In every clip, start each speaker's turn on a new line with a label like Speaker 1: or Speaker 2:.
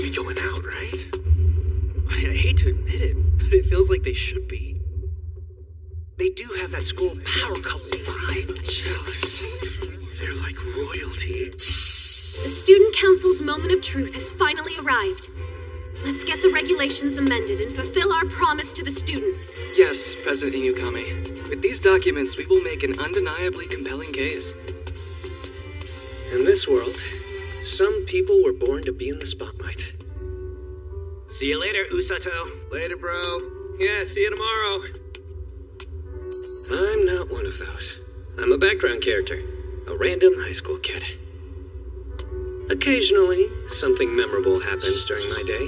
Speaker 1: be going out, right?
Speaker 2: I hate to admit it, but it feels like they should be.
Speaker 1: They do have that school power couple vibe. Jealous. They're like royalty.
Speaker 3: The Student Council's moment of truth has finally arrived. Let's get the regulations amended and fulfill our promise to the students.
Speaker 4: Yes, President Inukami. With these documents, we will make an undeniably compelling case.
Speaker 1: In this world, some people were born to be in the spotlight.
Speaker 2: See you later, Usato.
Speaker 1: Later, bro.
Speaker 2: Yeah, see you tomorrow.
Speaker 1: I'm not one of those. I'm a background character. A random high school kid. Occasionally, something memorable happens during my day.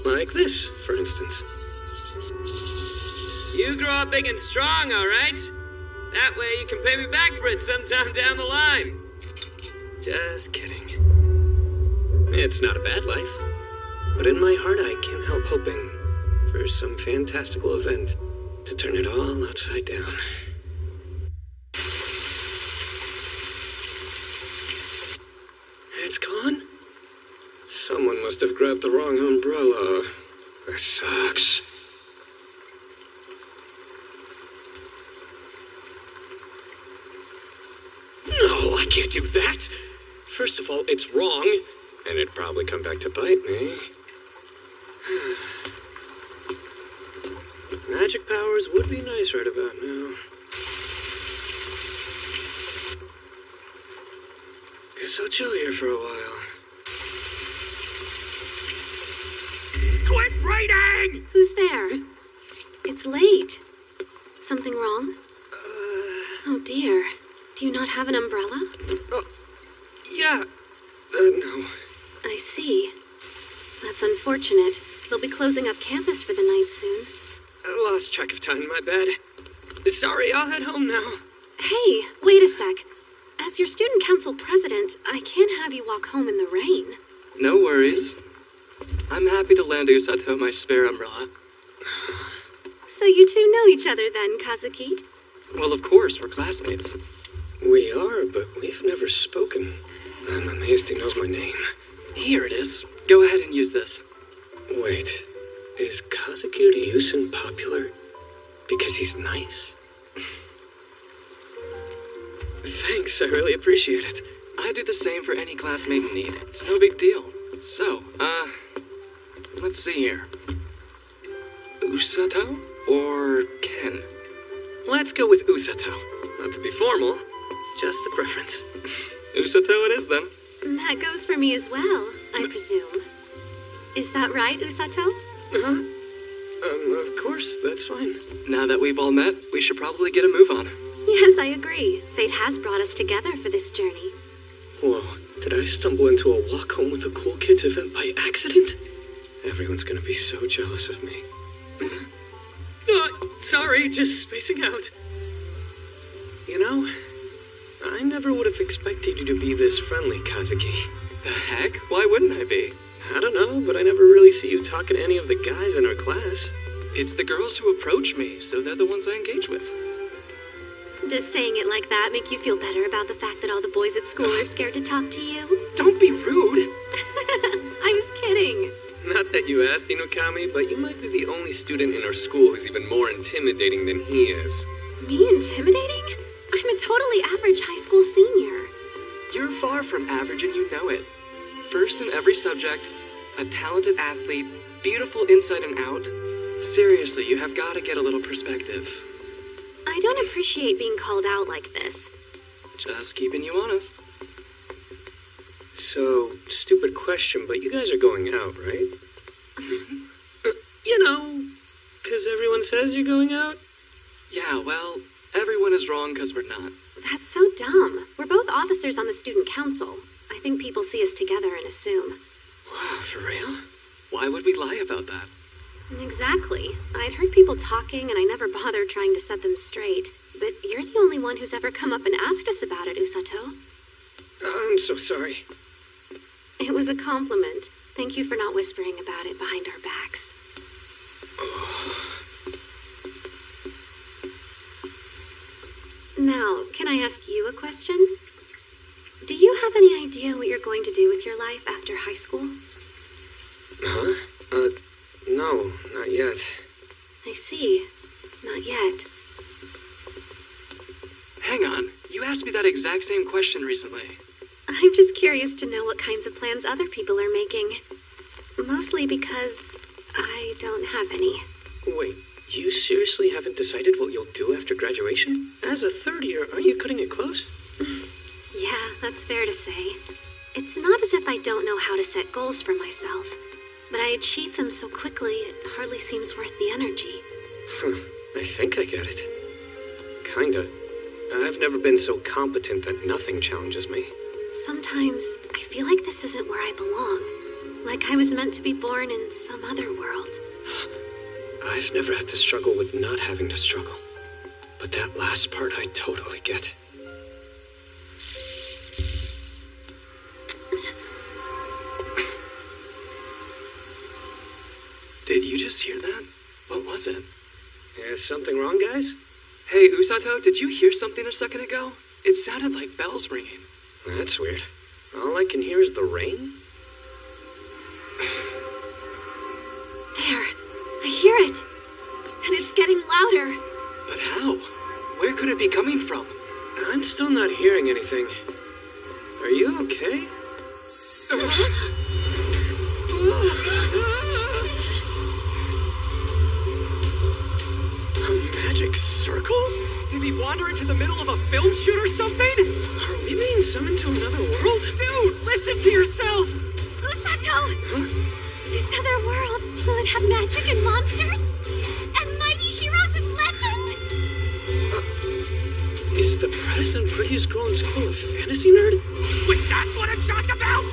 Speaker 1: Like this, for instance.
Speaker 2: You grow up big and strong, all right? That way you can pay me back for it sometime down the line.
Speaker 1: Just kidding. It's not a bad life. But in my heart, I can't help hoping for some fantastical event to turn it all upside down. It's gone? Someone must have grabbed the wrong umbrella. This sucks. No, I can't do that! First of all, it's wrong, and it'd probably come back to bite me. Magic powers would be nice right about now. Guess I'll chill here for a while. Quit writing!
Speaker 3: Who's there? It's late. Something wrong? Oh dear. Do you not have an umbrella?
Speaker 1: Yeah. No.
Speaker 3: I see. That's unfortunate. They'll be closing up campus for the night soon.
Speaker 1: I lost track of time, my bad. Sorry, I'll head home now.
Speaker 3: Hey, wait a sec. As your student council president, I can't have you walk home in the rain.
Speaker 4: No worries. I'm happy to lend Usato my spare umbrella.
Speaker 3: So you two know each other then, Kazuki?
Speaker 4: Well, of course, we're classmates.
Speaker 1: We are, but we've never spoken. I'm amazed he knows my name.
Speaker 4: Here it is. Go ahead and use this.
Speaker 1: Wait, is Kazuki Ryusen popular because he's nice? Thanks, I really appreciate it.
Speaker 4: I do the same for any classmate in need. It's no big deal. So, let's see here. Usato or Ken?
Speaker 1: Let's go with Usato. Not to be formal, just a preference.
Speaker 4: Usato it is then.
Speaker 3: That goes for me as well, I presume. Is that right, Usato?
Speaker 1: Huh? Of course, that's fine.
Speaker 4: Now that we've all met, we should probably get a move on.
Speaker 3: Yes, I agree. Fate has brought us together for this journey.
Speaker 1: Whoa, did I stumble into a walk home with the cool kids event by accident? Everyone's gonna be so jealous of me. Sorry, just spacing out. You know, I never would have expected you to be this friendly, Kazuki.
Speaker 4: The heck? Why wouldn't I be?
Speaker 1: I don't know, but I never really see you talking to any of the guys in our class.
Speaker 4: It's the girls who approach me, so they're the ones I engage with.
Speaker 3: Does saying it like that make you feel better about the fact that all the boys at school are scared to talk to you?
Speaker 1: Don't be rude!
Speaker 3: I was kidding.
Speaker 1: Not that you asked, Inukami, but you might be the only student in our school who's even more intimidating than he is.
Speaker 3: Me intimidating? I'm a totally average high school senior.
Speaker 4: You're far from average and you know it. First in every subject, a talented athlete, beautiful inside and out. Seriously, you have got to get a little perspective.
Speaker 3: I don't appreciate being called out like this.
Speaker 4: Just keeping you honest.
Speaker 1: So, stupid question, but you guys are going out, right? You know, because everyone says you're going out?
Speaker 4: Yeah, well, everyone is wrong because we're not.
Speaker 3: That's so dumb. We're both officers on the student council. I think people see us together and assume.
Speaker 1: Wow, for real?
Speaker 4: Why would we lie about that?
Speaker 3: Exactly. I'd heard people talking and I never bothered trying to set them straight. But you're the only one who's ever come up and asked us about it, Usato.
Speaker 1: I'm so sorry.
Speaker 3: It was a compliment. Thank you for not whispering about it behind our backs. Now, can I ask you a question? Do you have any idea what you're going to do with your life after high school?
Speaker 1: Huh? No, not yet.
Speaker 3: I see. Not yet.
Speaker 4: Hang on, you asked me that exact same question recently.
Speaker 3: I'm just curious to know what kinds of plans other people are making. Mostly because I don't have any.
Speaker 1: Wait, you seriously haven't decided what you'll do after graduation? As a third year, aren't you cutting it close?
Speaker 3: Yeah, that's fair to say. It's not as if I don't know how to set goals for myself, but I achieve them so quickly it hardly seems worth the energy.
Speaker 1: I think I get it. Kinda. I've never been so competent that nothing challenges me.
Speaker 3: Sometimes I feel like this isn't where I belong. Like I was meant to be born in some other world.
Speaker 1: I've never had to struggle with not having to struggle. But that last part I totally get.
Speaker 4: Did you just hear that? What was it?
Speaker 1: Is something wrong, guys?
Speaker 4: Hey, Usato, did you hear something a second ago? It sounded like bells ringing.
Speaker 1: That's weird. All I can hear is the rain?
Speaker 3: There. I hear it. And it's getting louder.
Speaker 4: But how? Where could it be coming from?
Speaker 1: I'm still not hearing anything. Are you okay?
Speaker 4: A magic circle? Did he wander into the middle of a film shoot or something?
Speaker 1: Are we being summoned to another world?
Speaker 4: Dude, listen to yourself!
Speaker 3: Usato!
Speaker 1: Huh?
Speaker 3: This other world, will it have magic and monsters? And mighty heroes of legend?
Speaker 1: Is the press and prettiest girl in school a fantasy nerd?
Speaker 2: Wait, that's what I'm shocked about!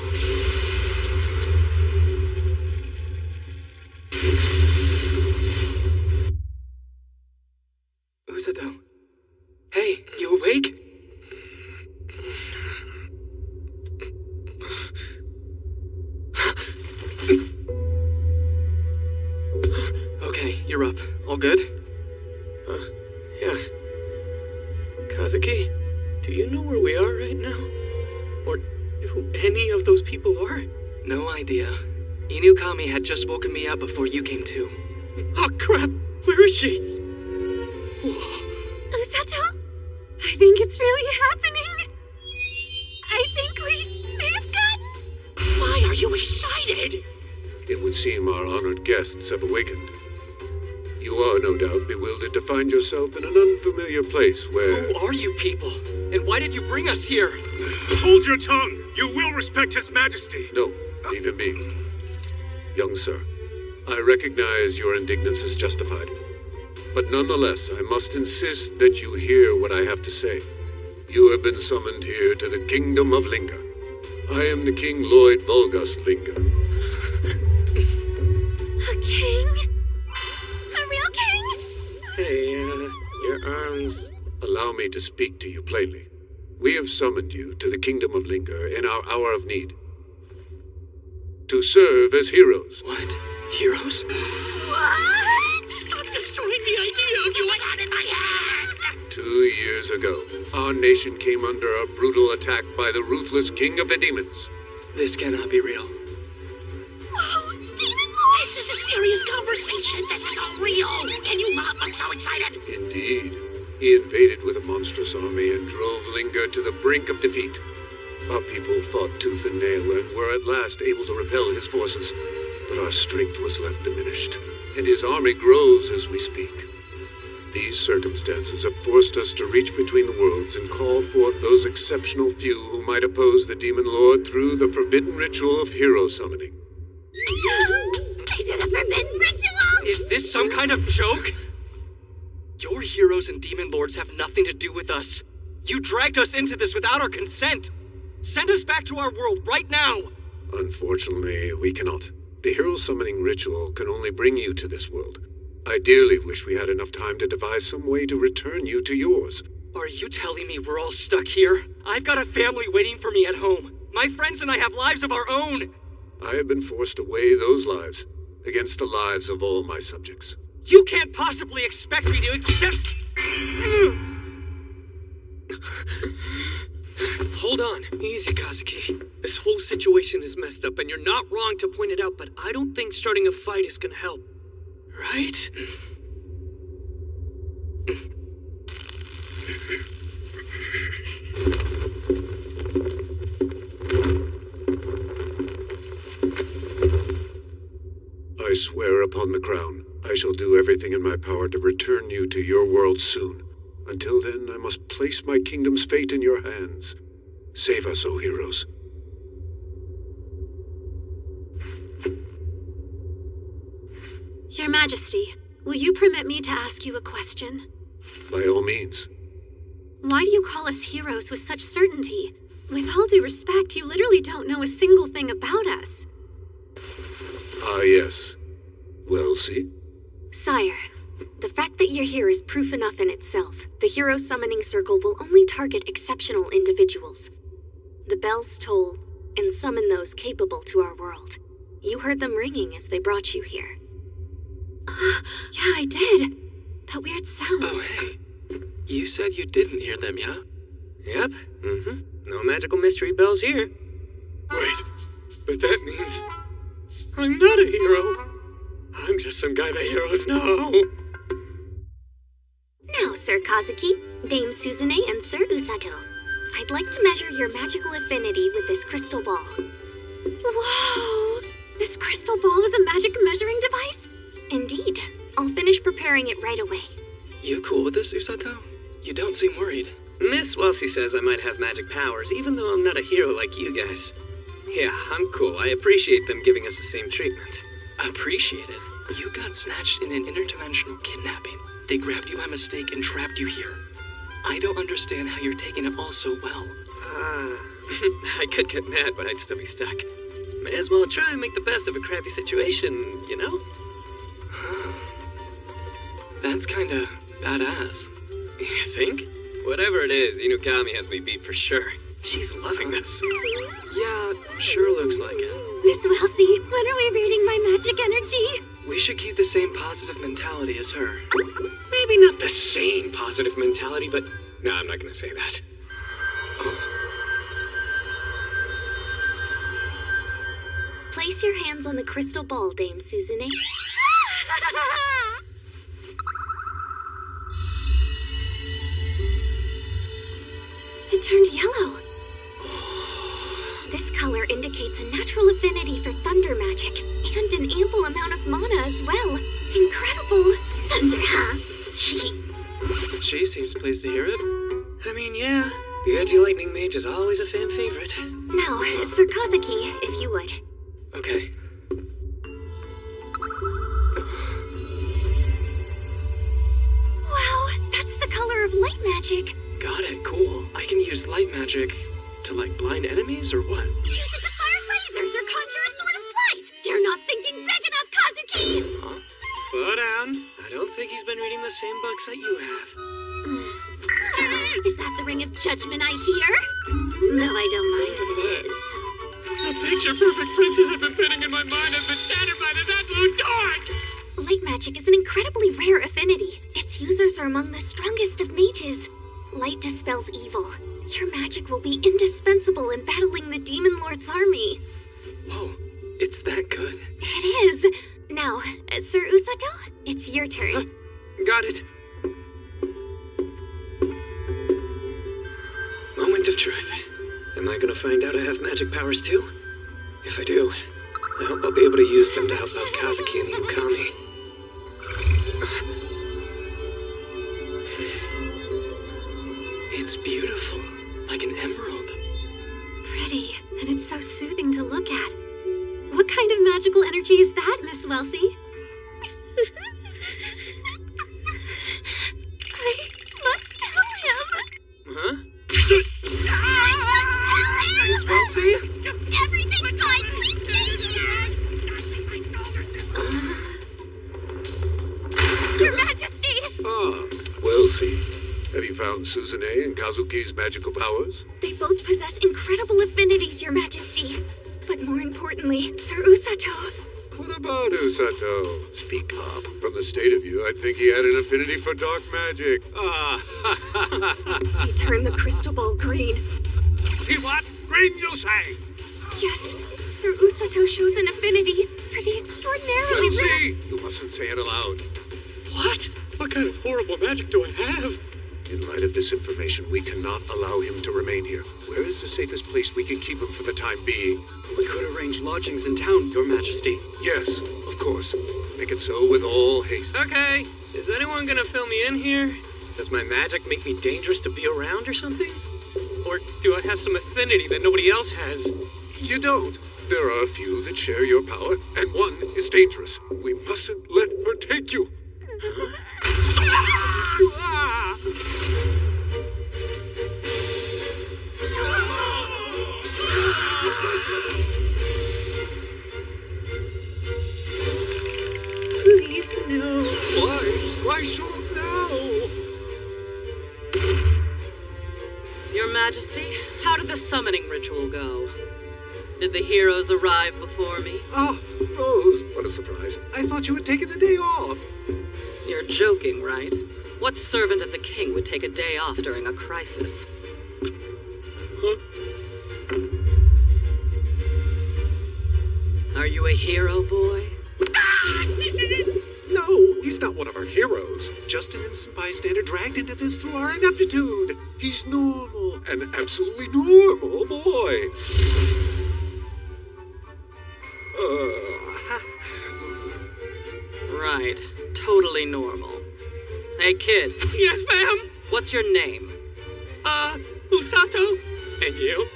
Speaker 4: Usato. Hey, you awake? Okay, you're up. All good?
Speaker 1: Yeah. Kazuki, do you know where we are right now? Or who any of those people are?
Speaker 4: No idea. Inukami had just woken me up before you came to.
Speaker 1: Oh, crap! Where is she?
Speaker 3: Usato? I think it's really happening. I think we may have gotten...
Speaker 2: Why are you excited?
Speaker 5: It would seem our honored guests have awakened. You are no doubt bewildered to find yourself in an unfamiliar place where...
Speaker 4: Who are you people? And why did you bring us here?
Speaker 6: Hold your tongue! You will respect His Majesty!
Speaker 5: No, leave him be. Young sir, I recognize your indignance is justified. But nonetheless, I must insist that you hear what I have to say. You have been summoned here to the Kingdom of Linga. I am the King Lloyd Vulgus Linga.
Speaker 3: A king? A real king?
Speaker 1: Hey, your arms...
Speaker 5: Allow me to speak to you plainly. We have summoned you to the Kingdom of Linga in our hour of need. To serve as heroes.
Speaker 4: What? Heroes?
Speaker 3: What?
Speaker 2: Stop destroying the idea of you I had in my head!
Speaker 5: 2 years ago, our nation came under a brutal attack by the ruthless King of the Demons.
Speaker 4: This cannot be real.
Speaker 3: Whoa, Demon Lord!
Speaker 2: This is a serious conversation. This is all real. Can you not look so excited?
Speaker 5: Indeed. He invaded with a monstrous army and drove Linga to the brink of defeat. Our people fought tooth and nail and were at last able to repel his forces. But our strength was left diminished, and his army grows as we speak. These circumstances have forced us to reach between the worlds and call forth those exceptional few who might oppose the Demon Lord through the forbidden ritual of hero summoning.
Speaker 3: They did a forbidden ritual!
Speaker 4: Is this some kind of joke? Your heroes and demon lords have nothing to do with us. You dragged us into this without our consent. Send us back to our world right now!
Speaker 5: Unfortunately, we cannot. The hero summoning ritual can only bring you to this world. I dearly wish we had enough time to devise some way to return you to yours.
Speaker 4: Are you telling me we're all stuck here? I've got a family waiting for me at home. My friends and I have lives of our own.
Speaker 5: I have been forced to weigh those lives against the lives of all my subjects.
Speaker 4: You can't possibly expect me to accept...
Speaker 2: Hold on. Easy, Kazuki. This whole situation is messed up, and you're not wrong to point it out, but I don't think starting a fight is gonna help. Right?
Speaker 5: I swear upon the crown, I shall do everything in my power to return you to your world soon. Until then, I must place my kingdom's fate in your hands. Save us, O heroes.
Speaker 3: Your Majesty, will you permit me to ask you a question?
Speaker 5: By all means.
Speaker 3: Why do you call us heroes with such certainty? With all due respect, you literally don't know a single thing about us.
Speaker 5: Ah, yes. Well, see?
Speaker 7: Sire, the fact that you're here is proof enough in itself. The Hero Summoning Circle will only target exceptional individuals. The bells toll and summon those capable to our world. You heard them ringing as they brought you here.
Speaker 3: Yeah, I did. That weird sound.
Speaker 4: Oh, hey. You said you didn't hear them, yeah?
Speaker 2: Yep. No magical mystery bells here. Wait, but that means I'm not a hero. I'm just some guy the heroes know.
Speaker 7: Now, Sir Kazuki, Dame Suzune, and Sir Usato, I'd like to measure your magical affinity with this crystal ball.
Speaker 3: Whoa! This crystal ball is a magic measuring device?
Speaker 7: Indeed. I'll finish preparing it right away.
Speaker 4: You cool with this, Usato? You don't seem worried.
Speaker 2: Miss Welsie says I might have magic powers, even though I'm not a hero like you guys. Yeah, I'm cool. I appreciate them giving us the same treatment.
Speaker 4: Appreciate it. You got snatched in an interdimensional kidnapping. They grabbed you by mistake and trapped you here. I don't understand how you're taking it all so well.
Speaker 2: I could get mad, but I'd still be stuck. May as well try and make the best of a crappy situation, you know?
Speaker 4: That's kinda badass.
Speaker 2: You think? Whatever it is, Inukami has me beat for sure. She's loving this.
Speaker 4: Yeah, sure looks like it.
Speaker 3: Miss Welsie, when are we reading my magic energy?
Speaker 4: We should keep the same positive mentality as her.
Speaker 2: Maybe not the same positive mentality, but... No, I'm not gonna say that.
Speaker 7: Place your hands on the crystal ball, Dame Suzune.
Speaker 3: It turned yellow.
Speaker 7: This color indicates a natural affinity for thunder magic and an ample amount of mana as well. Incredible!
Speaker 3: Thunder, huh?
Speaker 4: She seems pleased to hear it.
Speaker 2: I mean, yeah. The edgy lightning mage is always a fan favorite.
Speaker 7: Now, Sir Kazuki, if you would.
Speaker 4: Okay.
Speaker 7: Wow, that's the color of light magic.
Speaker 4: Got it, cool. I can use light magic to, blind enemies, or what?
Speaker 3: Use it to fire lasers or conjure a sword of light! You're not thinking big enough, Kazuki!
Speaker 2: Huh? Slow down. I don't think he's been reading the same books that you have.
Speaker 3: Is that the ring of judgment I hear? No, I don't mind if it is.
Speaker 2: The picture-perfect princess I've been painting in my mind has been shattered by this absolute dark!
Speaker 7: Light magic is an incredibly rare affinity. Its users are among the strongest of mages. Light dispels evil. Your magic will be indispensable in battling the Demon Lord's army.
Speaker 4: Whoa, it's that good?
Speaker 7: It is. Now, Sir Usato, it's your turn.
Speaker 2: Got it. Moment of truth. Am I gonna find out I have magic powers too? If I do, I hope I'll be able to use them to help out Kazuki and Inukami.
Speaker 4: It's beautiful, like an emerald.
Speaker 3: Pretty, and it's so soothing to look at. What kind of magical energy is that, Miss Welsie? I must tell him.
Speaker 2: Huh?
Speaker 3: Miss
Speaker 2: Welsie?
Speaker 3: Everything's fine. Please Your Majesty!
Speaker 5: Ah, Welsie. Have you found Suzune and Kazuki's magical powers?
Speaker 7: They both possess incredible affinities, Your Majesty. But more importantly, Sir Usato.
Speaker 5: What about Usato? Speak up. From the state of you, I'd think he had an affinity for dark magic.
Speaker 7: He turned the crystal ball green.
Speaker 5: He what? Green, you say?
Speaker 7: Yes, Sir Usato shows an affinity for the extraordinarily rare...
Speaker 5: Elsie! You mustn't say it aloud.
Speaker 2: What? What kind of horrible magic do I have?
Speaker 5: In light of this information, we cannot allow him to remain here. Where is the safest place we can keep him for the time being?
Speaker 4: We could arrange lodgings in town, Your Majesty.
Speaker 5: Yes, of course. Make it so with all haste.
Speaker 2: Okay, is anyone gonna fill me in here? Does my magic make me dangerous to be around or something? Or do I have some affinity that nobody else has?
Speaker 5: You don't. There are a few that share your power, and one is dangerous. We mustn't let her take you.
Speaker 2: Please, no.
Speaker 5: Why? Why show up now?
Speaker 8: Your Majesty, how did the summoning ritual go? Did the heroes arrive before me?
Speaker 5: Oh, Rose, what a surprise. I thought you had taken the day off.
Speaker 8: You're joking, right? What servant of the king would take a day off during a crisis? Are you a hero, boy?
Speaker 5: No, he's not one of our heroes. Just an innocent bystander dragged into this through our ineptitude. He's normal, an absolutely normal boy.
Speaker 8: Right. Totally normal. Hey, kid.
Speaker 2: Yes, ma'am.
Speaker 8: What's your name?
Speaker 2: Usato. And you?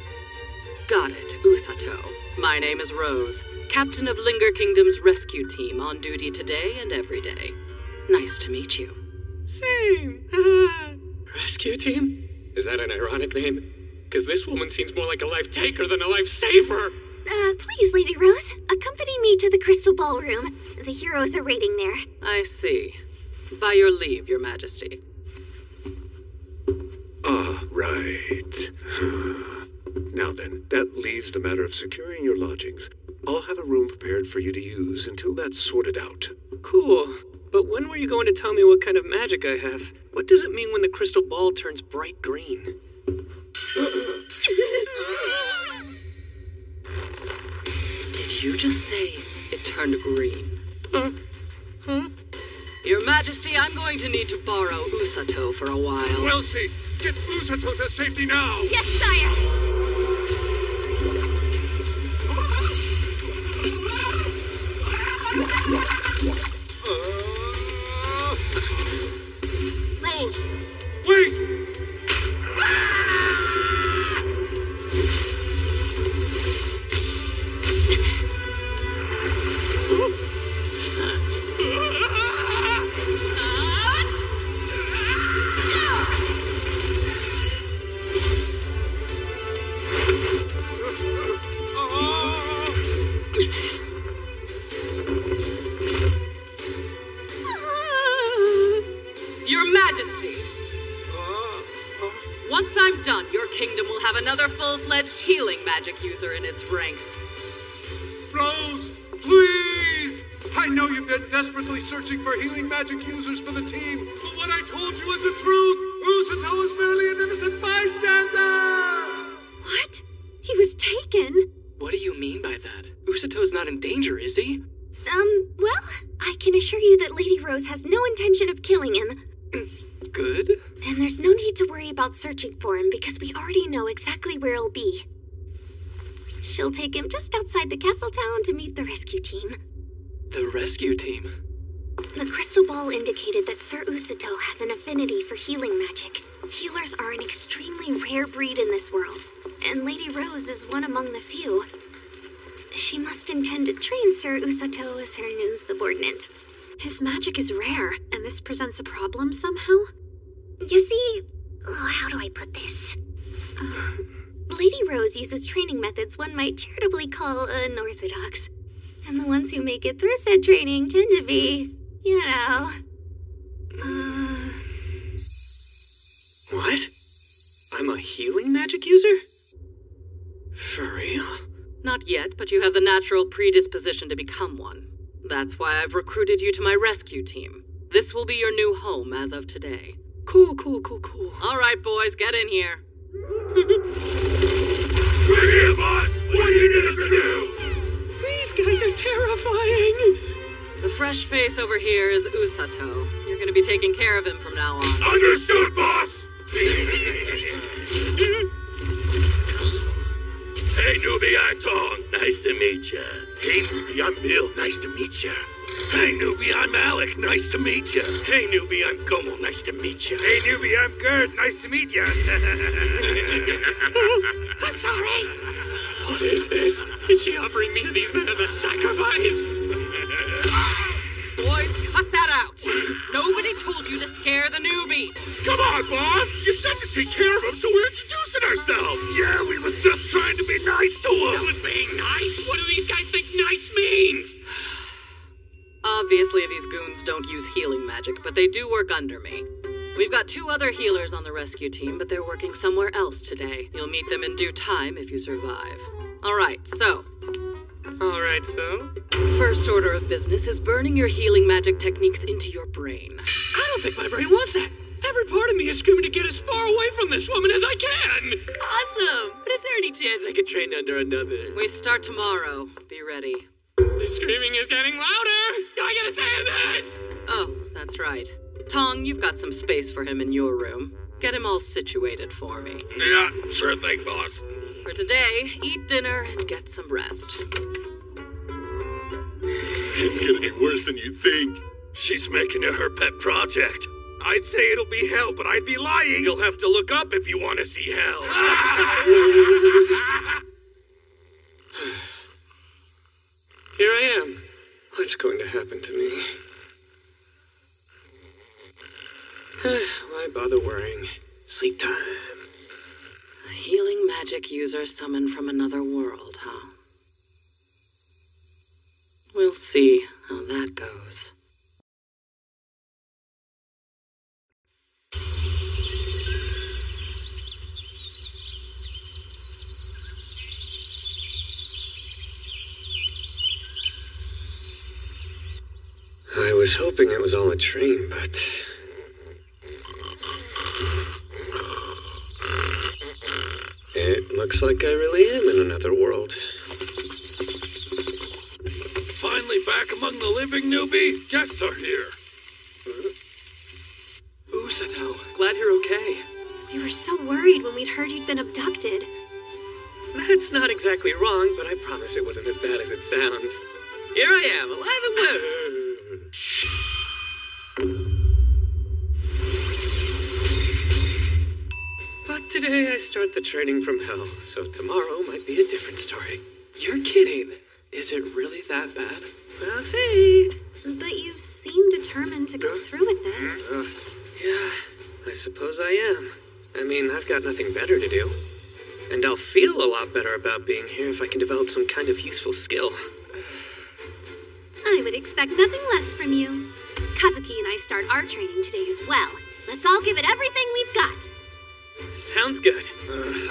Speaker 8: Got it, Usato. My name is Rose, captain of Linger Kingdom's rescue team on duty today and every day. Nice to meet you.
Speaker 2: Same. Rescue team? Is that an ironic name? Because this woman seems more like a life taker than a life saver.
Speaker 7: Please, Lady Rose, accompany me to the Crystal Ballroom. The heroes are waiting there.
Speaker 8: I see. By your leave, Your Majesty.
Speaker 5: Ah, right. Now then, that leaves the matter of securing your lodgings. I'll have a room prepared for you to use until that's sorted out.
Speaker 2: Cool. But when were you going to tell me what kind of magic I have? What does it mean when the crystal ball turns bright green?
Speaker 8: Did you just say it turned green?
Speaker 2: Huh?
Speaker 8: Your Majesty, I'm going to need to borrow Usato for a while.
Speaker 5: Elsie, get Usato to safety now!
Speaker 7: Yes, sire!
Speaker 5: Rose, wait!
Speaker 8: Your Majesty! Once I'm done, your kingdom will have another full-fledged healing magic user in its ranks.
Speaker 5: Rose, please! I know you've been desperately searching for healing magic users for the team, but what I told you is the truth! Usato is merely an innocent bystander!
Speaker 3: What? He was taken?
Speaker 4: What do you mean by that? Usato's not in danger, is he?
Speaker 7: Well, I can assure you that Lady Rose has no intention of killing him.
Speaker 4: Good.
Speaker 7: And there's no need to worry about searching for him because we already know exactly where he'll be. She'll take him just outside the castle town to meet the rescue team.
Speaker 4: The rescue team?
Speaker 7: The crystal ball indicated that Sir Usato has an affinity for healing magic. Healers are an extremely rare breed in this world, and Lady Rose is one among the few. She must intend to train Sir Usato as her new subordinate.
Speaker 3: His magic is rare, and this presents a problem somehow?
Speaker 7: You see, how do I put this? Lady Rose uses training methods one might charitably call unorthodox. And the ones who make it through said training tend to be, you know...
Speaker 2: What? I'm a healing magic user? For real?
Speaker 8: Not yet, but you have the natural predisposition to become one. That's why I've recruited you to my rescue team. This will be your new home as of today.
Speaker 2: Cool.
Speaker 8: All right, boys, get in here.
Speaker 6: We're here, boss! What do you need us to do?
Speaker 2: These guys are terrifying!
Speaker 8: The fresh face over here is Usato. You're gonna be taking care of him from now on.
Speaker 6: Understood, boss! Hey, newbie, I'm Tong. Nice to meet ya. Hey, newbie, I'm Bill. Nice to meet ya. Hey, newbie, I'm Alec. Nice to meet ya. Hey, newbie, I'm Gomo. Nice to meet ya. Hey, newbie, I'm Gerd. Nice to meet ya.
Speaker 2: I'm sorry! What is this? Is she offering me to these men as a sacrifice?
Speaker 8: Boys, cut that out! Nobody told you to scare the newbie!
Speaker 6: Come on, boss! You said to take care of him, so we're introducing ourselves! Yeah, we was just trying to be nice to him!
Speaker 2: That was being nice? What do these guys think nice means?
Speaker 8: Obviously, these goons don't use healing magic, but they do work under me. We've got 2 other healers on the rescue team, but they're working somewhere else today. You'll meet them in due time if you survive. Alright, so... First order of business is burning your healing magic techniques into your brain.
Speaker 2: I don't think my brain wants that. Every part of me is screaming to get as far away from this woman as I can. Awesome! But is there any chance I could train under another?
Speaker 8: We start tomorrow. Be ready.
Speaker 2: The screaming is getting louder! Do I get a say in this?
Speaker 8: Oh, that's right. Tong, you've got some space for him in your room. Get him all situated for me.
Speaker 6: Yeah, sure thing, boss.
Speaker 8: For today, eat dinner and get some rest.
Speaker 6: It's gonna be worse than you think. She's making it her pet project. I'd say it'll be hell, but I'd be lying. You'll have to look up if you want to see hell.
Speaker 1: Here I am. What's going to happen to me? Why bother worrying? Sleep time.
Speaker 8: A healing magic user summoned from another world, huh? We'll see how that goes.
Speaker 1: I was hoping it was all a dream, but... It looks like I really am in another world.
Speaker 6: Finally back among the living, newbie. Guests are here.
Speaker 4: Usato, glad you're okay.
Speaker 3: We were so worried when we'd heard you'd been abducted.
Speaker 1: That's not exactly wrong, but I promise it wasn't as bad as it sounds. Here I am, alive and well. But today I start the training from hell, so tomorrow might be a different story.
Speaker 4: You're kidding. Is it really that bad?
Speaker 1: We'll see.
Speaker 3: But you seem determined to go through with it.
Speaker 1: Yeah, I suppose I am. I mean, I've got nothing better to do. And I'll feel a lot better about being here if I can develop some kind of useful skill.
Speaker 3: I would expect nothing less from you. Kazuki and I start our training today as well. Let's all give it everything we've got.
Speaker 1: Sounds good.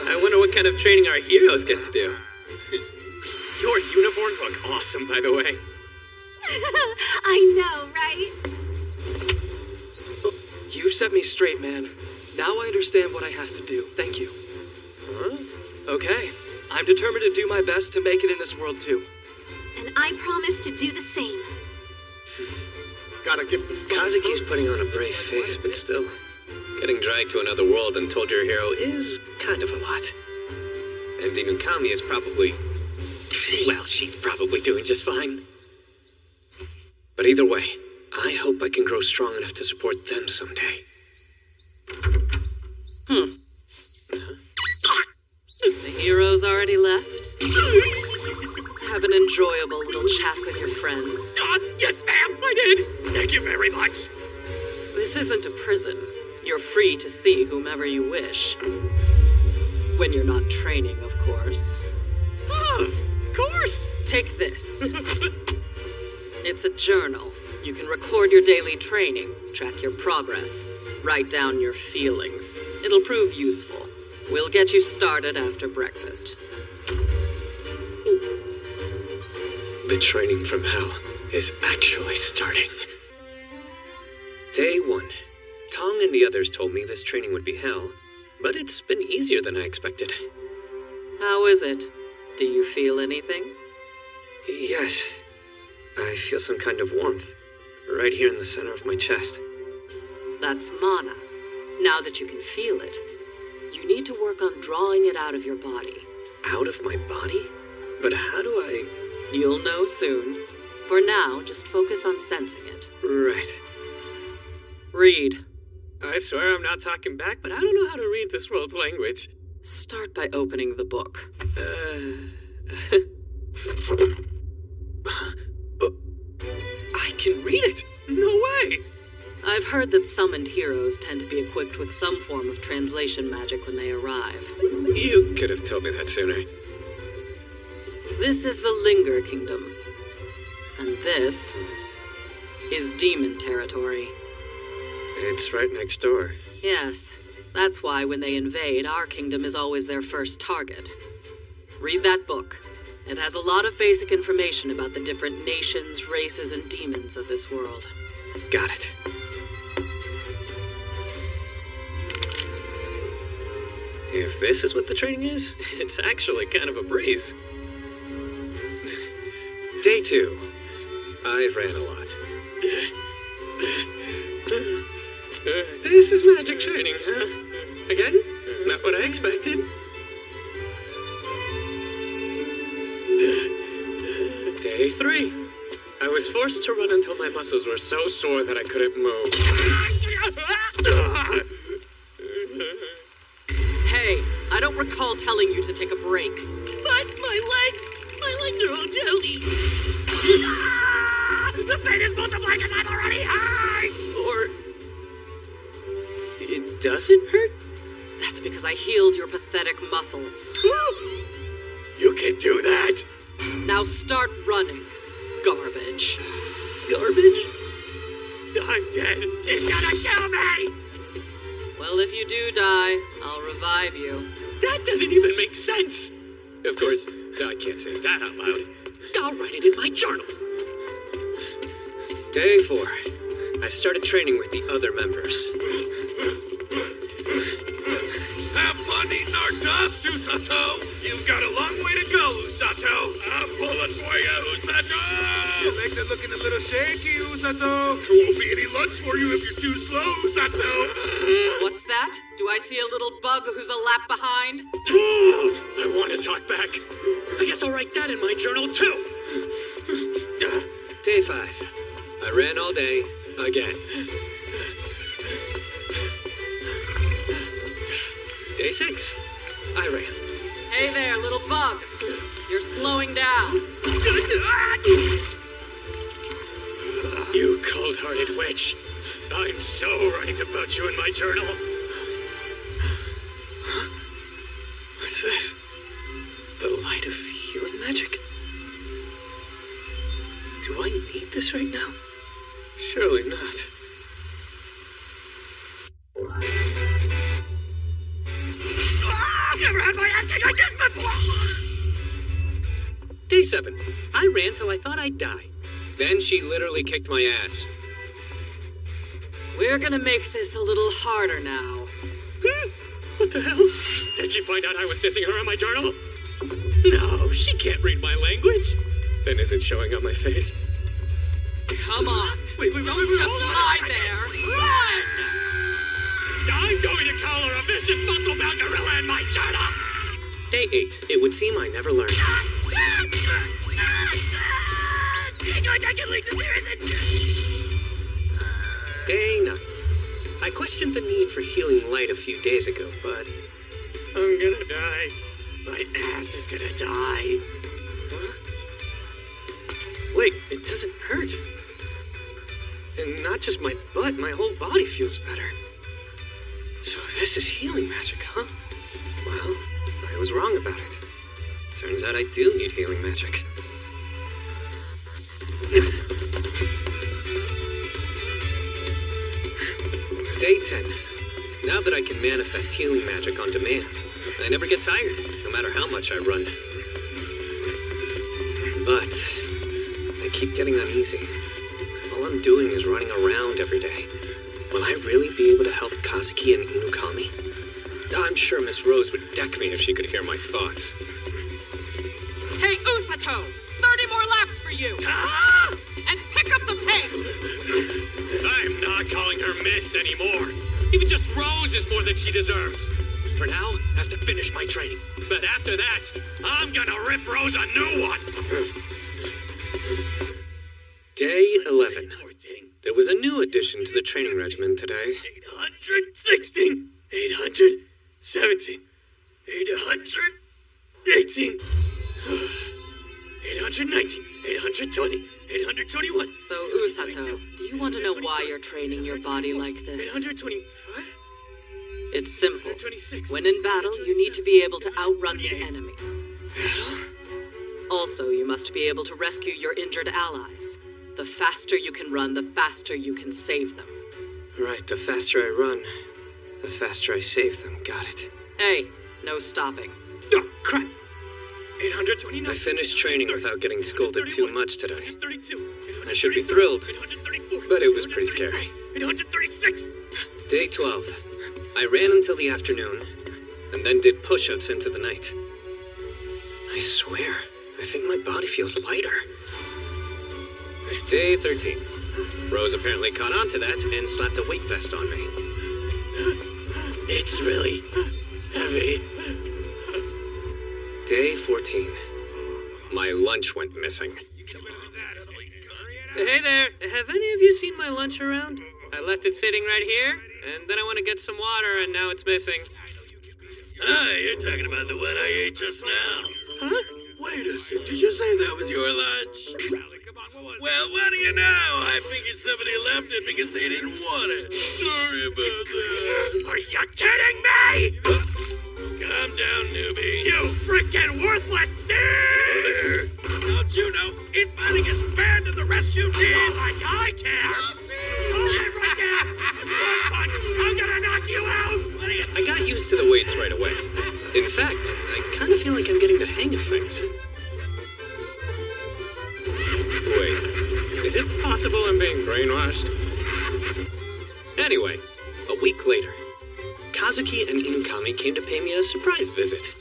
Speaker 1: I wonder what kind of training our heroes get to do. Your uniforms look awesome, by the way.
Speaker 3: I know, right?
Speaker 4: You've set me straight, man. Now I understand what I have to do. Thank you.
Speaker 1: Huh?
Speaker 4: Okay. I'm determined to do my best to make it in this world, too.
Speaker 3: And I promise to do the same.
Speaker 5: Got a gift of
Speaker 1: Kazuki's putting on a brave face, but still. Getting dragged to another world and told your hero is kind of a lot. And Inukami is probably... well, she's probably doing just fine. But either way, I hope I can grow strong enough to support them someday.
Speaker 8: The heroes already left? Have an enjoyable little chat with your friends.
Speaker 2: Yes, ma'am, I did. Thank you very much.
Speaker 8: This isn't a prison. You're free to see whomever you wish. When you're not training, of course.
Speaker 2: Of course.
Speaker 8: Take this. It's a journal. You can record your daily training, track your progress, write down your feelings. It'll prove useful. We'll get you started after breakfast.
Speaker 1: The training from hell is actually starting. Day 1. Tong and the others told me this training would be hell, but it's been easier than I expected.
Speaker 8: How is it? Do you feel anything?
Speaker 1: Yes. I feel some kind of warmth. Right here in the center of my chest.
Speaker 8: That's mana. Now that you can feel it, you need to work on drawing it out of your body.
Speaker 1: Out of my body? But how do I...
Speaker 8: You'll know soon. For now, just focus on sensing it.
Speaker 1: Right.
Speaker 8: Read.
Speaker 2: I swear I'm not talking back, but I don't know how to read this world's language.
Speaker 8: Start by opening the book.
Speaker 2: I can read it! No way!
Speaker 8: I've heard that summoned heroes tend to be equipped with some form of translation magic when they arrive.
Speaker 1: You could have told me that sooner.
Speaker 8: This is the Linger Kingdom. And this is Demon Territory.
Speaker 1: It's right next door.
Speaker 8: Yes, that's why when they invade, our kingdom is always their first target. Read that book. It has a lot of basic information about the different nations, races, and demons of this world.
Speaker 1: Got it. If this is what the training is, it's actually kind of a breeze. Day 2. I ran a lot. This is magic training, huh? Again? Not what I expected. Day 3. I was forced to run until my muscles were so sore that I couldn't move.
Speaker 8: Hey, I don't recall telling you to take a break.
Speaker 6: But my legs are all jelly. The pain is multiplying because I'm already high.
Speaker 8: Or
Speaker 1: it doesn't hurt?
Speaker 8: that's because I healed your pathetic muscles.
Speaker 6: You can do that.
Speaker 8: Now start running, garbage.
Speaker 6: Garbage? I'm dead. She's gonna kill me.
Speaker 8: Well, if you do die, I'll revive you.
Speaker 2: That doesn't even make sense! Of course, I can't say that out loud. I'll write it in my journal.
Speaker 1: Day 4. I've started training with the other members.
Speaker 6: Have fun eating our dust, Usato! You've got a long way to go, Usato! I'm pulling for you, Usato! Your legs are looking a little shaky, Usato! There won't be any lunch for you if you're too slow, Usato!
Speaker 8: What's that? Do I see a little bug who's a lap behind?
Speaker 2: I want to talk back. I guess I'll write that in my journal, too.
Speaker 1: Day 5. I ran all day, again. Day 6. I ran.
Speaker 8: Hey there, little bug. You're slowing down.
Speaker 2: You cold-hearted witch. I'm so writing about you in my journal. Huh? What's this?
Speaker 1: The light of healing magic? Do I need this right now? Surely not.
Speaker 6: Never had my ass kicked like this before!
Speaker 1: Day 7. I ran till I thought I'd die. Then she literally kicked my ass.
Speaker 8: We're gonna make this a little harder now.
Speaker 2: What the hell? Did she find out I was dissing her in my journal? No, she can't read my language. Then is it showing on my face?
Speaker 8: Come on. Don't just lie there. Run!
Speaker 2: I'm going to call her a vicious muscle-bound gorilla in my journal!
Speaker 1: Day 8. It would seem I never learned. Day 9. I questioned the need for healing light a few days ago, but...
Speaker 2: I'm gonna die. My ass is gonna die.
Speaker 1: Huh? Wait, it doesn't hurt. And not just my butt, my whole body feels better. So this is healing magic, huh? Well, I was wrong about it. Turns out I do need healing magic. Day 10. Now that I can manifest healing magic on demand, I never get tired, no matter how much I run. But I keep getting uneasy. All I'm doing is running around every day. Will I really be able to help Kazuki and Inukami? I'm sure Miss Rose would deck me if she could hear my thoughts.
Speaker 8: Hey, Usato! 30 more laps for you!
Speaker 6: Ah!
Speaker 8: And pick up the pace!
Speaker 2: I'm not calling her Miss anymore. Even just Rose is more than she deserves. For now, I have to finish my training. But after that, I'm gonna rip Rose a new one.
Speaker 1: Day 11. There was a new addition to the training regimen today.
Speaker 6: 816, 817, 818, 819, 820, 821.
Speaker 8: So, Usato, do you want to know why you're training your body like this?
Speaker 6: 825,
Speaker 8: It's simple.
Speaker 6: 826.
Speaker 8: When in battle, you need to be able to outrun the enemy. Also, you must be able to rescue your injured allies. The faster you can run, the faster you can save them.
Speaker 1: Right, the faster I run, the faster I save them. Got it.
Speaker 8: Hey, no stopping.
Speaker 6: Oh, crap. 829.
Speaker 1: I finished training without getting scolded too much today.
Speaker 6: 832.
Speaker 1: I should be thrilled,
Speaker 6: 834.
Speaker 1: but it was pretty scary.
Speaker 6: 836.
Speaker 1: Day 12. I ran until the afternoon, and then did push-ups into the night. I swear, I think my body feels lighter. Day 13. Rose apparently caught on to that and slapped a weight vest on me.
Speaker 6: It's really heavy.
Speaker 1: Day 14. My lunch went missing.
Speaker 2: Hey there, have any of you seen my lunch around? I left it sitting right here, and then I went to get some water, and now it's missing.
Speaker 6: Ah, you're talking about the one I ate just now.
Speaker 2: Huh?
Speaker 6: Wait a sec, did you say that was your lunch? Well, what do you know? I figured somebody left it because they didn't want it. Sorry about that. Are you kidding me? Calm down, newbie. You freaking worthless thing! Don't you know infighting is banned in the rescue team? Oh, I care! Hold it right there! One punch, I'm gonna knock you out!
Speaker 1: I got used to the weights right away. In fact, I kind of feel like I'm getting the hang of things. Wait, is it possible I'm being brainwashed? Anyway, a week later, Kazuki and Inukami came to pay me a surprise visit.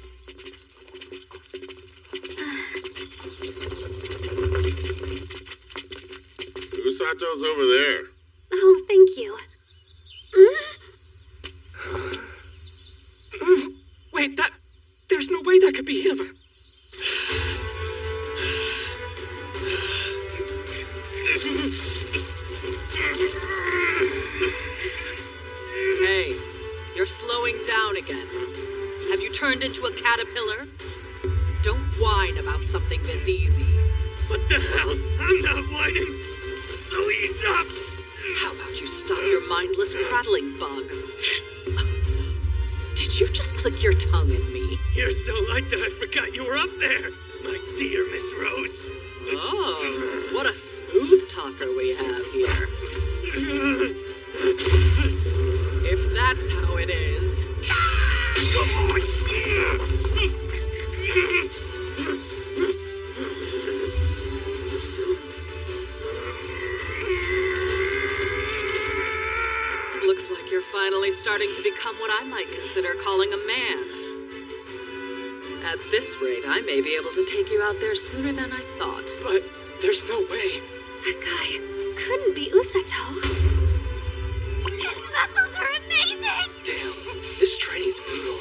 Speaker 6: Usato's over there.
Speaker 3: Oh, thank you.
Speaker 2: Wait, there's no way that could be him.
Speaker 8: Hey, you're slowing down again. Have you turned into a caterpillar? Don't whine about something this easy.
Speaker 6: What the hell? I'm not whining. So ease up.
Speaker 8: How about you stop your mindless prattling, Bug? Did you just click your tongue at me?
Speaker 6: You're so light that I forgot you were up there, my dear Miss Rose.
Speaker 8: Oh, what a smooth talker we have here. If that's how it is.
Speaker 6: Come on.
Speaker 8: It looks like you're finally starting to become what I might consider calling a man. At this rate, I may be able to take you out there sooner than I thought.
Speaker 2: But there's no way.
Speaker 3: That guy couldn't be Usato. His muscles are amazing!
Speaker 2: Damn, this training's brutal.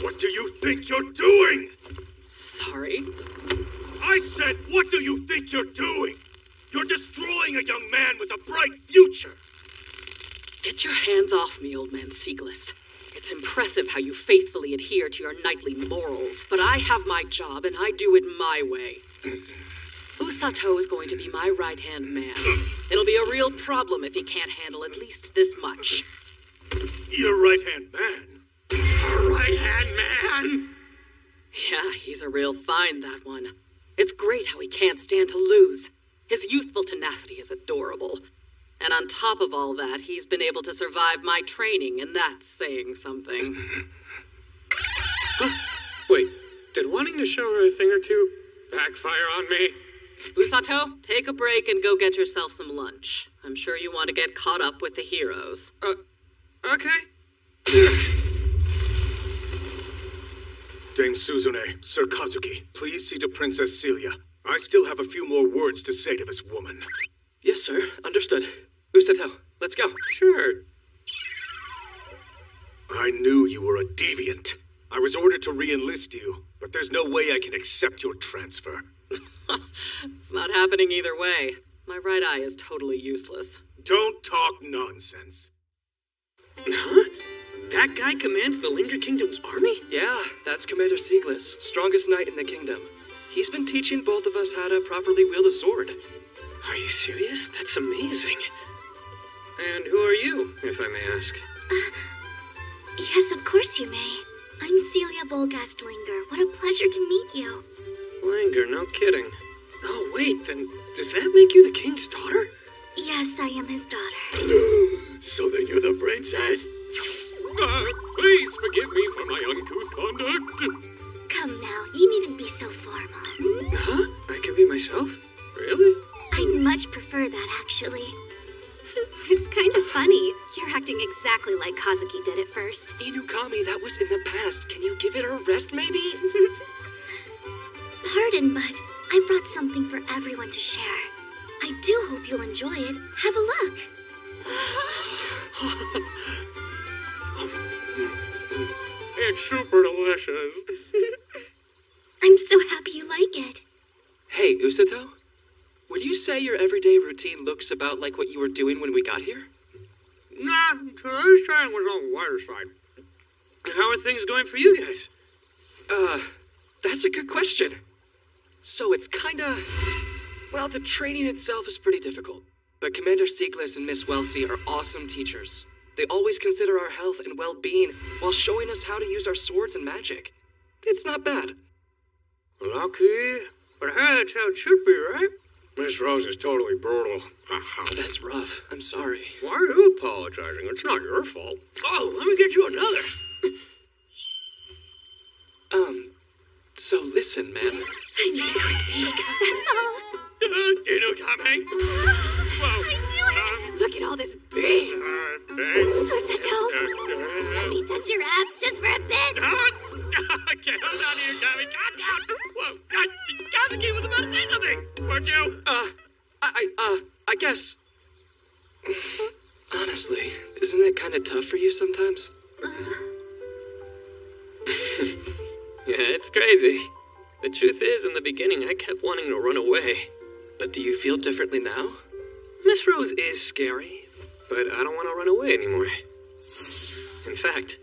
Speaker 6: What do you think you're doing?
Speaker 8: Sorry?
Speaker 6: I said, what do you think you're doing? You're destroying a young man with a bright future.
Speaker 8: Get your hands off me, old man Seagless. It's impressive how you faithfully adhere to your knightly morals, but I have my job and I do it my way. Usato is going to be my right-hand man. It'll be a real problem if he can't handle at least this much.
Speaker 6: Your right-hand man? A right-hand man?
Speaker 8: Yeah, he's a real find, that one. It's great how he can't stand to lose. His youthful tenacity is adorable. And on top of all that, he's been able to survive my training, and that's saying something.
Speaker 1: Wait, did wanting to show her a thing or two backfire on me?
Speaker 8: Usato, take a break and go get yourself some lunch. I'm sure you want to get caught up with the heroes.
Speaker 1: Okay.
Speaker 9: Dame Suzune, Sir Kazuki, please see to Princess Celia. I still have a few more words to say to this woman.
Speaker 4: Yes, sir. Understood. Usato, let's go.
Speaker 1: Sure.
Speaker 9: I knew you were a deviant. I was ordered to re-enlist you, but there's no way I can accept your transfer.
Speaker 8: It's not happening either way. My right eye is totally useless.
Speaker 9: Don't talk nonsense.
Speaker 2: Huh? That guy commands the Linger Kingdom's army?
Speaker 4: Yeah, that's Commander Siegless, strongest knight in the kingdom. He's been teaching both of us how to properly wield a sword.
Speaker 1: Are you serious? That's amazing. And who are you, if I may ask?
Speaker 3: Yes, of course you may. I'm Celia Volgast Linger. What a pleasure to meet you.
Speaker 1: Linger, no kidding. Oh, wait, then does that make you the king's daughter?
Speaker 3: Yes, I am his daughter.
Speaker 6: So then you're the princess?
Speaker 2: Please forgive me for my uncouth conduct.
Speaker 3: Come now, you needn't be so formal.
Speaker 1: Huh? I can be myself? Really?
Speaker 3: I'd much prefer that, actually. It's kind of funny. You're acting exactly like Kazuki did at first.
Speaker 4: Inukami, that was in the past. Can you give it a rest, maybe?
Speaker 3: Pardon, but I brought something for everyone to share. I do hope you'll enjoy it. Have a look.
Speaker 2: It's super delicious.
Speaker 3: I'm so happy you like it.
Speaker 4: Hey, Usato? Would you say your everyday routine looks about like what you were doing when we got here?
Speaker 2: Nah, today's training was on the lighter side. How are things going for you guys?
Speaker 4: That's a good question. So it's kinda... Well, the training itself is pretty difficult. But Commander Siegless and Miss Welsi are awesome teachers. They always consider our health and well-being while showing us how to use our swords and magic. It's not bad.
Speaker 2: Lucky. But hey, that's how it should be, right? Miss Rose is totally brutal.
Speaker 4: That's rough. I'm sorry.
Speaker 2: Why are you apologizing? It's not your fault. Oh, let me get you another.
Speaker 4: So listen, man.
Speaker 3: I made a quick peek. That's all.
Speaker 2: Inukami. Whoa.
Speaker 3: I knew it. Look at all this beef.
Speaker 2: Thanks.
Speaker 3: Usato, let me touch your abs just for a bit.
Speaker 2: Okay, hold on, Inukami. Calm down. Whoa, Kazuki was about to say something. Weren't you?
Speaker 4: I guess. Honestly, isn't it kind of tough for you sometimes?
Speaker 1: Yeah, it's crazy. The truth is, in the beginning, I kept wanting to run away.
Speaker 4: But do you feel differently now?
Speaker 1: Miss Rose is scary, but I don't want to run away anymore. In fact,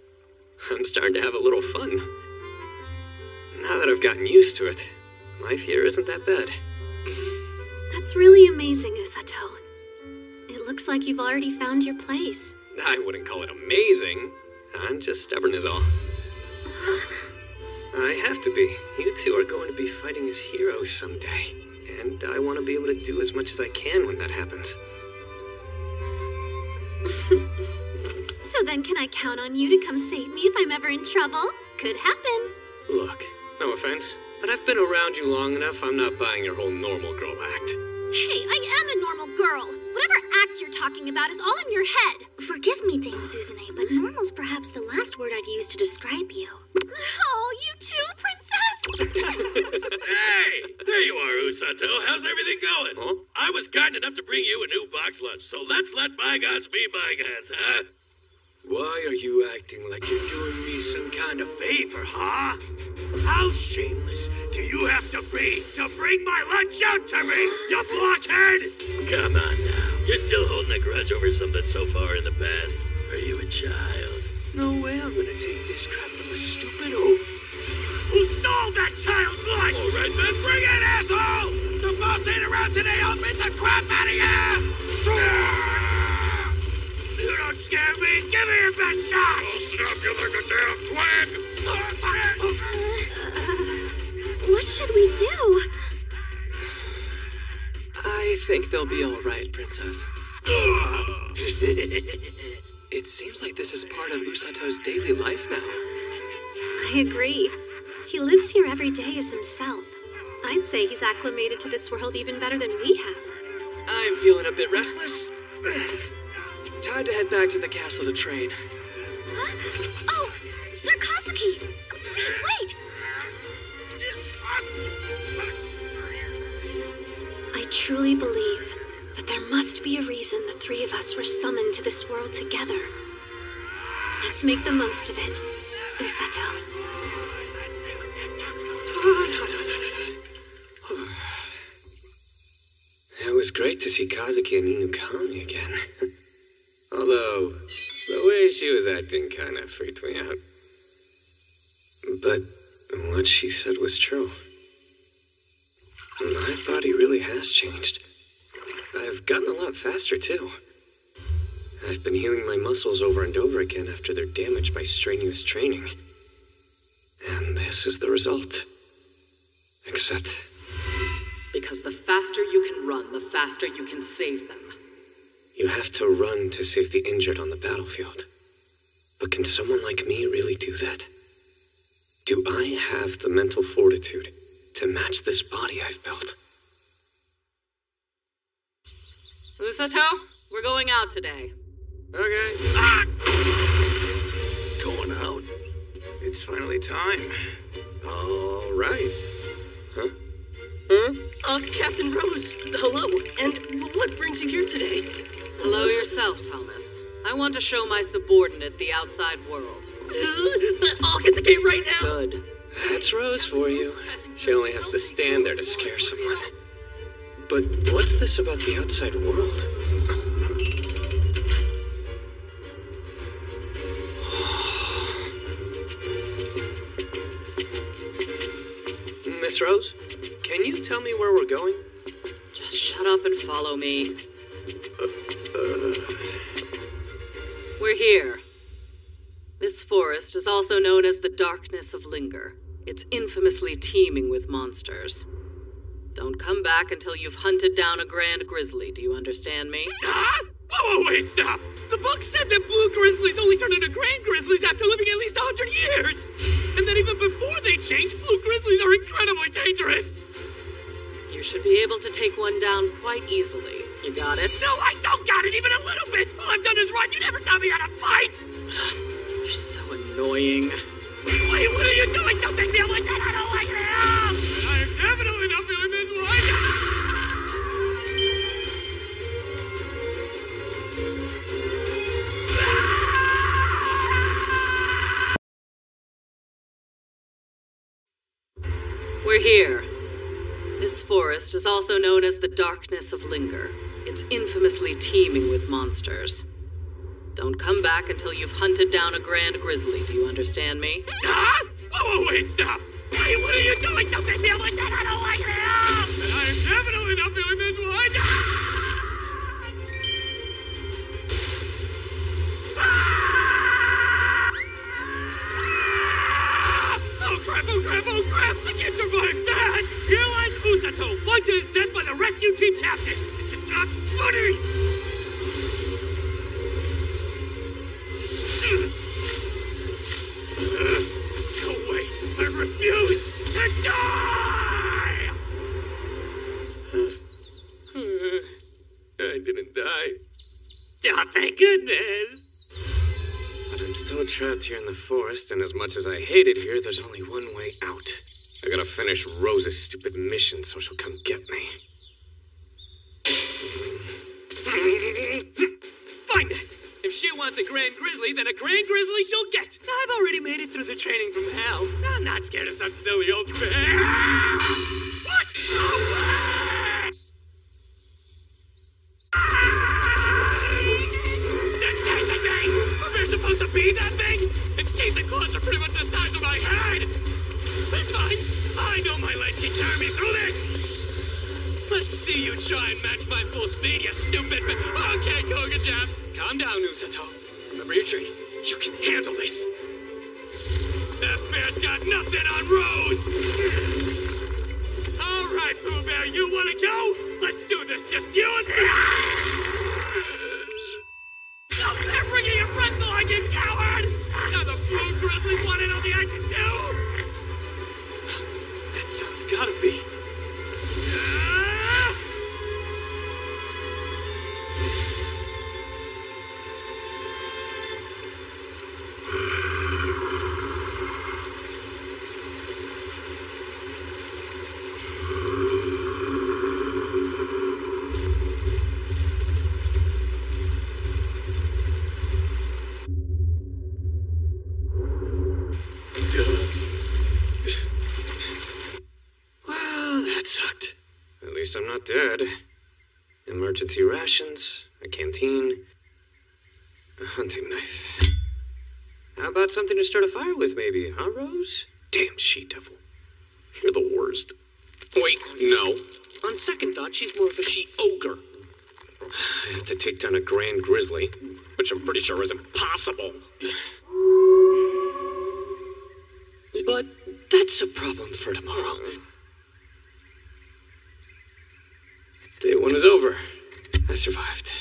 Speaker 1: I'm starting to have a little fun. Now that I've gotten used to it, life here isn't that bad.
Speaker 3: That's really amazing, Usato. It looks like you've already found your place.
Speaker 1: I wouldn't call it amazing. I'm just stubborn is all. I have to be. You two are going to be fighting as heroes someday. And I want to be able to do as much as I can when that happens.
Speaker 3: So then can I count on you to come save me if I'm ever in trouble? Could happen.
Speaker 1: Look, no offense, but I've been around you long enough. I'm not buying your whole normal girl act.
Speaker 3: Hey, I am a normal girl. Whatever act you're talking about is all in your head. Forgive me, Dame Suzune, but normal's perhaps the last word I'd use to describe you. Oh, you too, Princess?
Speaker 6: Hey! There you are, Usato. How's everything going?
Speaker 1: Huh?
Speaker 6: I was kind enough to bring you a new box lunch, so let's let bygones be bygones, huh? Why are you acting like you're doing me some kind of favor, huh? How shameless do you have to be to bring my lunch out to me, you blockhead? Come on now. You're still holding a grudge over something so far in the past? Are you a child? No way I'm gonna take this crap from a stupid oaf. Who stole that child's lunch? All right, then bring it, asshole! The boss ain't around today. I'll beat the crap out of you! You don't scare me. Give me your best shot! I'll snap you like a damn twig!
Speaker 3: What should we do?
Speaker 4: I think they'll be all right, Princess. It seems like this is part of Usato's daily life now.
Speaker 3: I agree. He lives here every day as himself.
Speaker 7: I'd say he's acclimated to this world even better than we have.
Speaker 4: I'm feeling a bit restless. Time to head back to the castle to train.
Speaker 3: Huh? Oh, Sir Kazuki! Please wait!
Speaker 7: I truly believe that there must be a reason the three of us were summoned to this world together. Let's make the most of it, Usato.
Speaker 1: It was great to see Kazuki and Inukami again. Although, the way she was acting kind of freaked me out. But what she said was true. My body really has changed. I've gotten a lot faster, too. I've been healing my muscles over and over again after they're damaged by strenuous training. And this is the result. Except...
Speaker 8: Because the faster you can run, the faster you can save them.
Speaker 1: You have to run to save the injured on the battlefield. But can someone like me really do that? Do I have the mental fortitude to match this body I've built?
Speaker 8: Usato, we're going out today.
Speaker 1: Okay.
Speaker 6: Ah! Going out? It's finally time.
Speaker 1: All right. Huh?
Speaker 10: Captain Rose, hello. And what brings you here today?
Speaker 8: Hello yourself, Thomas. I want to show my subordinate the outside world.
Speaker 10: I'll get the game right now.
Speaker 8: Good.
Speaker 1: That's Rose for you. She only has to stand there to scare someone. But what's this about the outside world? Miss Rose, can you tell me where we're going?
Speaker 8: Just shut up and follow me. We're here. This forest is also known as the Darkness of Linger. It's infamously teeming with monsters. Don't come back until you've hunted down a grand grizzly, do you understand me?
Speaker 2: Ah! Whoa, wait, stop! The book said that blue grizzlies only turn into grand grizzlies after living at least 100 years! And that even before they change, blue grizzlies are incredibly dangerous!
Speaker 8: You should be able to take one down quite easily. You got it?
Speaker 2: No, I don't got it even a little bit! All I've done is run, you never taught me how to fight!
Speaker 8: You're so annoying.
Speaker 2: Wait, what are you doing? Don't make me like that! I don't like it! I am definitely not feeling this one!
Speaker 8: We're here. This forest is also known as the Darkness of Linger. It's infamously teeming with monsters. Don't come back until you've hunted down a grand grizzly, do you understand me?
Speaker 2: Ah! Whoa, wait, stop! Wait, what are you doing? Don't make me like that! I don't like it! And I am definitely not feeling this one! Oh crap! I can't survive that! Here lies Usato, flanked to his death by the rescue team captain! This is not funny! No way! I refuse to die! I didn't die. Oh, thank goodness!
Speaker 1: But I'm still trapped here in the forest, and as much as I hate it here, there's only one way out. I gotta finish Rose's stupid mission so she'll come get me.
Speaker 2: Fine then! If she wants a grand grizzly, then a grand grizzly she'll get! I've already made it through the training from hell. I'm not scared of some silly old bear! What? No way! That's chasing me! Are there supposed to be that thing? Its teeth and claws are pretty much the size of my head! It's fine! I know my legs can carry me through this! Let's see you try and match my full speed, you stupid Okay, Koga-jab. Calm down, Usato. Remember your training. You can handle this. That bear's got nothing on Rose! All right, Pooh Bear, you wanna go? Let's do this, just you and me! Stop there, bringing your friends along, you coward! Now the blue grizzlies want in on the action too! That sound's gotta be
Speaker 1: not dead. Emergency rations, a canteen, a hunting knife. How about something to start a fire with, maybe, huh, Rose? Damn she-devil. You're the worst.
Speaker 2: Wait, no. On second thought, she's more of a she-ogre.
Speaker 1: I have to take down a grand grizzly.
Speaker 2: Which I'm pretty sure is impossible.
Speaker 1: But that's a problem for tomorrow. Day one is over. I survived.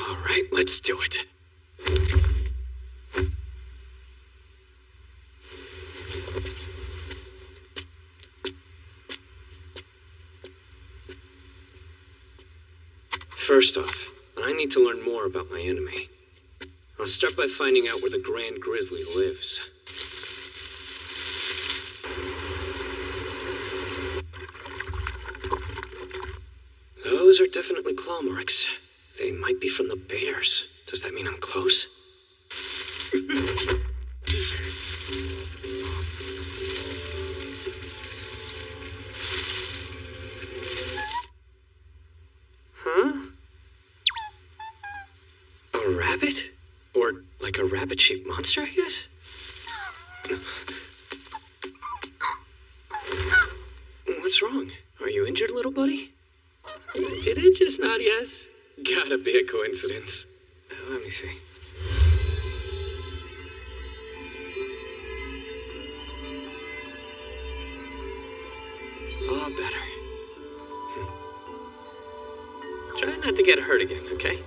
Speaker 1: All right, let's do it. First off, I need to learn more about my enemy. I'll start by finding out where the Grand Grizzly lives. Those are definitely claw marks. They might be from the bears. Does that mean I'm close? Huh? A rabbit? Or like a rabbit-shaped monster, I guess? What's wrong? Are you injured, little buddy? Did it just nod yes? Gotta be a coincidence. Let me see. All better. Try not to get hurt again, okay?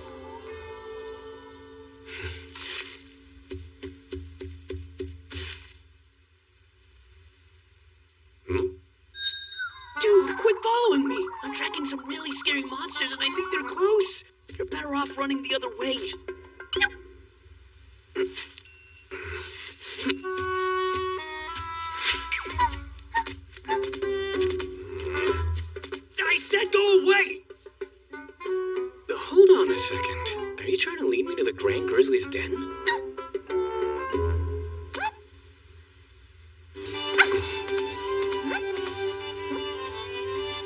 Speaker 10: Dude, quit following me! I'm tracking some really scary monsters and I think they're close! You're better off running the other way. I said go away!
Speaker 1: Hold on a second. Are you trying to lead me to the Grand Grizzly's den?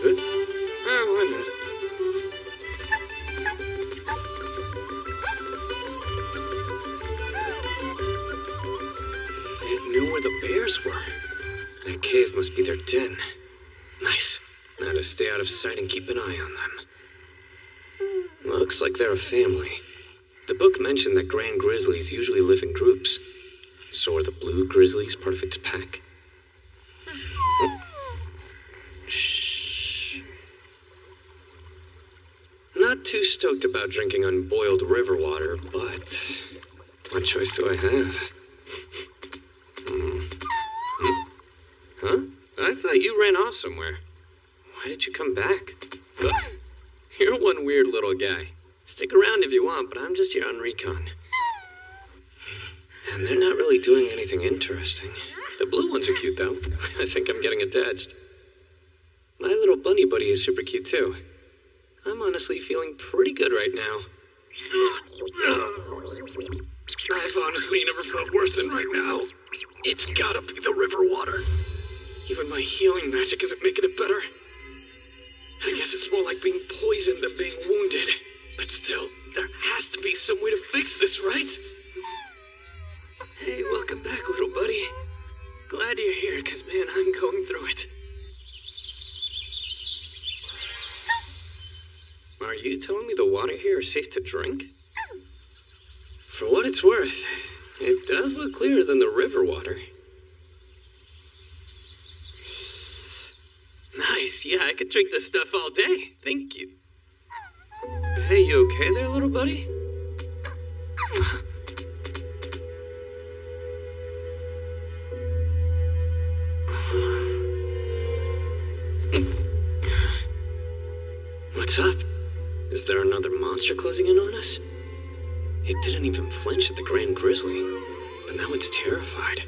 Speaker 1: Wait a minute. It knew where the bears were. That cave must be their den. Nice. Now to stay out of sight and keep an eye on them. Looks like they're a family. The book mentioned that Grand Grizzlies usually live in groups. So are the Blue Grizzlies part of its pack? Oh. Shh. Not too stoked about drinking unboiled river water, but what choice do I have? Huh? I thought you ran off somewhere. Why did you come back? You're one weird little guy. Stick around if you want, but I'm just here on recon. And they're not really doing anything interesting. The blue ones are cute, though. I think I'm getting attached. My little bunny buddy is super cute, too. I'm honestly feeling pretty good right now.
Speaker 2: I've honestly never felt worse than right now. It's gotta be the river water. Even my healing magic isn't making it better. I guess it's more like being poisoned than being wounded. But still, there has to be some way to fix this, right? Hey, welcome back, little buddy. Glad you're here, because, man, I'm going through it.
Speaker 1: Are you telling me the water here is safe to drink? For what it's worth, it does look clearer than the river water.
Speaker 2: Nice, yeah, I could drink this stuff all day. Thank you.
Speaker 1: Hey, you okay there, little buddy? What's up? Is there another monster closing in on us? It didn't even flinch at the Grand Grizzly, but now it's terrified.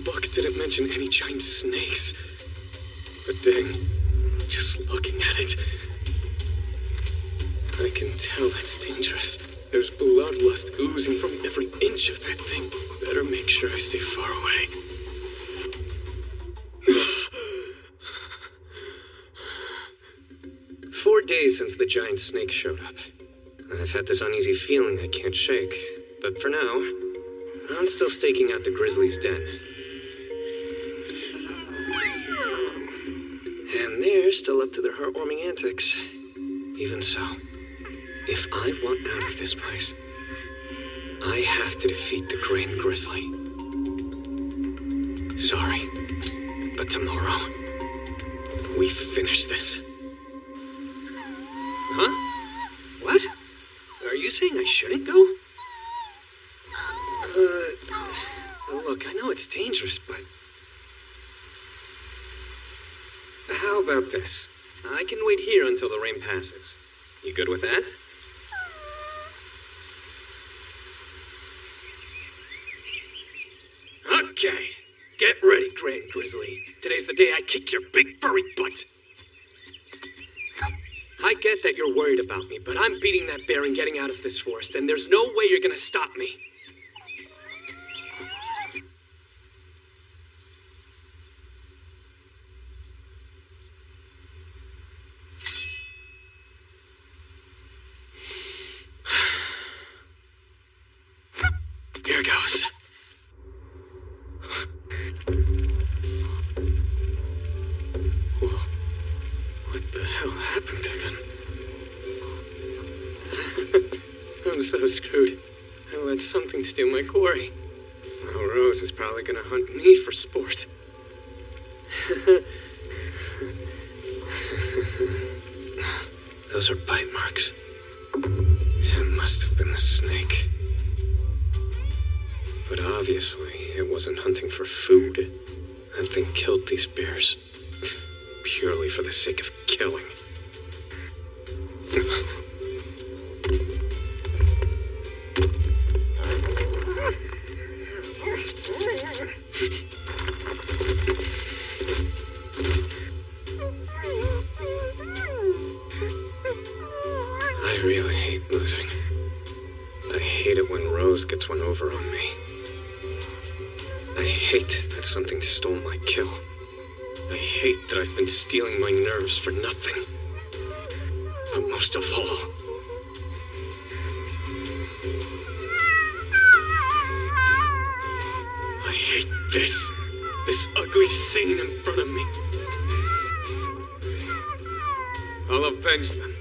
Speaker 1: book didn't mention any giant snakes. But dang, just looking at it, I can tell it's dangerous. There's bloodlust oozing from every inch of that thing. Better make sure I stay far away. 4 days since the giant snake showed up. I've had this uneasy feeling I can't shake. But for now, I'm still staking out the grizzly's den. And they're still up to their heartwarming antics. Even so, if I want out of this place, I have to defeat the Grand Grizzly. Sorry, but tomorrow, we finish this. Huh? What? Are you saying I shouldn't go? Look, I know it's dangerous, but... How about this? I can wait here until the rain passes. You good with that?
Speaker 2: Okay. Get ready, Grand Grizzly. Today's the day I kick your big furry butt. I get that you're worried about me, but I'm beating that bear and getting out of this forest, and there's no way you're gonna stop me. Here goes. Whoa. What the hell happened to them? I'm so screwed. I let something steal my quarry. Now Rose is probably gonna hunt me for sport. Those are bite marks. It must have been the snake. But obviously, it wasn't hunting for food. That thing killed these bears. Purely for the sake of killing. I really hate losing. I hate it when Rose gets one over on me. I hate that something stole my kill. I hate that I've been stealing my nerves for nothing. But most of all, I hate this ugly scene in front of me. I'll avenge them.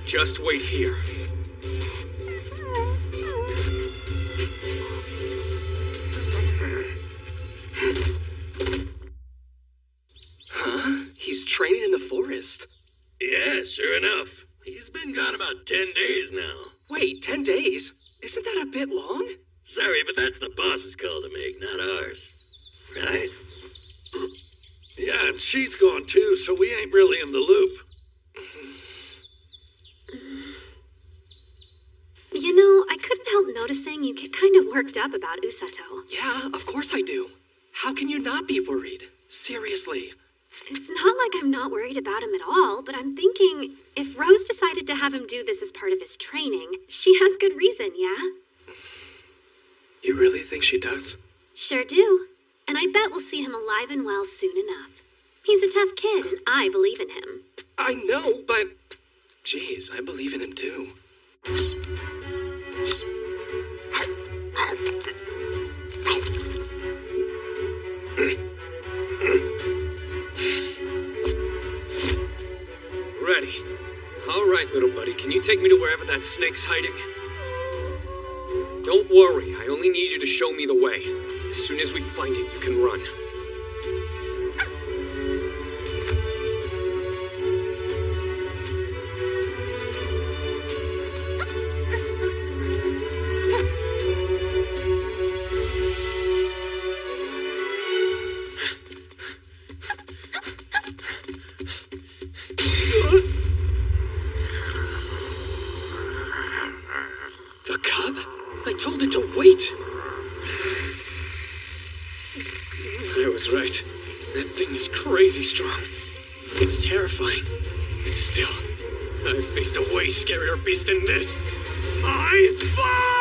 Speaker 2: Just wait here.
Speaker 4: He's training in the forest.
Speaker 6: Yeah, sure enough. He's been gone about 10 days now.
Speaker 4: Wait, 10 days? Isn't that a bit long?
Speaker 6: Sorry, but that's the boss's call to make, not ours. Right?
Speaker 9: Yeah, and she's gone too, so we ain't really in the loop.
Speaker 7: You know, I couldn't help noticing you get kind of worked up about Usato.
Speaker 4: Yeah, of course I do. How can you not be worried? Seriously.
Speaker 7: It's not like I'm not worried about him at all, but I'm thinking, if Rose decided to have him do this as part of his training, she has good reason, yeah?
Speaker 4: You really think she does?
Speaker 7: Sure do. And I bet we'll see him alive and well soon enough. He's a tough kid, and I believe in him.
Speaker 4: I know, but... Jeez, I believe in him too.
Speaker 1: Ready. All right, little buddy, can you take me to wherever that snake's hiding? Don't worry, I only need you to show me the way. As soon as we find it, you can run. strong. It's terrifying. But still, I've faced a way scarier beast than this. My boss!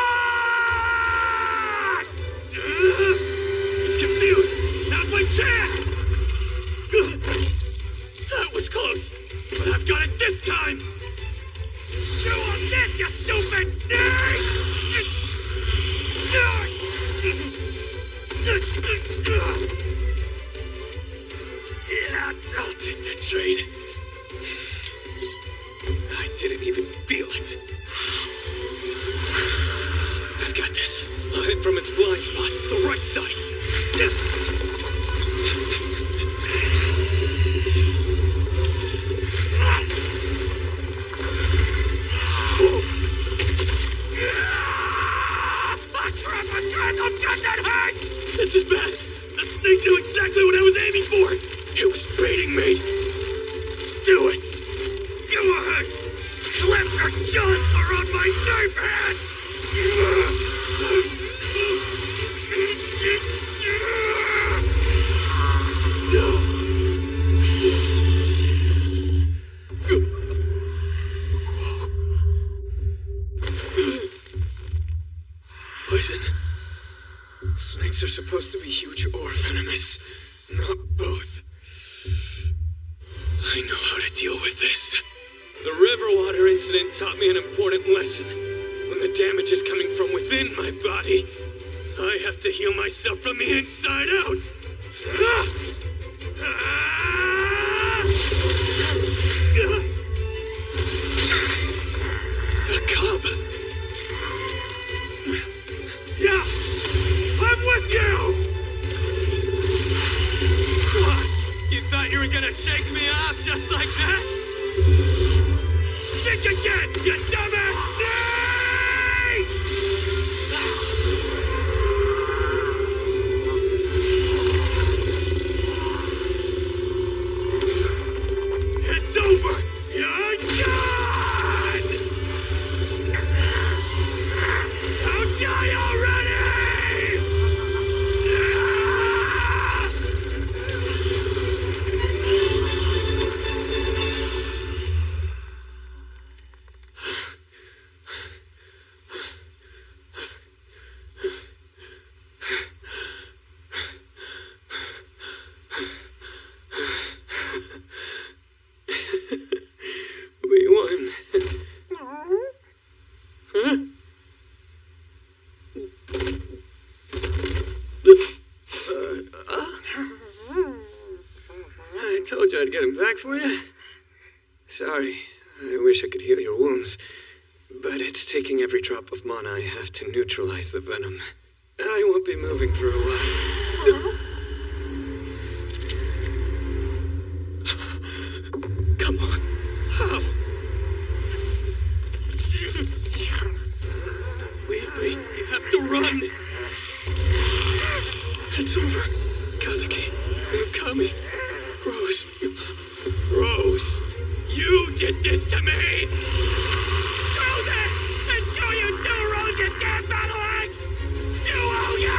Speaker 1: It's confused. Now's my chance! That was close, but I've got it this time! Chew on this, you stupid snake! Yeah, I'll take that trade. I didn't even feel it. I've got this. I'll hit from its blind spot, the right side. I'm just that hurt! This is bad! The snake knew exactly what I was aiming for! It was baiting me! Do it! Go ahead! Slap your jaws around my knife hand! Poison. Snakes are supposed to be huge or venomous, not both. I know how to deal with this. The river water incident taught me an important lesson. When the damage is coming from within my body, I have to heal myself from the inside out. The cub. Yeah, I'm with you! What? You thought you were gonna shake me off just like that? Think again, you dumbass snake! It's over! You're done! Now die already! We won. Huh? I told you I'd get him back for you. Sorry, I wish I could heal your wounds, but it's taking every drop of mana I have to neutralize the venom. I won't be moving for a while. Come on. How? Leave me. You have to run. It's over. Kazuki, Okami, Rose. Rose, you did this to me! Screw this! And screw you too, Rose, you damn battle axe! You owe ya!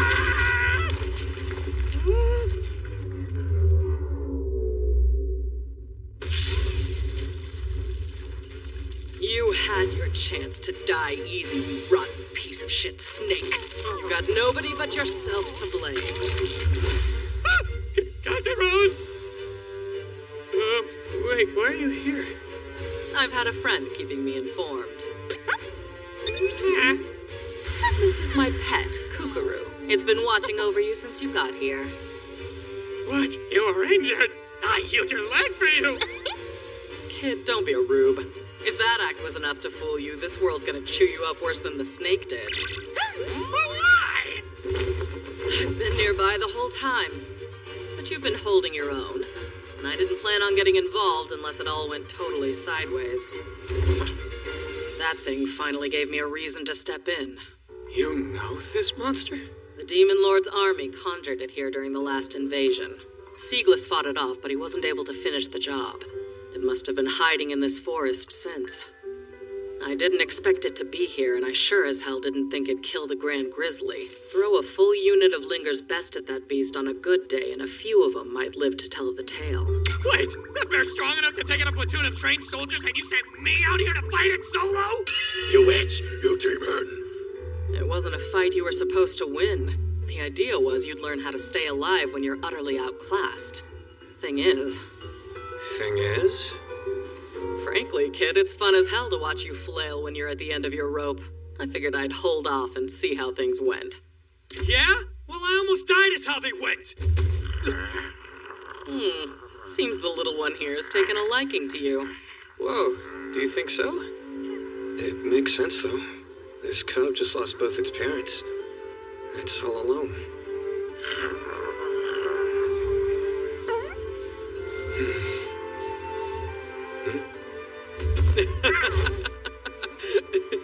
Speaker 8: You had your chance to die easy, you rotten piece of shit snake. You got nobody but yourself to blame.
Speaker 1: Captain Rose! Wait, why are you here?
Speaker 8: I've had a friend keeping me informed. This is my pet, Kukuru. It's been watching over you since you got here.
Speaker 1: What? You were injured? I healed your leg for you!
Speaker 8: Kid, don't be a rube. If that act was enough to fool you, this world's gonna chew you up worse than the snake did.
Speaker 1: Why?
Speaker 8: I've been nearby the whole time. But you've been holding your own. And I didn't plan on getting involved unless it all went totally sideways. That thing finally gave me a reason to step in.
Speaker 1: You know this monster?
Speaker 8: The Demon Lord's army conjured it here during the last invasion. Siegless fought it off, but he wasn't able to finish the job. It must have been hiding in this forest since. I didn't expect it to be here, and I sure as hell didn't think it'd kill the Grand Grizzly. Throw a full unit of Linger's best at that beast on a good day, and a few of them might live to tell the tale.
Speaker 2: Wait, that bear's strong enough to take out a platoon of trained soldiers and you sent me out here to fight it solo?
Speaker 6: You witch! You demon!
Speaker 8: It wasn't a fight you were supposed to win. The idea was you'd learn how to stay alive when you're utterly outclassed. Thing is? Frankly, kid, it's fun as hell to watch you flail when you're at the end of your rope. I figured I'd hold off and see how things went.
Speaker 2: Yeah? Well, I almost died is how they went.
Speaker 8: Seems the little one here has taken a liking to you.
Speaker 1: Whoa, do you think so? It makes sense, though. This cub just lost both its parents. It's all alone.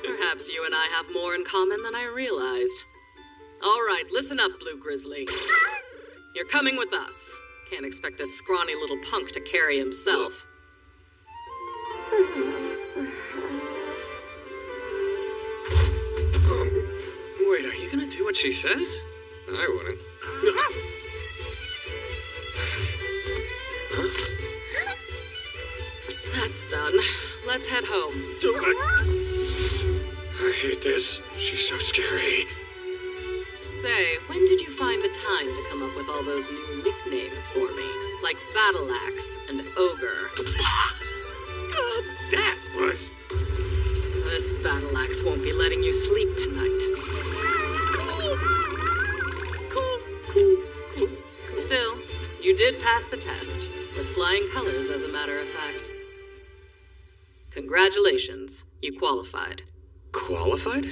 Speaker 8: Perhaps you and I have more in common than I realized. All right, listen up, Blue Grizzly. You're coming with us. Can't expect this scrawny little punk to carry himself.
Speaker 1: Wait, are you gonna do what she says? I wouldn't.
Speaker 8: That's done. Let's head home.
Speaker 1: I hate this. She's so scary.
Speaker 8: Say, when did you find the time to come up with all those new nicknames for me? Like Battle Axe and Ogre.
Speaker 2: That was...
Speaker 8: This Battle Axe won't be letting you sleep tonight. Cool. Still, you did pass the test, with flying colors as a matter of fact. Congratulations, you qualified.
Speaker 1: Qualified?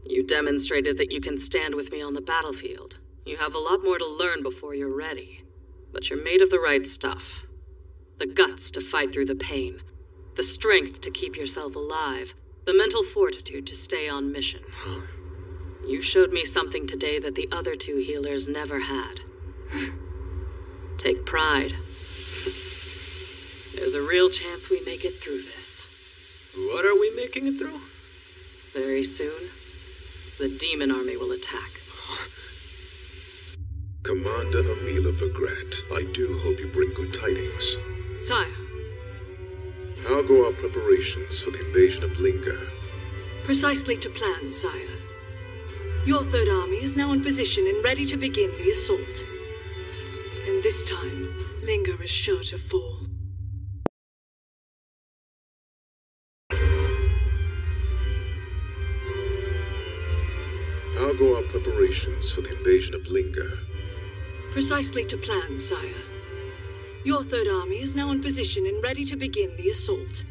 Speaker 8: You demonstrated that you can stand with me on the battlefield. You have a lot more to learn before you're ready. But you're made of the right stuff. The guts to fight through the pain. The strength to keep yourself alive. The mental fortitude to stay on mission. You showed me something today that the other two healers never had. Take pride. There's a real chance we make it through this.
Speaker 1: What are we making it through?
Speaker 8: Very soon, the demon army will attack.
Speaker 9: Commander Amila Vergrat, I do hope you bring good tidings.
Speaker 7: Sire,
Speaker 9: How go our preparations for the invasion of Linga?
Speaker 7: precisely to plan, sire. Your Third Army is now in position and ready to begin the assault. And this time, Linga is sure to fall.
Speaker 9: How go our preparations for the invasion of Linga?
Speaker 7: Precisely to plan, sire. Your Third Army is now in position and ready to begin the assault.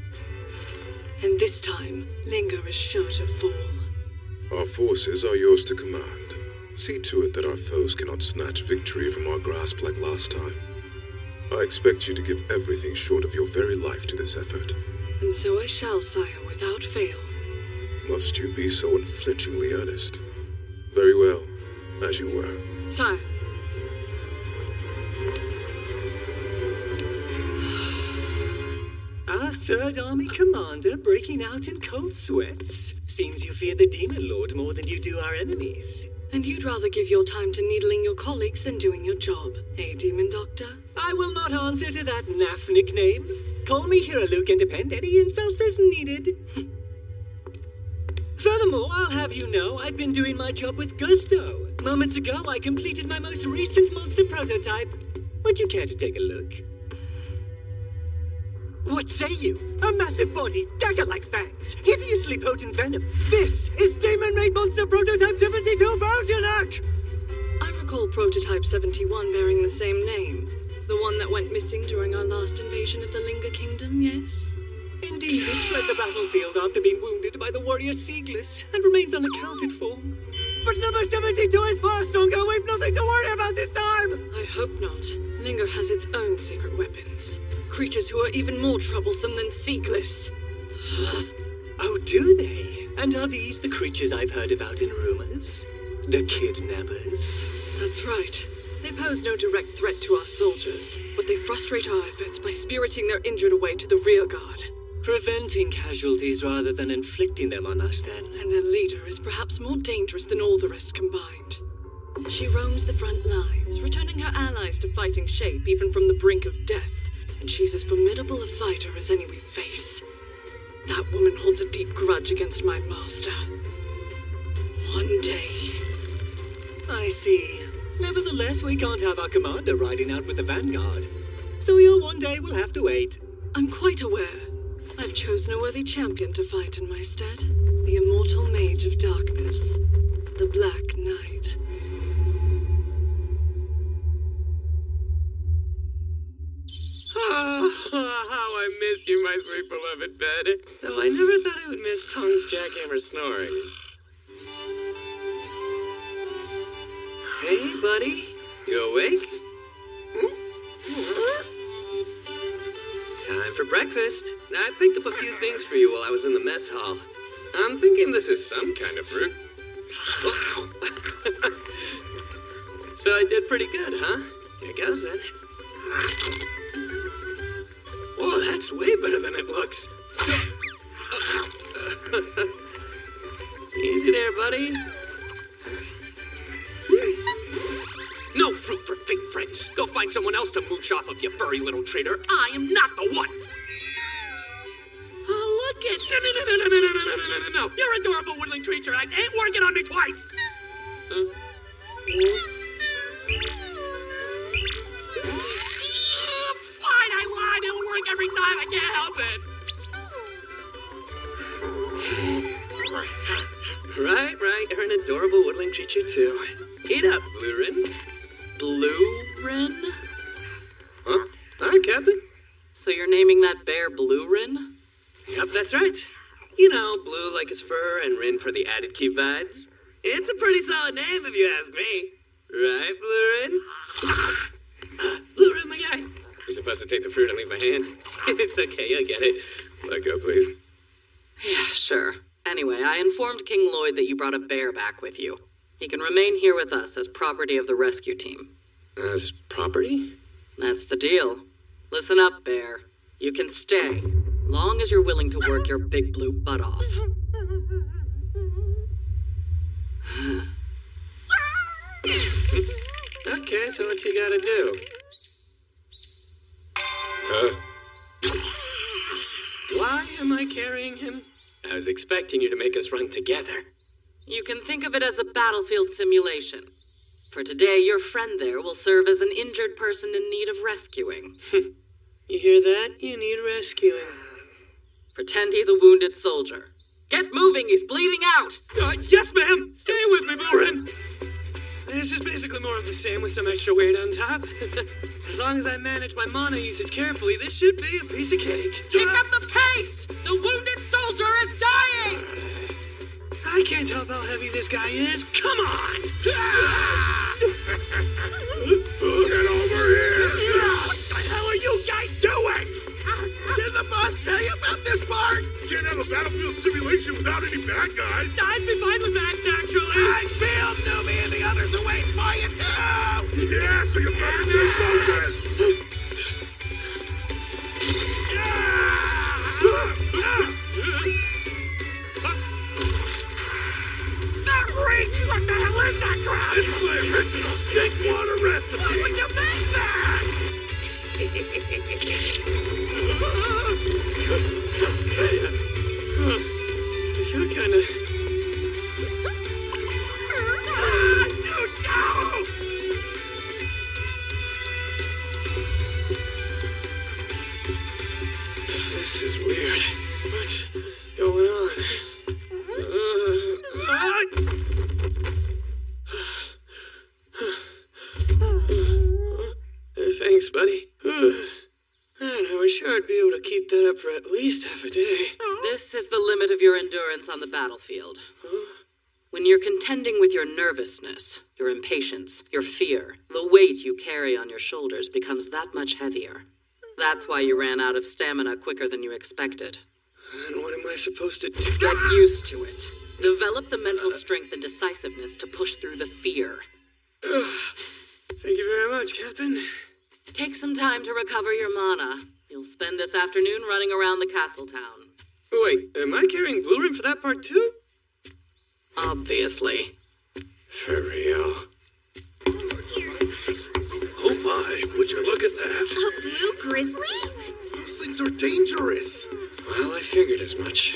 Speaker 7: And this time, Linga is sure to fall.
Speaker 9: Our forces are yours to command. See to it that our foes cannot snatch victory from our grasp like last time. I expect you to give everything short of your very life to this effort.
Speaker 7: And so I shall, sire, without fail.
Speaker 9: Must you be so unflinchingly earnest? Very well, as you were.
Speaker 7: Sire.
Speaker 10: Our Third Army commander breaking out in cold sweats. Seems you fear the Demon Lord more than you do our enemies.
Speaker 7: And you'd rather give your time to needling your colleagues than doing your job, eh, Demon Doctor?
Speaker 10: I will not answer to that naff nickname. Call me Hero Luke and append any insults as needed. Furthermore, I'll have you know I've been doing my job with gusto. Moments ago, I completed my most recent monster prototype. Would you care to take a look? What say you? A massive body, dagger-like fangs, hideously potent venom. This is Demon-made Monster Prototype 72 Bojack!
Speaker 7: I recall Prototype 71 bearing the same name. The one that went missing during our last invasion of the Linga Kingdom, yes?
Speaker 10: Indeed, it fled the battlefield after being wounded by the warrior Seagless and remains unaccounted for. But number 72 is far stronger. We've nothing to worry about this time!
Speaker 7: I hope not. Linga has its own secret weapons. Creatures who are even more troublesome than Seagless.
Speaker 10: Oh, do they? And are these the creatures I've heard about in rumors? The kidnappers?
Speaker 7: That's right. They pose no direct threat to our soldiers, but they frustrate our efforts by spiriting their injured away to the rear guard.
Speaker 10: Preventing casualties rather than inflicting them on us, then.
Speaker 7: And their leader is perhaps more dangerous than all the rest combined. She roams the front lines, returning her allies to fighting shape even from the brink of death.
Speaker 8: and she's as formidable a fighter as any we face. That woman holds a deep grudge against my master. One day.
Speaker 10: I see. Nevertheless, we can't have our commander riding out with the vanguard. So your one day will have to wait.
Speaker 8: I'm quite aware. I've chosen a worthy champion to fight in my stead. The immortal mage of darkness. The Black Knight.
Speaker 1: How I missed you, my sweet beloved bed. Though I never thought I would miss Tongue's jackhammer snoring.
Speaker 10: Hey, buddy.
Speaker 1: You awake? Time for breakfast. I picked up a few things for you while I was in the mess hall. I'm thinking this is some kind of fruit. So I did pretty good, huh? Here goes then. Whoa, that's way better than it looks. Easy there, buddy.
Speaker 2: No fruit for fake friends. Go find someone else to mooch off of, you furry little traitor. I am not the one.
Speaker 1: Oh, look at...
Speaker 2: No. You're an adorable woodland creature. I ain't working on me twice. Fine, I lied. It'll work every time. I can't help it.
Speaker 1: Right. You're an adorable woodland creature, too. Eat up, Blue Rin.
Speaker 8: Blue Rin?
Speaker 1: Huh? Hi, Captain.
Speaker 8: So you're naming that bear Blue Rin?
Speaker 1: Yep, that's right. You know, blue like his fur and Rin for the added cute vibes. It's a pretty solid name if you ask me. Right, Blue Rin? Blue Rin, my guy. You're supposed to take the fruit and leave my hand. It's okay, you'll get it. Let go, please.
Speaker 8: Yeah, sure. Anyway, I informed King Lloyd that you brought a bear back with you. He can remain here with us as property of the rescue team.
Speaker 1: As property?
Speaker 8: That's the deal. Listen up, bear. You can stay, long as you're willing to work your big blue butt off.
Speaker 1: Okay, so what's he gotta do? Why am I carrying him? I was expecting you to make us run together.
Speaker 8: You can think of it as a battlefield simulation. For today, your friend there will serve as an injured person in need of rescuing.
Speaker 1: You hear that? You need rescuing.
Speaker 8: Pretend he's a wounded soldier. Get moving, he's bleeding out!
Speaker 1: Yes, ma'am! Stay with me, Blue Rin! This is basically more of the same with some extra weight on top. As long as I manage my mana usage carefully, this should be a piece of cake.
Speaker 8: Pick up the pace! The wounded soldier is dying!
Speaker 1: I can't help how heavy this guy is. Come on!
Speaker 6: Get over here!
Speaker 2: What the hell are you guys doing?
Speaker 6: Did the boss tell you about this part? Can't have a battlefield simulation without any bad guys.
Speaker 2: I'd be fine with that, naturally.
Speaker 6: Nice build, Newbie, and the others are waiting for you, too! Yeah, so you better stay focused!
Speaker 2: That reach! What the hell is that crap?
Speaker 6: It's my original stink water recipe!
Speaker 2: How would you make that?
Speaker 1: I feel kinda...
Speaker 2: You don't!
Speaker 1: This is weird. What's going on? Thanks, buddy. Man, I was sure I'd be able to keep that up for at least half a day.
Speaker 8: This is the limit of your endurance on the battlefield. When you're contending with your nervousness, your impatience, your fear, the weight you carry on your shoulders becomes that much heavier. That's why you ran out of stamina quicker than you expected.
Speaker 1: And what am I supposed to do?
Speaker 8: Get used to it. Develop the mental strength and decisiveness to push through the fear.
Speaker 1: Thank you very much, Captain.
Speaker 8: Take some time to recover your mana. You'll spend this afternoon running around the castle town.
Speaker 1: Wait, am I carrying Blue Rin for that part too?
Speaker 8: Obviously.
Speaker 1: For real.
Speaker 6: Oh my, would you look at that?
Speaker 3: A blue grizzly?
Speaker 6: things are dangerous.
Speaker 1: Well, I figured as much.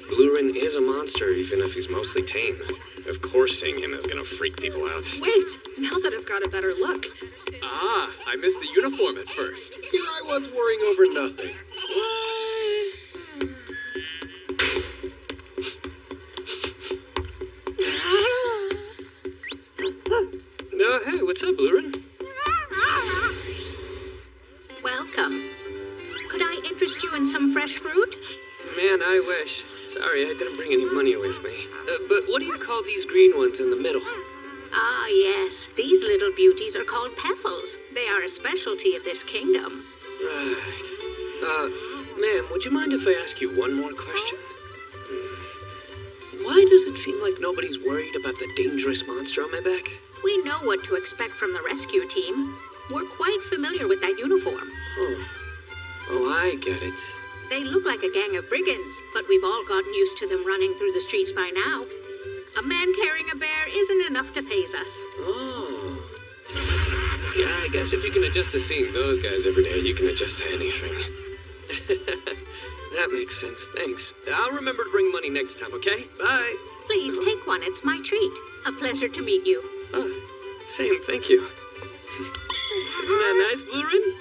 Speaker 1: Blurin is a monster, even if he's mostly tame. Of course seeing him is gonna freak people out.
Speaker 11: Wait, now that I've got a better look.
Speaker 12: Ah, I missed the uniform at first.
Speaker 6: Here I was worrying over nothing.
Speaker 1: Hey, what's up, Blurin?
Speaker 13: Welcome. Could I interest you in some fresh fruit?
Speaker 1: Man, I wish. Sorry, I didn't bring any money with me. But what do you call these green ones in the middle?
Speaker 13: Ah, yes. These little beauties are called Peffles. They are a specialty of this kingdom.
Speaker 1: Right. Ma'am, would you mind if I ask you one more question? Why does it seem like nobody's worried about the dangerous monster on my back?
Speaker 13: We know what to expect from the rescue team. We're quite familiar with that uniform.
Speaker 1: Oh, I get it.
Speaker 13: They look like a gang of brigands, but we've all gotten used to them running through the streets by now. A man carrying a bear isn't enough to faze us.
Speaker 1: Oh. Yeah, I guess if you can adjust to seeing those guys every day, you can adjust to anything. That makes sense, thanks. I'll remember to bring money next time, okay? Bye.
Speaker 13: Please take one, it's my treat. A pleasure to meet you.
Speaker 1: Same, thank you. Isn't that nice, Blurin?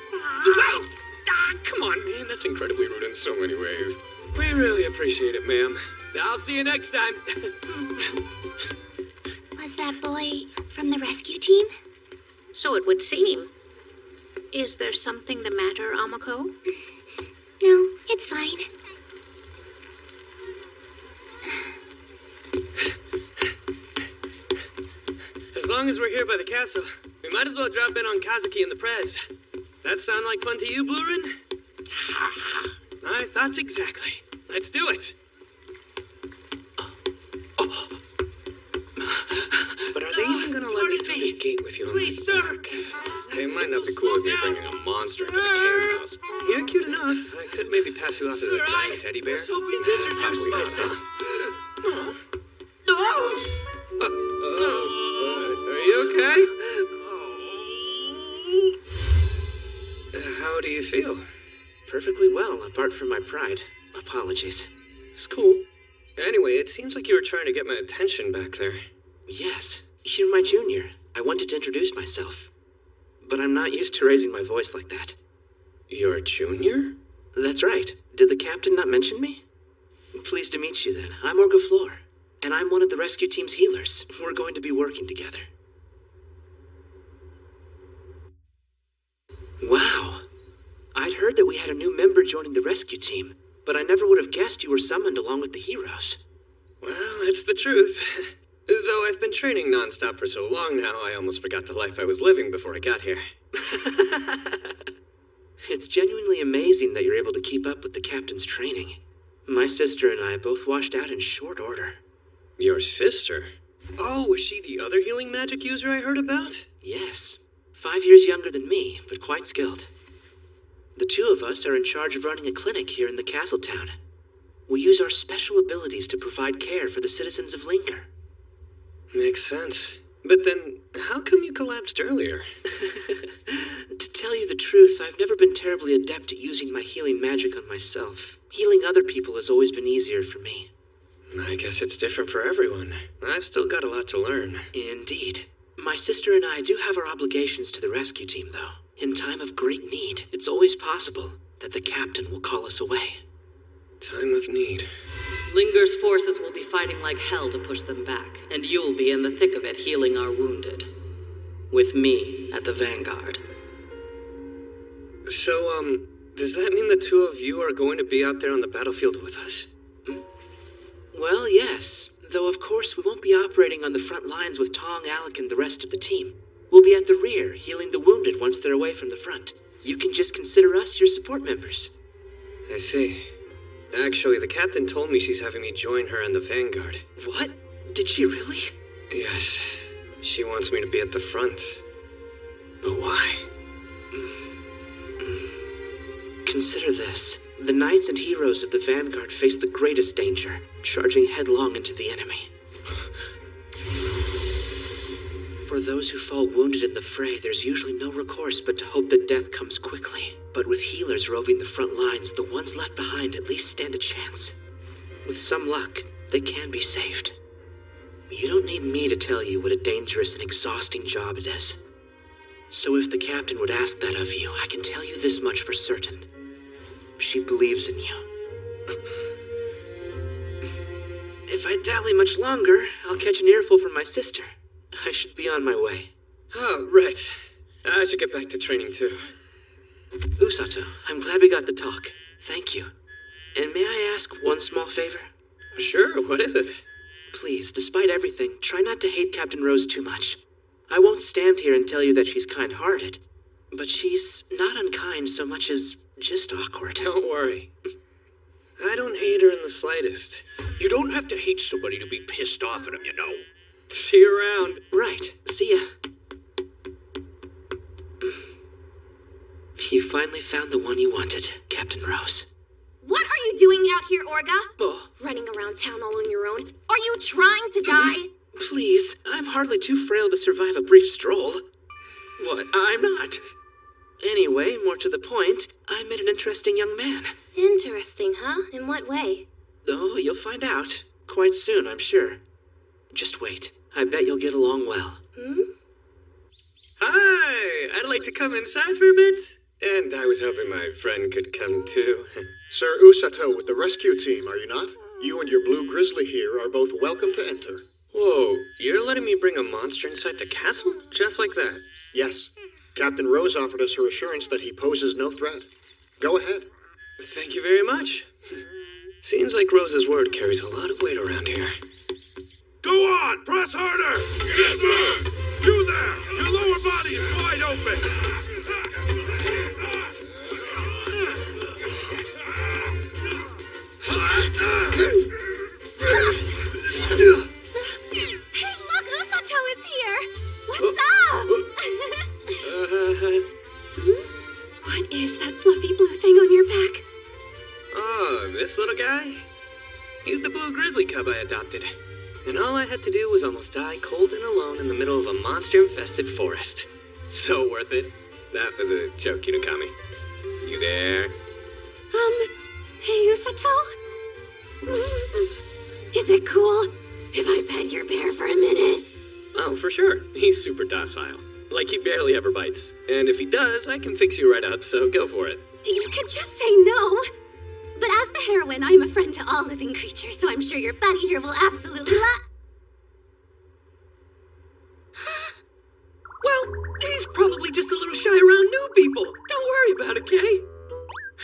Speaker 1: Come on, man, that's incredibly rude in so many ways. We really appreciate it, ma'am. I'll see you next time.
Speaker 3: Was that boy from the rescue team?
Speaker 13: So it would seem. Is there something the matter, Amako?
Speaker 3: No, it's fine.
Speaker 1: As long as we're here by the castle, we might as well drop in on Kazuki and the Prez. That sound like fun to you, Blurin? My thoughts exactly. Let's do it. But are they even gonna let me through the gate with you?
Speaker 10: Please, sir.
Speaker 1: They might not be cool with me bringing a monster to the king's house. You're cute enough. I could maybe pass you off as a giant teddy bear.
Speaker 10: I was hoping to introduce myself.
Speaker 1: Are you okay? How do you feel?
Speaker 4: Perfectly well, apart from my pride. Apologies.
Speaker 1: It's cool. Anyway, it seems like you were trying to get my attention back there.
Speaker 4: Yes, you're my junior. I wanted to introduce myself. But I'm not used to raising my voice like that.
Speaker 1: You're a junior?
Speaker 4: That's right. Did the captain not mention me? Pleased to meet you then. I'm Orga Floor, and I'm one of the rescue team's healers. We're going to be working together. Wow. I'd heard that we had a new member joining the rescue team, but I never would have guessed you were summoned along with the heroes.
Speaker 1: Well, it's the truth. Though I've been training nonstop for so long now, I almost forgot the life I was living before I got here.
Speaker 4: It's genuinely amazing that you're able to keep up with the captain's training. My sister and I both washed out in short order.
Speaker 1: Your sister? Oh, was she the other healing magic user I heard about?
Speaker 4: Yes. 5 years younger than me, but quite skilled. The two of us are in charge of running a clinic here in the castle town. We use our special abilities to provide care for the citizens of Linger.
Speaker 1: Makes sense. But then, how come you collapsed earlier?
Speaker 4: To tell you the truth, I've never been terribly adept at using my healing magic on myself. Healing other people has always been easier for me.
Speaker 1: I guess it's different for everyone. I've still got a lot to learn.
Speaker 4: Indeed. My sister and I do have our obligations to the rescue team, though. In time of great need, it's always possible that the captain will call us away.
Speaker 1: Time of need.
Speaker 8: Linger's forces will be fighting like hell to push them back, and you'll be in the thick of it healing our wounded. With me at the vanguard.
Speaker 1: So, does that mean the two of you are going to be out there on the battlefield with us?
Speaker 4: Well, yes. Though, of course, we won't be operating on the front lines with Tong, Alec, and the rest of the team. We'll be at the rear, healing the wounded once they're away from the front. You can just consider us your support members.
Speaker 1: I see. Actually, the captain told me she's having me join her in the vanguard.
Speaker 4: What? Did she really?
Speaker 1: Yes. She wants me to be at the front. But why?
Speaker 4: Consider this. The knights and heroes of the vanguard face the greatest danger, charging headlong into the enemy. For those who fall wounded in the fray, there's usually no recourse but to hope that death comes quickly.
Speaker 14: But with healers roving the front lines, the ones left behind at least stand a chance. With some luck, they can be saved. You don't need me to tell you what a dangerous and exhausting job it is. So if the captain would ask that of you, I can tell you this much for certain. She believes in you. If I dally much longer, I'll catch an earful from my sister. I should be on my way.
Speaker 1: Oh, right. I should get back to training too.
Speaker 14: Usato, I'm glad we got to talk. Thank you. And may I ask one small favor?
Speaker 1: Sure, what is it?
Speaker 14: Please, despite everything, try not to hate Captain Rose too much. I won't stand here and tell you that she's kind-hearted, but she's not unkind so much as just awkward.
Speaker 1: Don't worry. I don't hate her in the slightest.
Speaker 6: You don't have to hate somebody to be pissed off at them, you know.
Speaker 1: See you around.
Speaker 14: Right. See ya. You finally found the one you wanted, Captain Rose.
Speaker 3: What are you doing out here, Orga?
Speaker 14: Oh.
Speaker 3: Running around town all on your own? Are you trying to die?
Speaker 14: Please, I'm hardly too frail to survive a brief stroll. What? I'm not. Anyway, more to the point, I met an interesting young man.
Speaker 3: Interesting, huh? In what way?
Speaker 14: Oh, you'll find out. Quite soon, I'm sure. Just wait. I bet you'll get along well.
Speaker 1: Hi! I'd like to come inside for a bit. And I was hoping my friend could come too.
Speaker 15: Sir Usato with the rescue team, are you not? You and your blue grizzly here are both welcome to enter.
Speaker 1: Whoa, you're letting me bring a monster inside the castle? Just like that?
Speaker 15: Yes. Captain Rose offered us her assurance that he poses no threat. Go ahead.
Speaker 1: Thank you very much. Seems like Rose's word carries a lot of weight around here.
Speaker 6: Go on, press harder! Yes, sir! You there! Your lower body is wide open!
Speaker 3: Hey, look! Usato is here! What's up? What is that fluffy blue thing on your back?
Speaker 1: Oh, this little guy? He's the blue grizzly cub I adopted. And all I had to do was almost die cold and alone in the middle of a monster-infested forest. So worth it. That was a joke, Hinokami. You there?
Speaker 3: Hey, Usato? Is it cool if I pet your bear for a minute?
Speaker 1: Oh, for sure. He's super docile. Like he barely ever bites. And if he does, I can fix you right up, so go for it.
Speaker 3: You could just say no. But as the heroine, I'm a friend to all living creatures, so I'm sure your buddy here will absolutely
Speaker 8: Well, he's probably just a little shy around new people. Don't worry about it, Kay.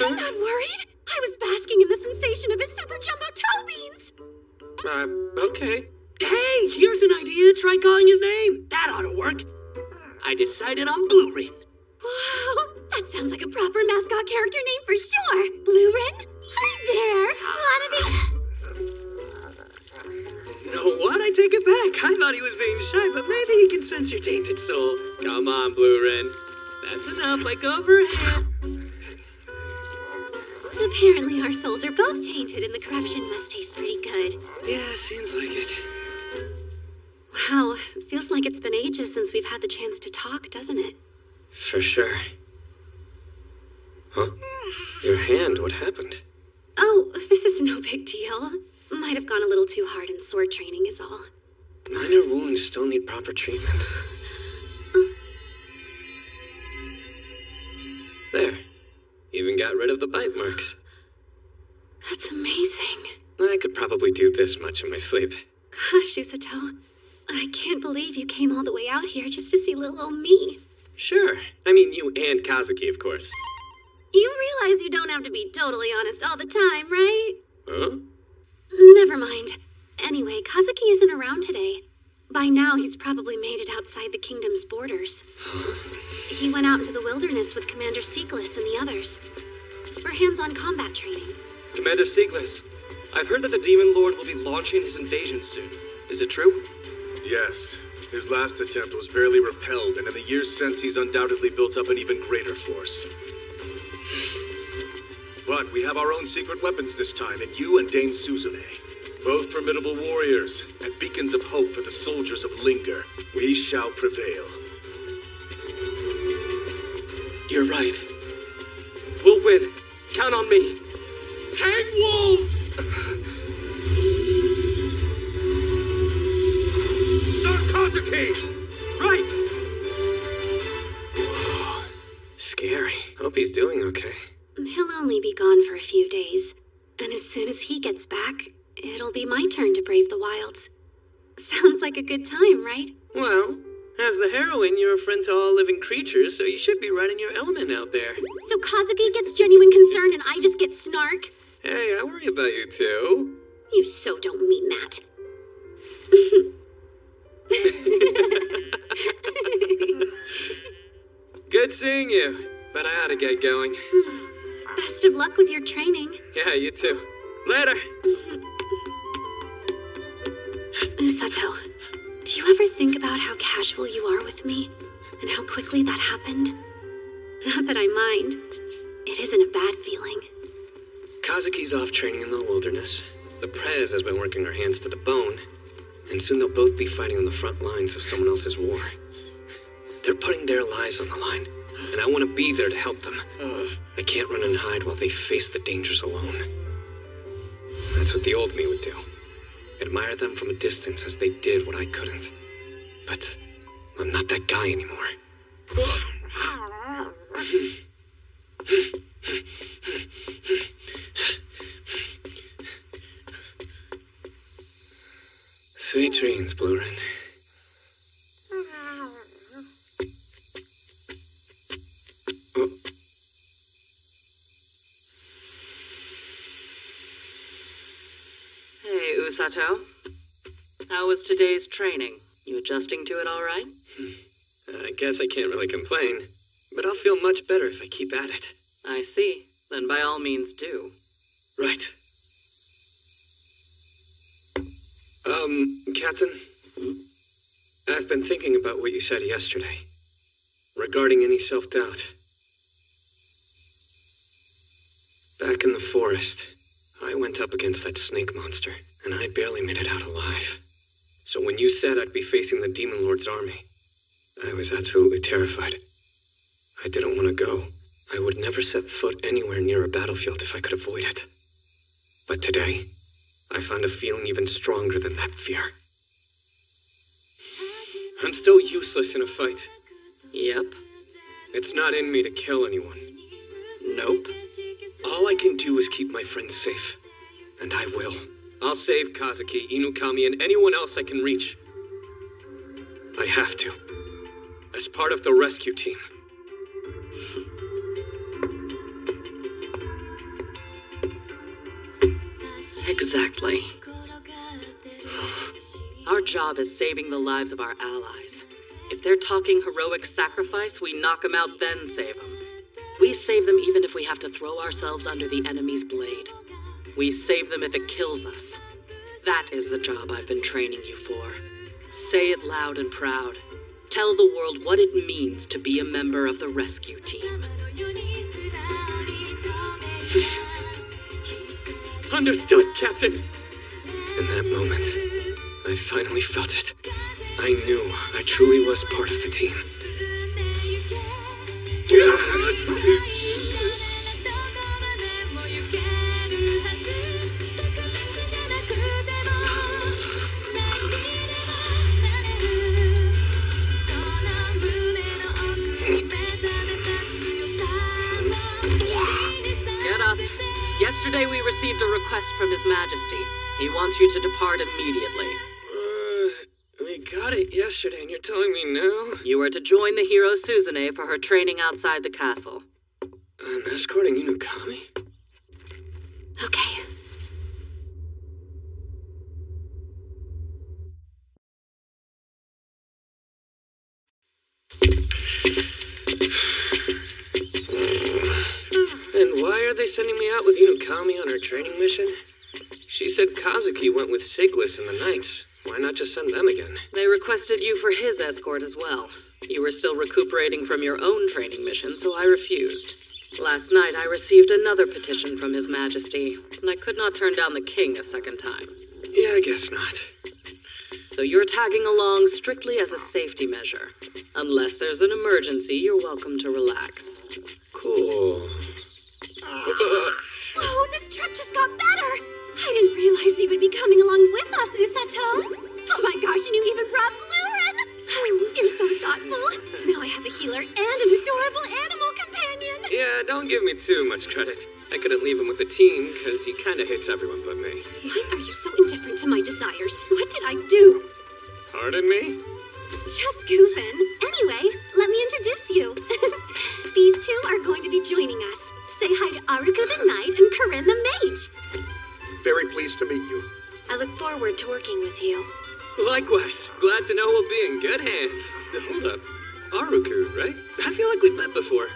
Speaker 3: I'm not worried. I was basking in the sensation of his super jumbo toe beans.
Speaker 1: Okay.
Speaker 8: Hey, here's an idea. Try calling his name. That ought to work. I decided on Blue Rin.
Speaker 3: Wow, that sounds like a proper mascot character name for sure. Blue Rin? Hi there.
Speaker 1: Know what? I take it back. I thought he was being shy, but maybe he can sense your tainted soul. Come on, Blue Rin. That's enough. Let go of her hand.
Speaker 3: Apparently our souls are both tainted and the corruption must taste pretty good.
Speaker 1: Yeah, seems like it.
Speaker 3: Wow, feels like it's been ages since we've had the chance to talk, doesn't it?
Speaker 1: For sure. Huh? Your hand, what happened?
Speaker 3: Oh, this is no big deal. Might have gone a little too hard in sword training is all.
Speaker 1: Minor wounds still need proper treatment. There. Even got rid of the bite marks.
Speaker 3: That's amazing.
Speaker 1: I could probably do this much in my sleep.
Speaker 3: Gosh, Usato. I can't believe you came all the way out here just to see little old me.
Speaker 1: Sure. I mean, you and Kazuki, of course.
Speaker 3: You realize you don't have to be totally honest all the time, right?
Speaker 1: Huh?
Speaker 3: Never mind. Anyway, Kazuki isn't around today. By now, he's probably made it outside the kingdom's borders. He went out into the wilderness with Commander Seekless and the others for hands-on combat training.
Speaker 4: Commander Seekless, I've heard that the Demon Lord will be launching his invasion soon. Is it true?
Speaker 9: Yes. His last attempt was barely repelled, and in the years since, he's undoubtedly built up an even greater force. But we have our own secret weapons this time, and you and Dame Suzune. Both formidable warriors, and beacons of hope for the soldiers of Linger. We shall prevail.
Speaker 1: You're right.
Speaker 4: to win. Count on me.
Speaker 2: Hang wolves! Sir Kazuki! Right!
Speaker 1: Whoa. Scary. Hope he's doing okay.
Speaker 7: He'll only be gone for a few days. And as soon as he gets back, it'll be my turn to brave the wilds. Sounds like a good time, right?
Speaker 1: Well, as the heroine, you're a friend to all living creatures, so you should be right in your element out there.
Speaker 3: So Kazuki gets genuine concern and I just get snark?
Speaker 1: Hey, I worry about you too.
Speaker 3: You so don't mean that.
Speaker 1: Good seeing you, but I ought to get going.
Speaker 3: Best of luck with your training.
Speaker 1: Yeah, you too. Later.
Speaker 7: Usato, do you ever think about how casual you are with me? And how quickly that happened? Not that I mind. It isn't a bad feeling.
Speaker 1: Kazuki's off training in the wilderness. The Prez has been working her hands to the bone. And soon they'll both be fighting on the front lines of someone else's war. They're putting their lives on the line. And I want to be there to help them. I can't run and hide while they face the dangers alone. That's what the old me would do. Admire them from a distance as they did what I couldn't. But I'm not that guy anymore. Sweet dreams, Blue Ren. Oh.
Speaker 8: Hey, Usato. How was today's training? You adjusting to it all right?
Speaker 1: I guess I can't really complain, but I'll feel much better if I keep at it.
Speaker 8: I see. Then by all means do.
Speaker 1: Right. Captain? I've been thinking about what you said yesterday, regarding any self-doubt. Back in the forest, I went up against that snake monster, and I barely made it out alive. So when you said I'd be facing the Demon Lord's army, I was absolutely terrified. I didn't want to go. I would never set foot anywhere near a battlefield if I could avoid it. But today, I found a feeling even stronger than that fear. I'm still useless in a fight.
Speaker 8: Yep.
Speaker 1: It's not in me to kill anyone.
Speaker 8: Nope.
Speaker 1: All I can do is keep my friends safe. And I will. I'll save Kazuki, Inukami, and anyone else I can reach. I have to. As part of the rescue team.
Speaker 8: Exactly. Our job is saving the lives of our allies. If they're talking heroic sacrifice, we knock them out, then save them. We save them even if we have to throw ourselves under the enemy's blade. We save them if it kills us. That is the job I've been training you for. Say it loud and proud. Tell the world what it means to be a member of the rescue team.
Speaker 1: Understood, Captain! In that moment, I finally felt it. I knew I truly was part of the team.
Speaker 8: Get up. Yesterday we received a request from His Majesty. He wants you to depart immediately.
Speaker 1: We got it yesterday and you're telling me now?
Speaker 8: You are to join the hero Suzune for her training outside the castle.
Speaker 1: I'm escorting Inukami?
Speaker 7: Okay.
Speaker 1: And why are they sending me out with Inukami on her training mission? She said Kazuki went with Siglis and the Knights. Why not just send them again?
Speaker 8: They requested you for his escort as well. You were still recuperating from your own training mission, so I refused. Last night I received another petition from His Majesty, and I could not turn down the king a second time.
Speaker 1: Yeah, I guess not.
Speaker 8: So you're tagging along strictly as a safety measure. Unless there's an emergency, you're welcome to relax.
Speaker 1: Cool.
Speaker 3: Oh, this trip just got better! I didn't realize you would be coming along with us, Usato! Oh my gosh, and you even brought Blurin! You're so thoughtful. Now I have a healer and an adorable animal companion!
Speaker 1: Yeah, don't give me too much credit. I couldn't leave him with the team, because he kinda hates everyone but me.
Speaker 3: Why are you so indifferent to my desires? What did I do?
Speaker 1: Pardon me?
Speaker 3: Just goofing. Anyway, let me introduce you. These two are going to be joining us. Say hi to Aruku the Knight and Corinne the Mage.
Speaker 15: Very pleased to meet you.
Speaker 7: I look forward to working with you.
Speaker 1: Likewise. Glad to know we'll be in good hands. Hold up. Aruku, right? I feel like we've met before.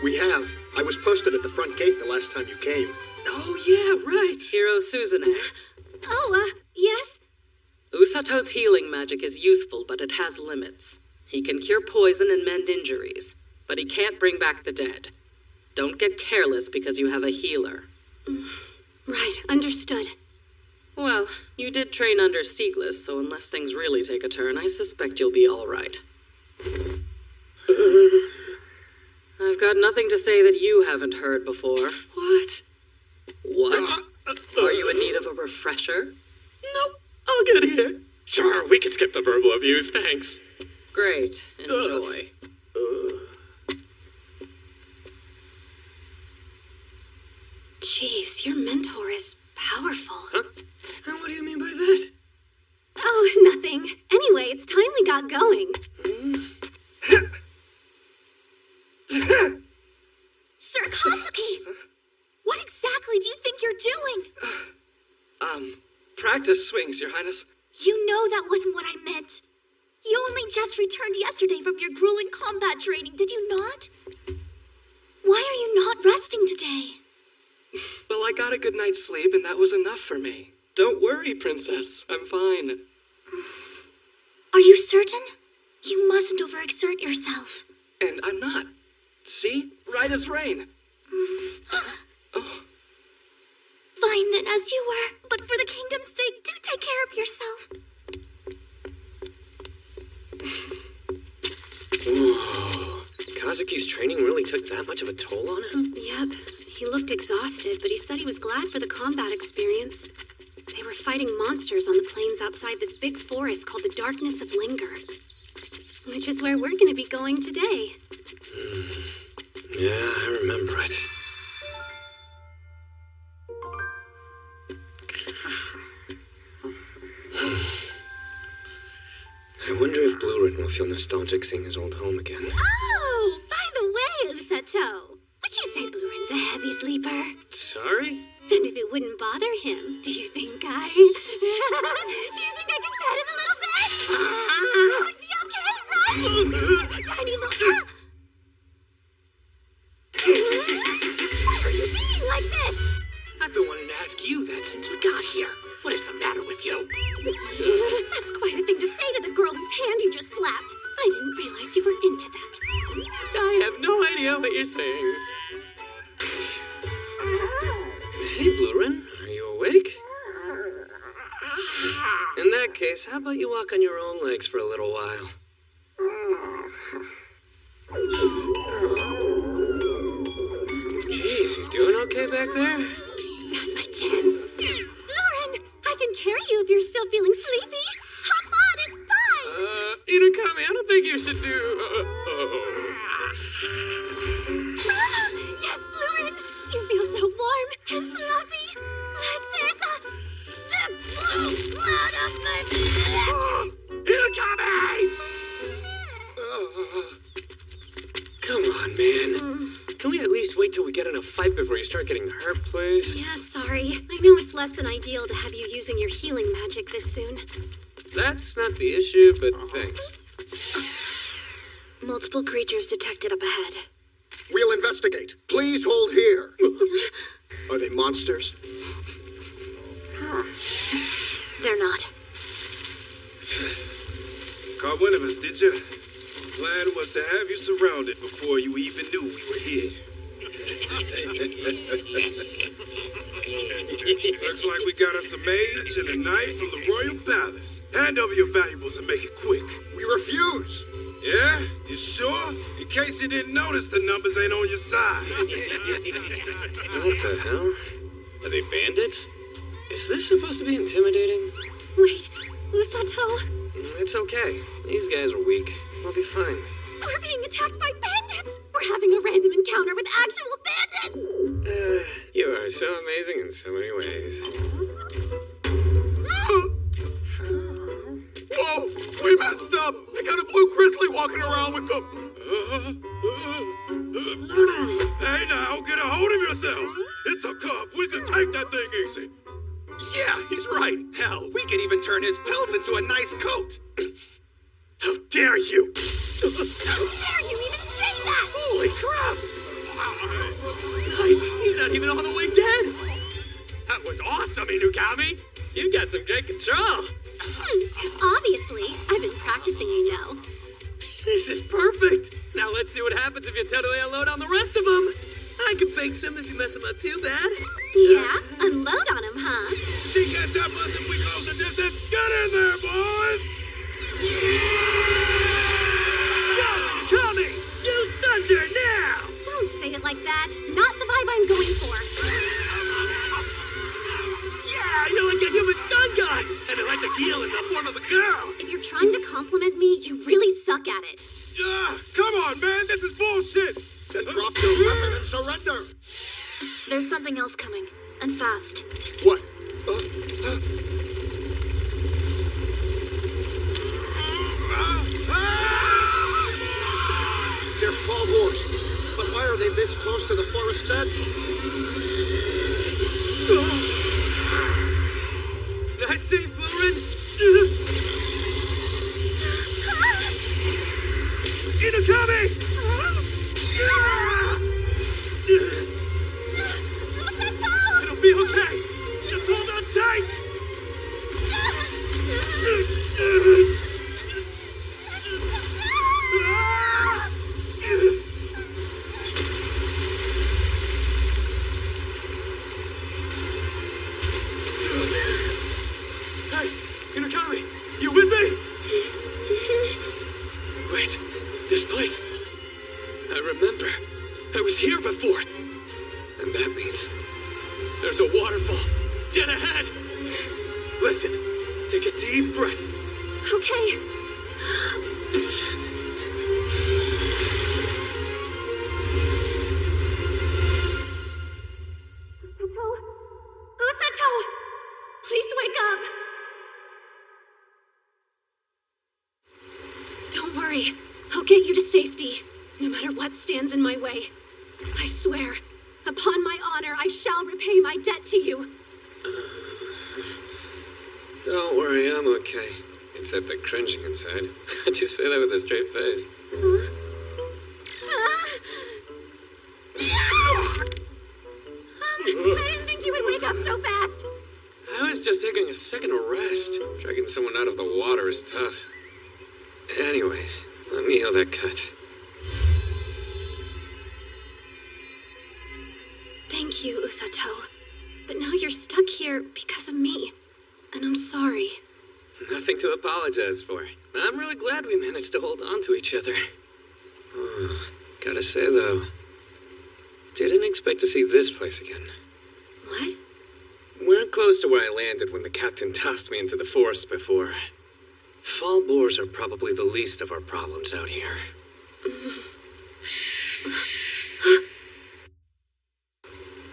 Speaker 15: We have. I was posted at the front gate the last time you came.
Speaker 1: Oh, yeah, right.
Speaker 8: Hero Suzune.
Speaker 3: Oh, yes?
Speaker 8: Usato's healing magic is useful, but it has limits. He can cure poison and mend injuries, but he can't bring back the dead. Don't get careless because you have a healer.
Speaker 3: Right, understood.
Speaker 8: Well, you did train under Siegless, so unless things really take a turn, I suspect you'll be all right. I've got nothing to say that you haven't heard before.
Speaker 1: What?
Speaker 8: What? Are you in need of a refresher?
Speaker 2: Nope, I'll get here. Sure, we can skip the verbal abuse, thanks.
Speaker 8: Great, enjoy.
Speaker 3: Jeez, your mentor is powerful.
Speaker 1: Huh? What do you mean by that?
Speaker 3: Oh, nothing. Anyway, it's time we got going. Sir Kazuki! What exactly do you think you're doing?
Speaker 4: Practice swings, Your Highness.
Speaker 3: You know that wasn't what I meant. You only just returned yesterday from your grueling combat training, did you not? Why are you not resting today?
Speaker 4: Well, I got a good night's sleep, and that was enough for me. Don't worry, Princess. I'm fine.
Speaker 3: Are you certain? You mustn't overexert yourself.
Speaker 4: And I'm not. See? Right as rain. Oh.
Speaker 3: Fine then, as you were. But for the kingdom's sake, do take care of yourself.
Speaker 1: Whoa. Kazuki's training really took that much of a toll on him?
Speaker 3: Yep. He looked exhausted, but he said he was glad for the combat experience. They were fighting monsters on the plains outside this big forest called the Darkness of Linger. Which is where we're going to be going today.
Speaker 1: Yeah, I remember it. I wonder if Blurin will feel nostalgic seeing his old home again.
Speaker 3: Oh, by the way, Usato, would you say Blurin's a heavy sleeper?
Speaker 1: Sorry?
Speaker 3: And if it wouldn't bother him, do you think I... do you think I could pet him a little bit? That would be okay, right? Just a tiny little... Why are you being like this?
Speaker 6: I've been wanting to ask you that since we got here. What is the matter with you?
Speaker 3: That's quite a thing to say to the girl whose hand you just slapped. I didn't realize you were into that.
Speaker 2: I have no idea what you're saying.
Speaker 1: Hey, Blurin, are you awake? In that case, how about you walk on your own legs for a little while? Jeez, you doing okay back there?
Speaker 3: Now's my chance. Blurin, I can carry you if you're still feeling sleepy. Hop on, it's fine.
Speaker 2: Inakami, I don't think you should do...
Speaker 3: Yes, Blurin, you feel so warm and fluffy. Like there's a big blue cloud up my back.
Speaker 2: Inakami!
Speaker 1: Come on, man. Can we at least wait till we get in a fight before you start getting hurt, please?
Speaker 3: Yeah, sorry. I know it's less than ideal to have you using your healing magic this soon.
Speaker 1: That's not the issue, but thanks.
Speaker 7: Multiple creatures detected up ahead.
Speaker 15: We'll investigate. Please hold here. Are they monsters?
Speaker 7: They're not.
Speaker 16: Caught wind of us, did you? Plan was to have you surrounded before you even knew we were here. Looks like we got us a mage and a knight from the royal palace. Hand over your valuables and make it quick.
Speaker 15: We refuse.
Speaker 16: Yeah? You sure? In case you didn't notice, the numbers ain't on your side.
Speaker 1: What the hell? Are they bandits? Is this supposed to be intimidating?
Speaker 7: Wait, Usato?
Speaker 1: It's okay. These guys are weak. We'll be fine.
Speaker 7: We're being attacked by bandits! We're having a random encounter with actual bandits!
Speaker 1: You are so amazing in so many ways.
Speaker 6: Whoa! We messed up! They got a blue grizzly walking around with them!
Speaker 16: Hey now, get a hold of yourselves! It's a cub! We can take that thing easy!
Speaker 6: Yeah, he's right. Hell, we can even turn his pelt into a nice coat. How dare you!
Speaker 3: How dare you even say that?
Speaker 2: Holy crap! Nice! He's not even all the way dead! That was awesome, Inukami! You got some great control!
Speaker 3: Obviously. I've been practicing, you know.
Speaker 2: This is perfect! Now let's see what happens if you totally unload on the rest of them! I can fake some if you mess them up too bad.
Speaker 3: Yeah? Unload on him, huh?
Speaker 16: She gets up us if we close the distance! Get in there, boys!
Speaker 2: Go, Inukami! Use thunder now!
Speaker 3: Don't say it like that. Not the vibe I'm going for.
Speaker 2: Yeah, I know I get human stun gun! An electric eel in the form of a girl!
Speaker 3: If you're trying to compliment me, you really suck at it.
Speaker 16: Come on, man! This is bullshit!
Speaker 15: Then drop your weapon and surrender!
Speaker 7: There's something else coming, and fast.
Speaker 15: What? They're fall wars. But why are they this close to the forest's edge?
Speaker 2: Nice save, Blue Inukami! It'll be okay! Just hold on tight! Hey, Inukami! You with me? Wait, this place. I remember. I was here before. And that means there's a waterfall dead ahead. Listen, take a deep breath.
Speaker 7: Okay.
Speaker 3: Usato! Please wake up!
Speaker 7: Don't worry. I'll get you to safety, no matter what stands in my way. I swear, upon my honor, I shall repay my debt to you.
Speaker 1: Don't worry, I'm okay. Except the cringing inside. How'd you say that with a straight face?
Speaker 3: I didn't think you would wake up so fast.
Speaker 1: I was just taking a second to rest. Dragging someone out of the water is tough. Anyway, let me heal that cut.
Speaker 7: Thank you, Usato. But now you're stuck here because of me. And I'm sorry.
Speaker 1: Nothing to apologize for. I'm really glad we managed to hold on to each other. Oh, gotta say, though, didn't expect to see this place again.
Speaker 7: What?
Speaker 1: We're close to where I landed when the captain tossed me into the forest before. Fall boars are probably the least of our problems out here.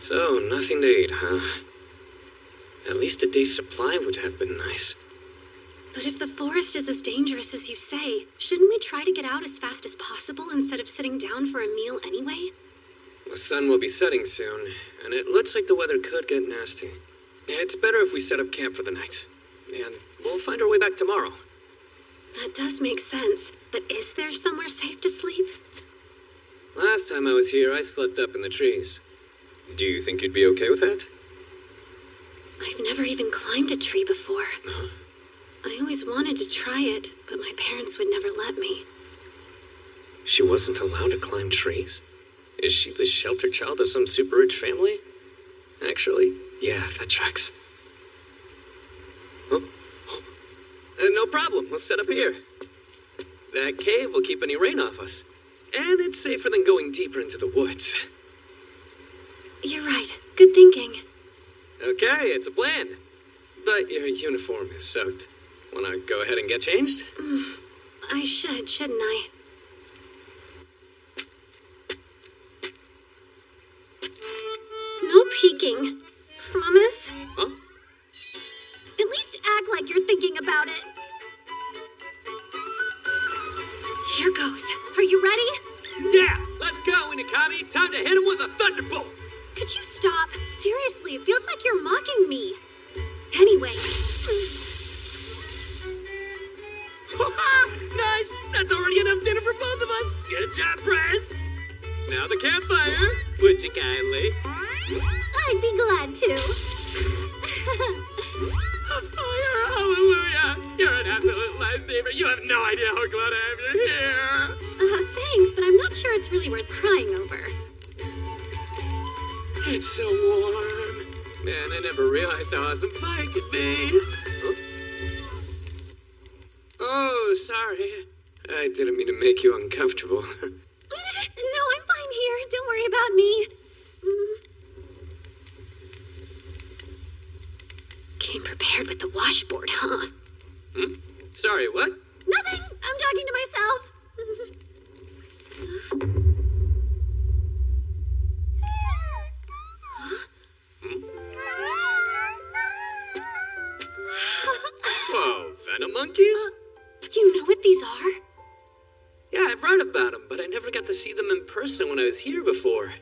Speaker 1: So, nothing to eat, huh? At least a day's supply would have been nice.
Speaker 7: But if the forest is as dangerous as you say, shouldn't we try to get out as fast as possible instead of sitting down for a meal anyway?
Speaker 1: The sun will be setting soon, and it looks like the weather could get nasty. It's better if we set up camp for the night. And we'll find our way back tomorrow.
Speaker 7: That does make sense, but is there somewhere safe to sleep?
Speaker 1: Last time I was here, I slept up in the trees. Do you think you'd be okay with that?
Speaker 7: I've never even climbed a tree before.
Speaker 1: Huh?
Speaker 7: I always wanted to try it, but my parents would never let me.
Speaker 1: She wasn't allowed to climb trees? Is she the shelter child of some super rich family? Actually, yeah, that tracks. Oh. No problem, we'll set up here. That cave will keep any rain off us. And it's safer than going deeper into the woods.
Speaker 7: You're right. Good thinking.
Speaker 1: Okay, it's a plan. But your uniform is soaked. Wanna go ahead and get changed?
Speaker 7: I should, shouldn't I? No peeking. Promise?
Speaker 1: Huh?
Speaker 3: At least act like you're thinking about it.
Speaker 7: Here goes. Are you ready?
Speaker 2: Yeah, let's go, Inokami. Time to hit him with a thunderbolt.
Speaker 3: Could you stop? Seriously, it feels like you're mocking me. Anyway.
Speaker 2: Nice! That's already enough dinner for both of us. Good job, Prez. Now the campfire. Would you kindly?
Speaker 3: I'd be glad to.
Speaker 2: A fire! Hallelujah! You're an absolute lifesaver. You have no idea how glad I am you're here.
Speaker 3: Thanks, but I'm not sure it's really worth crying over.
Speaker 2: It's so warm. Man, I never realized how awesome fire could be. Huh?
Speaker 1: Oh, sorry. I didn't mean to make you uncomfortable.
Speaker 3: No, I'm fine here. Don't worry about me.
Speaker 7: Came prepared with the washboard, huh?
Speaker 1: Sorry, what?
Speaker 3: Nothing. I'm talking to myself.
Speaker 1: Whoa, venom monkeys?
Speaker 7: You know what these are?
Speaker 1: Yeah, I've read about them, but I never got to see them in person when I was here before.
Speaker 3: It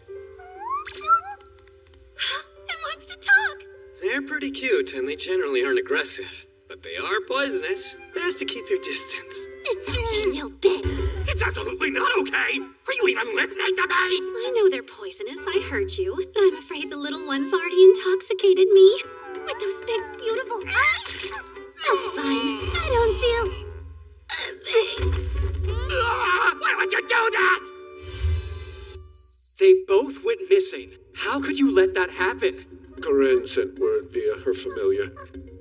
Speaker 3: wants to talk.
Speaker 1: They're pretty cute, and they generally aren't aggressive. But they are poisonous. Best to keep your distance.
Speaker 3: It's okay, you bit.
Speaker 2: It's absolutely not okay. Are you even listening to me?
Speaker 3: I know they're poisonous. I heard you. But I'm afraid the little one's already intoxicated me. With those big, beautiful eyes. That's fine. I don't feel a thing.
Speaker 2: Why would you do that?
Speaker 10: They both went missing. How could you let that happen?
Speaker 5: Karen sent word via her familiar.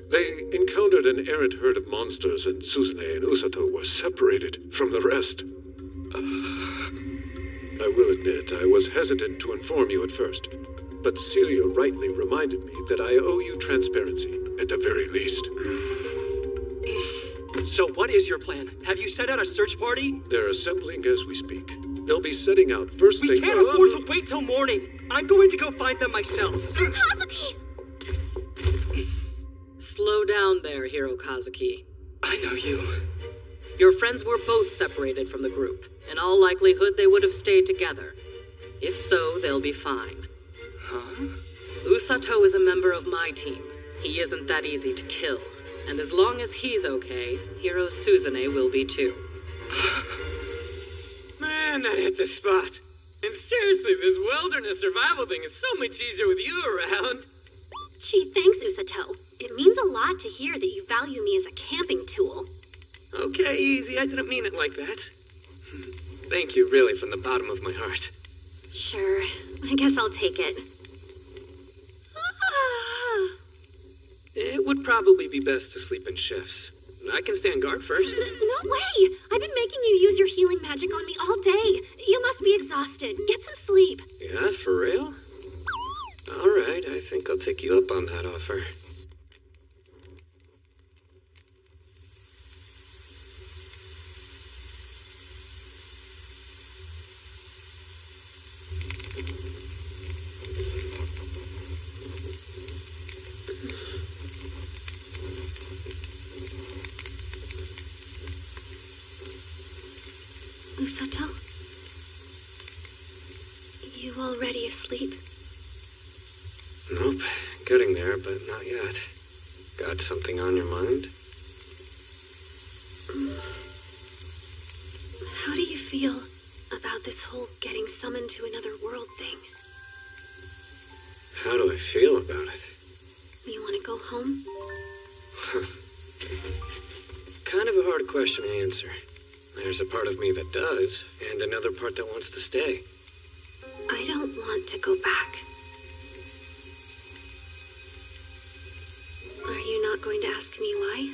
Speaker 5: They encountered an errant herd of monsters, and Suzune and Usato were separated from the rest. I will admit, I was hesitant to inform you at first, but Celia rightly reminded me that I owe you transparency, at the very least.
Speaker 10: So what is your plan? Have you set out a search party?
Speaker 5: They're assembling as we speak. They'll be setting out first thing...
Speaker 10: We can't afford to wait till morning. I'm going to go find them myself.
Speaker 3: Sir Kazuki!
Speaker 8: Slow down there, Hiro Kazuki.
Speaker 10: I know you.
Speaker 8: Your friends were both separated from the group. In all likelihood, they would have stayed together. If so, they'll be fine.
Speaker 10: Huh?
Speaker 8: Usato is a member of my team. He isn't that easy to kill. And as long as he's okay, Hiro Suzune will be too.
Speaker 1: Man, that hit the spot. And seriously, this wilderness survival thing is so much easier with you around.
Speaker 3: Gee, thanks, Usato. It means a lot to hear that you value me as a camping tool.
Speaker 1: Okay, easy. I didn't mean it like that. Thank you, really, from the bottom of my heart.
Speaker 3: Sure. I guess I'll take it.
Speaker 1: It would probably be best to sleep in shifts. I can stand guard first.
Speaker 3: No way! I've been making you use your healing magic on me all day. You must be exhausted. Get some sleep.
Speaker 1: Yeah, for real? All right, I think I'll take you up on that offer.
Speaker 7: Usato? You already asleep?
Speaker 1: Nope. Getting there, but not yet. Got something on your mind?
Speaker 7: How do you feel about this whole getting summoned to another world thing?
Speaker 1: How do I feel about it?
Speaker 7: You want to go home?
Speaker 1: Kind of a hard question to answer. There's a part of me that does, and another part that wants to stay.
Speaker 7: I don't want to go back. Are you not going to ask me why?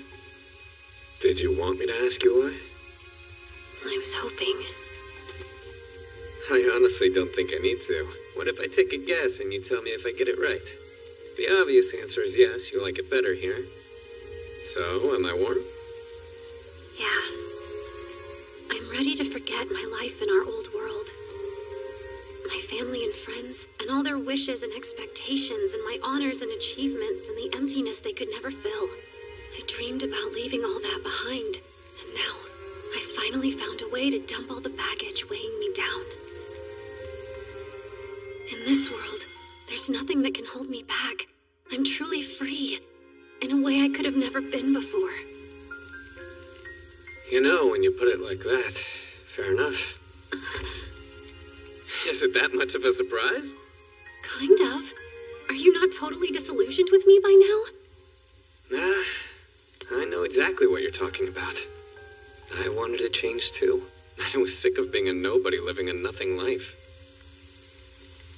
Speaker 1: Did you want me to ask you why?
Speaker 7: I was hoping.
Speaker 1: I honestly don't think I need to. What if I take a guess and you tell me if I get it right? The obvious answer is yes, you like it better here. So, am I warm?
Speaker 7: Yeah. I'm ready to forget my life in our old world. My family and friends, and all their wishes and expectations, and my honors and achievements, and the emptiness they could never fill. I dreamed about leaving all that behind, and now I finally found a way to dump all the baggage weighing me down. In this world, there's nothing that can hold me back. I'm truly free, in a way I could have never been before.
Speaker 1: You know, when you put it like that, fair enough. Is it that much of a surprise?
Speaker 7: Kind of. Are you not totally disillusioned with me by now?
Speaker 1: Nah, I know exactly what you're talking about. I wanted to change too. I was sick of being a nobody living a nothing life.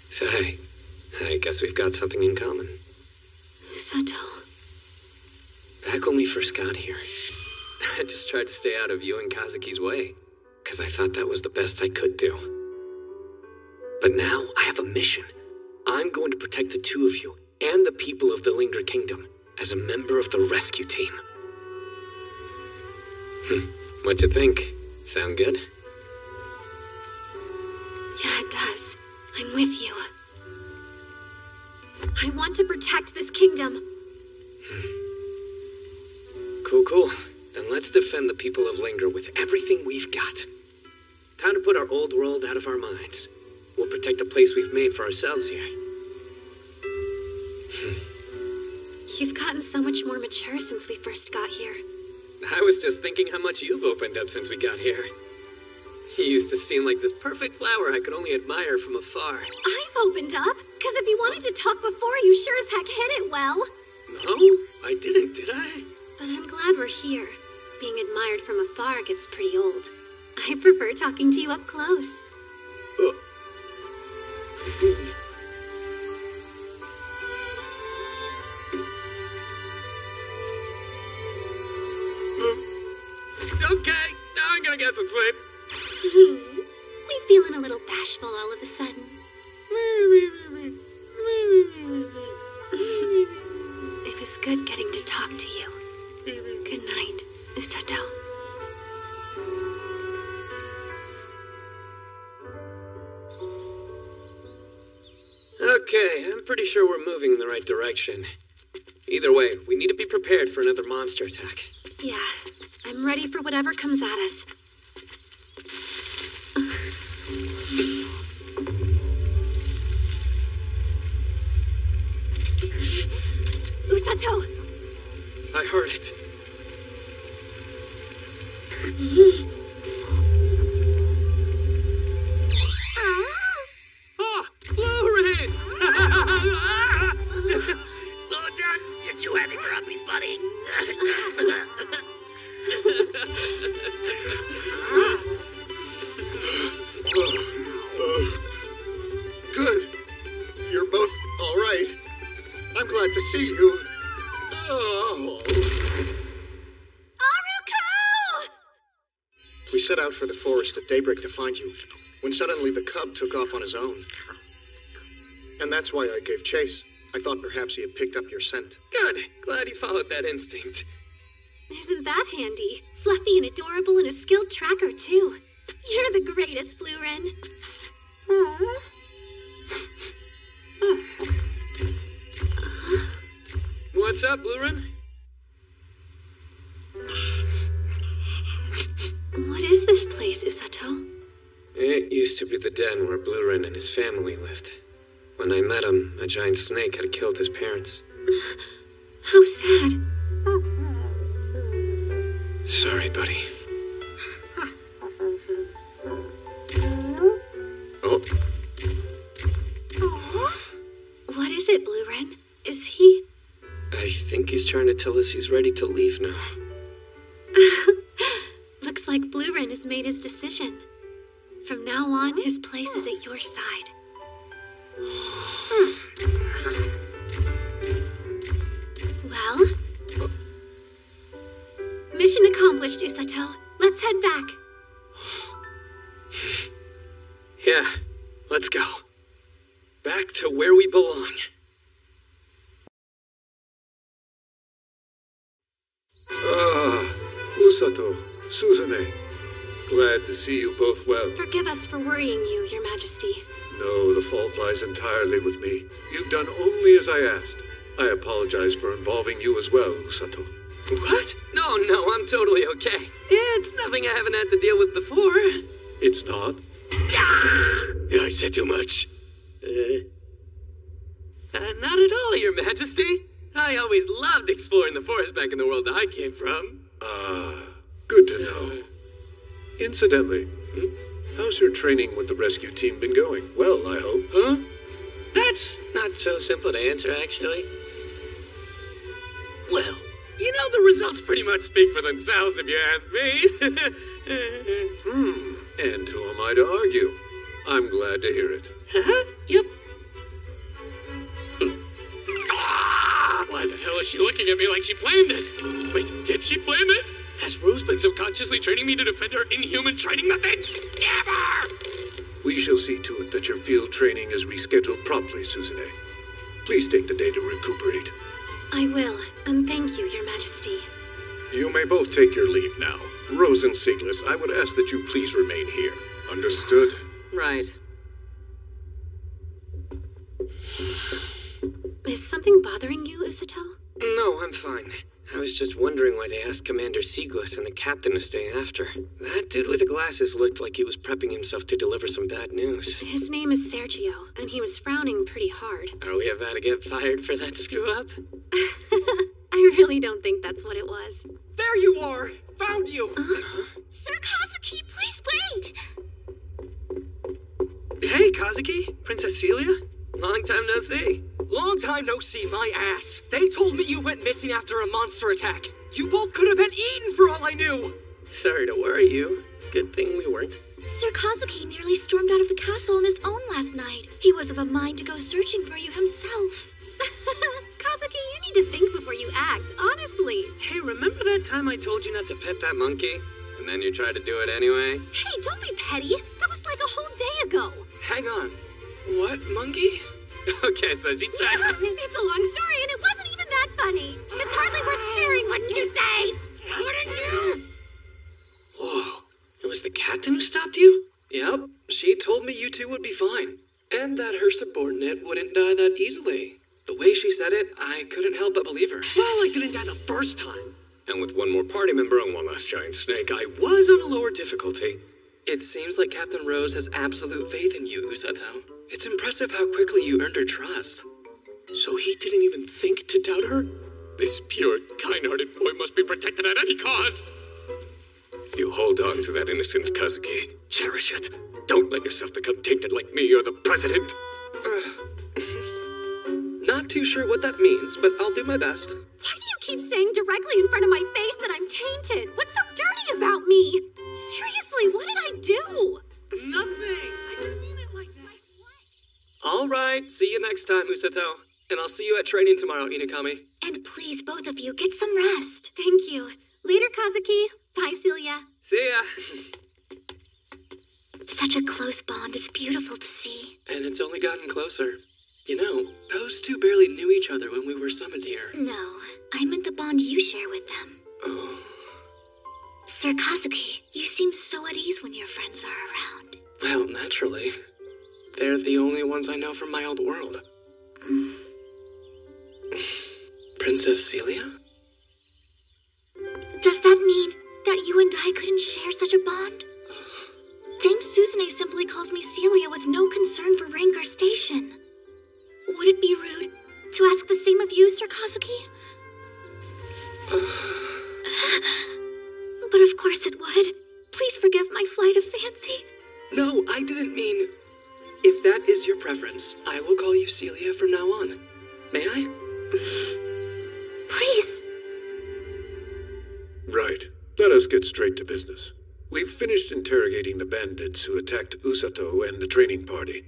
Speaker 1: So, hey, I guess we've got something in common.
Speaker 7: Usato.
Speaker 1: Back when we first got here, I just tried to stay out of you and Kazuki's way, because I thought that was the best I could do. But now, I have a mission. I'm going to protect the two of you, and the people of the Linger Kingdom, as a member of the rescue team. What you think? Sound good?
Speaker 7: Yeah, it does. I'm with you. I want to protect this kingdom.
Speaker 1: Cool. Then let's defend the people of Linger with everything we've got. Time to put our old world out of our minds. We'll protect the place we've made for ourselves here.
Speaker 7: You've gotten so much more mature since we first got here.
Speaker 1: I was just thinking how much you've opened up since we got here. You used to seem like this perfect flower I could only admire from afar.
Speaker 3: I've opened up, because if you wanted to talk before, you sure as heck hit it well.
Speaker 1: No, I didn't, did I?
Speaker 7: But I'm glad we're here. Being admired from afar gets pretty old. I prefer talking to you up close.
Speaker 1: Okay, now I'm gonna get some sleep.
Speaker 3: We feeling a little bashful all of a sudden.
Speaker 7: It was good getting to talk to you. Good night, Usato.
Speaker 1: Okay, I'm pretty sure we're moving in the right direction. Either way, we need to be prepared for another monster attack.
Speaker 7: Yeah, I'm ready for whatever comes at us.
Speaker 3: Usato!
Speaker 1: I heard it.
Speaker 6: Oh, Blue-Rin! Slow it down. You're too heavy for uppies, buddy.
Speaker 15: Good. You're both all right. I'm glad to see you. Oh.
Speaker 3: Aruko!
Speaker 15: We set out for the forest at daybreak to find you, when suddenly the cub took off on his own. And that's why I gave chase. I thought perhaps he had picked up your scent.
Speaker 1: Good. Glad he followed that instinct.
Speaker 3: Isn't that handy? Fluffy and adorable and a skilled tracker, too. You're the greatest, Blue-Rin.
Speaker 1: What's up, Blue-Rin?
Speaker 7: What is this place, Usato?
Speaker 1: It used to be the den where Blue-Rin and his family lived. When I met him, a giant snake had killed his parents.
Speaker 7: How sad.
Speaker 1: Sorry, buddy. Oh.
Speaker 7: What is it, Blue-Rin? Is he...
Speaker 1: I think he's trying to tell us he's ready to leave now.
Speaker 7: Looks like Blue-Rin has made his decision. From now on, his place is at your side. Well? Mission accomplished, Usato. Let's head back.
Speaker 12: back to where we belong.
Speaker 5: Ah, Usato, Suzune. Glad to see you both well.
Speaker 7: Forgive us for worrying you, Your Majesty.
Speaker 5: No, the fault lies entirely with me. You've done only as I asked. I apologize for involving you as well, Usato.
Speaker 12: What? No, I'm totally okay. It's nothing I haven't had to deal with before.
Speaker 5: It's not?
Speaker 6: Yeah, I said too much.
Speaker 12: Not at all, Your Majesty. I always loved exploring the forest back in the world I came from.
Speaker 5: Good to know. Incidentally, how's your training with the rescue team been going? Well, I hope.
Speaker 1: Huh? That's not so simple to answer, actually.
Speaker 12: Well, you know, the results pretty much speak for themselves, if you ask me.
Speaker 5: And who am I to argue? I'm glad to hear it.
Speaker 12: Yep. Why the hell is she looking at me like she planned this? Wait, did she plan this? Has Rose been subconsciously training me to defend her inhuman training methods? Damn her!
Speaker 5: We shall see to it that your field training is rescheduled promptly, Suzune. Please take the day to recuperate.
Speaker 7: I will, and thank you, Your Majesty.
Speaker 17: You may both take your leave now. Rose and Siegless, I would ask that you please remain here.
Speaker 9: Understood.
Speaker 8: Right.
Speaker 7: Is something bothering you, Usato?
Speaker 1: No, I'm fine. I was just wondering why they asked Commander Siegless and the captain to stay after. That dude with the glasses looked like he was prepping himself to deliver some bad news.
Speaker 7: His name is Sergio, and he was frowning pretty hard.
Speaker 1: Are we about to get fired for that screw-up?
Speaker 7: I really don't think that's what it was.
Speaker 10: There you are! Found you!
Speaker 3: Sir Kazuki, please wait!
Speaker 12: Hey, Kazuki, Princess Celia? Long time no see.
Speaker 10: Long time no see, my ass. They told me you went missing after a monster attack. You both could have been eaten for all I knew.
Speaker 1: Sorry to worry you. Good thing we weren't.
Speaker 3: Sir Kazuki nearly stormed out of the castle on his own last night. He was of a mind to go searching for you himself.
Speaker 7: Kazuki, you need to think before you act, honestly.
Speaker 1: Hey, remember that time I told you not to pet that monkey? And then you tried to do it anyway?
Speaker 7: Hey, don't be petty. That was like a whole day ago.
Speaker 4: Hang on. What, monkey?
Speaker 1: Okay, so she tried.
Speaker 7: It's a long story, and it wasn't even that funny. It's hardly worth sharing, wouldn't you say? Wouldn't you?
Speaker 1: Whoa. It was the captain who stopped you?
Speaker 4: Yep. She told me you two would be fine. And that her subordinate wouldn't die that easily. The way she said it, I couldn't help but believe her.
Speaker 10: Well, I didn't die the first time.
Speaker 1: And with one more party member and one last giant snake, I was on a lower difficulty.
Speaker 4: It seems like Captain Rose has absolute faith in you, Usato. It's impressive how quickly you earned her trust.
Speaker 1: So he didn't even think to doubt her? This pure, kind-hearted boy must be protected at any cost. You hold on to that innocence, Kazuki. Cherish it. Don't let yourself become tainted like me or the president.
Speaker 4: Not too sure what that means, but I'll do my best.
Speaker 7: Why do you keep saying directly in front of my face that I'm tainted? What's so dirty about me? Seriously, what did I do?
Speaker 10: Nothing. I didn't mean it like that.
Speaker 4: All right, see you next time, Usato. And I'll see you at training tomorrow, Inukami.
Speaker 3: And please, both of you, get some rest.
Speaker 7: Thank you. Later, Kazuki. Bye, Celia.
Speaker 12: See ya.
Speaker 3: Such a close bond is beautiful to see.
Speaker 4: And it's only gotten closer. You know, those two barely knew each other when we were summoned here.
Speaker 3: No, I meant the bond you share with them.
Speaker 4: Oh.
Speaker 3: Sir Kazuki, you seem so at ease when your friends are around.
Speaker 4: Well, naturally. They're the only ones I know from my old world. Princess Celia?
Speaker 3: Does that mean that you and I couldn't share such a bond? Dame Suzune simply calls me Celia with no concern for rank or station. Would it be rude to ask the same of you, Sir Kazuki? But of course it would. Please forgive my flight of fancy.
Speaker 4: No, I didn't mean... If that is your preference, I will call you Celia from now on. May I?
Speaker 3: Please.
Speaker 5: Right. Let us get straight to business. We've finished interrogating the bandits who attacked Usato and the training party.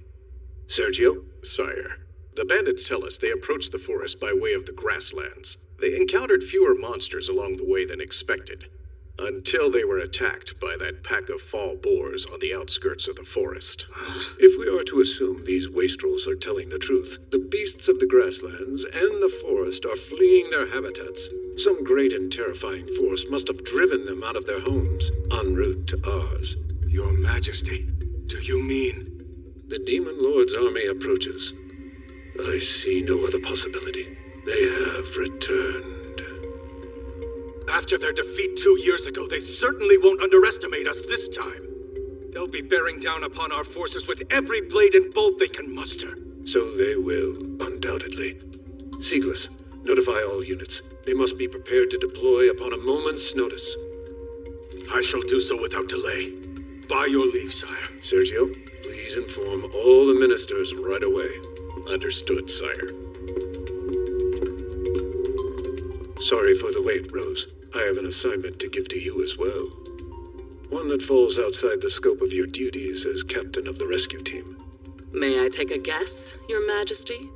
Speaker 5: Sergio?
Speaker 17: Sire, the bandits tell us they approached the forest by way of the grasslands. They encountered fewer monsters along the way than expected. Until they were attacked by that pack of fall boars on the outskirts of the forest.
Speaker 5: If we are to assume these wastrels are telling the truth, the beasts of the grasslands and the forest are fleeing their habitats. Some great and terrifying force must have driven them out of their homes, en route to ours.
Speaker 18: Your Majesty, do you mean?
Speaker 5: The Demon Lord's army approaches. I see no other possibility. They have returned.
Speaker 18: After their defeat 2 years ago, they certainly won't underestimate us this time. They'll be bearing down upon our forces with every blade and bolt they can muster.
Speaker 5: So they will, undoubtedly. Seagless, notify all units. They must be prepared to deploy upon a moment's notice.
Speaker 18: I shall do so without delay. By your leave, sire.
Speaker 5: Sergio, please inform all the ministers right away.
Speaker 17: Understood, sire.
Speaker 5: Sorry for the wait, Rose. I have an assignment to give to you as well. One that falls outside the scope of your duties as captain of the rescue team.
Speaker 8: May I take a guess, Your Majesty?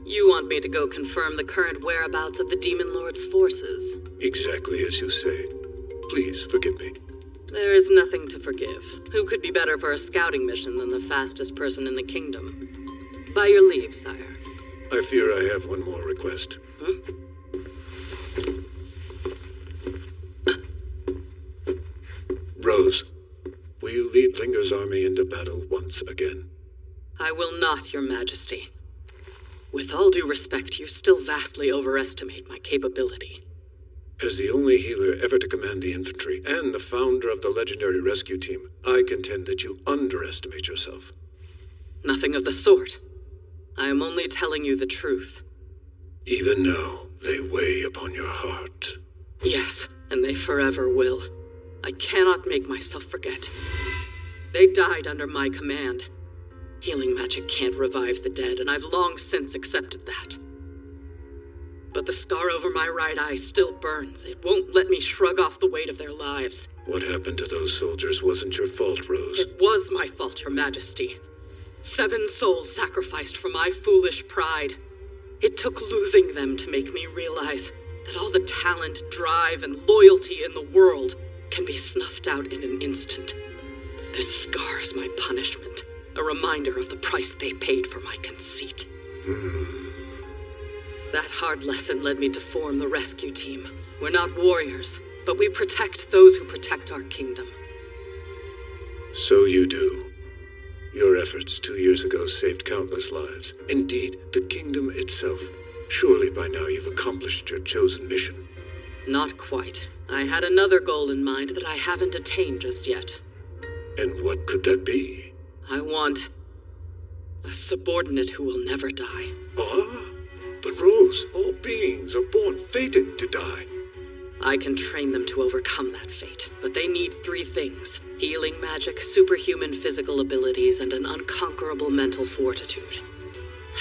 Speaker 8: You want me to go confirm the current whereabouts of the Demon Lord's forces?
Speaker 5: Exactly as you say. Please forgive me.
Speaker 8: There is nothing to forgive. Who could be better for a scouting mission than the fastest person in the kingdom? By your leave, sire.
Speaker 5: I fear I have one more request. Rose, will you lead Linger's army into battle once again?
Speaker 8: I will not, Your Majesty. With all due respect, you still vastly overestimate my capability.
Speaker 5: As the only healer ever to command the infantry, and the founder of the legendary rescue team, I contend that you underestimate yourself.
Speaker 8: Nothing of the sort. I am only telling you the truth.
Speaker 5: Even now, they weigh upon your heart.
Speaker 8: Yes, and they forever will. I cannot make myself forget. They died under my command. Healing magic can't revive the dead, and I've long since accepted that. But the scar over my right eye still burns. It won't let me shrug off the weight of their lives.
Speaker 5: What happened to those soldiers wasn't your fault, Rose.
Speaker 8: It was my fault, Your Majesty. 7 souls sacrificed for my foolish pride. It took losing them to make me realize that all the talent, drive, and loyalty in the world can be snuffed out in an instant. This scar is my punishment, a reminder of the price they paid for my conceit. That hard lesson led me to form the rescue team. We're not warriors, but we protect those who protect our kingdom.
Speaker 5: So you do. Your efforts 2 years ago saved countless lives. Indeed, the kingdom itself. Surely by now you've accomplished your chosen mission.
Speaker 8: Not quite. I had another goal in mind that I haven't attained just yet.
Speaker 5: And what could that be?
Speaker 8: I want a subordinate who will never die.
Speaker 5: But Rose, all beings are born fated to die.
Speaker 8: I can train them to overcome that fate, but they need 3 things: healing magic, superhuman physical abilities, and an unconquerable mental fortitude.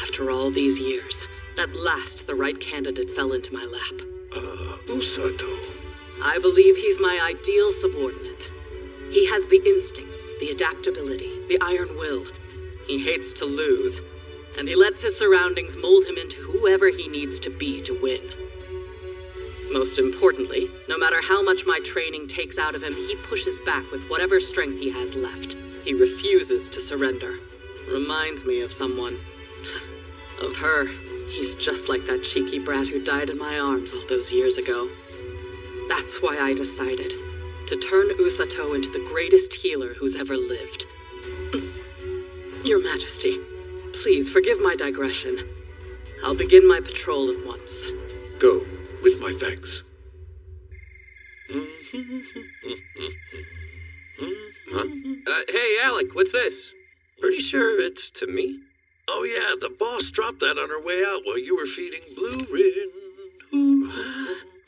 Speaker 8: After all these years, at last the right candidate fell into my lap.
Speaker 5: Usato.
Speaker 8: I believe he's my ideal subordinate. He has the instincts, the adaptability, the iron will. He hates to lose, and he lets his surroundings mold him into whoever he needs to be to win. Most importantly, no matter how much my training takes out of him, he pushes back with whatever strength he has left. He refuses to surrender. Reminds me of someone. Of her. He's just like that cheeky brat who died in my arms all those years ago. That's why I decided to turn Usato into the greatest healer who's ever lived. Your Majesty, please forgive my digression. I'll begin my patrol at once.
Speaker 5: Go, with my thanks.
Speaker 1: Hey, Alec, what's this? Pretty sure it's to me.
Speaker 6: Oh yeah, the boss dropped that on her way out while you were feeding Blue Rin.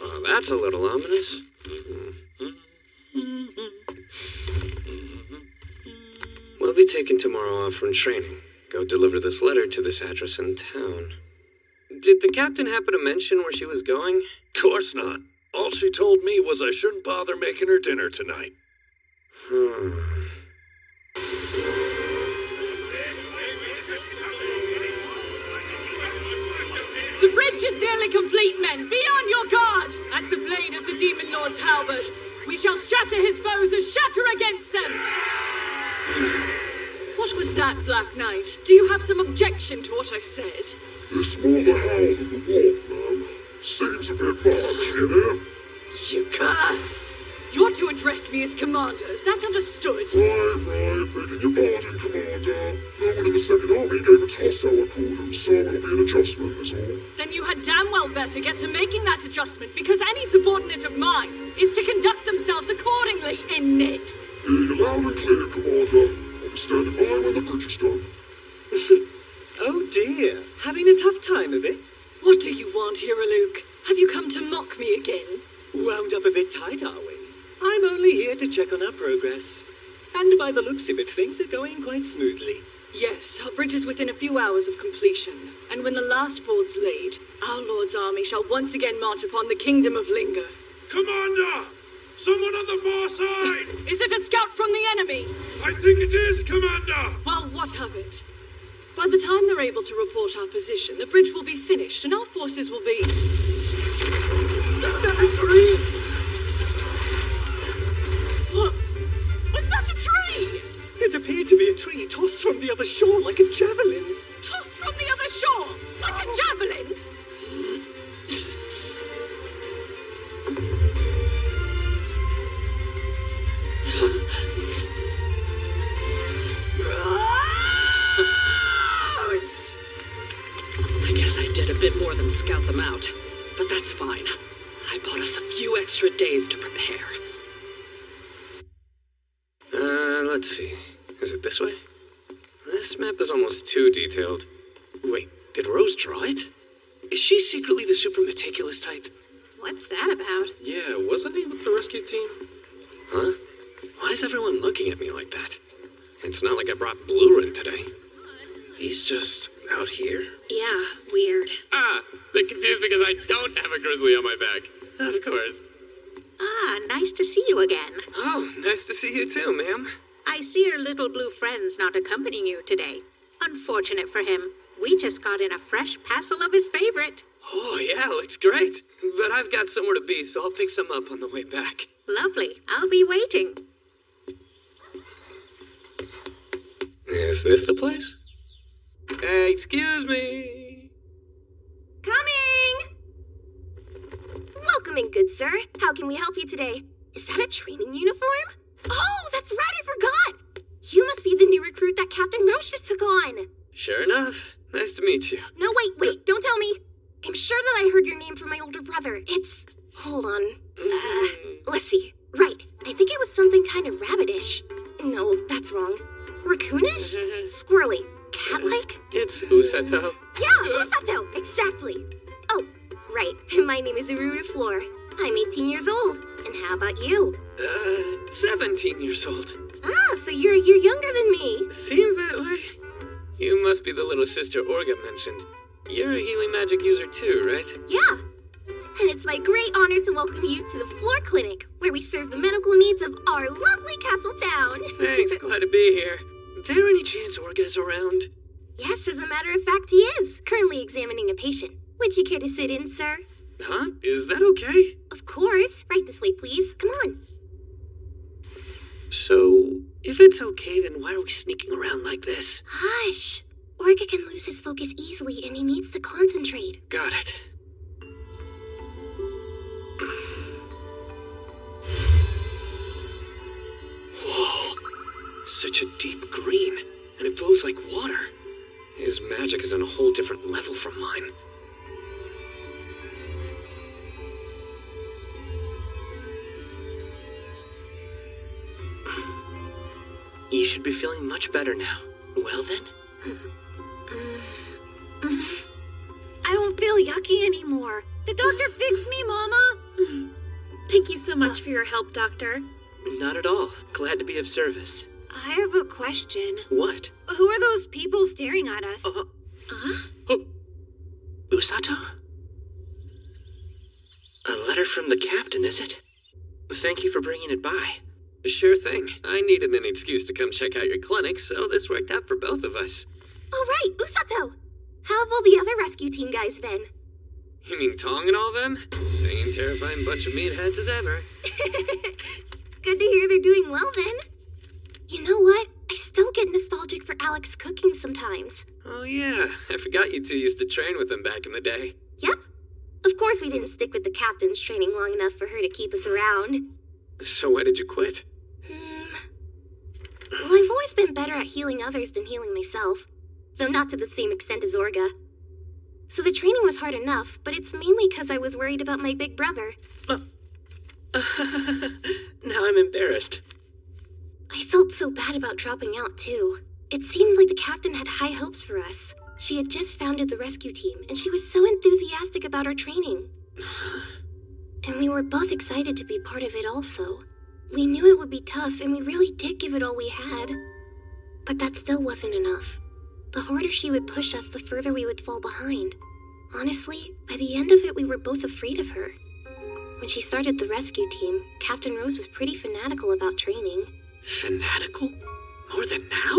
Speaker 1: Oh, that's a little ominous. We'll be taking tomorrow off from training. Go deliver this letter to this address in town. Did the captain happen to mention where she was going?
Speaker 6: Course not. All she told me was I shouldn't bother making her dinner tonight.
Speaker 19: The bridge is nearly complete, men. Be on your guard! As the blade of the Demon Lord's halberd
Speaker 8: We shall shatter his foes as shatter against them! What was that, Black Knight? Do you have some objection to what I said?
Speaker 19: It's more the howl than the walk, ma'am. Seems a bit much, you know?
Speaker 8: You cur! You're to address me as Commander, is that understood?
Speaker 19: Right, begging your pardon, Commander. No one in the Second Army gave its hostile accord, so it'll be an adjustment, is all.
Speaker 8: Then you had damn well better get to making that adjustment, because any subordinate of mine is to conduct themselves accordingly, innit?
Speaker 19: Hear you loud and clear, Commander. I'll be standing by when the bridge is done.
Speaker 10: Oh dear, having a tough time of it?
Speaker 8: What do you want, Hero Luke? Have you come to mock me again?
Speaker 10: Wound up a bit tight, are we? I'm only here to check on our progress. And by the looks of it, things are going quite smoothly.
Speaker 8: Yes, our bridge is within a few hours of completion. And when the last board's laid, our Lord's army shall once again march upon the kingdom of Linga.
Speaker 6: Commander! Someone on the far side!
Speaker 8: Is it a scout from the enemy?
Speaker 6: I think it is, Commander!
Speaker 8: Well, what of it? By the time they're able to report our position, the bridge will be finished and our forces will be...
Speaker 6: Is that a tree?
Speaker 8: What? Was that a tree?
Speaker 10: It appeared to be a tree tossed from the other shore like a javelin.
Speaker 8: Tossed from the other shore? Like a javelin? I guess I did a bit more than scout them out, but that's fine. I bought us a few extra days to prepare.
Speaker 1: Let's see. Is it this way? This map is almost too detailed. Wait, did Rose draw it? Is she secretly the super meticulous type?
Speaker 13: What's that about?
Speaker 12: Yeah, wasn't he with the rescue team?
Speaker 1: Huh? Why is everyone looking at me like that? It's not like I brought Blue-Rin today.
Speaker 17: He's just out here?
Speaker 13: Yeah, weird.
Speaker 12: Ah, they're confused because I don't have a grizzly on my back. Of course.
Speaker 13: Ah, nice to see you again.
Speaker 1: Oh, nice to see you too, ma'am.
Speaker 13: I see your little blue friend's not accompanying you today. Unfortunate for him. We just got in a fresh parcel of his favorite.
Speaker 1: Oh, yeah, looks great. But I've got somewhere to be, so I'll pick some up on the way back.
Speaker 13: Lovely. I'll be waiting.
Speaker 1: Is this the place? Excuse me.
Speaker 3: Coming! Welcome in, good sir. How can we help you today? Is that a training uniform? Oh, that's right, I forgot! You must be the new recruit that Captain Roche just took on.
Speaker 1: Sure enough. Nice to meet you.
Speaker 3: No, wait, don't tell me. I'm sure that I heard your name from my older brother. It's... Hold on. Let's see. Right, I think it was something kind of rabbitish. No, that's wrong. Raccoonish? Squirrely. Cat-like?
Speaker 1: It's Usato.
Speaker 3: Yeah, Usato, exactly. Oh, right, my name is Uruta Floor. I'm 18 years old. And how about you?
Speaker 1: 17 years old.
Speaker 3: Ah, so you're a year younger than me.
Speaker 1: Seems that way. You must be the little sister Orga mentioned. You're a healing magic user too, right?
Speaker 3: Yeah. And it's my great honor to welcome you to the Floor Clinic, where we serve the medical needs of our lovely castle town.
Speaker 1: Thanks, glad to be here. There any chance Orga's around?
Speaker 3: Yes, as a matter of fact, he is. Currently examining a patient. Would you care to sit in, sir?
Speaker 1: Huh? Is that okay?
Speaker 3: Of course. Right this way, please. Come on.
Speaker 1: So, if it's okay, then why are we sneaking around like this?
Speaker 3: Hush! Orga can lose his focus easily, and he needs to concentrate.
Speaker 1: Got it. Whoa! Such a deep green, and it flows like water. His magic is on a whole different level from mine.
Speaker 14: You should be feeling much better now. Well then?
Speaker 3: I don't feel yucky anymore. The doctor fixed me, Mama.
Speaker 11: Thank you so much for your help, Doctor.
Speaker 14: Not at all. Glad to be of service.
Speaker 3: I have a question.
Speaker 14: What?
Speaker 3: Who are those people staring at us?
Speaker 14: Usato? A letter from the captain, is it? Thank you for bringing it by.
Speaker 1: Sure thing. I needed an excuse to come check out your clinic, so this worked out for both of us.
Speaker 3: Oh, right, Usato. How have all the other rescue team guys been?
Speaker 1: You mean Tong and all them? Same terrifying bunch of meatheads as ever.
Speaker 7: Good to hear they're doing well, then. You know what? I still get nostalgic for Alex cooking sometimes.
Speaker 1: Oh yeah, I forgot you two used to train with him back in the day.
Speaker 7: Yep. Of course we didn't stick with the captain's training long enough for her to keep us around.
Speaker 1: So why did you quit?
Speaker 7: Well, I've always been better at healing others than healing myself, though not to the same extent as Orga. So the training was hard enough, but it's mainly because I was worried about my big brother.
Speaker 14: Now I'm embarrassed.
Speaker 7: I felt so bad about dropping out, too. It seemed like the captain had high hopes for us. She had just founded the rescue team, and she was so enthusiastic about our training. And we were both excited to be part of it also. We knew it would be tough, and we really did give it all we had. But that still wasn't enough. The harder she would push us, the further we would fall behind. Honestly, by the end of it, we were both afraid of her. When she started the rescue team, Captain Rose was pretty fanatical about training.
Speaker 1: Fanatical? More than now?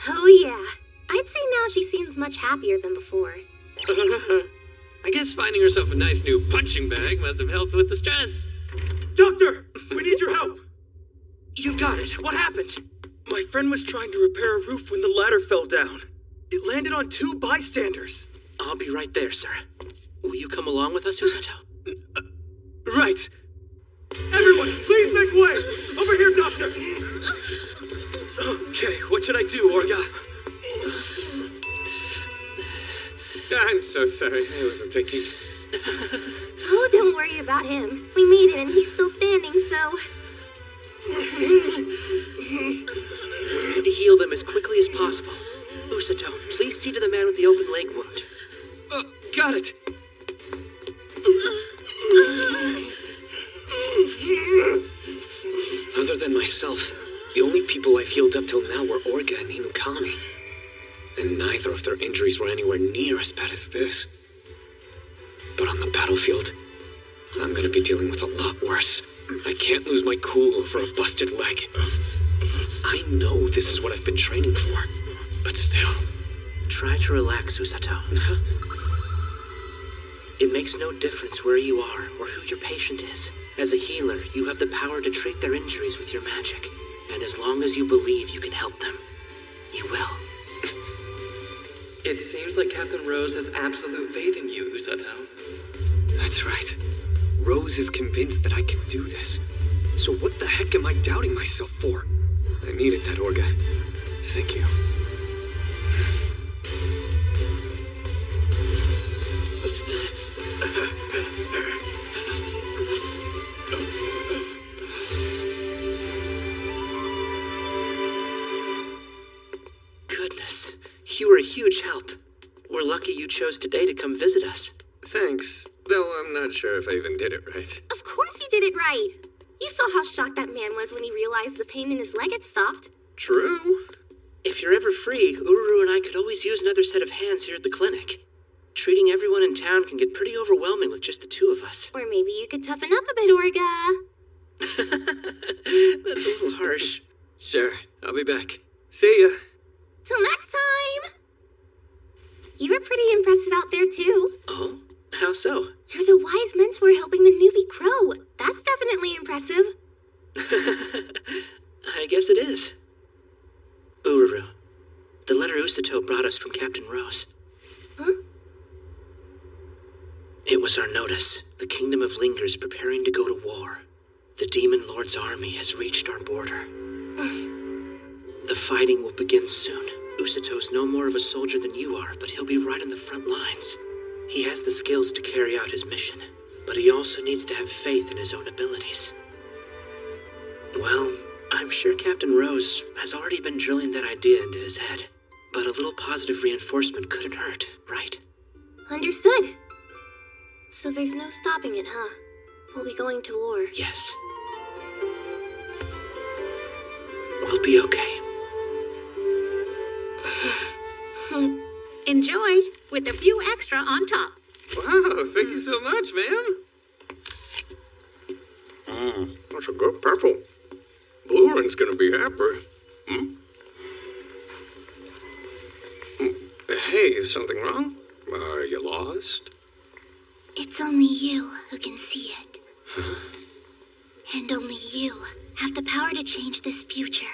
Speaker 7: Oh yeah. I'd say now she seems much happier than before.
Speaker 1: I guess finding herself a nice new punching bag must have helped with the stress.
Speaker 18: Doctor! We need your help!
Speaker 14: You've got it. What happened?
Speaker 18: My friend was trying to repair a roof when the ladder fell down. It landed on 2 bystanders.
Speaker 14: I'll be right there, sir. Will you come along with us, Usato?
Speaker 18: Right. Everyone, please make way! Over here, Doctor! Okay, what should I do, Orga?
Speaker 1: I'm so sorry. I wasn't thinking.
Speaker 7: Oh, don't worry about him. We made it and he's still standing, so...
Speaker 14: We need to heal them as quickly as possible. Usato, please see to the man with the open leg wound.
Speaker 1: Got it. Other than myself, the only people I've healed up till now were Orga and Inukami. And neither of their injuries were anywhere near as bad as this. But on the battlefield, I'm gonna be dealing with a lot worse. I can't lose my cool over a busted leg. I know this is what I've been training for, but still.
Speaker 14: Try to relax, Usato. It makes no difference where you are or who your patient is. As a healer, you have the power to treat their injuries with your magic. And as long as you believe you can help them, you will.
Speaker 4: It seems like Captain Rose has absolute faith in you, Usato.
Speaker 1: That's right. Rose is convinced that I can do this. So what the heck am I doubting myself for? I needed that, Orga. Thank you.
Speaker 14: Goodness, you were a huge help. We're lucky you chose today to come visit us.
Speaker 1: Thanks, though I'm not sure if I even did it right.
Speaker 7: Of course you did it right. You saw how shocked that man was when he realized the pain in his leg had stopped.
Speaker 1: True.
Speaker 14: If you're ever free, Ururu and I could always use another set of hands here at the clinic. Treating everyone in town can get pretty overwhelming with just the two of us.
Speaker 7: Or maybe you could toughen up a bit, Orga.
Speaker 14: That's a little harsh.
Speaker 1: Sure, I'll be back. See ya.
Speaker 7: Till next time! You were pretty impressive out there, too.
Speaker 14: Oh? How so?
Speaker 7: You're the wise mentor helping the newbie grow. That's definitely impressive.
Speaker 14: I guess it is. Ururu, the letter Usato brought us from Captain Rose.
Speaker 7: Huh?
Speaker 14: It was our notice. The Kingdom of Lingers preparing to go to war. The Demon Lord's army has reached our border. The fighting will begin soon. Usato's no more of a soldier than you are, but he'll be right in the front lines. He has the skills to carry out his mission, but he also needs to have faith in his own abilities. Well, I'm sure Captain Rose has already been drilling that idea into his head, but a little positive reinforcement couldn't hurt, right?
Speaker 7: Understood. So there's no stopping it, huh? We'll be going to war.
Speaker 14: Yes. We'll be okay.
Speaker 13: Enjoy, with a few extra on top.
Speaker 1: Wow, thank you so much, man. That's a good pepper. Blurin's gonna be happy. Hey, is something wrong? Are you lost?
Speaker 3: It's only you who can see it. And only future.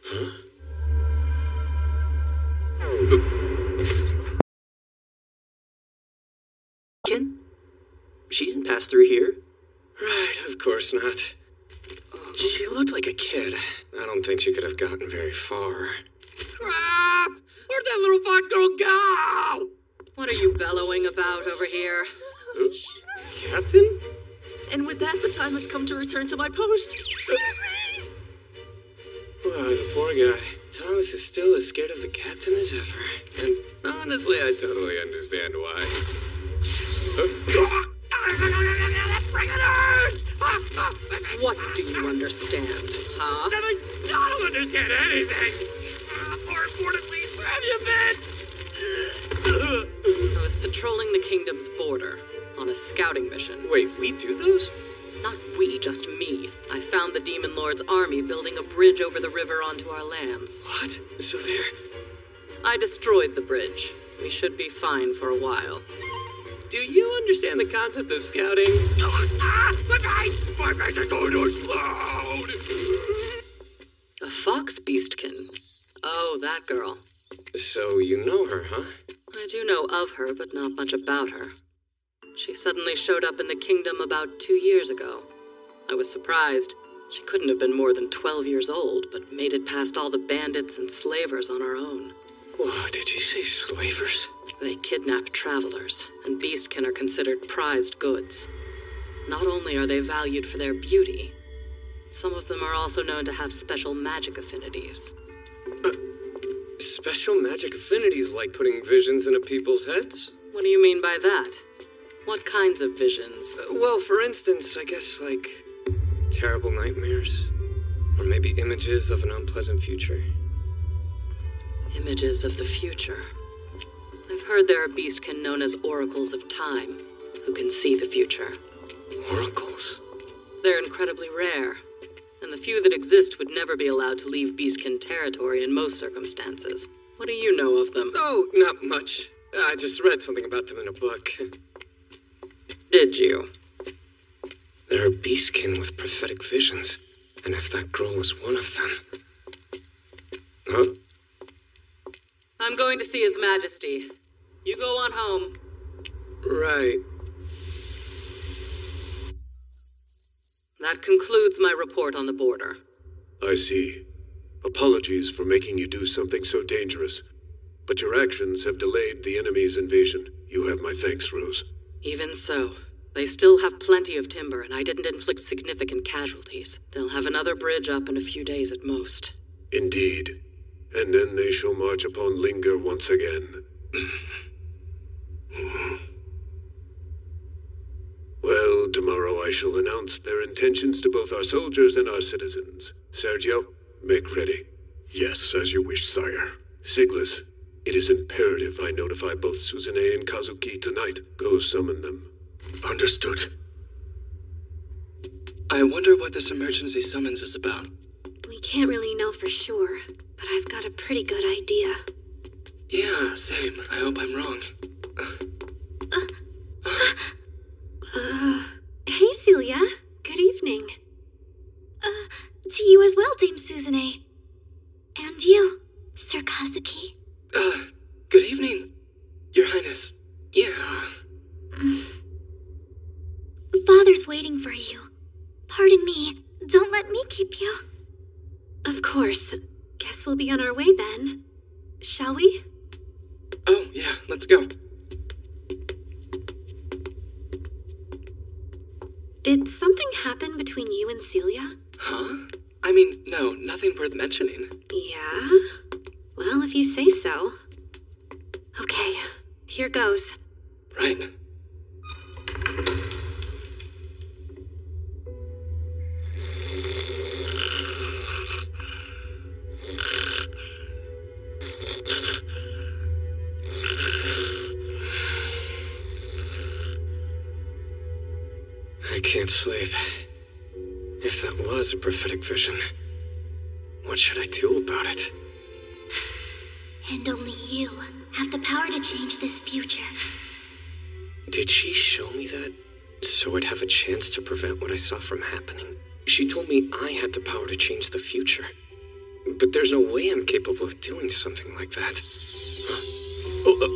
Speaker 1: Huh?
Speaker 14: Ken? She didn't pass through here.
Speaker 1: Right, of course not. She looked like a kid. I don't think she could have gotten very far.
Speaker 8: Crap! Where'd that little fox girl go? What are you bellowing about over here?
Speaker 1: Captain?
Speaker 14: And with that, the time has come to return to my post.
Speaker 1: Wow, the poor guy. Thomas is still as scared of the captain as ever. And honestly, I totally understand why.
Speaker 8: What do you understand, huh?
Speaker 2: I don't understand anything. More importantly, where have you been?
Speaker 8: I was patrolling the kingdom's border on a scouting mission.
Speaker 1: Wait, we do those?
Speaker 8: Not we, just me. I found the Demon Lord's army building a bridge over the river onto our lands.
Speaker 1: What? So they're...
Speaker 8: I destroyed the bridge. We should be fine for a while.
Speaker 1: Do you understand the concept of scouting?
Speaker 2: My face! My face is going to explode!
Speaker 8: A fox beastkin? Oh, that girl.
Speaker 1: So you know her, huh?
Speaker 8: I do know of her, but not much about her. She suddenly showed up in the kingdom about 2 years ago. I was surprised. She couldn't have been more than 12 years old, but made it past all the bandits and slavers on her own.
Speaker 1: Whoa, did you say slavers?
Speaker 8: They kidnap travelers, and beastkin are considered prized goods. Not only are they valued for their beauty, some of them are also known to have special magic affinities.
Speaker 1: Special magic affinities like putting visions into people's heads?
Speaker 8: What do you mean by that? What kinds of visions?
Speaker 1: Well, for instance, I guess like terrible nightmares. Or maybe images of an unpleasant future.
Speaker 8: Images of the future. I've heard there are beastkin known as oracles of time, who can see the future.
Speaker 1: Oracles?
Speaker 8: They're incredibly rare, and the few that exist would never be allowed to leave beastkin territory in most circumstances. What do you know of them?
Speaker 1: Oh, not much. I just read something about them in a book.
Speaker 8: Did you?
Speaker 1: There are beastkin with prophetic visions, and if that girl was one of them... Huh?
Speaker 8: I'm going to see His Majesty. You go on home.
Speaker 1: Right.
Speaker 8: That concludes my report on the border.
Speaker 5: I see. Apologies for making you do something so dangerous. But your actions have delayed the enemy's invasion. You have my thanks, Rose.
Speaker 8: Even so, they still have plenty of timber, and I didn't inflict significant casualties. They'll have another bridge up in a few days at most.
Speaker 5: Indeed. And then they shall march upon Linger once again. Well, tomorrow I shall announce their intentions to both our soldiers and our citizens. Sergio, make ready.
Speaker 17: Yes, as you wish, sire.
Speaker 5: Siglis, it is imperative I notify both Suzune and Kazuki tonight. Go summon them.
Speaker 14: Understood. I wonder what this emergency summons is about.
Speaker 7: We can't really know for sure, but I've got a pretty good idea.
Speaker 14: Yeah, same. I hope I'm wrong.
Speaker 7: Hey, Celia. Good evening.
Speaker 3: To you as well, Dame Suzune. And you, Sir Kazuki.
Speaker 14: Good evening, Your Highness. Yeah.
Speaker 3: Father's waiting for you. Pardon me. Don't let me keep you.
Speaker 7: Of course. Guess we'll be on our way then. Shall we?
Speaker 14: Oh, yeah, let's go.
Speaker 7: Did something happen between you and Celia?
Speaker 14: Huh? I mean, no, nothing worth mentioning.
Speaker 7: Yeah? Well, if you say so. Okay, here goes.
Speaker 14: Right.
Speaker 1: I can't sleep. If that was a prophetic vision, what should I do about it?
Speaker 3: And only you have the power to change this future.
Speaker 1: Did she show me that so I'd have a chance to prevent what I saw from happening? She told me I had the power to change the future. But there's no way I'm capable of doing something like that.
Speaker 12: What?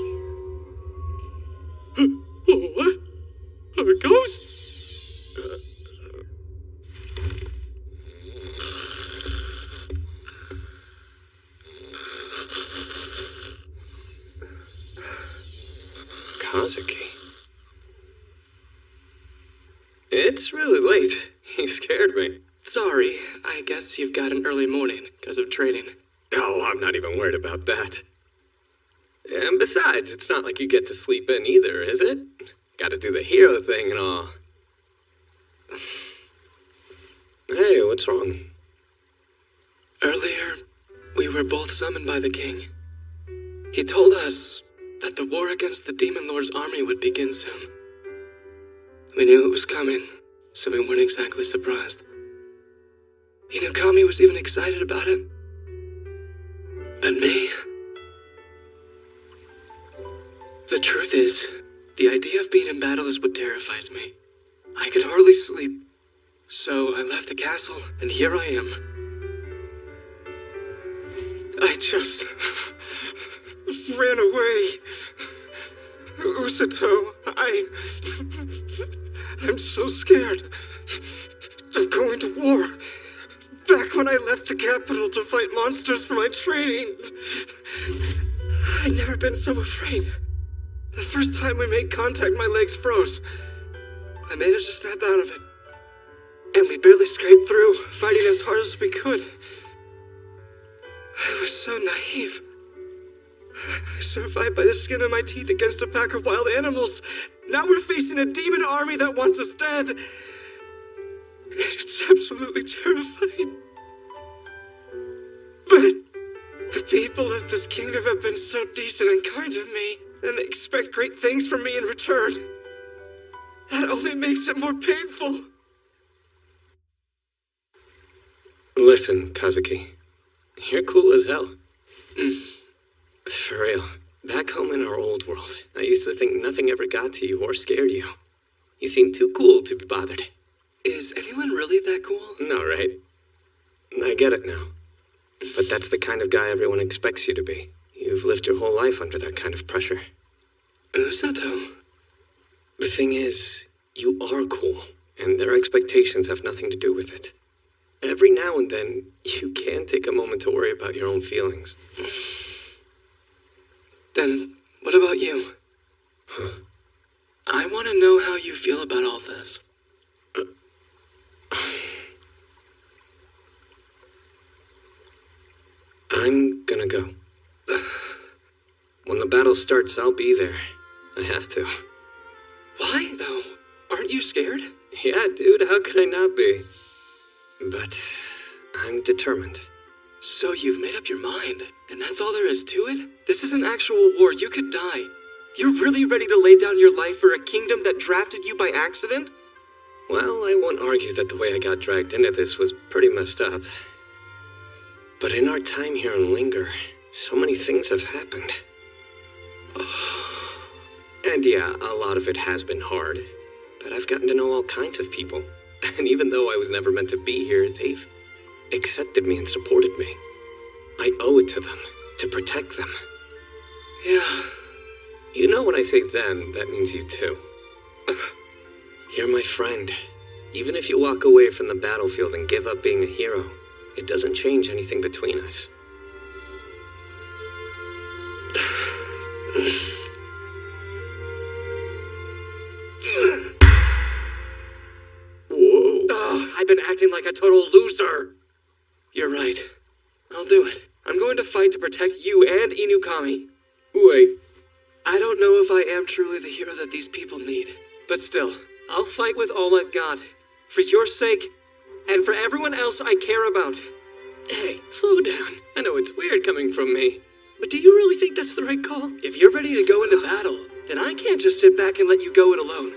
Speaker 12: A ghost?
Speaker 1: Kazuki. It's really late. He scared me.
Speaker 4: Sorry, I guess you've got an early morning because of training.
Speaker 1: Oh, I'm not even worried about that. And besides, it's not like you get to sleep in either, is it? Gotta do the hero thing and all. Hey, what's wrong?
Speaker 4: Earlier, we were both summoned by the king. He told us that the war against the Demon Lord's army would begin soon. We knew it was coming, so we weren't exactly surprised. Inukami was even excited about it. But me? The truth is, the idea of being in battle is what terrifies me. I could hardly sleep, so I left the castle, and here I am. I just ran away. Usato, I'm so scared of going to war. Back when I left the capital to fight monsters for my training, I'd never been so afraid. The first time we made contact, my legs froze. I managed to snap out of it. And we barely scraped through, fighting as hard as we could. I was so naive. I survived by the skin of my teeth against a pack of wild animals. Now we're facing a demon army that wants us dead. It's absolutely terrifying. But the people of this kingdom have been so decent and kind to me, and they expect great things from me in return. That only makes it more painful.
Speaker 1: Listen, Kazuki. You're cool as hell. For real. Back home in our old world, I used to think nothing ever got to you or scared you. You seem too cool to be bothered.
Speaker 4: Is anyone really that cool?
Speaker 1: No, right? I get it now. But that's the kind of guy everyone expects you to be. You've lived your whole life under that kind of pressure.
Speaker 4: Usato?
Speaker 1: The thing is, you are cool, and their expectations have nothing to do with it. Every now and then, you can take a moment to worry about your own feelings.
Speaker 4: Then, what about you?
Speaker 1: Huh?
Speaker 4: I want to know how you feel about all this.
Speaker 1: I'm gonna go. When the battle starts, I'll be there. I have to.
Speaker 4: Why, though? Aren't you scared?
Speaker 1: Yeah, dude, how could I not be? But I'm determined.
Speaker 4: So you've made up your mind, and that's all there is to it? This is an actual war. You could die. You're really ready to lay down your life for a kingdom that drafted you by accident?
Speaker 1: Well, I won't argue that the way I got dragged into this was pretty messed up. But in our time here in Linger, so many things have happened. And yeah, a lot of it has been hard. But I've gotten to know all kinds of people. And even though I was never meant to be here, they've accepted me and supported me. I owe it to them, to protect them.
Speaker 4: Yeah.
Speaker 1: You know when I say them, that means you too. You're my friend. Even if you walk away from the battlefield and give up being a hero, it doesn't change anything between us.
Speaker 4: Whoa. I've been acting like a total loser. You're right. I'll do it. I'm going to fight to protect you and Inukami.
Speaker 1: Wait.
Speaker 4: I don't know if I am truly the hero that these people need. But still, I'll fight with all I've got. For your sake, and for everyone else I care about.
Speaker 1: Hey, slow down. I know it's weird coming from me. But do you really think that's the right call?
Speaker 4: If you're ready to go into battle, then I can't just sit back and let you go it alone.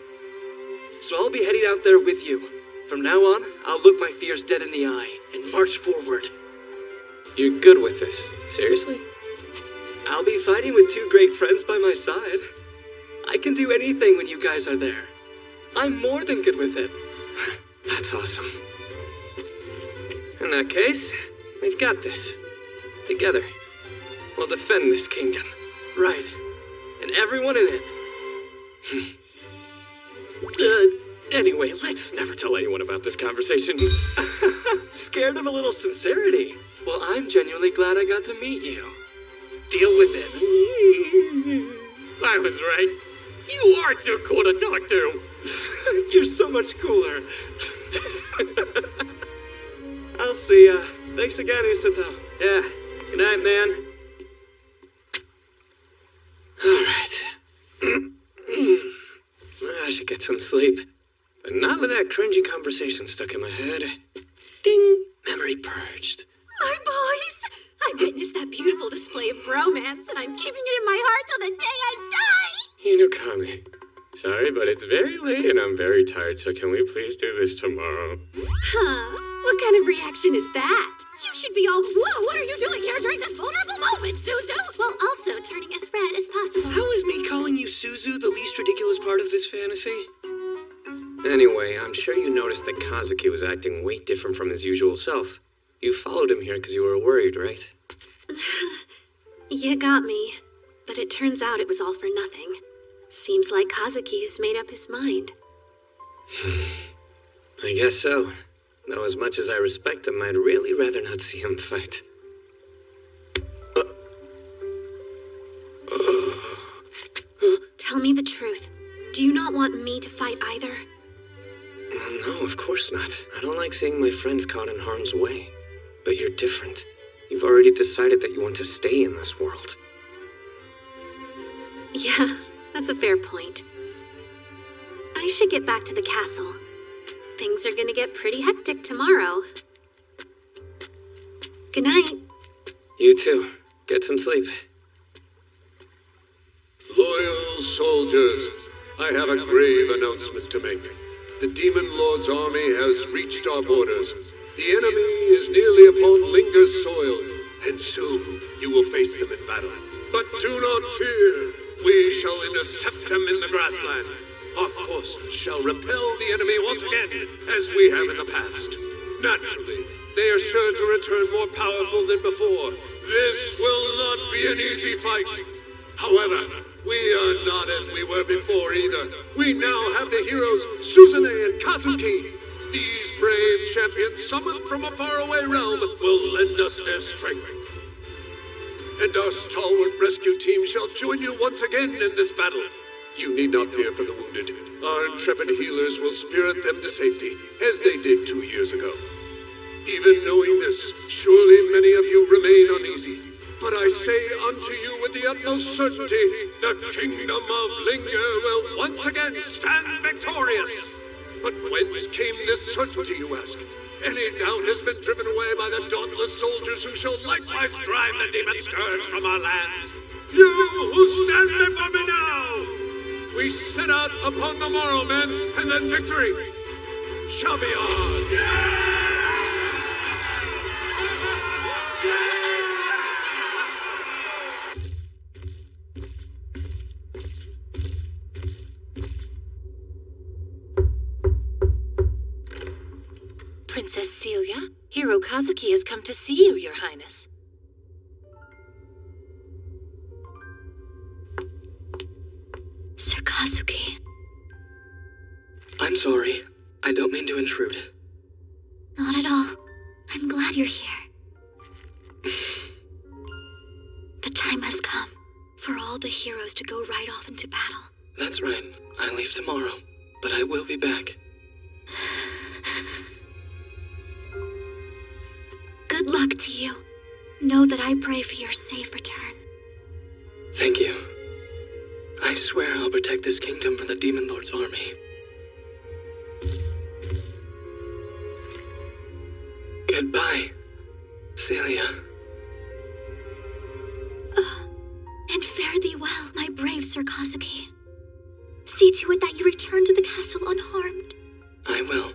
Speaker 4: So I'll be heading out there with you. From now on, I'll look my fears dead in the eye and march forward.
Speaker 1: You're good with this. Seriously?
Speaker 4: I'll be fighting with two great friends by my side. I can do anything when you guys are there. I'm more than good with it.
Speaker 1: That's awesome. In that case, we've got this. Together, we'll defend this kingdom.
Speaker 4: Right. And everyone in it.
Speaker 1: Anyway, let's never tell anyone about this conversation.
Speaker 4: Scared of a little sincerity. Well, I'm genuinely glad I got to meet you. Deal with it.
Speaker 1: I was right. You are too cool to talk to.
Speaker 4: You're so much cooler. I'll see ya. Thanks again, Usato.
Speaker 1: Yeah. Good night, man. All right. I should get some sleep. But not with that cringy conversation stuck in my head. Ding! Memory purged.
Speaker 3: My boys! I witnessed that beautiful display of romance, and I'm keeping it in my heart till the day I die!
Speaker 1: Hinokami. Sorry, but it's very late and I'm very tired, so can we please do this tomorrow?
Speaker 3: Huh? What kind of reaction is that? You should be all, whoa, what are you doing here during this vulnerable moment, Suzu? While also turning as red as possible.
Speaker 1: How is me calling you Suzu the least ridiculous part of this fantasy? Anyway, I'm sure you noticed that Kazuki was acting way different from his usual self. You followed him here because you were worried, right?
Speaker 3: You got me. But it turns out it was all for nothing. Seems like Kazuki has made up his mind.
Speaker 1: I guess so. Though as much as I respect him, I'd really rather not see him fight.
Speaker 3: Tell me the truth. Do you not want me to fight either?
Speaker 1: No, of course not. I don't like seeing my friends caught in harm's way. But you're different. You've already decided that you want to stay in this world.
Speaker 3: Yeah, that's a fair point. I should get back to the castle. Things are gonna get pretty hectic tomorrow. Good night.
Speaker 1: You too. Get some sleep.
Speaker 5: Loyal soldiers, I have a grave announcement to make. The Demon Lord's army has reached our borders. The enemy is nearly upon Linga's soil, and soon you will face them in battle. But do not fear. We shall intercept them in the grassland. Our forces shall repel the enemy once again, as we have in the past. Naturally, they are sure to return more powerful than before. This will not be an easy fight. However, we are not as we were before either. We now have the heroes Suzune and Kazuki. These brave champions summoned from a faraway realm will lend us their strength. And our stalwart rescue team shall join you once again in this battle. You need not fear for the wounded. Our intrepid healers will spirit them to safety, as they did 2 years ago. Even knowing this, surely many of you remain uneasy. But I say unto you with the utmost certainty, the kingdom of Linga will once again stand victorious. But whence came this certainty, you ask? Any doubt has been driven away by the dauntless soldiers who shall likewise drive the demon scourge from our lands. You who stand before me now! We set out upon the morrow, men, and then victory shall be ours.
Speaker 20: Princess Celia, Hero Kazuki has come to see you, Your Highness.
Speaker 3: Sir Kazuki.
Speaker 4: I'm sorry. I don't mean to intrude.
Speaker 3: Not at all. I'm glad you're here. The time has come for all the heroes to go right off into battle.
Speaker 4: That's right. I leave tomorrow, but I will be back.
Speaker 3: Good luck to you. Know that I pray for your safe return.
Speaker 4: Thank you. I swear I'll protect this kingdom from the Demon Lord's army. Goodbye, Celia.
Speaker 3: And fare thee well, my brave Sir Kazuki. See to it that you return to the castle unharmed.
Speaker 4: I will.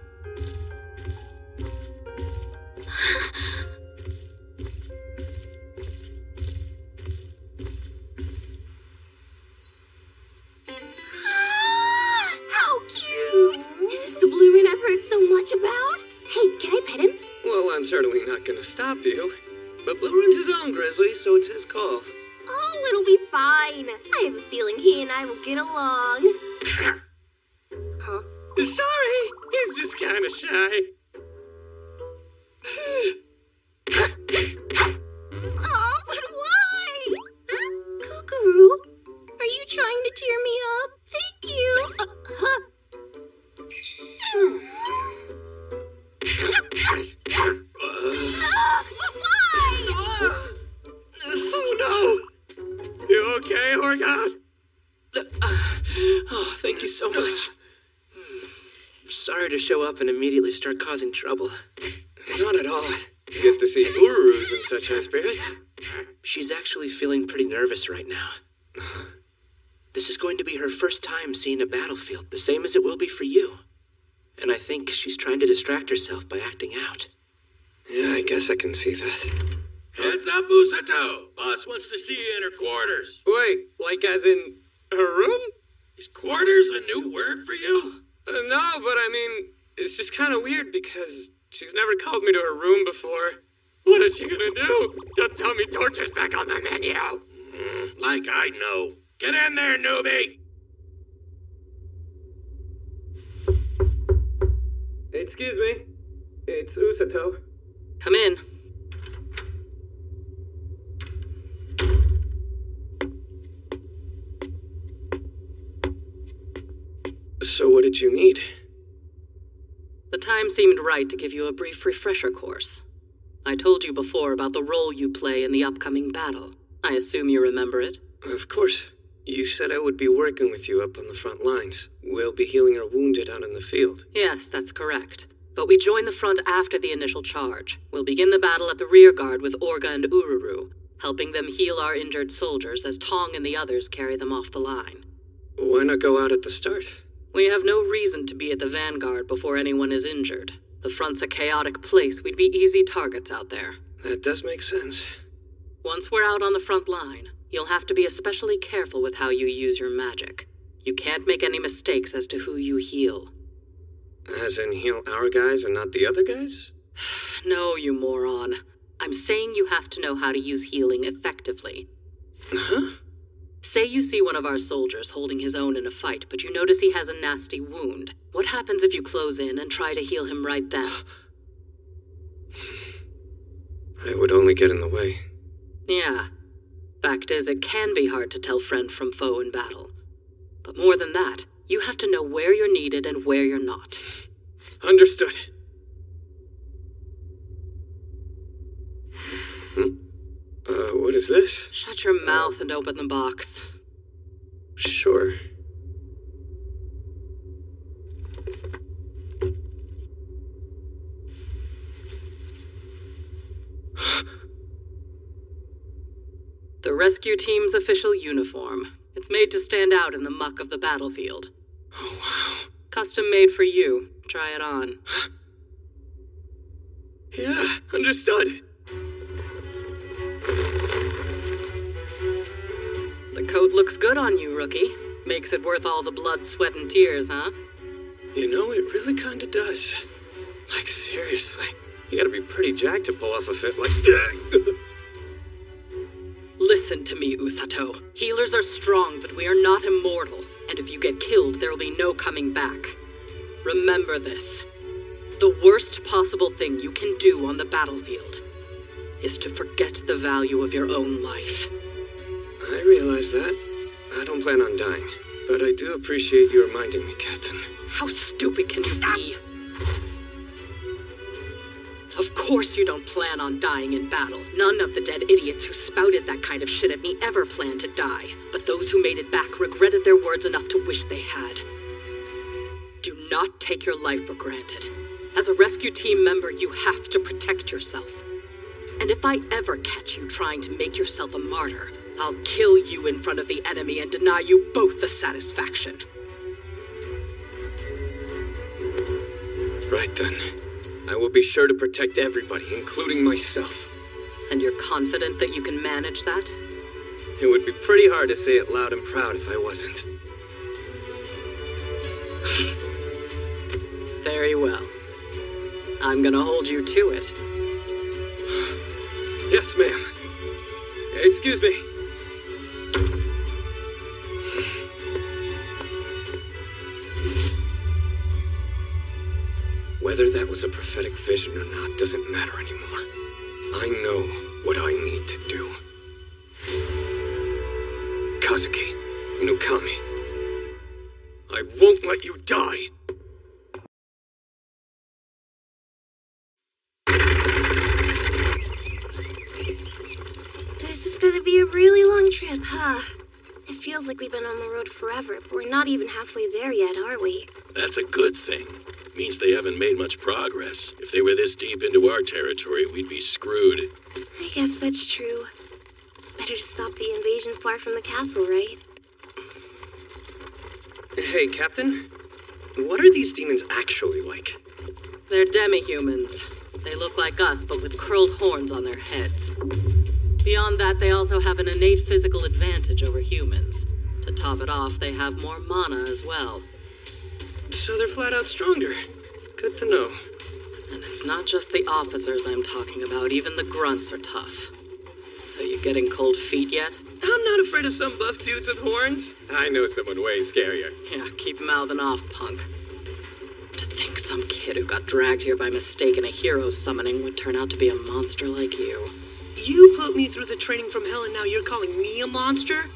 Speaker 3: How cute! Is this the blue inn I've heard so much about? Hey, can I pet him?
Speaker 1: Well, I'm certainly not going to stop you.
Speaker 14: But Blue Rune's his own Grizzly, so it's his call.
Speaker 3: Oh, it'll be fine. I have a feeling he and I will get along.
Speaker 14: Huh?
Speaker 12: Sorry, he's just kind of shy.
Speaker 3: Oh, but why? Kukuru, are you trying to cheer me up? Thank you. But why?
Speaker 12: Oh no! You okay, Horga?
Speaker 14: Oh, thank you so much. I'm sorry to show up and immediately start causing trouble.
Speaker 1: Not at all. Good to see Ururu's in such high spirits.
Speaker 14: She's actually feeling pretty nervous right now. This is going to be her first time seeing a battlefield, the same as it will be for you. And I think she's trying to distract herself by acting out.
Speaker 1: Yeah, I guess I can see that.
Speaker 6: Heads up, Usato! Boss wants to see you in her quarters.
Speaker 1: Wait, like as in her room?
Speaker 6: Is quarters a new word for you?
Speaker 1: No, but I mean, it's just kind of weird because she's never called me to her room before. What is she gonna do? Don't tell me torture's back on the menu.
Speaker 6: Like I know. Get in there, newbie!
Speaker 1: Excuse me. It's Usato.
Speaker 8: Come in.
Speaker 1: So what did you need?
Speaker 8: The time seemed right to give you a brief refresher course. I told you before about the role you play in the upcoming battle. I assume you remember it?
Speaker 1: Of course. You said I would be working with you up on the front lines. We'll be healing our wounded out in the field.
Speaker 8: Yes, that's correct. But we join the front after the initial charge. We'll begin the battle at the rear guard with Orga and Ururu, helping them heal our injured soldiers as Tong and the others carry them off the line.
Speaker 1: Why not go out at the start?
Speaker 8: We have no reason to be at the vanguard before anyone is injured. The front's a chaotic place. We'd be easy targets out there.
Speaker 1: That does make sense.
Speaker 8: Once we're out on the front line, you'll have to be especially careful with how you use your magic. You can't make any mistakes as to who you heal.
Speaker 1: As in heal our guys and not the other guys?
Speaker 8: No, you moron. I'm saying you have to know how to use healing effectively.
Speaker 1: Huh?
Speaker 8: Say you see one of our soldiers holding his own in a fight, but you notice he has a nasty wound. What happens if you close in and try to heal him right then?
Speaker 1: I would only get in the way.
Speaker 8: Yeah. Fact is, it can be hard to tell friend from foe in battle. But more than that, you have to know where you're needed and where you're not.
Speaker 1: Understood. What is this?
Speaker 8: Shut your mouth and open the box.
Speaker 1: Sure.
Speaker 8: The rescue team's official uniform. It's made to stand out in the muck of the battlefield.
Speaker 1: Oh, wow.
Speaker 8: Custom made for you. Try it on.
Speaker 1: Yeah, understood.
Speaker 8: The coat looks good on you, rookie. Makes it worth all the blood, sweat, and tears, huh?
Speaker 1: You know, it really kinda does. Like, seriously. You gotta be pretty jacked to pull off a fit like that.
Speaker 8: Listen to me, Usato. Healers are strong, but we are not immortal. And if you get killed, there will be no coming back. Remember this. The worst possible thing you can do on the battlefield is to forget the value of your own life.
Speaker 1: I realize that. I don't plan on dying, but I do appreciate you reminding me, Captain.
Speaker 8: How stupid can you be? Of course you don't plan on dying in battle. None of the dead idiots who spouted that kind of shit at me ever planned to die. But those who made it back regretted their words enough to wish they had. Do not take your life for granted. As a rescue team member, you have to protect yourself. And if I ever catch you trying to make yourself a martyr, I'll kill you in front of the enemy and deny you both the satisfaction.
Speaker 1: Right then. I will be sure to protect everybody, including myself.
Speaker 8: And you're confident that you can manage that?
Speaker 1: It would be pretty hard to say it loud and proud if I wasn't.
Speaker 8: Very well. I'm gonna hold you to it.
Speaker 1: Yes, ma'am. Excuse me. Whether that was a prophetic vision or not doesn't matter anymore. I know what I need to do. Kazuki, Inukami, I won't let you die!
Speaker 7: This is gonna be a really long trip, huh? It feels like we've been on the road forever, but we're not even halfway there yet, are we?
Speaker 6: That's a good thing. Means they haven't made much progress. If they were this deep into our territory, we'd be screwed.
Speaker 7: I guess that's true. Better to stop the invasion far from the castle, right?
Speaker 1: Hey, Captain. What are these demons actually like?
Speaker 8: They're demi-humans. They look like us, but with curled horns on their heads. Beyond that, they also have an innate physical advantage over humans. To top it off, they have more mana as well.
Speaker 1: So they're flat out stronger. Good to know.
Speaker 8: And it's not just the officers I'm talking about, even the grunts are tough. So you getting cold feet yet?
Speaker 1: I'm not afraid of some buff dudes with horns. I know someone way scarier.
Speaker 8: Yeah, keep mouthing off, punk. To think some kid who got dragged here by mistake in a hero summoning would turn out to be a monster like you.
Speaker 10: You put me through the training from hell and now you're calling me a monster?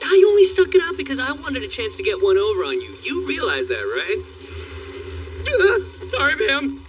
Speaker 10: I only stuck it out because I wanted a chance to get one over on you. You realize that, right?
Speaker 1: Sorry, ma'am.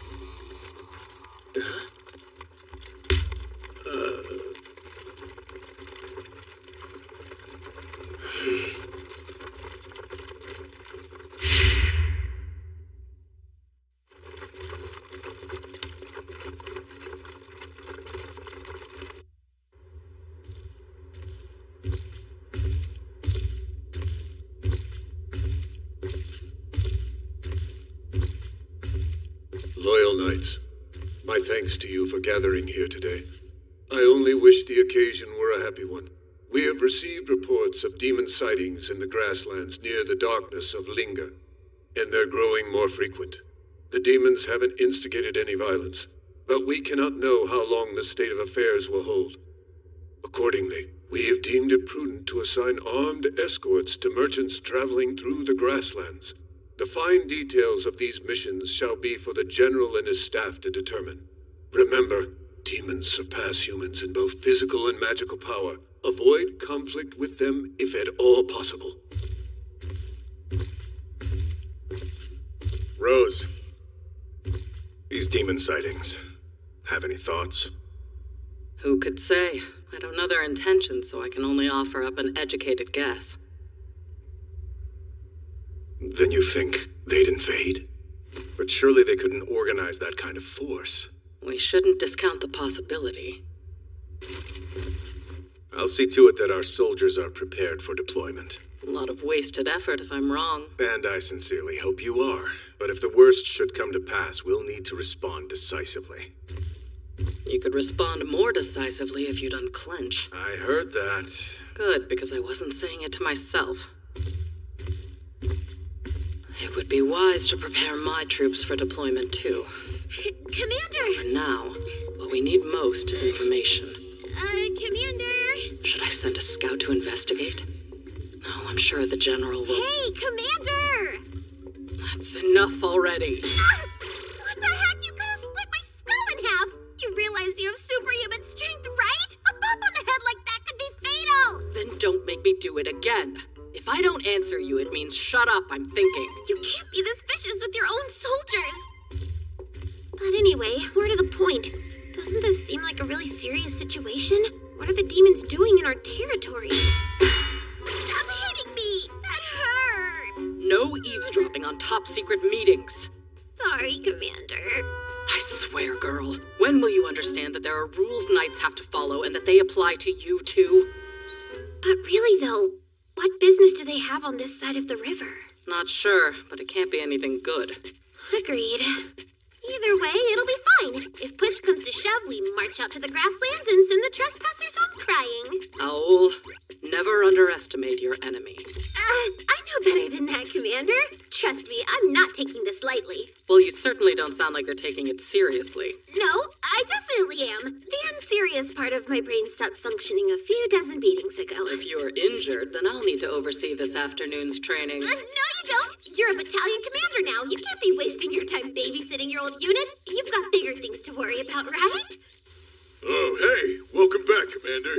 Speaker 5: Loyal Knights, my thanks to you for gathering here today. I only wish the occasion were a happy one. We have received reports of demon sightings in the grasslands near the darkness of Linga, and they're growing more frequent. The demons haven't instigated any violence, but we cannot know how long the state of affairs will hold. Accordingly, we have deemed it prudent to assign armed escorts to merchants traveling through the grasslands. The fine details of these missions shall be for the general and his staff to determine. Remember, demons surpass humans in both physical and magical power. Avoid conflict with them if at all possible.
Speaker 17: Rose, these demon sightings, have any thoughts?
Speaker 8: Who could say? I don't know their intentions, so I can only offer up an educated guess.
Speaker 17: Then you think they'd invade? But surely they couldn't organize that kind of force.
Speaker 8: We shouldn't discount the possibility.
Speaker 17: I'll see to it that our soldiers are prepared for deployment.
Speaker 8: A lot of wasted effort if I'm wrong.
Speaker 17: And I sincerely hope you are. But if the worst should come to pass, we'll need to respond decisively.
Speaker 8: You could respond more decisively if you'd unclench.
Speaker 17: I heard that.
Speaker 8: Good, because I wasn't saying it to myself. It would be wise to prepare my troops for deployment, too.
Speaker 3: Commander!
Speaker 8: For now, what we need most is information.
Speaker 3: Commander!
Speaker 8: Should I send a scout to investigate? No, I'm sure the general will...
Speaker 3: Hey, Commander!
Speaker 8: That's enough already.
Speaker 3: What the heck? You could have split my skull in half! You realize you have superhuman strength, right? A bump on the head like that could be fatal!
Speaker 8: Then don't make me do it again. If I don't answer you, it means shut up, I'm thinking.
Speaker 3: You can't be this vicious with your own soldiers! But anyway, more to the point. Doesn't this seem like a really serious situation? What are the demons doing in our territory? Stop hitting me! That hurt!
Speaker 8: No eavesdropping on top-secret meetings.
Speaker 3: Sorry, Commander.
Speaker 8: I swear, girl, when will you understand that there are rules knights have to follow and that they apply to you, too?
Speaker 3: But really, though, what business do they have on this side of the river?
Speaker 8: Not sure, but it can't be anything good.
Speaker 3: Agreed. Either way, it'll be fine. If push comes to shove, we march out to the grasslands and send the trespassers home crying.
Speaker 8: Owl, never underestimate your enemy.
Speaker 3: I know better than that, Commander. Trust me, I'm not taking this lightly.
Speaker 8: Well, you certainly certainly don't sound like you're taking it seriously.
Speaker 21: No, I definitely am. The unserious part of my brain stopped functioning a few dozen beatings ago.
Speaker 8: If you're injured, then I'll need to oversee this afternoon's training.
Speaker 21: No, you don't. You're a battalion commander now. You can't be wasting your time babysitting your old unit. You've got bigger things to worry about, right?
Speaker 16: Oh, hey. Welcome back, Commander.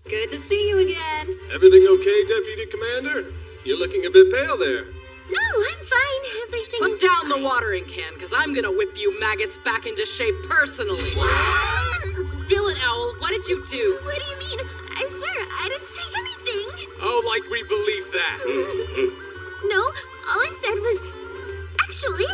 Speaker 21: Good to see you again.
Speaker 16: Everything okay, Deputy Commander? You're looking a bit pale there.
Speaker 21: No, I'm fine. Everything
Speaker 8: Put
Speaker 21: is
Speaker 8: down
Speaker 21: fine.
Speaker 8: the watering can, because I'm gonna whip you maggots back into shape personally.
Speaker 21: What?
Speaker 8: Spill it, Owl. What did you do?
Speaker 21: What do you mean? I swear, I didn't say anything.
Speaker 12: Oh, like we believe that.
Speaker 21: No, all I said was... Actually,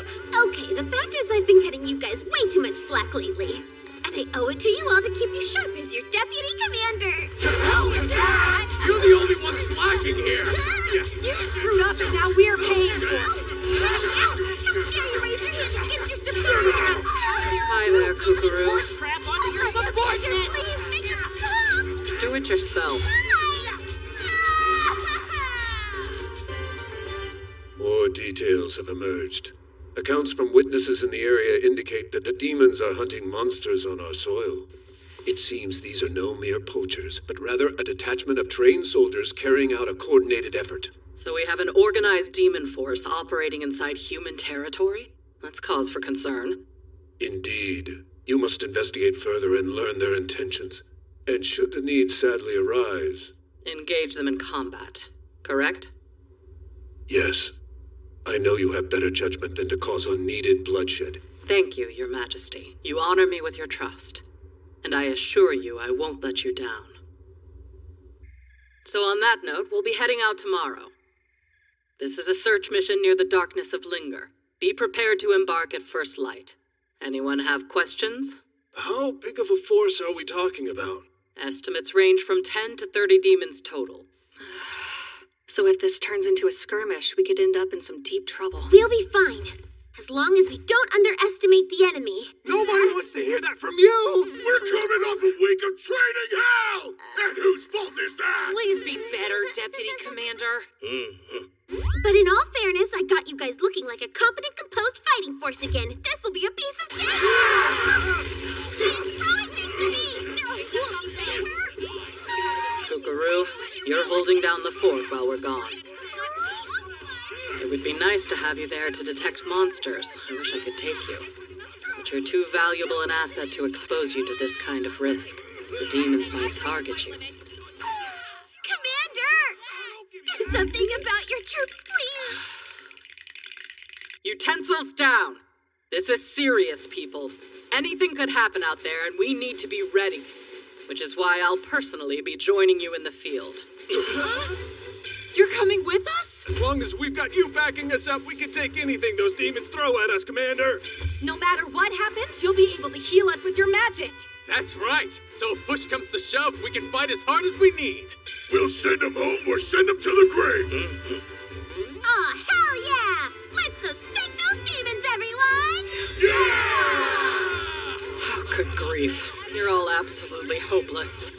Speaker 21: okay, the fact is I've been cutting you guys way too much slack lately. And I owe it to you all to keep you sharp as your deputy commander.
Speaker 12: To hell with that! You're the only one slacking here.
Speaker 21: You screwed up and now we're paying for it. How dare you raise your hand against your subordinate?
Speaker 8: Hi there, Kookaroo.
Speaker 21: Crap onto your subordinate. Please make it stop.
Speaker 8: Do it yourself.
Speaker 5: More details have emerged. Accounts from witnesses in the area indicate that the demons are hunting monsters on our soil. It seems these are no mere poachers, but rather a detachment of trained soldiers carrying out a coordinated effort.
Speaker 8: So we have an organized demon force operating inside human territory? That's cause for concern.
Speaker 5: Indeed. You must investigate further and learn their intentions. And should the need sadly arise...
Speaker 8: Engage them in combat, correct?
Speaker 5: Yes. I know you have better judgment than to cause unneeded bloodshed.
Speaker 8: Thank you, Your Majesty. You honor me with your trust. And I assure you I won't let you down. So on that note, we'll be heading out tomorrow. This is a search mission near the darkness of Linger. Be prepared to embark at first light. Anyone have questions?
Speaker 16: How big of a force are we talking about?
Speaker 8: Estimates range from 10 to 30 demons total.
Speaker 7: So if this turns into a skirmish, we could end up in some deep trouble.
Speaker 21: We'll be fine. As long as we don't underestimate the enemy.
Speaker 16: Nobody wants to hear that from you! We're coming off a week of training hell! And whose fault is that?
Speaker 20: Please be better, Deputy Commander.
Speaker 21: But in all fairness, I got you guys looking like a competent, composed fighting force again. This'll be a piece of cake! Throwing things to me!
Speaker 8: Kookaroo, you're holding down the fort while we're gone. It would be nice to have you there to detect monsters. I wish I could take you. But you're too valuable an asset to expose you to this kind of risk. The demons might target you.
Speaker 21: Commander! Do something about your troops, please!
Speaker 8: Utensils down! This is serious, people. Anything could happen out there, and we need to be ready. Which is why I'll personally be joining you in the field.
Speaker 20: You're coming with us?
Speaker 16: As long as we've got you backing us up, we can take anything those demons throw at us, Commander.
Speaker 20: No matter what happens, you'll be able to heal us with your magic.
Speaker 12: That's right. So if push comes to shove, we can fight as hard as we need.
Speaker 16: We'll send them home or send them to the grave.
Speaker 21: Aw, hell yeah! Let's go spank those demons, everyone!
Speaker 8: Oh, good grief. You're all absolutely hopeless.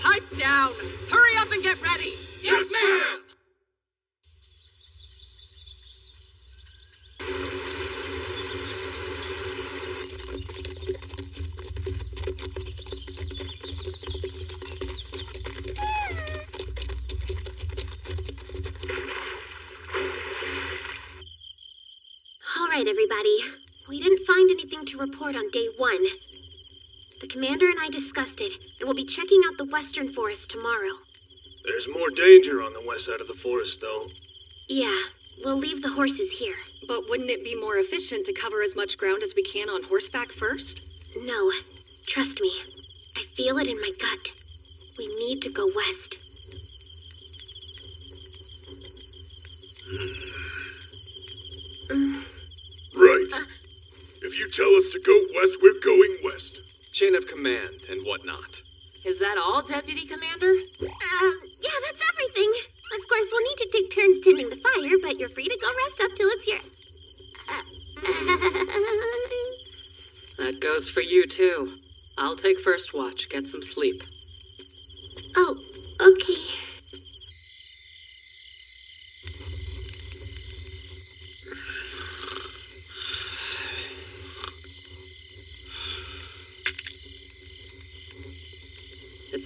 Speaker 8: Pipe down! Hurry up and get ready!
Speaker 12: Yes, ma'am!
Speaker 21: All right, everybody. We didn't find anything to report on day 1. The commander and I discussed it, and we'll be checking out the western forest tomorrow.
Speaker 16: There's more danger on the west side of the forest, though.
Speaker 21: Yeah, we'll leave the horses here.
Speaker 7: But wouldn't it be more efficient to cover as much ground as we can on horseback first?
Speaker 21: No, trust me. I feel it in my gut. We need to go west.
Speaker 16: Right. If you tell us to go west, we're going west.
Speaker 12: Chain of command and whatnot.
Speaker 20: Is that all, Deputy Commander?
Speaker 21: Yeah, that's everything. Of course, we'll need to take turns tending the fire, but you're free to go rest up till it's your...
Speaker 8: That goes for you, too. I'll take first watch. Get some sleep.
Speaker 21: Oh, okay.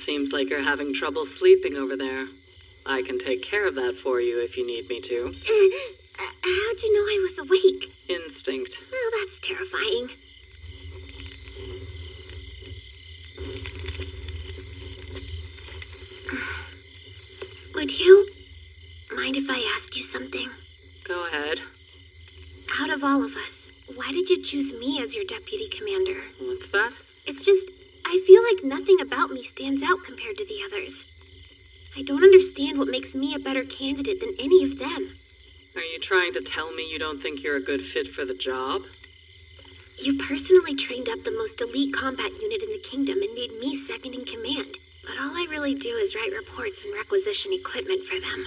Speaker 8: seems like you're having trouble sleeping over there. I can take care of that for you if you need me to.
Speaker 21: How'd you know I was awake?
Speaker 8: Instinct.
Speaker 21: Oh, that's terrifying. Would you mind if I asked you something?
Speaker 8: Go ahead.
Speaker 21: Out of all of us, why did you choose me as your deputy commander?
Speaker 8: What's that?
Speaker 21: It's just, I feel like nothing about me stands out compared to the others. I don't understand what makes me a better candidate than any of them.
Speaker 8: Are you trying to tell me you don't think you're a good fit for the job?
Speaker 21: You personally trained up the most elite combat unit in the kingdom and made me second in command. But all I really do is write reports and requisition equipment for them.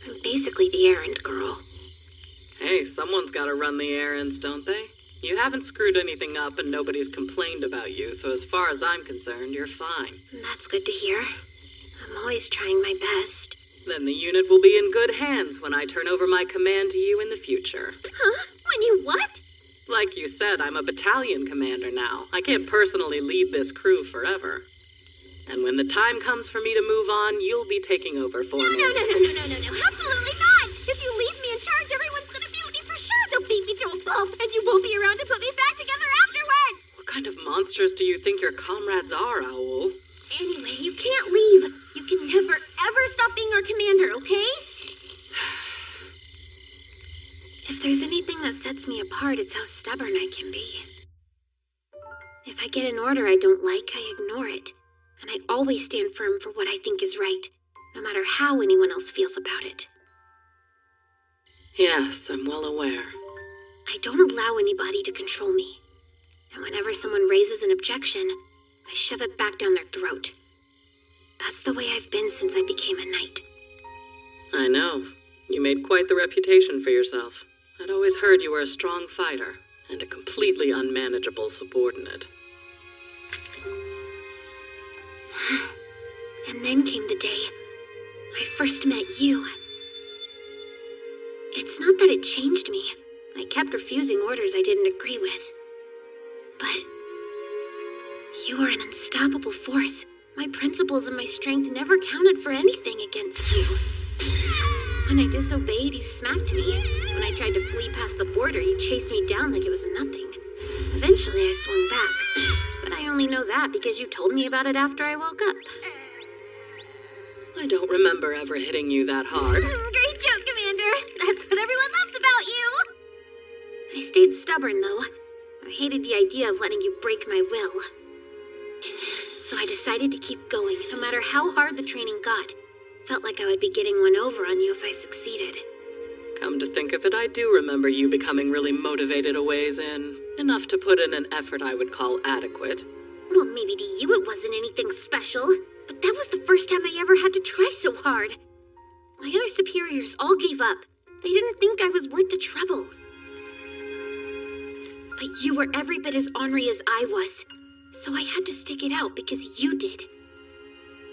Speaker 21: I'm basically the errand girl.
Speaker 8: Hey, someone's gotta run the errands, don't they? You haven't screwed anything up and nobody's complained about you, so as far as I'm concerned, you're fine.
Speaker 21: That's good to hear. I'm always trying my best.
Speaker 8: Then the unit will be in good hands when I turn over my command to you in the future.
Speaker 21: Huh? When you what?
Speaker 8: Like you said, I'm a battalion commander now. I can't personally lead this crew forever. And when the time comes for me to move on, you'll be taking over for me.
Speaker 21: No, absolutely not! If you leave me in charge, everyone's gonna mutiny for sure! They'll beat me to a pulp, and you won't be around to put me back together afterwards!
Speaker 8: What kind of monsters do you think your comrades are, Owl?
Speaker 21: Anyway, you can't leave. You can never, ever stop being our commander, okay? If there's anything that sets me apart, it's how stubborn I can be. If I get an order I don't like, I ignore it. And I always stand firm for what I think is right, no matter how anyone else feels about it.
Speaker 8: Yes, I'm well aware.
Speaker 21: I don't allow anybody to control me. And whenever someone raises an objection, I shove it back down their throat. That's the way I've been since I became a knight.
Speaker 8: I know. You made quite the reputation for yourself. I'd always heard you were a strong fighter, and a completely unmanageable subordinate.
Speaker 21: And then came the day I first met you. It's not that it changed me. I kept refusing orders I didn't agree with. But you were an unstoppable force. My principles and my strength never counted for anything against you. When I disobeyed, you smacked me. When I tried to flee past the border, you chased me down like it was nothing. Eventually, I swung back. But I only know that because you told me about it after I woke up.
Speaker 8: I don't remember ever hitting you that hard.
Speaker 21: Great joke, Commander. That's what everyone loves about you. I stayed stubborn, though. I hated the idea of letting you break my will. So I decided to keep going, no matter how hard the training got. Felt like I would be getting one over on you if I succeeded.
Speaker 8: Come to think of it, I do remember you becoming really motivated a ways in. Enough to put in an effort I would call adequate.
Speaker 21: Well, maybe to you it wasn't anything special, but that was the first time I ever had to try so hard. My other superiors all gave up. They didn't think I was worth the trouble. But you were every bit as ornery as I was, so I had to stick it out because you did.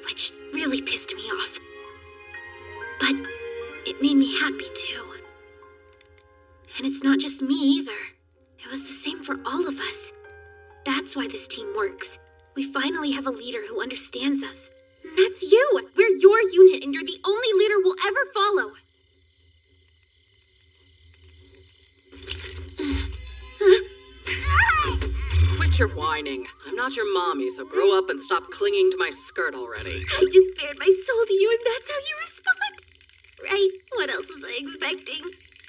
Speaker 21: Which really pissed me off. But it made me happy too. And it's not just me either. It was the same for all of us. That's why this team works. We finally have a leader who understands us. And that's you! We're your unit and you're the only leader we'll ever follow.
Speaker 8: Quit your whining. I'm not your mommy, so grow up and stop clinging to my skirt already.
Speaker 21: I just bared my soul to you and that's how you respond. Right? What else was I expecting?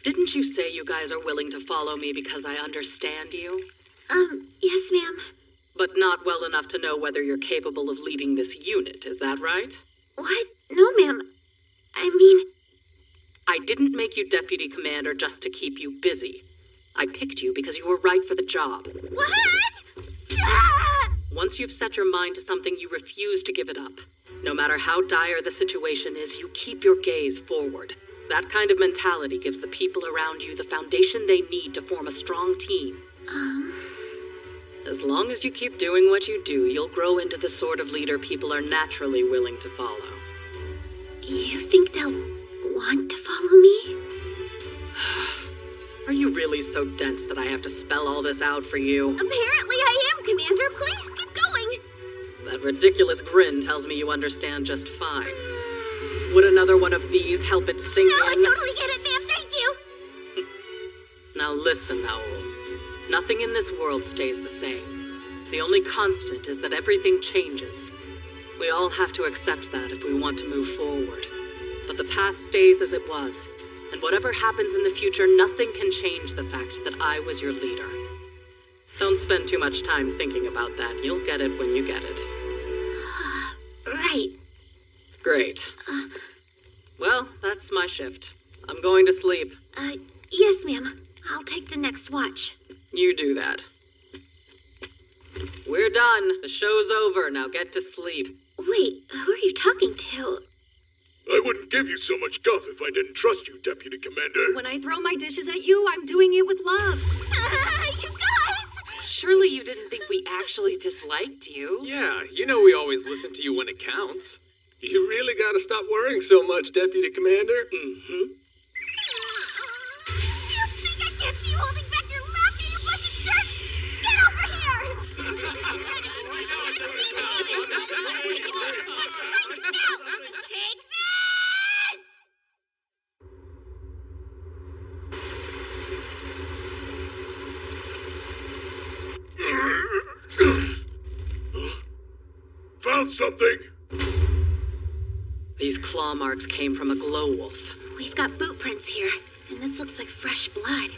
Speaker 8: Didn't you say you guys are willing to follow me because I understand you?
Speaker 21: Yes, ma'am.
Speaker 8: But not well enough to know whether you're capable of leading this unit, is that right?
Speaker 21: What? No, ma'am. I mean...
Speaker 8: I didn't make you deputy commander just to keep you busy. I picked you because you were right for the job.
Speaker 21: What? Ah!
Speaker 8: Once you've set your mind to something, you refuse to give it up. No matter how dire the situation is, you keep your gaze forward. That kind of mentality gives the people around you the foundation they need to form a strong team. As long as you keep doing what you do, you'll grow into the sort of leader people are naturally willing to follow.
Speaker 21: You think they'll want to follow me?
Speaker 8: Are you really so dense that I have to spell all this out for you?
Speaker 21: Apparently I am, Commander. Please, keep going.
Speaker 8: That ridiculous grin tells me you understand just fine. Would another one of these help it sink in?
Speaker 21: No, I totally get it, ma'am. Thank you.
Speaker 8: Now listen, Owl. Nothing in this world stays the same. The only constant is that everything changes. We all have to accept that if we want to move forward. But the past stays as it was, and whatever happens in the future, nothing can change the fact that I was your leader. Don't spend too much time thinking about that. You'll get it when you get it.
Speaker 21: Right.
Speaker 8: Great. Well, that's my shift. I'm going to sleep.
Speaker 21: Yes, ma'am. I'll take the next watch.
Speaker 8: You do that. We're done. The show's over. Now get to sleep.
Speaker 21: Wait, who are you talking to?
Speaker 16: I wouldn't give you so much guff if I didn't trust you, Deputy Commander.
Speaker 7: When I throw my dishes at you, I'm doing it with love.
Speaker 21: You guys!
Speaker 20: Surely you didn't think we actually disliked you.
Speaker 12: Yeah, you know we always listen to you when it counts.
Speaker 18: You really gotta stop worrying so much, Deputy Commander.
Speaker 21: You think I can't see you holding back your laughter, you bunch of jerks? Get over here! Take this!
Speaker 16: Found something!
Speaker 8: These claw marks came from a glow wolf.
Speaker 21: We've got boot prints here, and this looks like fresh blood.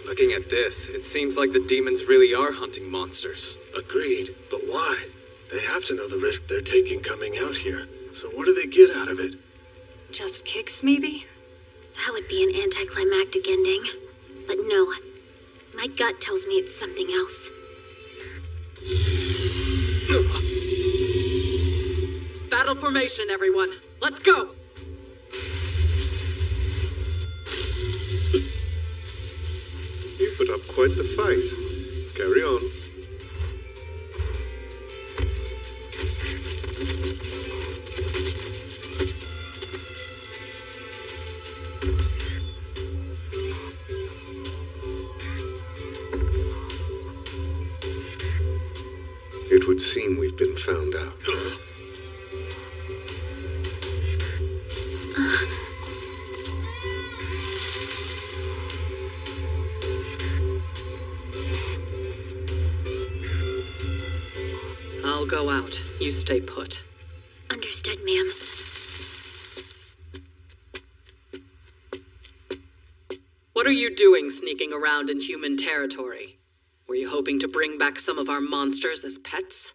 Speaker 12: Looking at this, it seems like the demons really are hunting monsters.
Speaker 17: Agreed, but why? They have to know the risk they're taking coming out here. So what do they get out of it?
Speaker 20: Just kicks, maybe?
Speaker 21: That would be an anticlimactic ending. But no, my gut tells me it's something else.
Speaker 8: Battle formation, everyone. Let's go!
Speaker 5: You put up quite the fight. Carry on. It would seem we've been found out.
Speaker 8: I'll go out. You stay put.
Speaker 21: Understood, ma'am.
Speaker 8: What are you doing sneaking around in human territory? Were you hoping to bring back some of our monsters as pets?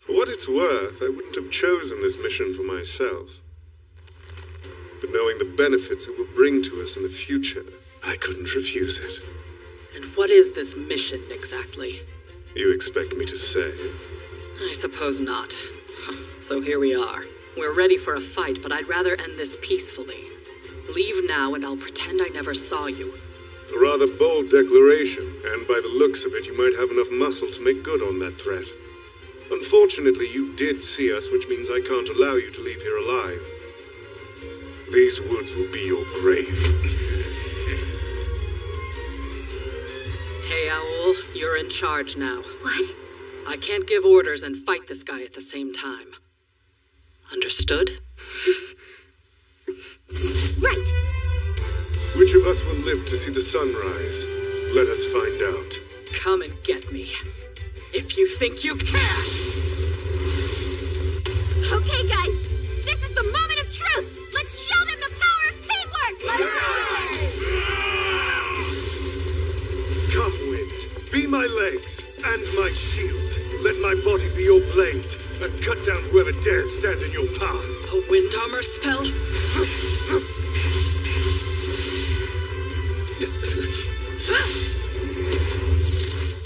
Speaker 5: For what it's worth, I wouldn't have chosen this mission for myself. But knowing the benefits it will bring to us in the future, I couldn't refuse it.
Speaker 8: And what is this mission exactly?
Speaker 5: You expect me to say?
Speaker 8: I suppose not. So here we are. We're ready for a fight, but I'd rather end this peacefully. Leave now and I'll pretend I never saw you.
Speaker 5: A rather bold declaration, and by the looks of it, you might have enough muscle to make good on that threat. Unfortunately, you did see us, which means I can't allow you to leave here alive. These woods will be your grave.
Speaker 8: Hey, Owl, you're in charge now.
Speaker 21: What?
Speaker 8: I can't give orders and fight this guy at the same time. Understood?
Speaker 21: Right!
Speaker 5: Which of us will live to see the sunrise? Let us find out.
Speaker 8: Come and get me. If you think you can!
Speaker 21: Okay, guys! This is the moment of truth! Let's show them the power of teamwork!
Speaker 5: Come, wind. Be my legs and my shield. Let my body be your blade, and cut down whoever dares stand in your path.
Speaker 8: A wind armor spell?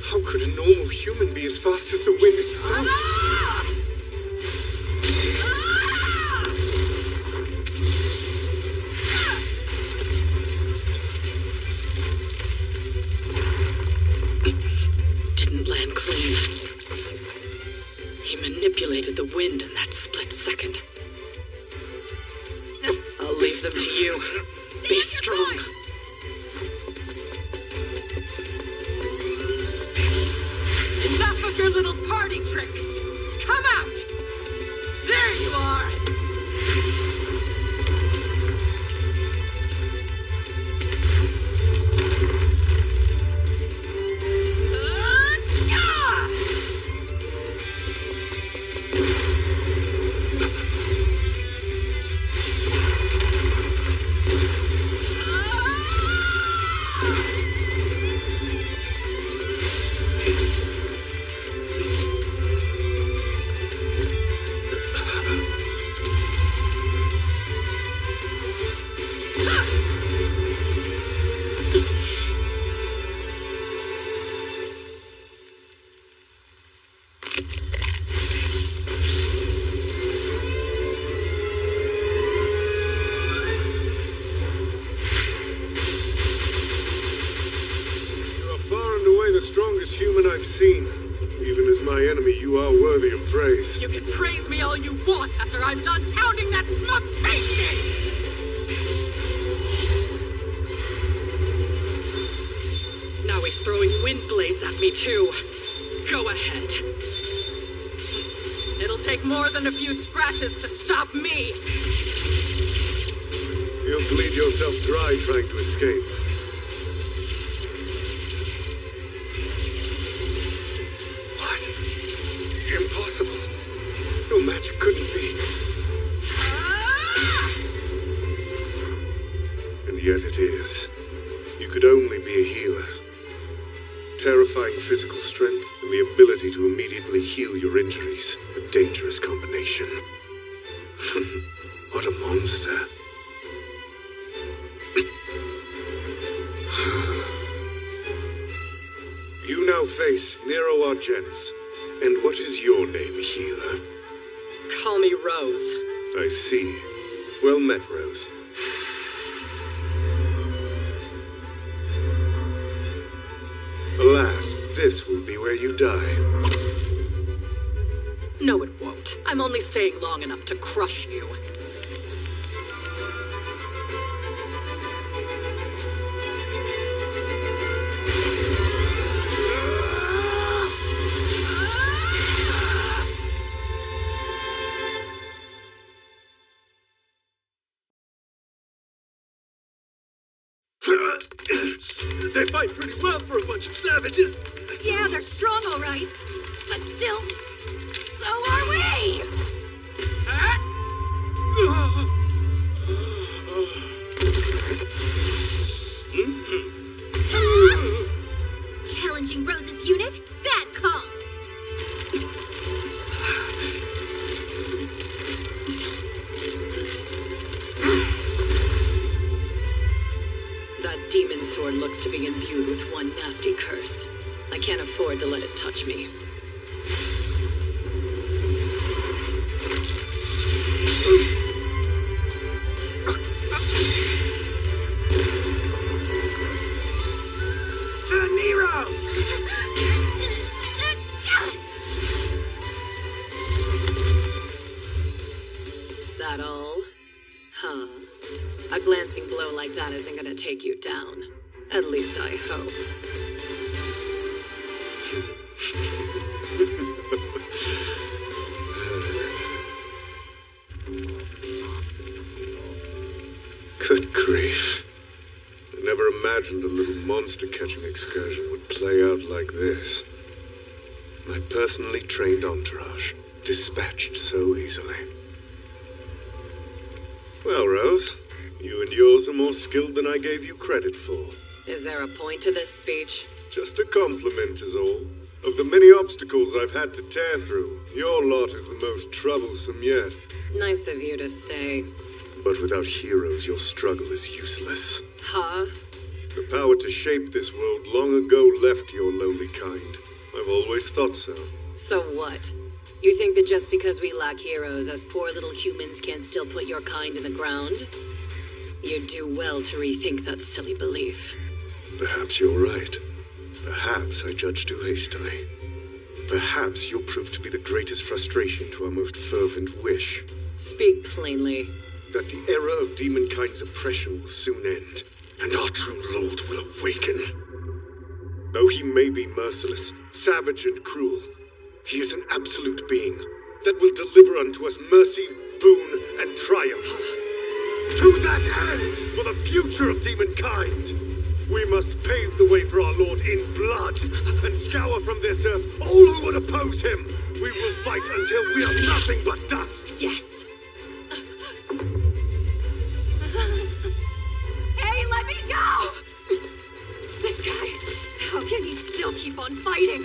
Speaker 5: How could a normal human be as fast as the wind itself?
Speaker 8: Didn't land clean. He manipulated the wind in that split second. I'll leave them to you. Be strong. little party tricks. Come out! There you are!
Speaker 2: You can praise me all you want after I'm done pounding that smug face in! Now he's throwing wind blades at me, too. Go ahead. It'll take more than a few scratches to stop me.
Speaker 5: You'll bleed yourself dry trying to escape. Yet it is. You could only be a healer. Terrifying physical strength and the ability to immediately heal your injuries. A dangerous combination. What a monster. You now face Nero Argents. And what is your name, healer?
Speaker 8: Call me Rose.
Speaker 5: I see. Well met, Rose. Alas, this will be where you die.
Speaker 8: No, it won't. I'm only staying long enough to crush you.
Speaker 6: They fight pretty well for a bunch of savages.
Speaker 3: Yeah, they're strong, all right. But still, so are we! Challenging Rose's unit? Bad call.
Speaker 8: That demon sword looks to be imbued with one nasty curse. I can't afford to let it touch me.
Speaker 6: Sir Nero!
Speaker 8: That all? Huh? A glancing blow like that isn't gonna take you down. At least I hope.
Speaker 5: Good grief. I never imagined a little monster-catching excursion would play out like this. My personally trained entourage, dispatched so easily. Well, Rose, you and yours are more skilled than I gave you credit for.
Speaker 8: Is there a point to this speech?
Speaker 5: Just a compliment is all. Of the many obstacles I've had to tear through, your lot is the most troublesome yet.
Speaker 8: Nice of you to say.
Speaker 5: But without heroes, your struggle is useless.
Speaker 8: Huh?
Speaker 5: The power to shape this world long ago left your lowly kind. I've always thought so.
Speaker 8: So what? You think that just because we lack heroes, us poor little humans can't still put your kind in the ground? You'd do well to rethink that silly belief.
Speaker 5: Perhaps you're right. Perhaps I judged too hastily. Perhaps you'll prove to be the greatest frustration to our most fervent wish.
Speaker 8: Speak plainly.
Speaker 5: That the era of demonkind's oppression will soon end, and our true lord will awaken. Though he may be merciless, savage, and cruel,
Speaker 18: He is an absolute being that will deliver unto us mercy, boon, and triumph. To that end, for the future of demonkind, we must pave the way for our Lord in blood and scour from this earth all who would oppose him. We will fight until we are nothing but dust.
Speaker 7: Yes. Hey, let me go! This guy, how can he still keep on fighting?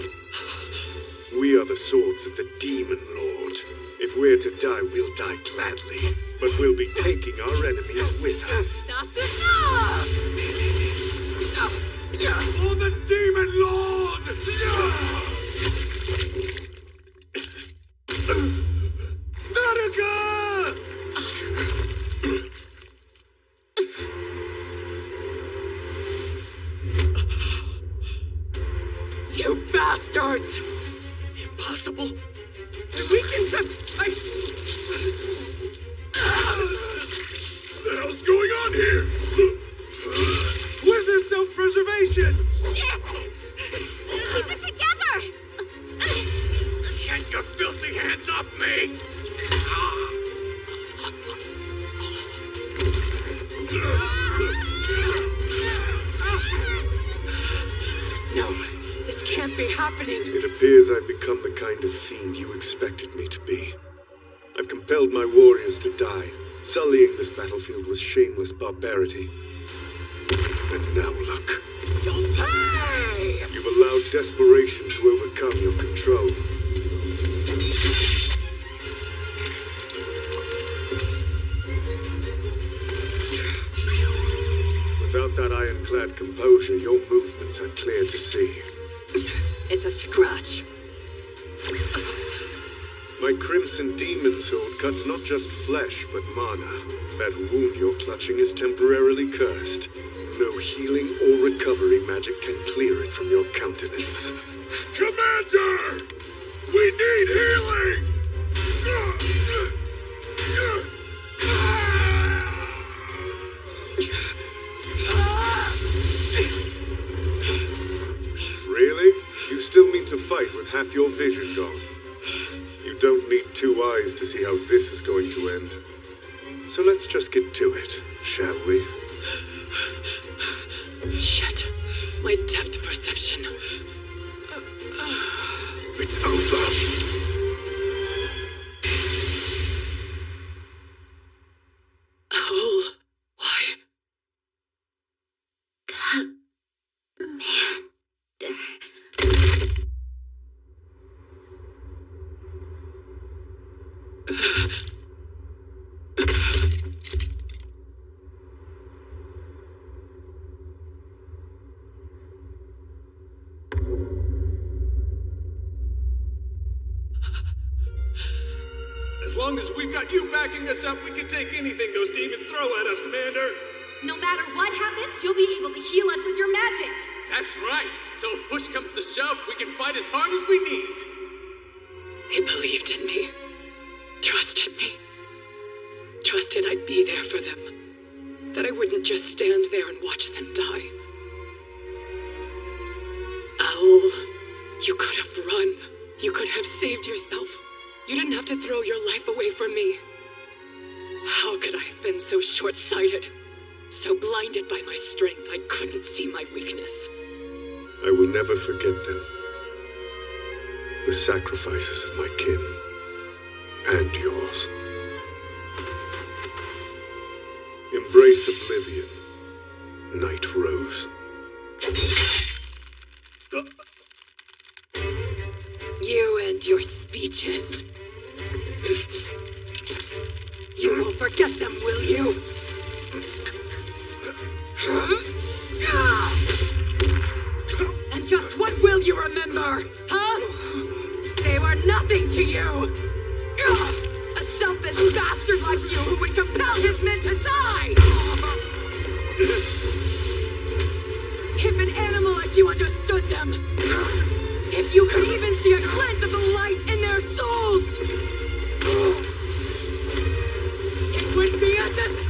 Speaker 18: We are the swords of the Demon Lord. If we're to die, we'll die gladly. But we'll be taking our enemies with us.
Speaker 7: That's enough!
Speaker 18: For the Demon Lord! Naraka!
Speaker 8: You bastards!
Speaker 6: Impossible. To weaken them, What the hell's going on here?
Speaker 18: Where's their self-preservation?
Speaker 21: Shit! Keep it together!
Speaker 6: Get your filthy hands off me!
Speaker 8: No, this can't be happening.
Speaker 18: It appears I've become the kind of fiend you expected me to be. I've compelled my warriors to die, sullying this battlefield with shameless barbarity. And now look.
Speaker 8: You'll pay!
Speaker 18: You've allowed desperation to overcome your control. Without that ironclad composure, your movements are clear to see.
Speaker 8: It's a scratch.
Speaker 18: My Crimson Demon Sword cuts not just flesh, but mana. That wound you're clutching is temporarily cursed. No healing or recovery magic can clear it from your countenance.
Speaker 6: Commander! We need healing!
Speaker 18: Really? You still mean to fight with half your vision gone? You don't need two eyes to see how this is going to end. So let's just get to it, shall we?
Speaker 8: Shit. My depth perception.
Speaker 18: It's over.
Speaker 8: Oh, why?
Speaker 18: As long as we've got you backing us up, we can take anything those demons throw at us, Commander.
Speaker 7: No matter what happens, you'll be able to heal us with your magic.
Speaker 12: That's right. So if push comes to shove, we can fight as hard as we need.
Speaker 8: They believed in me. Trusted me. Trusted I'd be there for them. That I wouldn't just stand there and watch them die. Owl, you could have run. You could have saved yourself. You didn't have to throw your life away for me. How could I have been so short-sighted? So blinded by my strength, I couldn't see my weakness.
Speaker 18: I will never forget them. The sacrifices of my kin. And yours. Embrace oblivion, Night Rose.
Speaker 8: You and your speeches. You won't forget them, will you? And just what will you remember, huh? They were nothing to you! A selfish bastard like you who would compel his men to die! If an animal like you understood them, if you could even see a glint of the light in their souls, it would be a disgrace!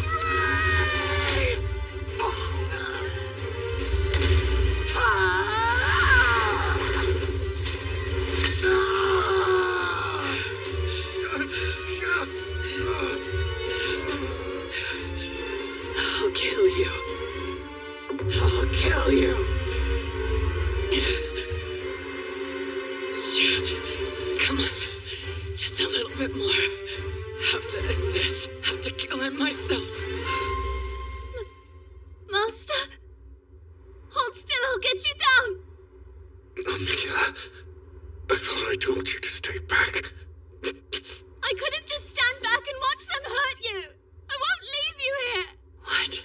Speaker 8: Shit. Come on. Just a little bit more. Have to end this. Have to kill him myself.
Speaker 21: Master? Hold still, I'll get you down.
Speaker 18: Amelia, I thought I told you to stay back.
Speaker 21: I couldn't just stand back and watch them hurt you. I won't leave you here.
Speaker 8: What?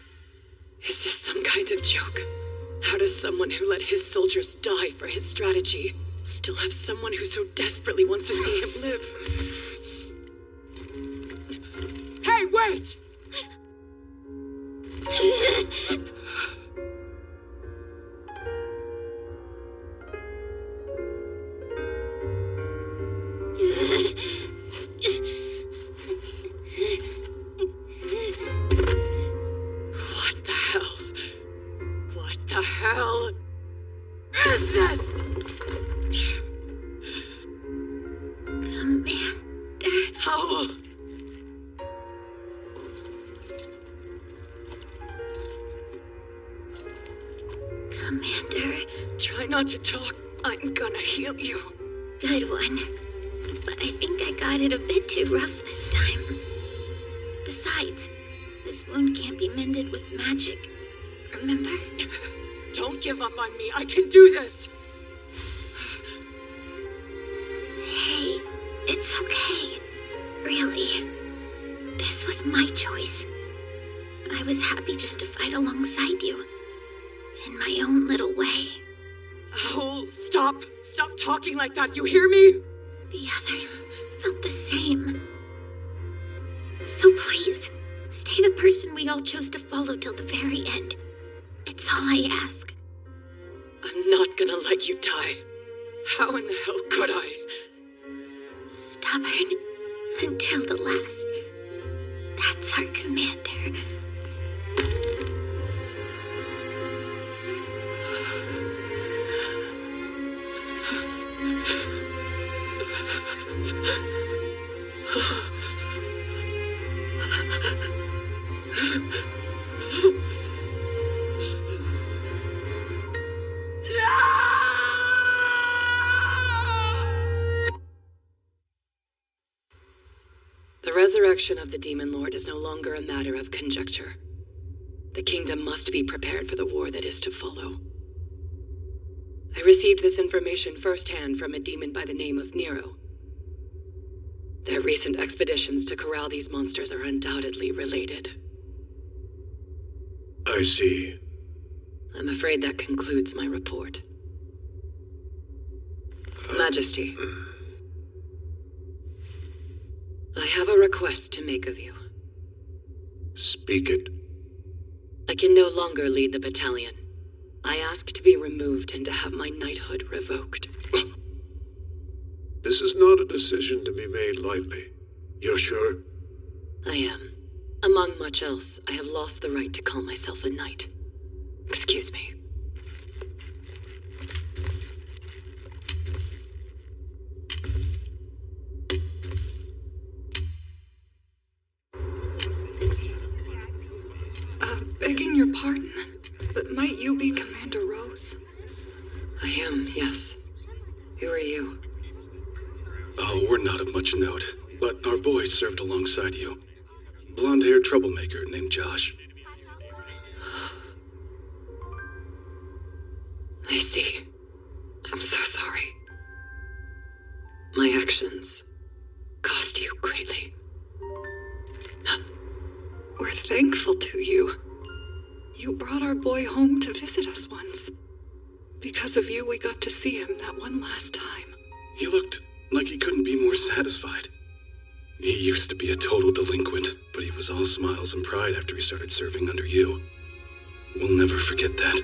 Speaker 8: Is this some kind of joke? How does someone who let his soldiers die for his strategy still have someone who so desperately wants to see him live? Hey, wait! What the hell? What the hell is this?
Speaker 21: Commander.
Speaker 8: Howl!
Speaker 21: Commander.
Speaker 8: Try not to talk. I'm gonna heal you.
Speaker 21: Good one. But I think I got it a bit too rough this time. Besides, this wound can't be mended with magic. Remember?
Speaker 8: Don't give up on me. I can do this.
Speaker 21: Hey, it's okay. Really. This was my choice. I was happy just to fight alongside you. In my own little way.
Speaker 8: Oh, stop. Stop talking like that. You hear me?
Speaker 21: The others felt the same. So please, stay the person we all chose to follow till the very end. It's all I ask.
Speaker 8: I'm not gonna let you die. How in the hell could I?
Speaker 21: Stubborn until the last. That's our commander.
Speaker 8: The resurrection of the Demon Lord is no longer a matter of conjecture. The kingdom must be prepared for the war that is to follow. I received this information firsthand from a demon by the name of Nero. Their recent expeditions to corral these monsters are undoubtedly related.
Speaker 18: I see.
Speaker 8: I'm afraid that concludes my report. Majesty, I have a request to make of you.
Speaker 18: Speak it.
Speaker 8: I can no longer lead the battalion. I ask to be removed and to have my knighthood revoked.
Speaker 5: This is not a decision to be made lightly. You're sure?
Speaker 8: I am. Among much else, I have lost the right to call myself a knight. Excuse me. Begging your pardon, but might you be Commander Rose? I am, yes. Who are you?
Speaker 18: Oh, we're not of much note, but our boy served alongside you. Blonde-haired troublemaker named Josh.
Speaker 8: I see. I'm so sorry. My actions cost you greatly. We're thankful to you. You brought our boy home to visit us once. Because of you, we got to see him that one last time.
Speaker 18: He looked like he couldn't be more satisfied. He used to be a total delinquent, but he was all smiles and pride after he started serving under you. We'll never forget that.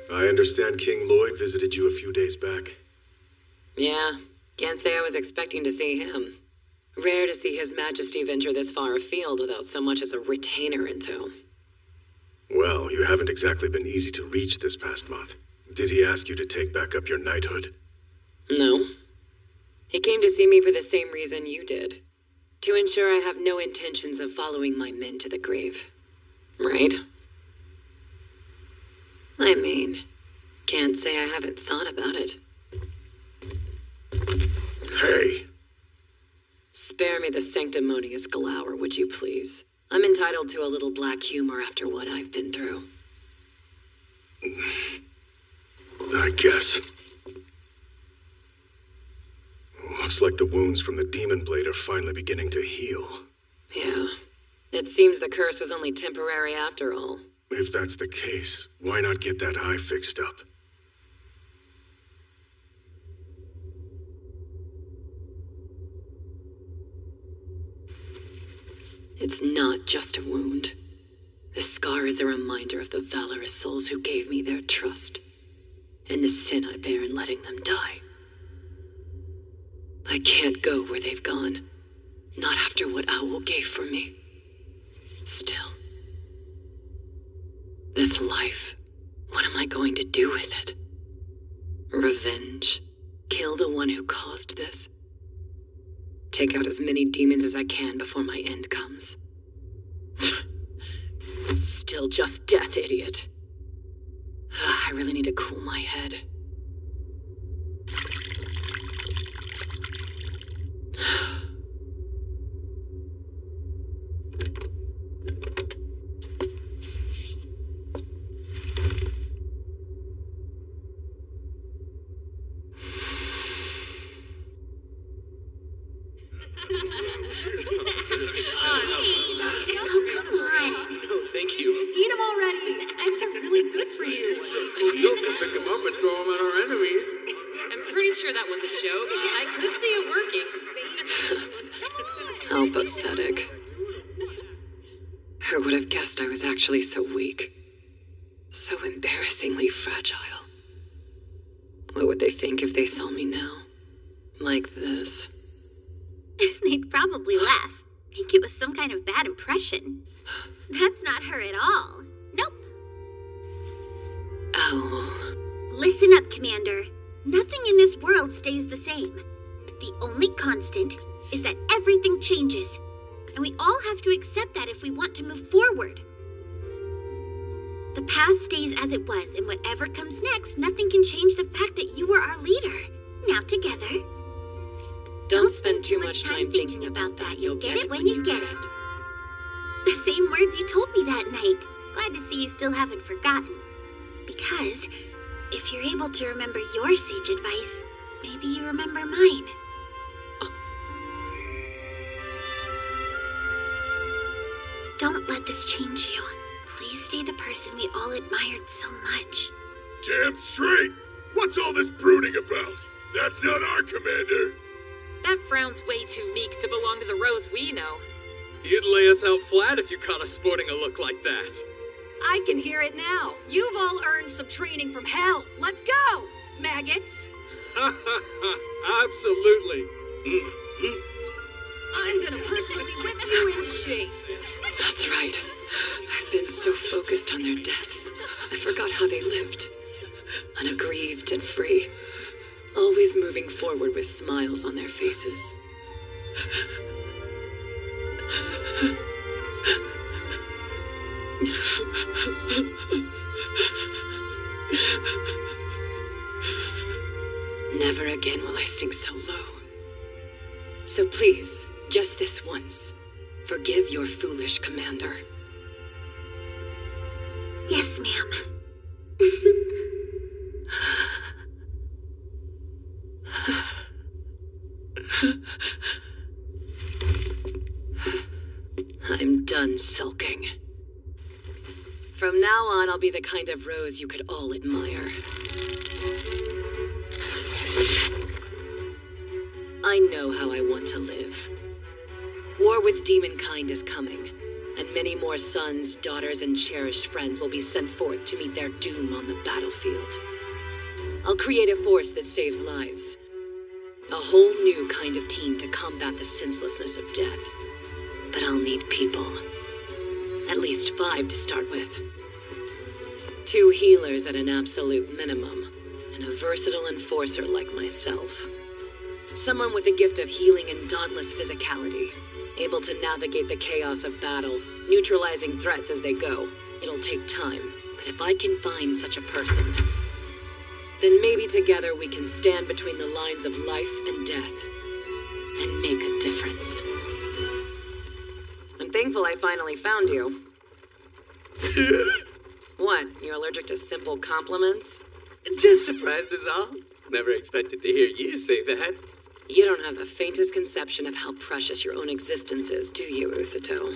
Speaker 5: I understand King Lloyd visited you a few days back.
Speaker 8: Yeah, can't say I was expecting to see him. Rare to see His Majesty venture this far afield without so much as a retainer in tow.
Speaker 9: Well, you haven't exactly been easy to reach this past month. Did he ask you to take back up your knighthood?
Speaker 8: No. He came to see me for the same reason you did. To ensure I have no intentions of following my men to the grave. Right? I mean, can't say I haven't thought about it.
Speaker 9: Hey!
Speaker 8: Spare me the sanctimonious glower, would you please? I'm entitled to a little black humor after what I've been through.
Speaker 9: I guess. Looks like the wounds from the demon blade are finally beginning to heal.
Speaker 8: Yeah. It seems the curse was only temporary after all.
Speaker 9: If that's the case, why not get that eye fixed up?
Speaker 8: It's not just a wound. The scar is a reminder of the valorous souls who gave me their trust, and the sin I bear in letting them die. I can't go where they've gone, not after what Owl gave for me. Still, this life, what am I going to do with it? Revenge. Kill the one who caused this. Take out as many demons as I can before my end comes. Still just death, idiot. I really need to cool my head. How pathetic. Who would have guessed I was actually so weak? So embarrassingly fragile. What would they think if they saw me now? Like this?
Speaker 21: They'd probably laugh. Think it was some kind of bad impression. That's not her at all. Nope.
Speaker 8: Owl.
Speaker 21: Listen up, Commander. Nothing in this world stays the same. The only constant is that everything changes, and we all have to accept that if we want to move forward. The past stays as it was, and whatever comes next, nothing can change the fact that you were our leader. Now together.
Speaker 8: Don't spend too much time thinking about that.
Speaker 21: You'll get it when you get it. The same words you told me that night. Glad to see you still haven't forgotten. Because if you're able to remember your sage advice, maybe you remember mine. Don't let this change you. Please stay the person we all admired so much.
Speaker 16: Damn straight! What's all this brooding about? That's not our commander!
Speaker 15: That frown's way too meek to belong to the Rose we know.
Speaker 12: You'd lay us out flat if you caught us sporting a look like that.
Speaker 22: I can hear it now. You've all earned some training from hell. Let's go, maggots!
Speaker 12: Absolutely.
Speaker 22: I'm gonna personally whip you into shape.
Speaker 8: That's right. I've been so focused on their deaths, I forgot how they lived. Unaggrieved and free. Always moving forward with smiles on their faces. Never again will I sink so low. So please, just this once, forgive your foolish commander.
Speaker 21: Yes, ma'am.
Speaker 8: I'm done sulking. From now on, I'll be the kind of Rose you could all admire. I know how I want to live. War with demonkind is coming, and many more sons, daughters, and cherished friends will be sent forth to meet their doom on the battlefield. I'll create a force that saves lives,
Speaker 20: A whole new kind of team to combat the senselessness of death. But I'll need people. At least 5 to start with. 2 healers at an absolute minimum, and a versatile enforcer like myself. Someone with the gift of healing and dauntless physicality, able to navigate the chaos of battle, neutralizing threats as they go. It'll take time, but if I can find such a person, then maybe together we can stand between the lines of life and death, and make a difference.
Speaker 7: I'm thankful I finally found you. What, you're allergic to simple compliments?
Speaker 1: Just surprised is all. Never expected to hear you say that.
Speaker 7: You don't have the faintest conception of how precious your own existence is, do you, Usato?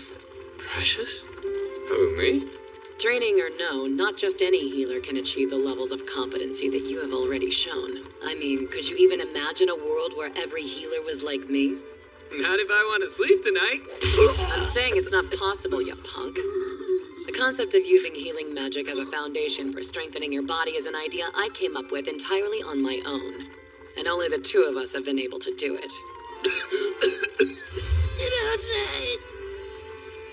Speaker 1: Precious? Who, me?
Speaker 7: Training or no, not just any healer can achieve the levels of competency that you have already shown. I mean, could you even imagine a world where every healer was like me?
Speaker 1: Not if I want to sleep tonight.
Speaker 7: I'm saying it's not possible, you punk. The concept of using healing magic as a foundation for strengthening your body is an idea I came up with entirely on my own. And only the 2 of us have been able to do it.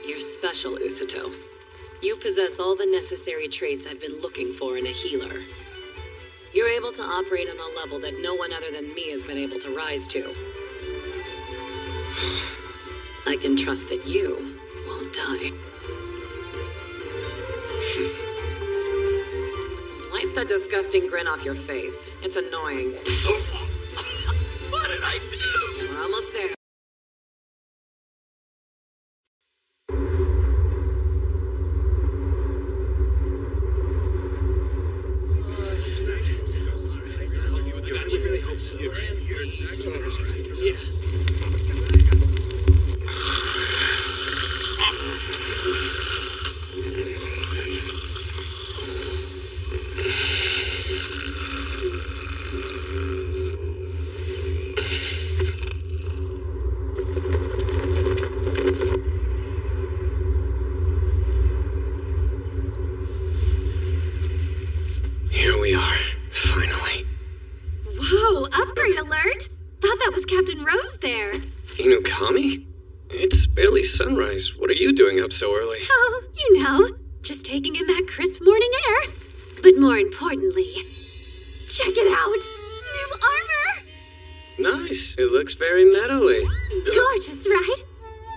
Speaker 7: You're special, Usato. You possess all the necessary traits I've been looking for in a healer. You're able to operate on a level that no one other than me has been able to rise to. I can trust that you won't die. Wipe that disgusting grin off your face. It's annoying.
Speaker 6: What did I do?
Speaker 7: We're almost there.
Speaker 1: Here we are, finally.
Speaker 3: Whoa, upgrade alert! Thought that was Captain Rose there.
Speaker 1: Inukami? It's barely sunrise. What are you doing up so early?
Speaker 3: Oh, you know, just taking in that crisp morning air. But more importantly, check it out! New armor!
Speaker 1: Nice. It looks very metally.
Speaker 3: Gorgeous, right?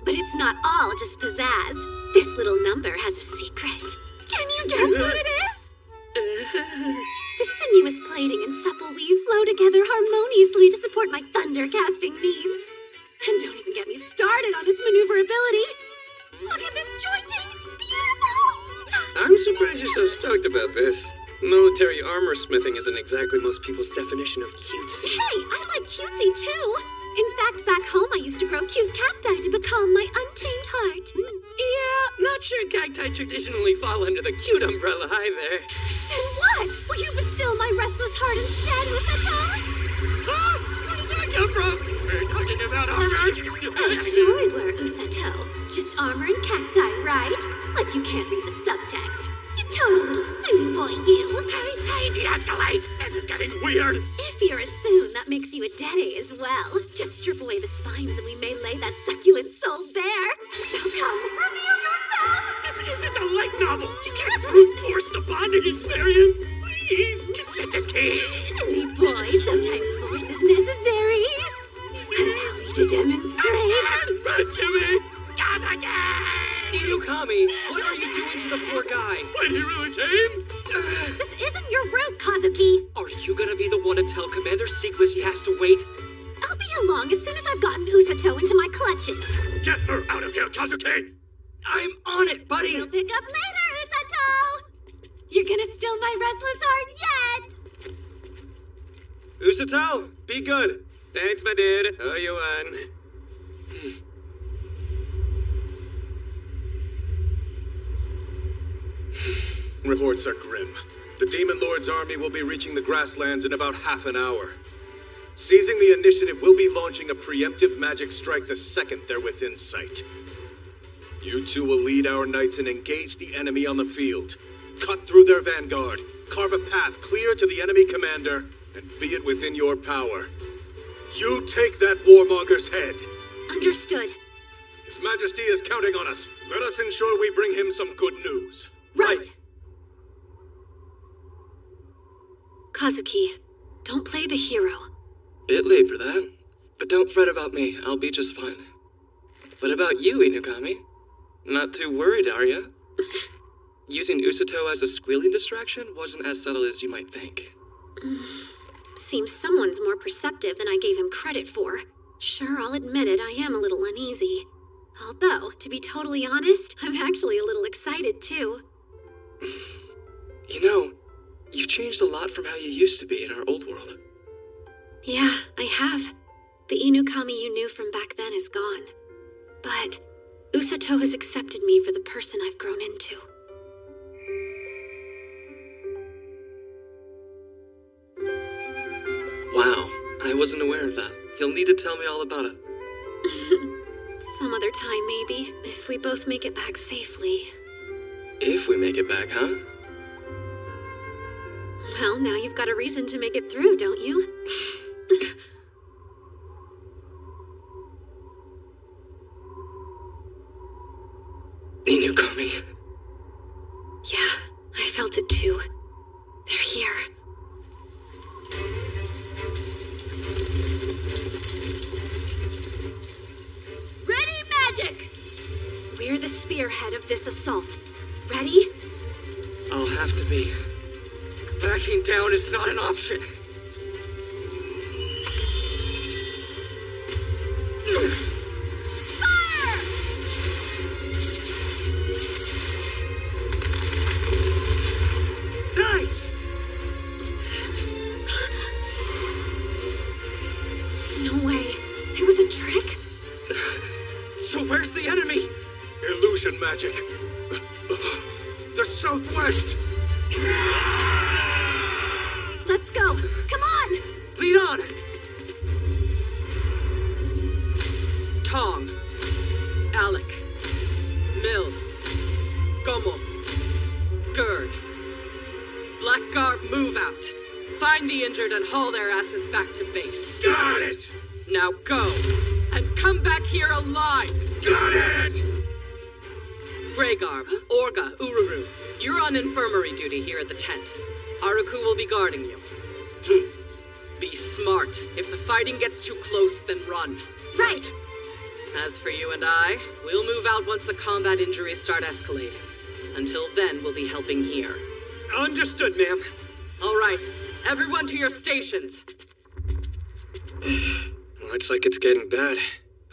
Speaker 3: But it's not all just pizzazz. This little number has a secret. Can you guess what it is? The sinuous plating and supple weave flow together harmoniously to support my thunder-casting needs. And don't even get me started on its maneuverability. Look at this jointing! Beautiful!
Speaker 1: I'm surprised you're so stoked about this. Military armor smithing isn't exactly most people's definition of cutesy.
Speaker 3: Hey, I like cutesy too. In fact, back home I used to grow cute cacti to become my untamed heart.
Speaker 1: Yeah, not sure cacti traditionally fall under the cute umbrella either.
Speaker 3: Then what? Will you bestow my restless heart instead, Usato?
Speaker 1: Ah! Where did that come from? We're talking about armor!
Speaker 3: Oh, sure we were, Usato. Just armor and cacti, right? Like you can't read the subtext. You total little soon boy, you.
Speaker 6: Hey, de-escalate! This is getting weird!
Speaker 3: If you're a soon, that makes you a daddy as well. Just strip away the spines and we may lay that succulent soul bare. Now come, reveal yourself!
Speaker 6: This isn't a light novel! You can't brute force the bonding experience! Please, consent is key!
Speaker 3: Silly boy, sometimes force is necessary. Allow me to demonstrate.
Speaker 6: Rescue me! Kazuki!
Speaker 4: Inukami, what are you doing to the poor guy?
Speaker 6: Wait, he really came?
Speaker 3: This isn't your route, Kazuki.
Speaker 4: Are you gonna be the one to tell Commander Seekless he has to wait?
Speaker 3: I'll be along as soon as I've gotten Usato into my clutches.
Speaker 6: Get her out of here, Kazuki!
Speaker 4: I'm on it, buddy!
Speaker 3: We'll pick up later, Usato! You're gonna steal my restless heart yet!
Speaker 4: Usato, be good.
Speaker 1: Thanks, my dude. Oh, you won.
Speaker 17: Reports are grim. The Demon Lord's army will be reaching the grasslands in about half an hour. Seizing the initiative, we'll be launching a preemptive magic strike the second they're within sight. You two will lead our knights and engage the enemy on the field. Cut through their vanguard, carve a path clear to the enemy commander, and be it within your power. You take that warmonger's head.
Speaker 3: Understood.
Speaker 17: His Majesty is counting on us. Let us ensure we bring him some good news.
Speaker 3: Right.
Speaker 7: Kazuki, don't play the hero.
Speaker 4: Bit late for that. But don't fret about me. I'll be just fine. What about you, Inukami? Not too worried, are ya? Using Usato as a squealing distraction wasn't as subtle as you might think.
Speaker 3: Seems someone's more perceptive than I gave him credit for. Sure, I'll admit it, I am a little uneasy. Although, to be totally honest, I'm actually a little excited too.
Speaker 4: You know, you've changed a lot from how you used to be in our old world.
Speaker 3: Yeah, I have. The Inukami you knew from back then is gone. But Usato has accepted me for the person I've grown into.
Speaker 4: Wow, I wasn't aware of that. You'll need to tell me all about it.
Speaker 3: Some other time, maybe, if we both make it back safely.
Speaker 4: If we make it back, huh?
Speaker 3: Well, now you've got a reason to make it through, don't you?
Speaker 4: Inukami.
Speaker 3: Yeah, I felt it too. They're here.
Speaker 21: Ready, magic!
Speaker 3: We're the spearhead of this assault. Ready?
Speaker 4: I'll have to be. Backing down is not an option.
Speaker 10: Nice!
Speaker 3: No way. It was a trick?
Speaker 4: So where's the enemy?
Speaker 17: Illusion magic. The southwest!
Speaker 3: Let's go. Come on!
Speaker 4: Lead on!
Speaker 8: Tong, Alec, Mill, Gomo, Gerd. Blackguard, move out. Find the injured and haul their asses back to base.
Speaker 16: Got it!
Speaker 8: Now go, and come back here alive!
Speaker 16: Got it!
Speaker 8: Rhaegar, Orga, Ururu, you're on infirmary duty here at the tent. Haruku will be guarding you. Be smart. If the fighting gets too close, then run.
Speaker 3: Right!
Speaker 8: As for you and I, we'll move out once the combat injuries start escalating. Until then, we'll be helping here.
Speaker 10: Understood, ma'am.
Speaker 8: All right, everyone to your stations.
Speaker 1: Looks like it's getting bad.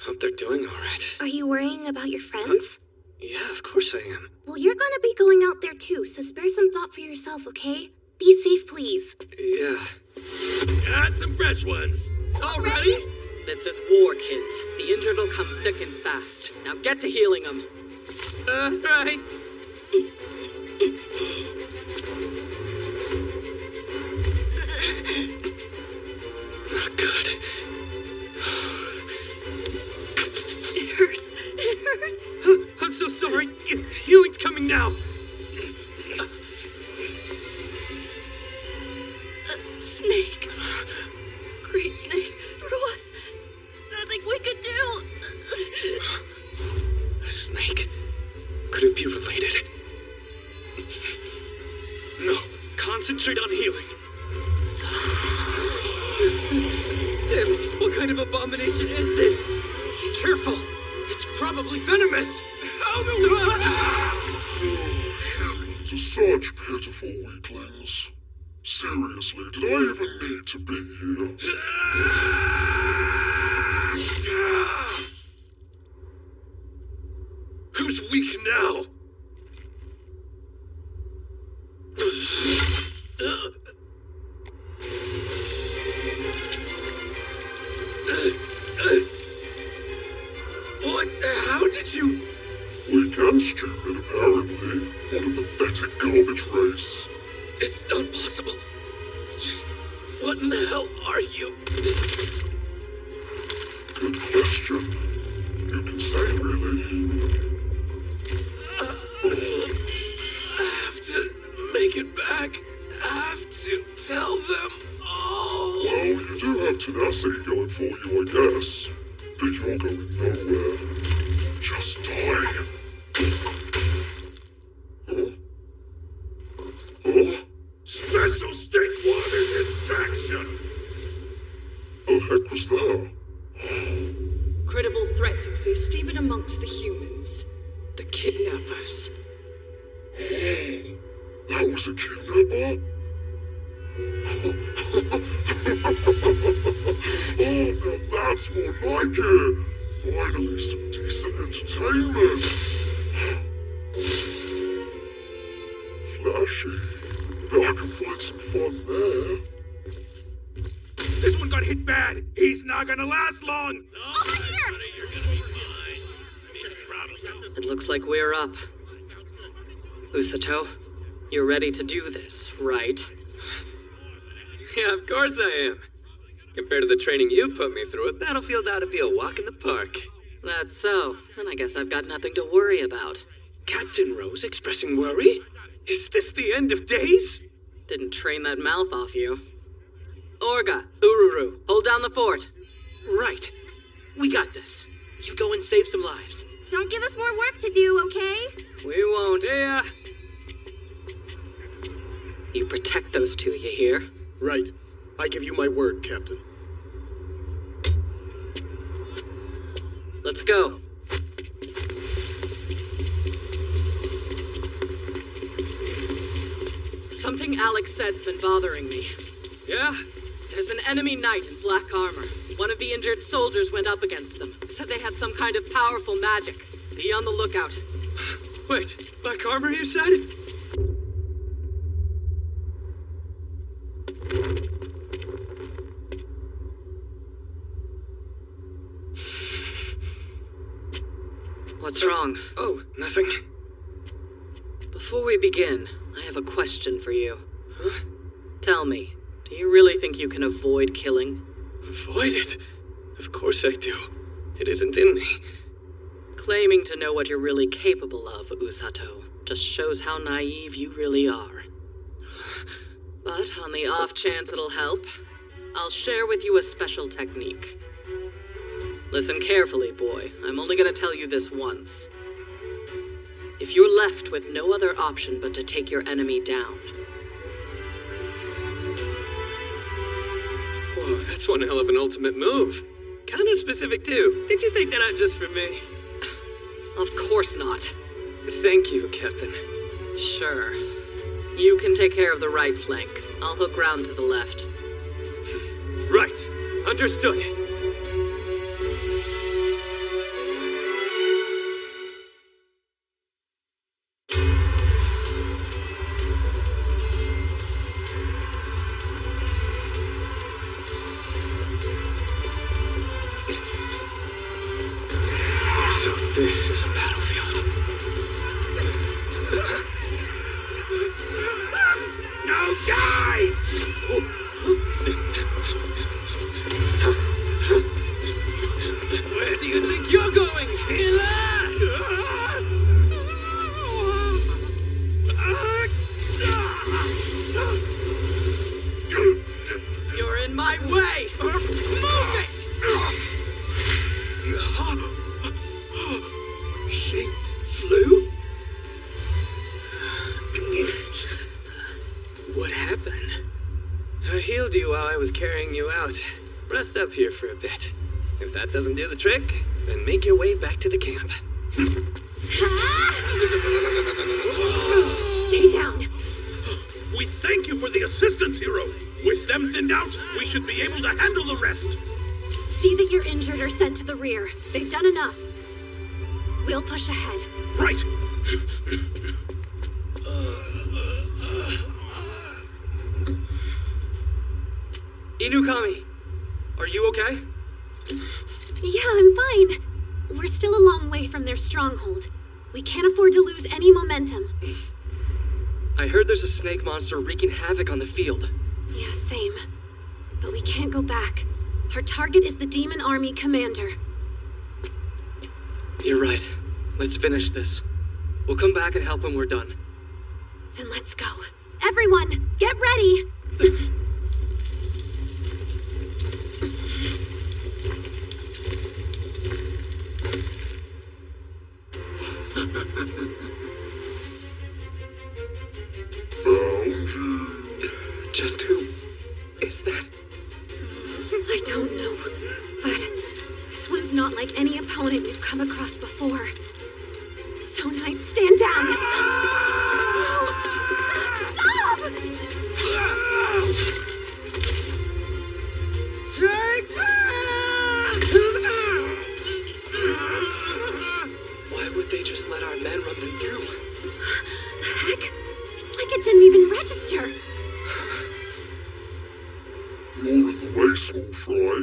Speaker 1: Hope they're doing all right.
Speaker 21: Are you worrying about your friends?
Speaker 1: Yeah, of course I am.
Speaker 21: Well, you're gonna be going out there too, so spare some thought for yourself, okay? Be safe, please.
Speaker 1: Yeah.
Speaker 6: Got some fresh ones.
Speaker 8: Already? This is war, kids. The injured will come thick and fast. Now get to healing them.
Speaker 10: Right.
Speaker 1: Not good.
Speaker 3: It hurts. It hurts.
Speaker 10: I'm so sorry. Healing's coming now.
Speaker 21: Snake. Great Snake. Through us. Nothing we could do.
Speaker 1: A snake? Could it be related?
Speaker 10: No. Concentrate on healing. Damn it. What kind of abomination is this? Careful. It's probably venomous. How do we...
Speaker 16: Humans are such pitiful weaklings. Seriously, did I even need to be here?
Speaker 6: Who's weak now? What? How did you...
Speaker 16: Weak and stupid, apparently. What a pathetic garbage race.
Speaker 6: It's not possible. Just... what in the hell are you?
Speaker 16: Good question. You can say, really.
Speaker 6: I have to make it back. I have to tell them all.
Speaker 16: Well, you do have tenacity going for you, I guess. But you're going nowhere. Just die. Special State Warning Extraction! The heck was that?
Speaker 22: Credible threats exist even amongst the humans. The kidnappers.
Speaker 16: That was a kidnapper? Oh, now that's more like it. Finally, some decent entertainment. Flashy. Now I can find some fun there.
Speaker 18: This one got hit bad. He's not gonna last long.
Speaker 3: Over here!
Speaker 8: It looks like we're up. Usato, you're ready to do this, right?
Speaker 1: Yeah, of course I am. Compared to the training you put me through, a battlefield ought to be a walk in the park.
Speaker 8: That's so. Then I guess I've got nothing to worry about.
Speaker 1: Captain Rose expressing worry? Is this the end of days?
Speaker 8: Didn't train that mouth off you. Orga, Ururu, hold down the fort.
Speaker 14: Right. We got this. You go and save some lives.
Speaker 3: Don't give us more work to do, okay?
Speaker 8: We won't.
Speaker 1: Yeah.
Speaker 8: You protect those two, you hear?
Speaker 11: Right. I give you my word, Captain.
Speaker 8: Let's go. Something Alex said's been bothering me.
Speaker 1: Yeah?
Speaker 8: There's an enemy knight in black armor. One of the injured soldiers went up against them. Said they had some kind of powerful magic. Be on the lookout.
Speaker 1: Wait, black armor, you said?
Speaker 8: What's wrong?
Speaker 1: Oh, nothing.
Speaker 8: Before we begin, I have a question for you. Huh? Tell me, do you really think you can avoid killing?
Speaker 1: Avoid it? Of course I do. It isn't in me.
Speaker 8: Claiming to know what you're really capable of, Usato, just shows how naive you really are. But on the off chance it'll help, I'll share with you a special technique. Listen carefully, boy. I'm only gonna tell you this once. If you're left with no other option but to take your enemy down.
Speaker 1: Whoa, that's one hell of an ultimate move. Kinda specific, too. Did you think that out just for me?
Speaker 8: Of course not.
Speaker 1: Thank you, Captain.
Speaker 8: Sure. You can take care of the right flank. I'll hook round to the left.
Speaker 1: Right. Understood. So this is a battlefield.
Speaker 18: No, die!
Speaker 1: Where do you think you're going,
Speaker 8: You're in my way! Move it!
Speaker 1: She flew? What happened? I healed you while I was carrying you out. Rest up here for a bit. If that doesn't do the trick, then make your way back to the camp.
Speaker 22: Stay down.
Speaker 18: We thank you for the assistance, hero. With them thinned out, we should be able to handle the rest.
Speaker 22: See that you're injured or sent to the rear. They've done enough. We'll push ahead.
Speaker 18: Right.
Speaker 4: Inukami, are you okay?
Speaker 22: Yeah, I'm fine. We're still a long way from their stronghold. We can't afford to lose any momentum.
Speaker 4: I heard there's a snake monster wreaking havoc on the field.
Speaker 22: Yeah, same. But we can't go back. Our target is the Demon Army commander.
Speaker 4: You're right. Let's finish this. We'll come back and help when we're done.
Speaker 22: Then let's go. Everyone, get ready! we've come across before. So, Knight, stand down! No! Stop!
Speaker 6: Take that!
Speaker 4: Why would they just let our men run them through?
Speaker 22: The heck? It's like it didn't even register.
Speaker 16: You're in the way, small fry.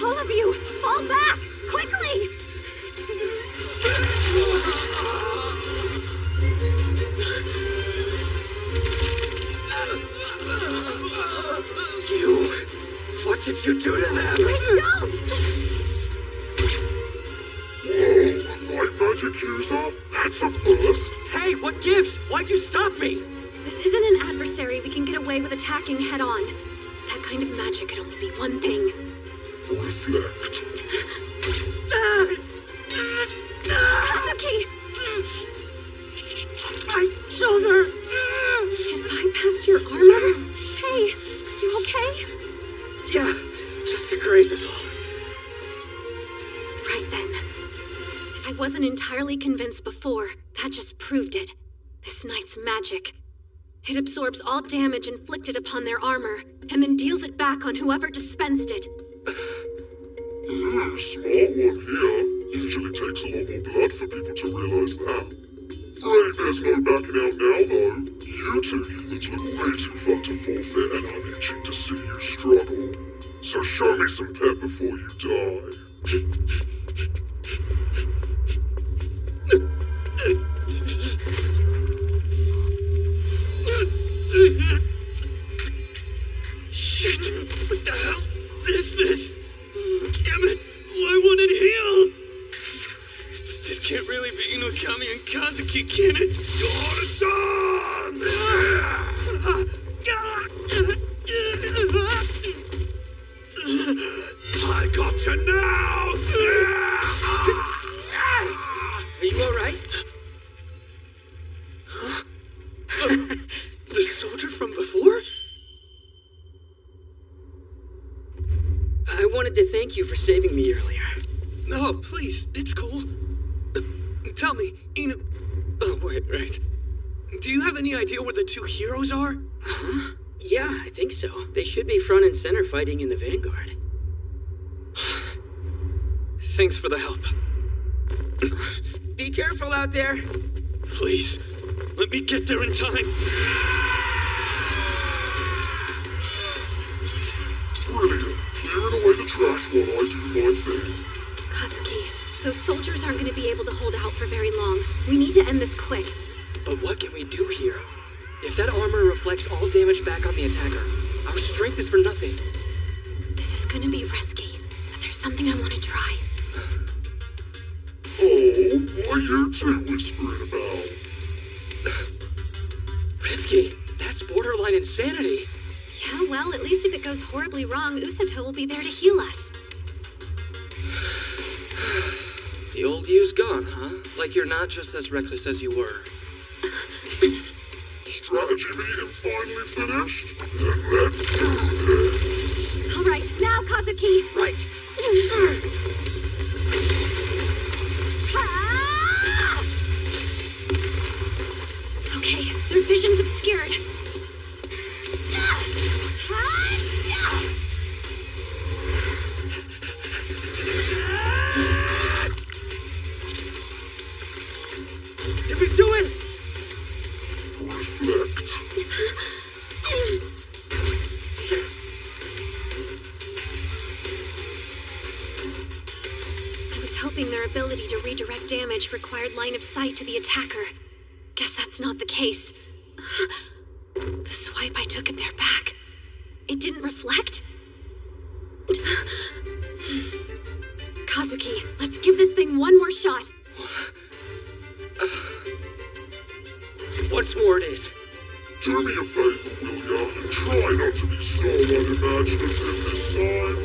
Speaker 22: All of you, fall back! Quickly!
Speaker 6: You! What did you do to them?
Speaker 22: Don't!
Speaker 16: Whoa, light magic user? That's a first.
Speaker 10: Hey, what gives? Why'd you stop me?
Speaker 22: This isn't an adversary we can get away with attacking head-on. That kind of magic could only be one thing.
Speaker 16: Reflect.
Speaker 22: Kazuki!
Speaker 6: My shoulder!
Speaker 22: It bypassed your armor? Hey, you okay?
Speaker 6: Yeah, just a graze is all.
Speaker 22: Right then. If I wasn't entirely convinced before, that just proved it. This knight's magic. It absorbs all damage inflicted upon their armor, and then deals it back on whoever dispensed it.
Speaker 16: Smart one here. Usually takes a lot more blood for people to realize that. Afraid there's no backing out now, though. You two humans look way too fun to forfeit, and I'm itching to see you struggle. So show me some pep before you die.
Speaker 6: Shit! What the hell is this? Damn it! Why won't it heal? This can't really be Inokami and Kazuki, can it? You're done! I got you now!
Speaker 4: Are you alright?
Speaker 6: Huh? The soldier from before?
Speaker 4: I wanted to thank you for saving me earlier.
Speaker 6: No, please, it's cool. Tell me, Oh, wait, right. Do you have any idea where the two heroes are?
Speaker 4: Huh? Yeah, I think so. They should be front and center fighting in the vanguard.
Speaker 6: Thanks for the help.
Speaker 4: Be careful out there.
Speaker 6: Please, let me get there in time.
Speaker 16: Brilliant. Clearing away the trash while I do my thing.
Speaker 22: Kazuki, those soldiers aren't going to be able to hold out for very long. We need to end this quick.
Speaker 4: But what can we do here? If that armor reflects all damage back on the attacker, our strength is for nothing.
Speaker 22: This is going to be risky, but there's something I want to try.
Speaker 16: Oh, what are you two whispering about?
Speaker 4: Risky? That's borderline insanity.
Speaker 22: Yeah, well, at least if it goes horribly wrong, Usato will be there to heal us.
Speaker 4: The old you's gone, huh? Like you're not just as reckless as you were.
Speaker 16: Strategy meeting finally finished? Then let's do this.
Speaker 22: All right, now, Kazuki.
Speaker 4: Right.
Speaker 22: Okay, their vision's obscured.
Speaker 6: Did we do it?
Speaker 16: Reflect.
Speaker 22: I was hoping their ability to redirect damage required line of sight to the attacker. Guess that's not the case. The swipe I took at their back. It didn't reflect? Kazuki, let's give this thing one more shot.
Speaker 4: What's more it is?
Speaker 16: Do me a favor, will ya? And try not to be so unimaginative this time.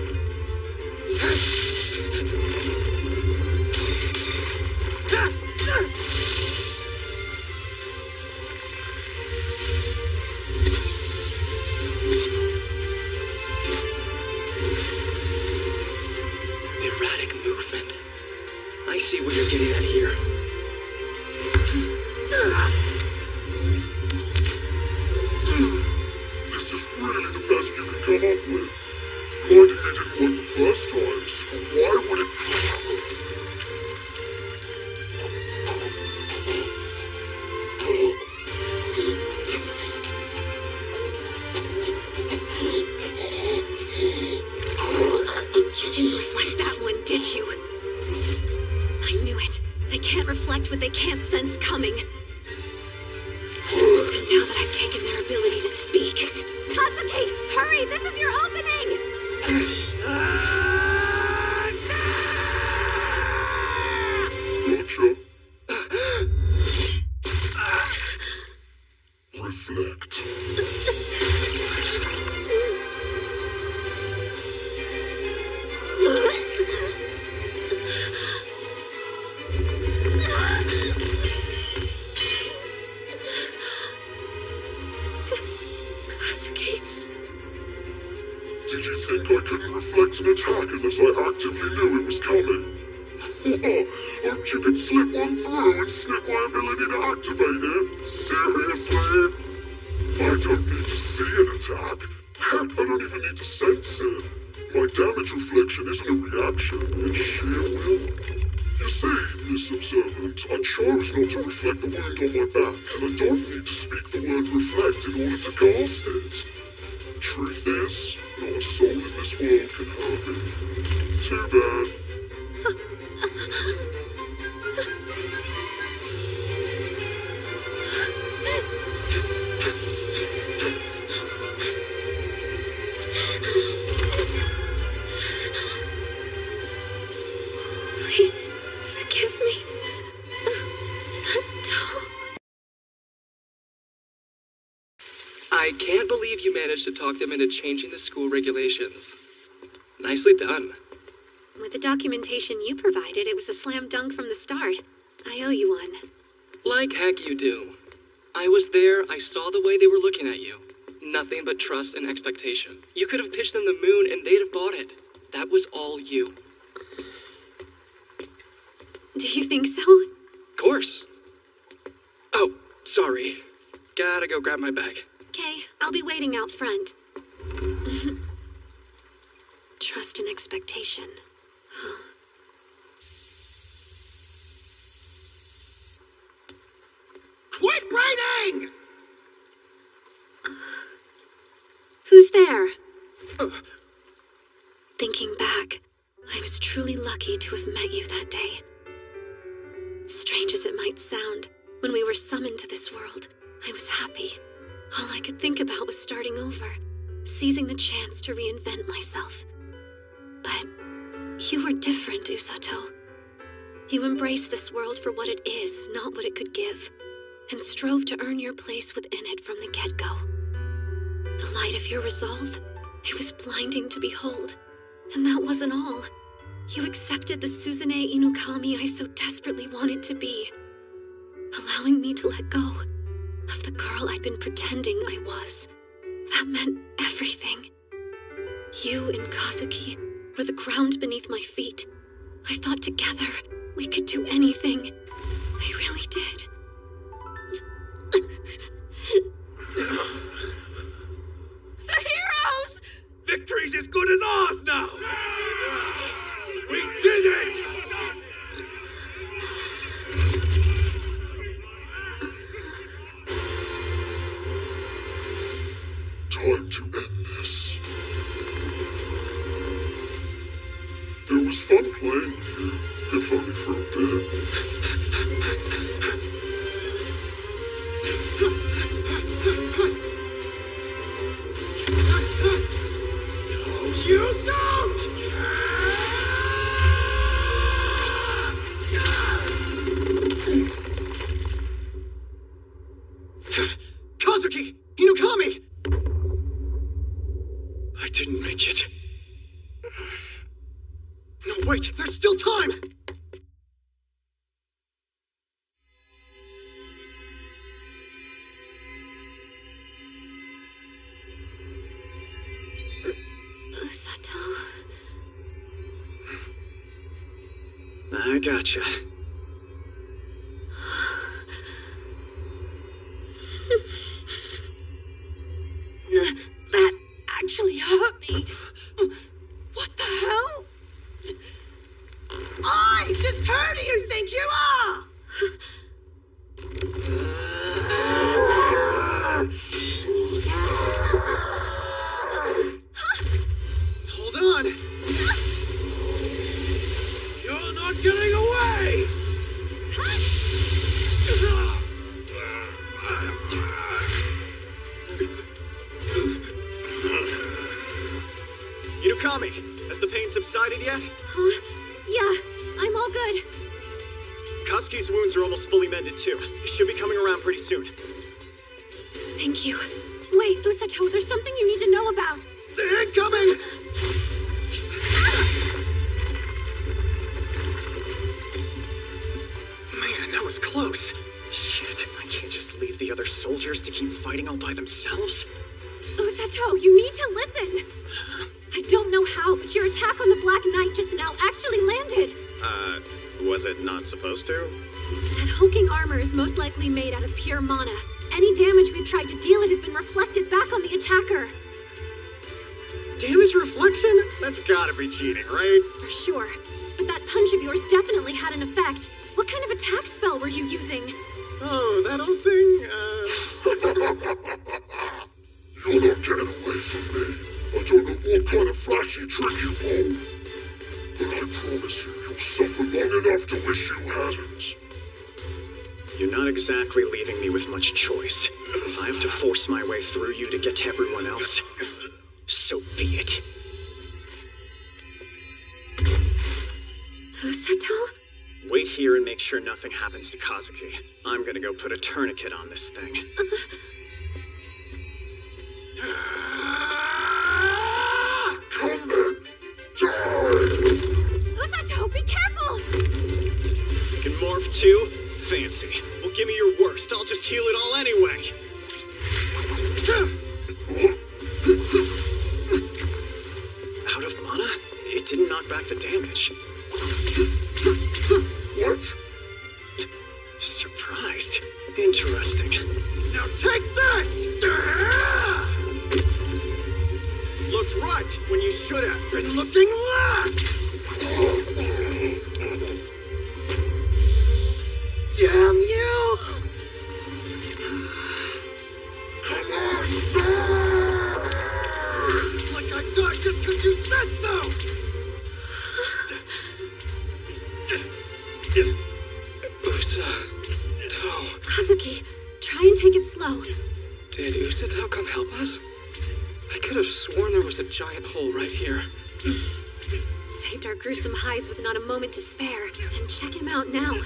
Speaker 4: I see what you're getting at here.
Speaker 16: This is really the best you can come up with. Blinding me didn't work the first time, so why would it...
Speaker 22: You didn't reflect that one, did you? I knew it. They can't reflect what they can't sense coming. And now that I've taken their ability to speak... Katsuki, hurry! This is your opening!
Speaker 16: Gotcha. Reflect.
Speaker 22: Katsuki...
Speaker 16: Did you think I couldn't reflect an attack unless I actively knew it was coming? Hoped you could slip one through and snip my ability to activate it? Seriously? I don't need to see an attack. Heck, I don't even need to sense it. My damage reflection isn't a reaction, it's sheer will. You see, Miss Observant, I chose not to reflect the wound on my back, and I don't need to speak the word reflect in order to cast it. Truth is, not a soul in this world can hurt me. Too bad.
Speaker 22: Please, forgive me. Sato.
Speaker 4: I can't believe you managed to talk them into changing the school regulations. Nicely done.
Speaker 22: With the documentation you provided, it was a slam dunk from the start. I owe you one.
Speaker 4: Like heck you do. I was there, I saw the way they were looking at you. Nothing but trust and expectation. You could have pitched them the moon and they'd have bought it. That was all you.
Speaker 22: Do you think so?
Speaker 4: Of course. Oh, sorry. Gotta go grab my bag.
Speaker 22: Okay, I'll be waiting out front. Trust and expectation. Huh.
Speaker 18: Quit writing!
Speaker 22: Who's there? Thinking back, I was truly lucky to have met you that day. Strange as it might sound, when we were summoned to this world, I was happy. All I could think about was starting over, seizing the chance to reinvent myself. But you were different, Usato. You embraced this world for what it is, not what it could give, and strove to earn your place within it from the get-go. The light of your resolve, it was blinding to behold. And that wasn't all. You accepted the Suzune Inukami I so desperately wanted to be, allowing me to let go of the girl I'd been pretending I was. That meant everything. You and Kazuki were the ground beneath my feet. I thought together we could do anything. I really did.
Speaker 18: The heroes! Victory's as good as ours now! We did it!
Speaker 16: Time to end this. It was fun playing with you, if only for a bit.
Speaker 18: You don't!
Speaker 10: Kazuki! Inukami!
Speaker 18: I didn't make it.
Speaker 10: No, wait! There's still time!
Speaker 22: Usato.
Speaker 10: I gotcha.
Speaker 20: That actually hurt me. What the hell? I just heard who you think you are!
Speaker 10: Hold on! You're not getting away! Inukami, has the pain subsided yet?
Speaker 22: Yeah, I'm all good.
Speaker 10: Kazuki's wounds are almost fully mended too. He should be coming around pretty soon.
Speaker 22: Thank you. Wait, Usato, there's something you need to know about.
Speaker 10: They're incoming! Man, that was close. Shit, I can't just leave the other soldiers to keep fighting all by themselves.
Speaker 22: Usato, you need to listen. I don't know how, but your attack on the Black Knight just now actually landed.
Speaker 10: Was it not supposed to?
Speaker 22: That hulking armor is most likely made out of pure mana. Any damage we've tried to deal it has been reflected back on the attacker.
Speaker 10: Damage reflection? That's gotta be cheating, right?
Speaker 22: For sure. But that punch of yours definitely had an effect. What kind of attack spell were you using?
Speaker 10: Oh, that old thing?
Speaker 16: You're not getting away from me. I don't know what kind of flashy trick you pulled, but I promise you'll suffer long enough to wish you hadn't.
Speaker 10: You're not exactly leaving me with much choice. If I have to force my way through you to get to everyone else, so be it.
Speaker 22: Usato?
Speaker 10: Wait here and make sure nothing happens to Kazuki. I'm gonna go put a tourniquet on this thing.
Speaker 16: Come then! Die!
Speaker 22: Usato, be careful!
Speaker 10: You can morph too? Fancy. Well, give me your worst. I'll just heal it all anyway. Out of mana? It didn't knock back the damage.
Speaker 16: What?
Speaker 10: Surprised. Interesting. Now take this! Looked right when you should have been looking left!
Speaker 20: Damn you!
Speaker 16: Come on!
Speaker 10: Like I died just because you said so!
Speaker 4: Usato.
Speaker 22: Kazuki, try and take it slow.
Speaker 4: Did Usato come help us? I could have sworn there was a giant hole right here.
Speaker 22: Saved our gruesome hides with not a moment to spare. And check him out now.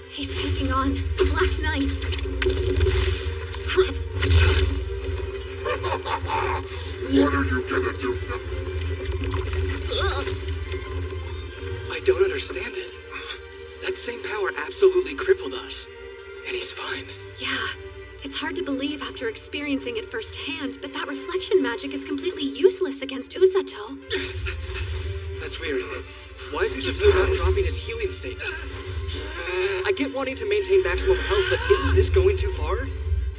Speaker 22: He's taking on the Black Knight.
Speaker 10: Crap!
Speaker 16: What are you gonna do now?
Speaker 4: I don't understand it. That same power absolutely crippled us. And he's fine.
Speaker 22: Yeah, it's hard to believe after experiencing it firsthand, but that reflection magic is completely useless against Usato.
Speaker 4: That's weird. Why is Usato not dropping his healing state? I get wanting to maintain maximum health, but isn't this going too far?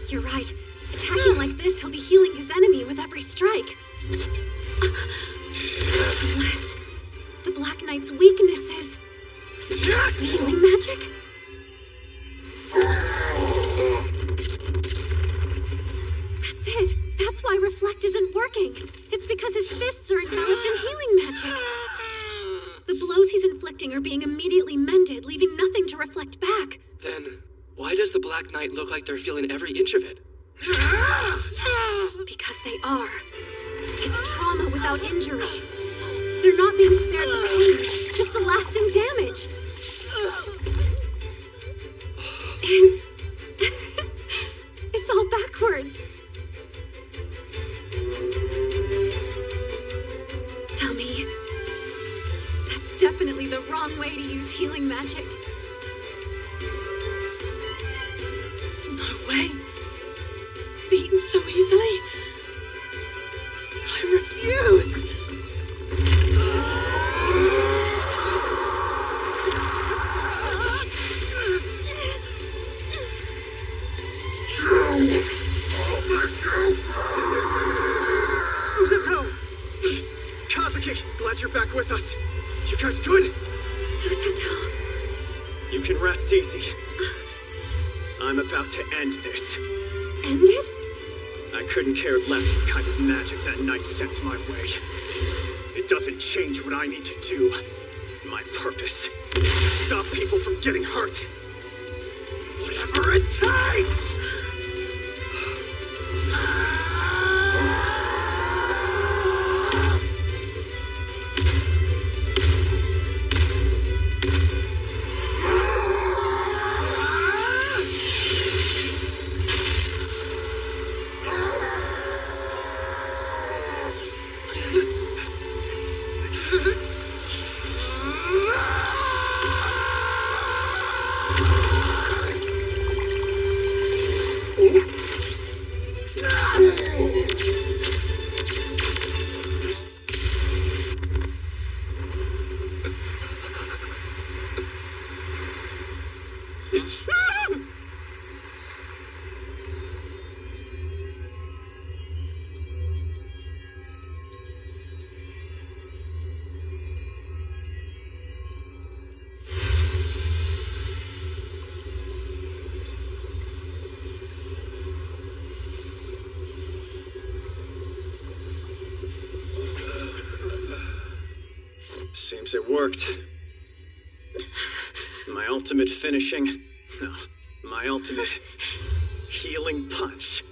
Speaker 22: You're right. Attacking like this, he'll be healing his enemy with every strike. Unless the Black Knight's weakness is healing magic? That's it. That's why Reflect isn't working. It's because his fists are enveloped in healing magic. The blows he's inflicting are being immediately mended, leaving nothing to reflect back.
Speaker 4: Then, why does the Black Knight look like they're feeling every inch of it?
Speaker 22: Because they are. It's trauma without injury. They're not being spared the pain, just the lasting damage. It's all backwards. Dummy. That's definitely the wrong way to use healing magic.
Speaker 20: No way. Beaten so easily. I refuse.
Speaker 10: you're back with us. You guys good?
Speaker 22: Usato.
Speaker 10: You can rest easy. I'm about to end this.
Speaker 22: End it?
Speaker 10: I couldn't care less what kind of magic that knight sends my way. It doesn't change what I need to do. My purpose. Stop people from getting hurt. Whatever it takes! Seems it worked. My ultimate finishing... No, my ultimate healing punch.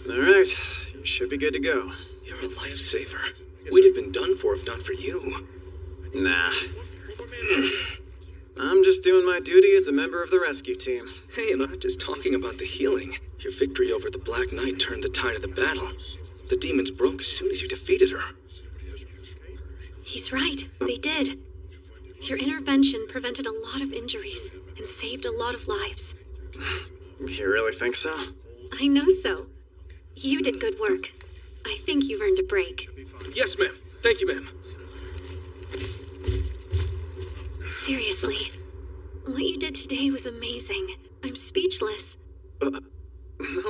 Speaker 10: Alright, you should be good to go.
Speaker 14: You're a lifesaver. We'd have been done for if not for you.
Speaker 10: Nah. I'm just doing my duty as a member of the rescue team.
Speaker 14: Hey, I'm not just talking about the healing. Your victory over the Black Knight turned the tide of the battle. The demons broke as soon as you defeated her.
Speaker 22: He's right. They did. Your intervention prevented a lot of injuries and saved a lot of lives.
Speaker 10: You really think so?
Speaker 22: I know so. You did good work. I think you've earned a break.
Speaker 14: Yes, ma'am. Thank you, ma'am.
Speaker 22: Seriously, what you did today was amazing. I'm speechless.
Speaker 10: No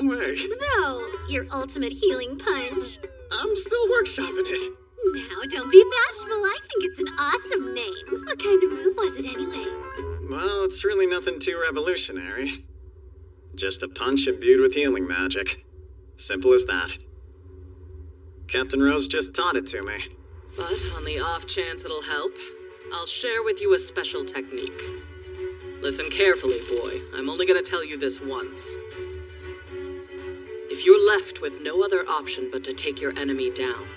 Speaker 10: way.
Speaker 3: No, your ultimate healing punch.
Speaker 10: I'm still workshopping it.
Speaker 3: Now, don't be bashful. I think it's an awesome name. What kind of move was it anyway?
Speaker 10: Well, it's really nothing too revolutionary. Just a punch imbued with healing magic. Simple as that. Captain Rose just taught it to me.
Speaker 8: But on the off chance it'll help, I'll share with you a special technique. Listen carefully, boy. I'm only gonna tell you this once. If you're left with no other option but to take your enemy down,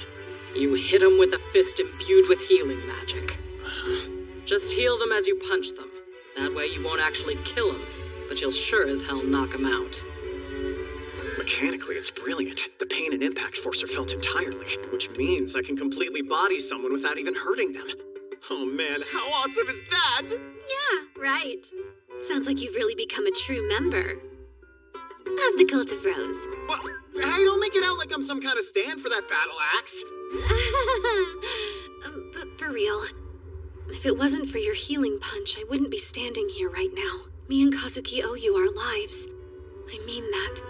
Speaker 8: you hit them with a fist imbued with healing magic. Just heal them as you punch them. That way you won't actually kill them, but you'll sure as hell knock them out.
Speaker 10: Mechanically, it's brilliant. The pain and impact force are felt entirely, which means I can completely body someone without even hurting them. Oh man, how awesome is that?
Speaker 3: Yeah, right.
Speaker 22: Sounds like you've really become a true member
Speaker 3: of the Cult of Rose.
Speaker 10: What? Hey, don't make it out like I'm some kind of stand for that battle axe.
Speaker 22: But for real, if it wasn't for your healing punch, I wouldn't be standing here right now. Me and Kazuki owe you our lives. I mean that.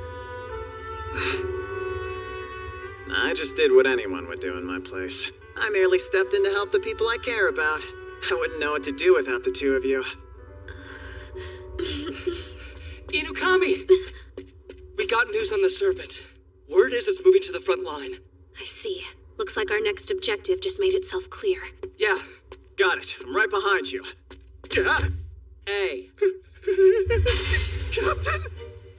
Speaker 10: I just did what anyone would do in my place. I merely stepped in to help the people I care about. I wouldn't know what to do without the two of you.
Speaker 4: Inukami! We got news on the Serpent. Word is it's moving to the front line.
Speaker 22: I see. Looks like our next objective just made itself clear.
Speaker 10: Yeah, got it. I'm right behind you.
Speaker 8: Hey.
Speaker 10: Captain!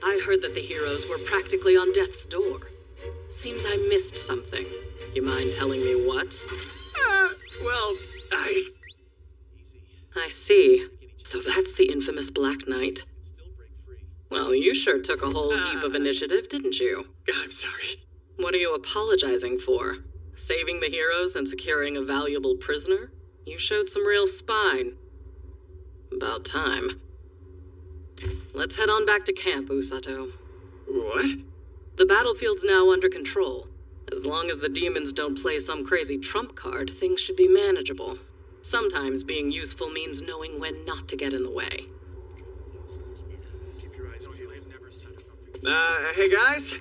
Speaker 8: I heard that the heroes were practically on death's door. Seems I missed something. You mind telling me what?
Speaker 10: Well,
Speaker 8: I see. So that's the infamous Black Knight. Well, you sure took a whole heap of initiative, didn't you?
Speaker 10: I'm sorry.
Speaker 8: What are you apologizing for? Saving the heroes and securing a valuable prisoner? You showed some real spine. About time. Let's head on back to camp, Usato.
Speaker 10: What?
Speaker 8: The battlefield's now under control. As long as the demons don't play some crazy trump card, things should be manageable. Sometimes being useful means knowing when not to get in the way.
Speaker 10: Hey guys.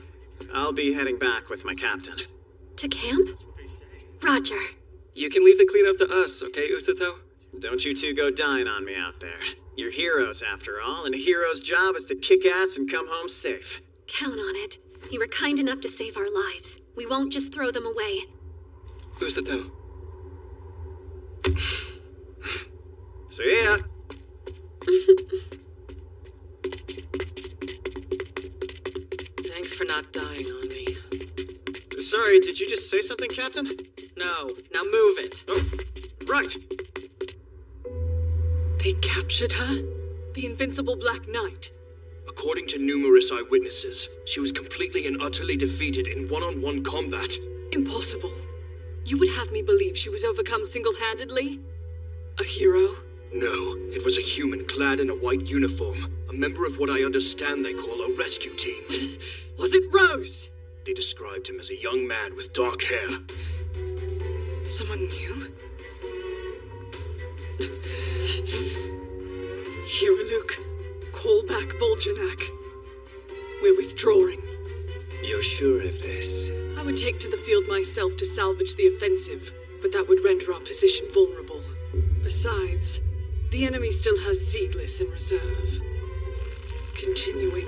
Speaker 10: I'll be heading back with my captain.
Speaker 22: To camp? Roger.
Speaker 4: You can leave the cleanup to us, okay, Usato?
Speaker 10: Don't you two go dying on me out there. You're heroes, after all, and a hero's job is to kick ass and come home safe.
Speaker 22: Count on it. You were kind enough to save our lives. We won't just throw them away.
Speaker 4: Usato.
Speaker 10: See ya.
Speaker 8: Thanks for not dying on me.
Speaker 10: Sorry, did you just say something, Captain?
Speaker 8: No. Now move it.
Speaker 10: Oh, right.
Speaker 13: They captured her? The invincible Black Knight?
Speaker 6: According to numerous eyewitnesses, she was completely and utterly defeated in one-on-one combat.
Speaker 13: Impossible. You would have me believe she was overcome single-handedly? A hero?
Speaker 6: No, it was a human clad in a white uniform, a member of what I understand they call a rescue team.
Speaker 13: Was it Rose?
Speaker 6: They described him as a young man with dark hair.
Speaker 13: Someone new? Hiruluk, call back Boljanak. We're withdrawing.
Speaker 14: You're sure of this?
Speaker 13: I would take to the field myself to salvage the offensive, but that would render our position vulnerable. Besides, the enemy still has Seegless in reserve. Continuing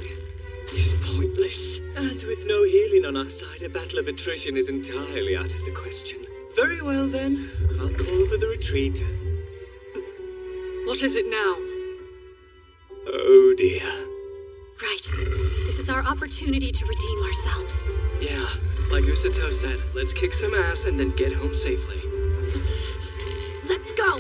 Speaker 13: is pointless.
Speaker 14: And with no healing on our side, a battle of attrition is entirely out of the question. Very well then, I'll call for the retreat.
Speaker 13: What is it now?
Speaker 14: Oh dear.
Speaker 22: Right. This is our opportunity to redeem ourselves.
Speaker 4: Yeah, like Usato said, let's kick some ass and then get home safely.
Speaker 22: Let's go!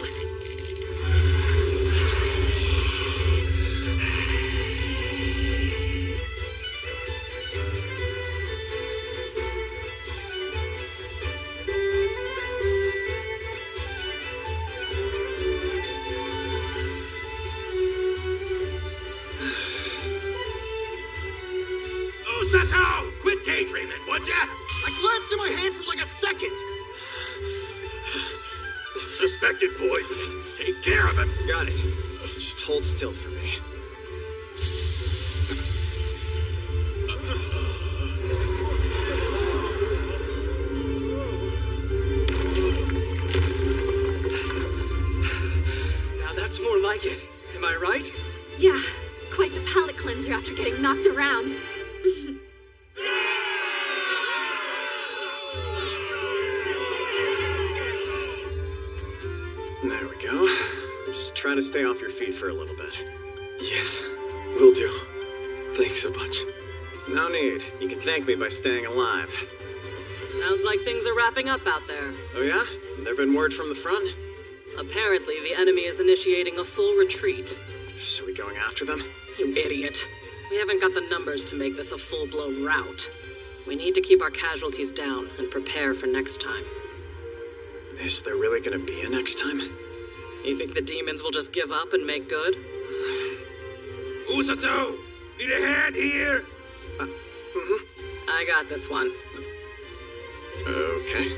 Speaker 6: Usato! Quit daydreaming, would ya?
Speaker 12: I glanced at my hand for like a second.
Speaker 6: Suspected poison. Take care of it.
Speaker 10: Got it. Just hold still for me.
Speaker 4: Now that's more like it. Am I right?
Speaker 22: Yeah, quite the palate cleanser after getting knocked around.
Speaker 10: There we go. Just try to stay off your feet for a little bit.
Speaker 4: Yes, will do. Thanks so much.
Speaker 10: No need. You can thank me by staying alive.
Speaker 8: Sounds like things are wrapping up out there.
Speaker 10: Oh yeah? There been word from the front?
Speaker 8: Apparently, the enemy is initiating a full retreat.
Speaker 10: So we going after them?
Speaker 8: You idiot. We haven't got the numbers to make this a full-blown rout. We need to keep our casualties down and prepare for next time.
Speaker 10: Is there really gonna be a next time?
Speaker 8: You think the demons will just give up and make good?
Speaker 6: Usato! Need a hand here?
Speaker 8: I got this one.
Speaker 10: Okay.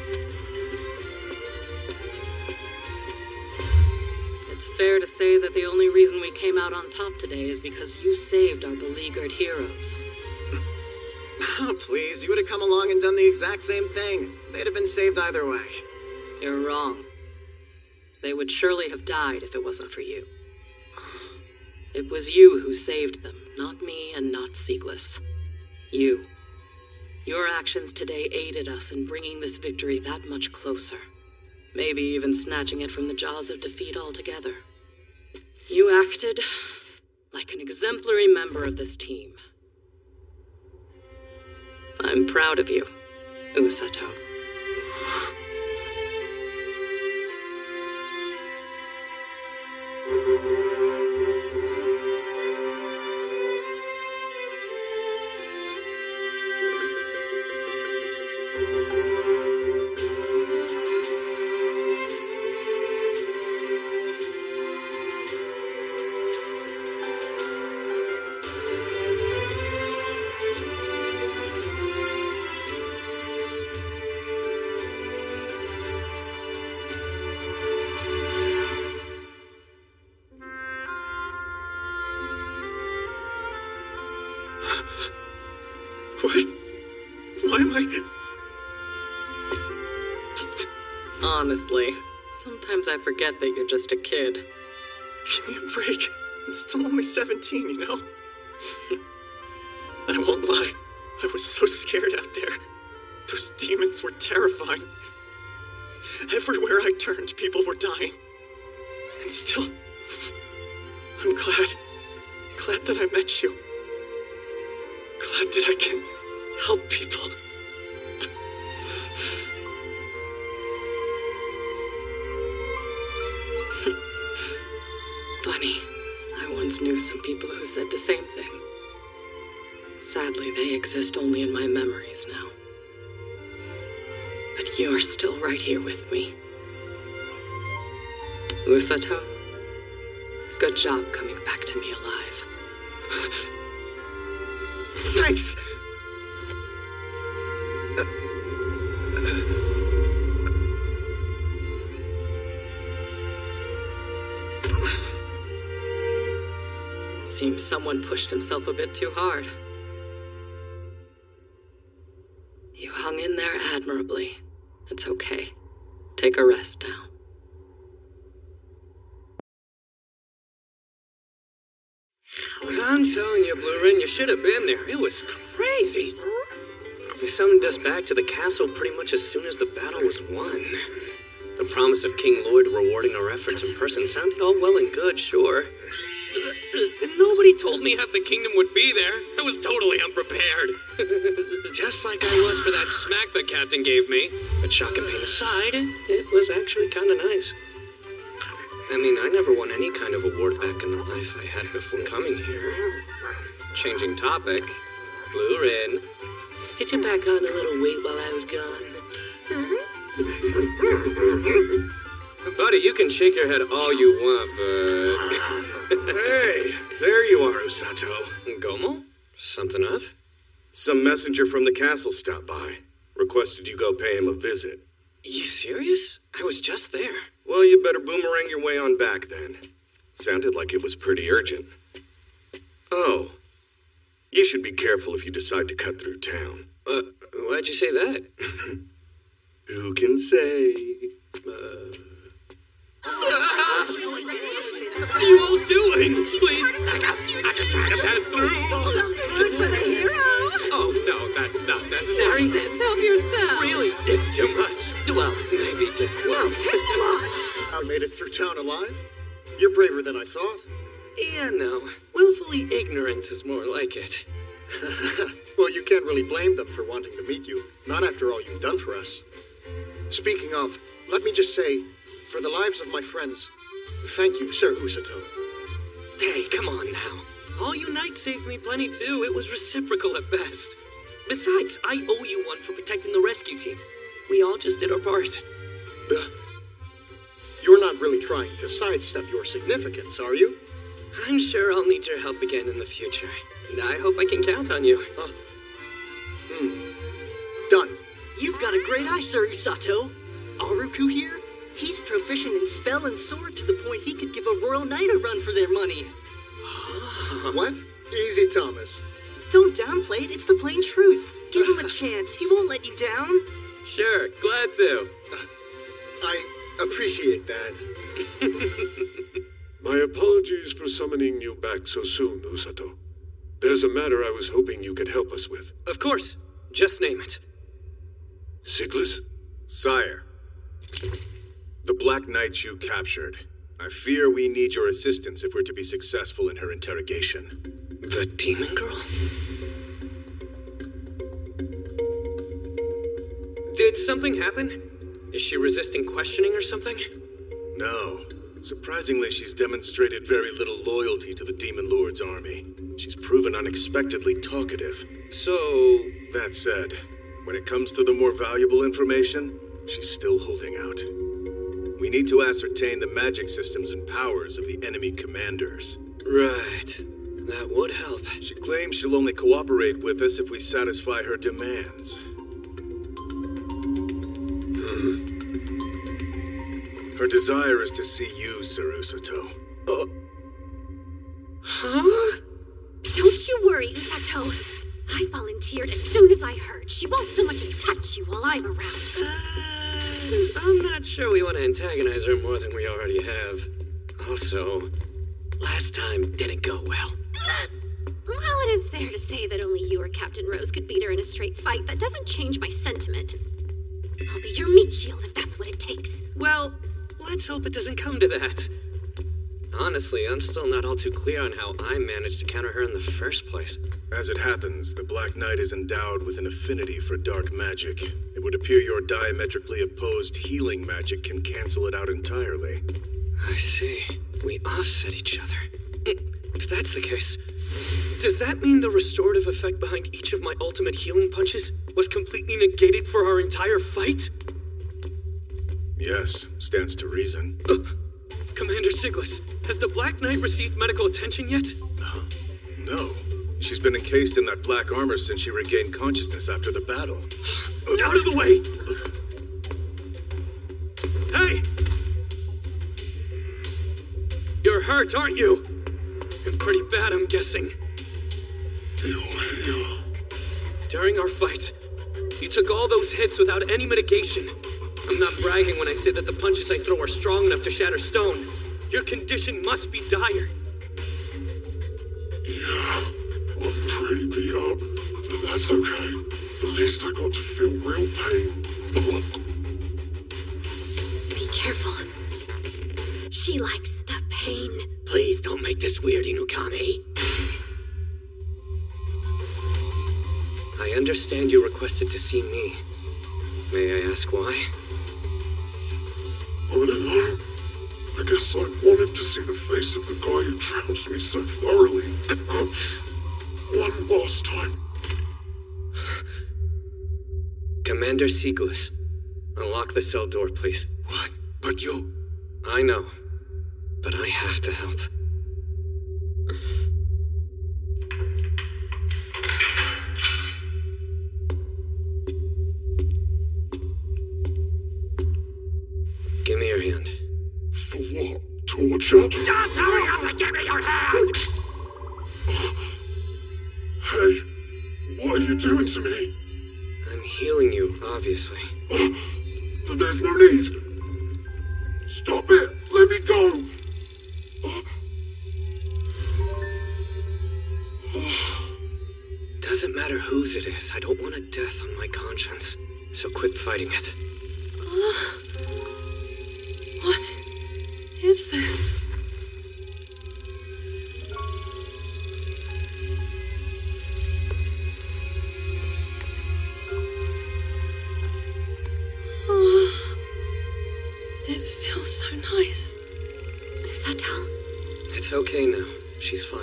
Speaker 8: It's fair to say that the only reason we came out on top today is because you saved our beleaguered heroes.
Speaker 10: Oh, please, you would have come along and done the exact same thing. They'd have been saved either way.
Speaker 8: You're wrong. They would surely have died if it wasn't for you. It was you who saved them, not me and not Seegless. You. Your actions today aided us in bringing this victory that much closer. Maybe even snatching it from the jaws of defeat altogether. You acted like an exemplary member of this team. I'm proud of you, Usato.
Speaker 12: What? Why am I...
Speaker 8: Honestly, sometimes I forget that you're just a kid.
Speaker 12: Give me a break. I'm still only 17, you know? I won't lie. I was so scared out there. Those demons were terrifying. Everywhere I turned, people were dying. And still, I'm glad that I met you. Glad that I can help people.
Speaker 8: Funny, I once knew some people who said the same thing. Sadly, they exist only in my memories now. But you're still right here with me. Usato, good job coming back to me alive.
Speaker 12: Thanks!
Speaker 8: Seems someone pushed himself a bit too hard. You hung in there admirably. It's okay. Take a rest now.
Speaker 1: I'm telling you, Blue Rin, you should have been there. It was crazy. They summoned us back to the castle pretty much as soon as the battle was won. The promise of King Lord rewarding our efforts in person sounded all well and good, sure. Nobody told me half the kingdom would be there. I was totally unprepared. Just like I was for that smack the captain gave me. But shock and pain aside, it was actually kind of nice. I mean, I never won any kind of award back in the life I had before coming here. Changing topic, Blue Rin, did you pack on a little weight while I was gone? Buddy, you can shake your head all you want, but...
Speaker 11: Hey, there you are, Usato.
Speaker 1: Gomo? Something up?
Speaker 11: Some messenger from the castle stopped by. Requested you go pay him a visit.
Speaker 1: You serious? I was just there.
Speaker 11: Well, you better boomerang your way on back then. Sounded like it was pretty urgent. Oh, you should be careful if you decide to cut through town.
Speaker 1: Why'd you say that?
Speaker 11: Who can say?
Speaker 1: What are you all doing? Please, I just trying to pass through.
Speaker 13: Some food for the hero.
Speaker 1: Oh, no, that's not necessary.
Speaker 13: Nonsense, help yourself.
Speaker 1: Really, it's too much. Well, maybe just one.
Speaker 13: No, take a lot.
Speaker 11: I made it through town alive? You're braver than I thought.
Speaker 1: Yeah, no. Willfully ignorant is more like it.
Speaker 11: Well, you can't really blame them for wanting to meet you. Not after all you've done for us. Speaking of, let me just say, for the lives of my friends, thank you, Sir Usato.
Speaker 1: Hey, come on now. All you knights saved me plenty too. It was reciprocal at best. Besides, I owe you one for protecting the rescue team. We all just did our part.
Speaker 11: You're not really trying to sidestep your significance, are you?
Speaker 1: I'm sure I'll need your help again in the future. And I hope I can count on you.
Speaker 11: Done.
Speaker 2: You've got a great eye, Sir Usato. Aruku here, he's proficient in spell and sword to the point he could give a royal knight a run for their money.
Speaker 11: What? Easy, Thomas.
Speaker 2: Don't downplay it, it's the plain truth. Give him a chance, he won't let you down.
Speaker 1: Sure, glad to.
Speaker 11: I appreciate that.
Speaker 5: My apologies for summoning you back so soon, Usato. There's a matter I was hoping you could help us with.
Speaker 1: Of course. Just name it.
Speaker 5: Sigless?
Speaker 17: Sire, the Black Knight you captured. I fear we need your assistance if we're to be successful in her interrogation.
Speaker 1: The demon girl? Did something happen? Is she resisting questioning or something?
Speaker 17: No. Surprisingly, she's demonstrated very little loyalty to the Demon Lord's army. She's proven unexpectedly talkative.
Speaker 1: So...
Speaker 17: That said, when it comes to the more valuable information, she's still holding out. We need to ascertain the magic systems and powers of the enemy commanders.
Speaker 1: Right. That would help.
Speaker 17: She claims she'll only cooperate with us if we satisfy her demands. Her desire is to see you, Sir Usato.
Speaker 1: Huh?
Speaker 22: Don't you worry, Usato. I volunteered as soon as I heard. She won't so much as touch you while I'm around.
Speaker 1: I'm not sure we want to antagonize her more than we already have. Also, last time didn't go well.
Speaker 22: Well, it is fair to say that only you or Captain Rose could beat her in a straight fight. That doesn't change my sentiment. I'll be your meat shield if that's what it takes.
Speaker 1: Well, let's hope it doesn't come to that. Honestly, I'm still not all too clear on how I managed to counter her in the first place.
Speaker 17: As it happens, the Black Knight is endowed with an affinity for dark magic. It would appear your diametrically opposed healing magic can cancel it out entirely.
Speaker 1: I see. We offset each other. If that's the case, does that mean the restorative effect behind each of my ultimate healing punches was completely negated for our entire fight?
Speaker 17: Yes, stands to reason.
Speaker 1: Commander Siglis, has the Black Knight received medical attention yet?
Speaker 17: No. She's been encased in that black armor since she regained consciousness after the battle.
Speaker 1: Out of the way! Hey! You're hurt, aren't you? And pretty bad, I'm guessing. During our fight, you took all those hits without any mitigation. I'm not bragging when I say that the punches I throw are strong enough to shatter stone. Your condition must be dire.
Speaker 16: Yeah, I'm pretty beat up, but that's okay. At least I got to feel real pain.
Speaker 22: Be careful. She likes the pain.
Speaker 1: Please don't make this weird, Inukami. I understand you requested to see me. May I ask why?
Speaker 16: I don't know. I guess I wanted to see the face of the guy who trounced me so thoroughly. One last time.
Speaker 1: Commander Siglis, unlock the cell door, please.
Speaker 16: What? But you...
Speaker 1: I know, but I have to help. Give me your hand.
Speaker 16: For what? Torture?
Speaker 6: Just hurry up and give me your hand!
Speaker 16: Hey, what are you doing to me?
Speaker 1: I'm healing you, obviously.
Speaker 16: But there's no need. Stop it! Let me go!
Speaker 1: Doesn't matter whose it is. I don't want a death on my conscience. So quit fighting it.
Speaker 13: What is this? Oh, it feels so nice.
Speaker 22: Sato?
Speaker 1: It's okay now. She's fine.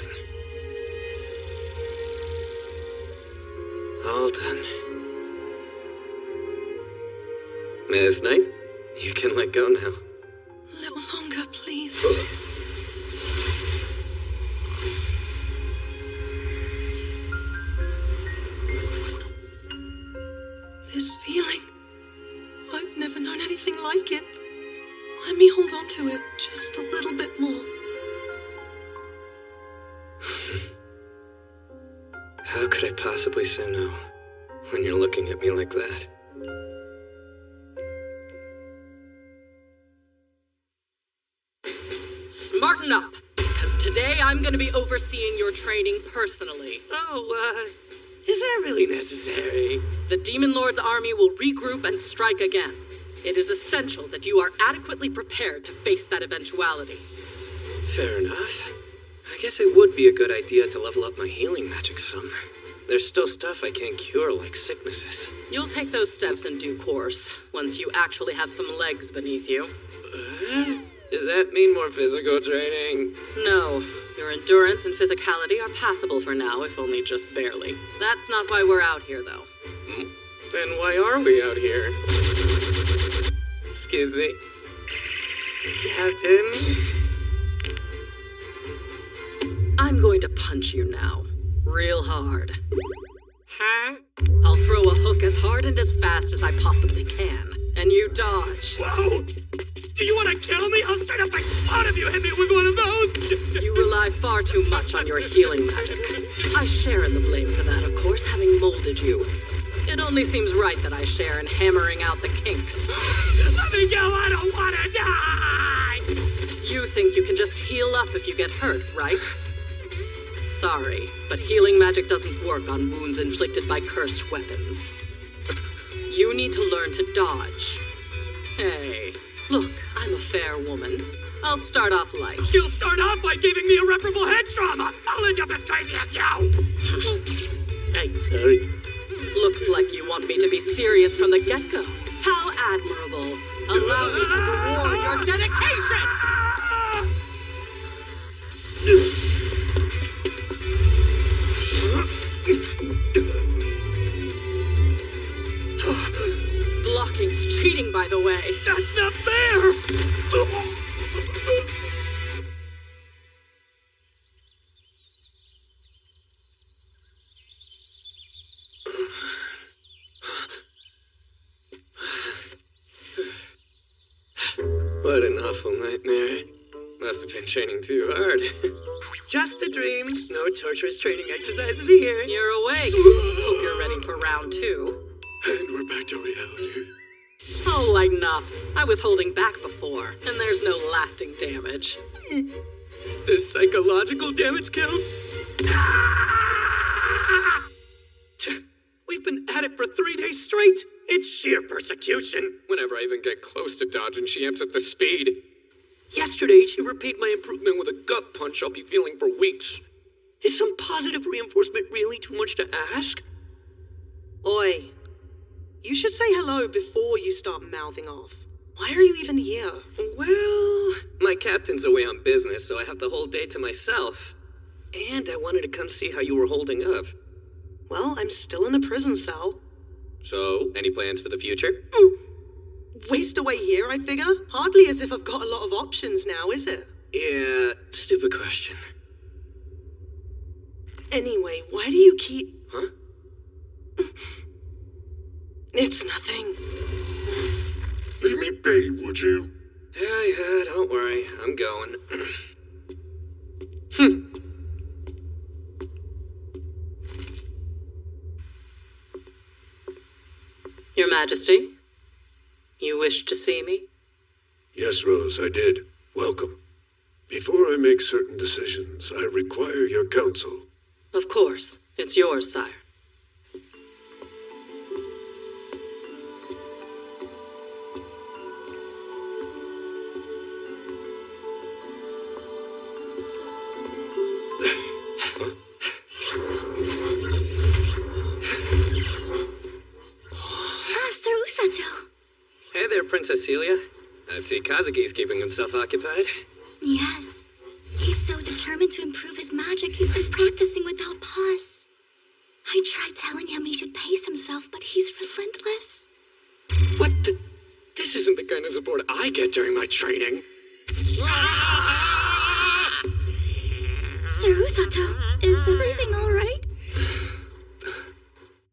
Speaker 1: All done. Miss Knight, you can let go now.
Speaker 13: A little longer, please. This feeling, I've never known anything like it. Let me hold on to it just a little bit more.
Speaker 1: How could I possibly say no when you're looking at me like that?
Speaker 8: Smarten up, because today I'm going to be overseeing your training personally.
Speaker 1: Oh, is that really necessary?
Speaker 8: The Demon Lord's army will regroup and strike again. It is essential that you are adequately prepared to face that eventuality.
Speaker 1: Fair enough. I guess it would be a good idea to level up my healing magic some. There's still stuff I can't cure, like sicknesses.
Speaker 8: You'll take those steps in due course, once you actually have some legs beneath you.
Speaker 1: Does that mean more physical training?
Speaker 8: No. Your endurance and physicality are passable for now, if only just barely. That's not why we're out here, though.
Speaker 1: Then why are we out here? Excuse me. Captain?
Speaker 8: I'm going to punch you now. Real hard.
Speaker 1: Huh?
Speaker 8: I'll throw a hook as hard and as fast as I possibly can. And you dodge.
Speaker 6: Whoa! Do you want to kill me? I'll straight up explode if you hit me with one of those!
Speaker 8: You rely far too much on your healing magic. I share in the blame for that, of course, having molded you. It only seems right that I share in hammering out the kinks.
Speaker 6: Let me go, I don't want to die!
Speaker 8: You think you can just heal up if you get hurt, right? Sorry, but healing magic doesn't work on wounds inflicted by cursed weapons. You need to learn to dodge. Hey, look, I'm a fair woman. I'll start off light.
Speaker 6: You'll start off by giving me irreparable head trauma! I'll end up as crazy as you! I'm sorry.
Speaker 8: Looks like you want me to be serious from the get-go. How admirable. Allow me to reward your dedication! Blocking's cheating, by the way.
Speaker 6: That's not fair!
Speaker 1: What an awful nightmare. Must have been training too hard.
Speaker 4: Just a dream. No torturous training exercises here.
Speaker 8: You're awake. Hope you're ready for round 2.
Speaker 18: And we're back to reality.
Speaker 8: Oh, lighten up. I was holding back before, and there's no lasting damage.
Speaker 4: Does psychological damage count? We've been at it for 3 days straight.
Speaker 6: It's sheer persecution.
Speaker 1: Whenever I even get close to dodging, she amps up the speed.
Speaker 4: Yesterday, she repaid my improvement with a gut punch I'll be feeling for weeks. Is some positive reinforcement really too much to ask?
Speaker 9: Oi. You should say hello before you start mouthing off. Why are you even here?
Speaker 1: Well, my captain's away on business, so I have the whole day to myself. And I wanted to come see how you were holding up.
Speaker 9: Well, I'm still in a prison cell.
Speaker 1: So, any plans for the future?
Speaker 9: Waste away here, I figure. Hardly as if I've got a lot of options now, is it?
Speaker 1: Yeah, stupid question.
Speaker 9: Anyway, why do you keep...
Speaker 1: Huh?
Speaker 9: It's nothing.
Speaker 16: Leave me be, would you?
Speaker 1: Yeah, don't worry. I'm going.
Speaker 8: Your Majesty, you wished to see me?
Speaker 5: Yes, Rose, I did. Welcome. Before I make certain decisions, I require your counsel.
Speaker 8: Of course. It's yours, sire.
Speaker 1: Hey there, Princess Celia. I see Kazuki's keeping himself occupied.
Speaker 3: Yes. He's so determined to improve his magic, he's been practicing without pause. I tried telling him he should pace himself, but he's relentless.
Speaker 1: What the... This isn't the kind of support I get during my training.
Speaker 3: Sir Usato, is everything all right?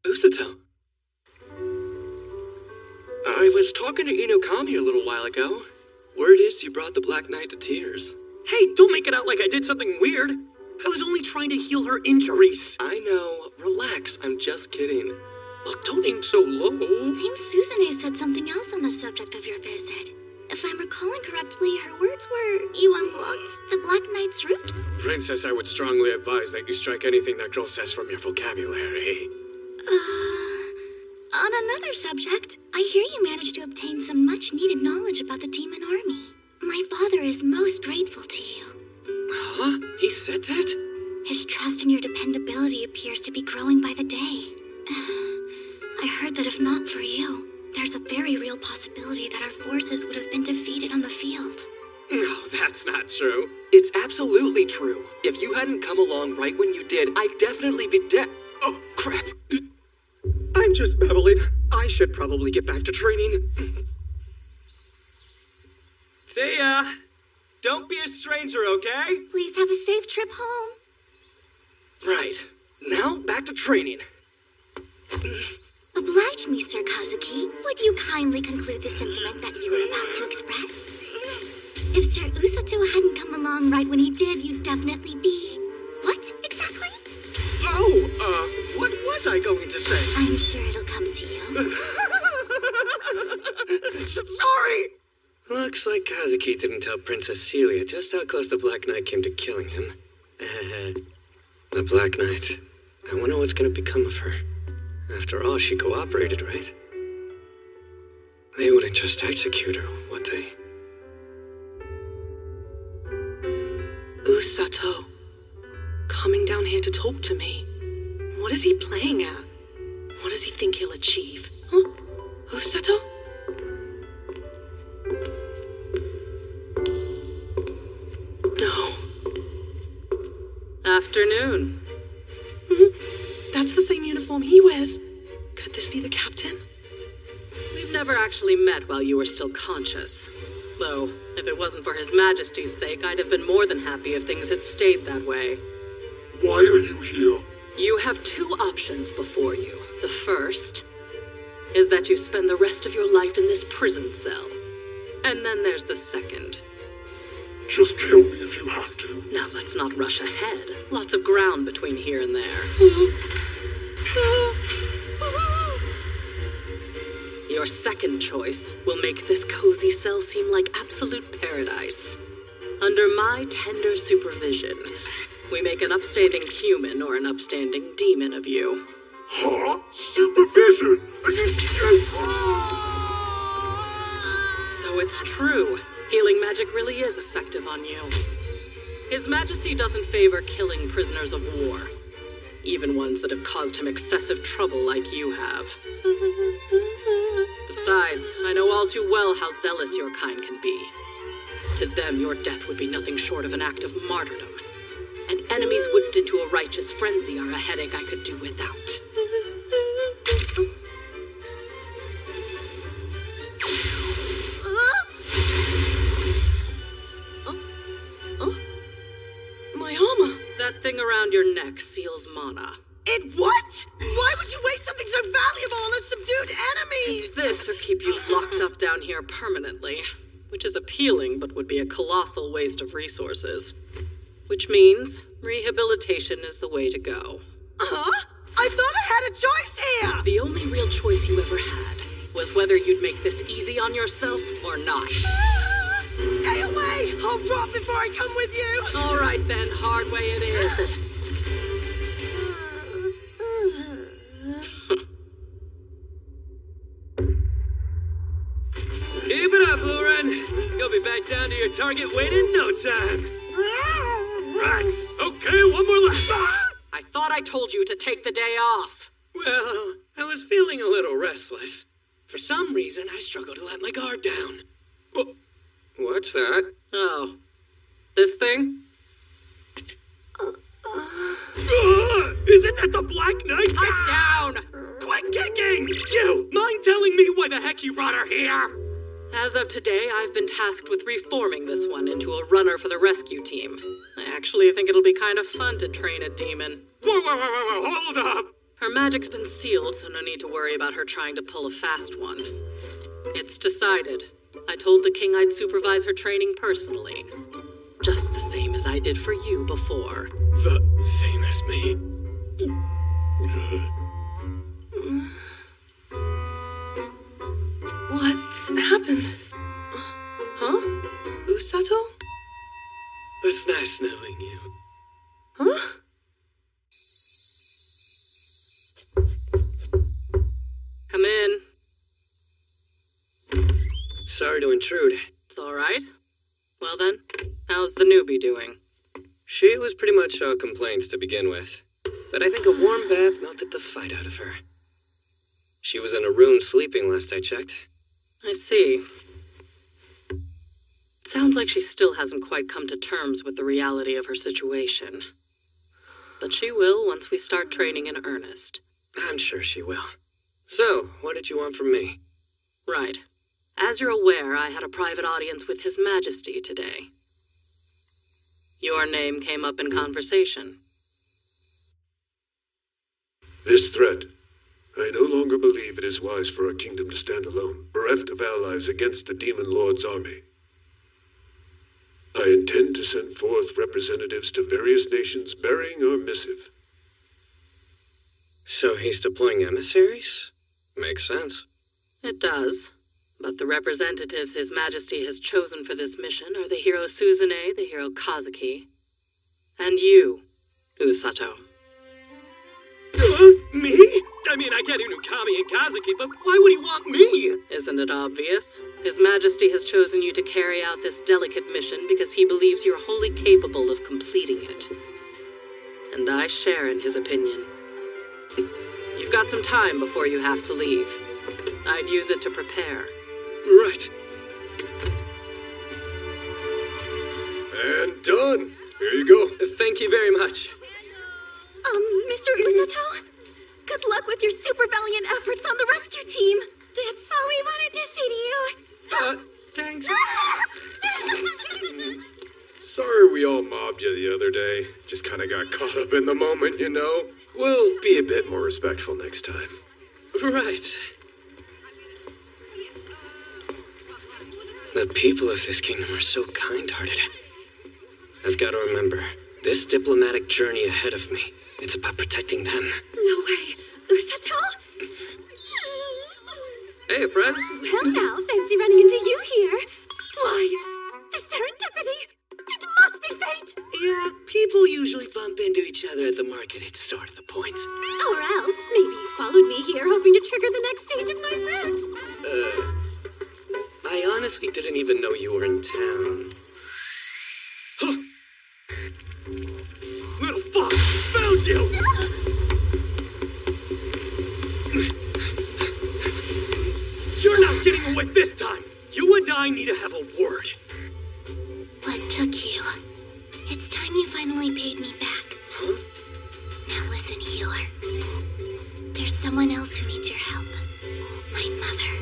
Speaker 1: Usato?
Speaker 4: I was talking to Inokami a little while ago. Word is you brought the Black Knight to tears. Hey, don't make it out like I did something weird. I was only trying to heal her injuries.
Speaker 1: I know. Relax. I'm just kidding. Look, don't aim so low.
Speaker 3: Dame Suzune said something else on the subject of your visit. If I'm recalling correctly, her words were, you unlocked the Black Knight's root?
Speaker 1: Princess, I would strongly advise that you strike anything that girl says from your vocabulary.
Speaker 3: On another subject, I hear you managed to obtain some much-needed knowledge about the demon army. My father is most grateful to you.
Speaker 1: Huh? He said that?
Speaker 3: His trust in your dependability appears to be growing by the day. I heard that if not for you, there's a very real possibility that our forces would have been defeated on the field.
Speaker 1: No, that's not true.
Speaker 4: It's absolutely true. If you hadn't come along right when you did, I'd definitely be dead. Oh, crap. I'm just babbling. I should probably get back to training. See ya. Don't be a stranger, okay?
Speaker 3: Please have a safe trip home.
Speaker 4: Right. Now, back to training.
Speaker 3: Oblige me, Sir Kazuki. Would you kindly conclude the sentiment that you were about to express?
Speaker 21: If Sir Usato hadn't come along right when he did, you'd definitely be... What, exactly?
Speaker 10: Oh, what was I going to say?
Speaker 21: I'm sure it'll come to you.
Speaker 10: Sorry!
Speaker 1: Looks like Kazuki didn't tell Princess Celia just how close the Black Knight came to killing him. The Black Knight. I wonder what's gonna become of her. After all, she cooperated, right? They wouldn't just execute her, would they?
Speaker 9: Usato. Coming down here to talk to me. What is he playing at? What does he think he'll achieve? Huh? Usato? No.
Speaker 8: Afternoon.
Speaker 9: That's the same uniform he wears. Could this be the captain?
Speaker 8: We've never actually met while you were still conscious. Though, if it wasn't for His Majesty's sake, I'd have been more than happy if things had stayed that way.
Speaker 16: Why are you here?
Speaker 8: You have two options before you. The first is that you spend the rest of your life in this prison cell. And then there's the second.
Speaker 16: Just kill me if you have to.
Speaker 8: Now let's not rush ahead. Lots of ground between here and there. Your second choice will make this cozy cell seem like absolute paradise. Under my tender supervision, we make an upstanding human or an upstanding demon of you.
Speaker 16: Huh? Supervision? Are you
Speaker 8: So it's true. Healing magic really is effective on you. His Majesty doesn't favor killing prisoners of war. Even ones that have caused him excessive trouble like you have. Besides, I know all too well how zealous your kind can be. To them, your death would be nothing short of an act of martyrdom. And enemies whipped into a righteous frenzy are a headache I could do without.
Speaker 9: My armor.
Speaker 8: That thing around your neck seals mana.
Speaker 9: It what? Why would you waste something so valuable on a subdued enemy?
Speaker 8: It's this or keep you locked up down here permanently. Which is appealing, but would be a colossal waste of resources. Which means rehabilitation is the way to go.
Speaker 9: Huh? I thought I had a choice here!
Speaker 8: The only real choice you ever had was whether you'd make this easy on yourself or not.
Speaker 9: Stay away! I'll rot before I come with you!
Speaker 8: All right then, hard way it is.
Speaker 15: Keep it up, Luren. You'll be back down to your target weight in no time.
Speaker 6: Rats! Okay, one more left.
Speaker 8: I thought I told you to take the day off.
Speaker 15: Well, I was feeling a little restless. For some reason, I struggled to let my guard down.
Speaker 1: But what's that?
Speaker 8: Oh. This thing?
Speaker 6: Isn't that the Black Knight?
Speaker 8: Pipe down!
Speaker 6: Quit kicking! You! Mind telling me why the heck you brought her here?
Speaker 8: As of today, I've been tasked with reforming this one into a runner for the rescue team. I actually think it'll be kind of fun to train a demon.
Speaker 6: Whoa, hold up!
Speaker 8: Her magic's been sealed, so no need to worry about her trying to pull a fast one. It's decided. I told the king I'd supervise her training personally. Just the same as I did for you before.
Speaker 15: The same as me?
Speaker 9: What happened? Huh? Usato?
Speaker 15: It's nice knowing you.
Speaker 9: Huh?
Speaker 8: Come in.
Speaker 1: Sorry to intrude.
Speaker 8: It's all right. Well then, how's the newbie doing?
Speaker 1: She was pretty much all complaints to begin with. But I think a warm bath melted the fight out of her. She was in a room sleeping last I checked.
Speaker 8: I see. Sounds like she still hasn't quite come to terms with the reality of her situation. But she will once we start training in earnest.
Speaker 1: I'm sure she will. So, what did you want from me?
Speaker 8: Right. As you're aware, I had a private audience with His Majesty today. Your name came up in conversation.
Speaker 5: This threat. I no longer believe it is wise for our kingdom to stand alone, bereft of allies against the Demon Lord's army. I intend to send forth representatives to various nations bearing our missive.
Speaker 1: So he's deploying emissaries? Makes sense.
Speaker 8: It does. But the representatives His Majesty has chosen for this mission are the hero Suzune, the hero Kazuki, and you, Usato.
Speaker 15: Me? I mean, I get Inukami and Kazuki, but why would he want me?
Speaker 8: Isn't it obvious? His Majesty has chosen you to carry out this delicate mission because he believes you're wholly capable of completing it. And I share in his opinion. You've got some time before you have to leave. I'd use it to prepare.
Speaker 18: Right. And done. Here you go.
Speaker 15: Thank you very much.
Speaker 21: Mr. Usato? Good luck with your super valiant efforts on the rescue team. That's all we wanted to say to
Speaker 15: you.
Speaker 18: Thanks. Sorry we all mobbed you the other day. Just kind of got caught up in the moment, you know? We'll be a bit more respectful next time.
Speaker 15: Right.
Speaker 1: The people of this kingdom are so kind-hearted. I've got to remember, this diplomatic journey ahead of me, it's about protecting them.
Speaker 21: No way. Usato?
Speaker 15: Hey, friend.
Speaker 22: Well now, fancy running into you here.
Speaker 21: Why? The serendipity? It must be fate.
Speaker 15: Yeah, people usually bump into each other at the market. It's sort of the point.
Speaker 22: Or else, maybe you followed me here hoping to trigger the next stage of my rant.
Speaker 1: I honestly didn't even know you were in town.
Speaker 15: Little fuck! Found you! You're not getting away this time! You and I need to have a word.
Speaker 21: What took you? It's time you finally paid me back.
Speaker 1: Huh?
Speaker 21: Now listen, healer. There's someone else who needs your help. My mother.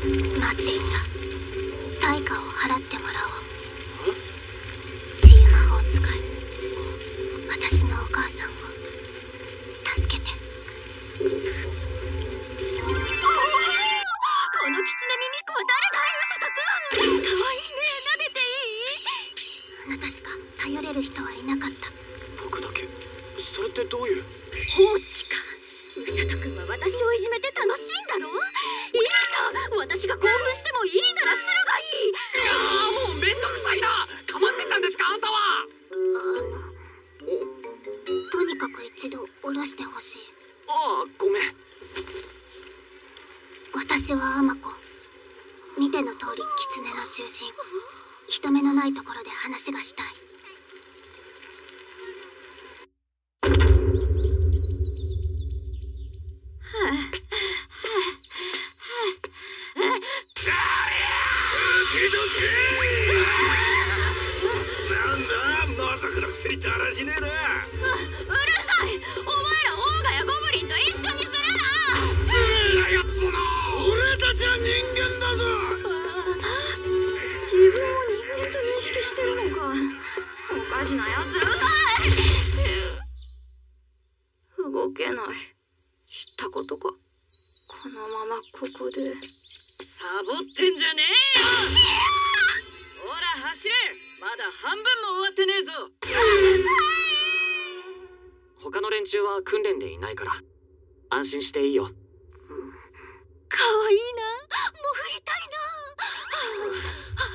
Speaker 21: 待っていた。対価を払ってもらおう。治癒魔法使い。私のお母さんを助けて。この狐耳子は誰だい、ウサト君。かわいいね、撫でていい？あなたしか頼れる人はいなかった。
Speaker 15: 僕だけ？それってどういう？
Speaker 21: 放置か。ウサト君は私をいじめて楽しいんだろ？いいさ、私が興奮してもいいならするがいい。
Speaker 15: もうめんどくさいな。かまってちゃんですか、あんたは。
Speaker 21: とにかく一度下ろしてほしい。
Speaker 15: ああ、ごめん。
Speaker 21: 私はアマコ。見ての通り狐の中心。人目のないところで話がしたい。
Speaker 6: なんだ、まさかのくせにだらしねえな。
Speaker 21: うるさい。お前らオーガやゴブリンと一緒にするな。
Speaker 6: 失礼なやつだな。俺たちは人間だぞ。
Speaker 21: 自分を人間と認識してるのか。おかしなやつら。動けない。知ったことか。このままここで。
Speaker 2: サボってんじゃねえよ。ほら走れ。まだ半分も終わってねえぞ。
Speaker 15: 他の連中は訓練でいないから安心していいよ。
Speaker 21: かわいいな。潜りたいな。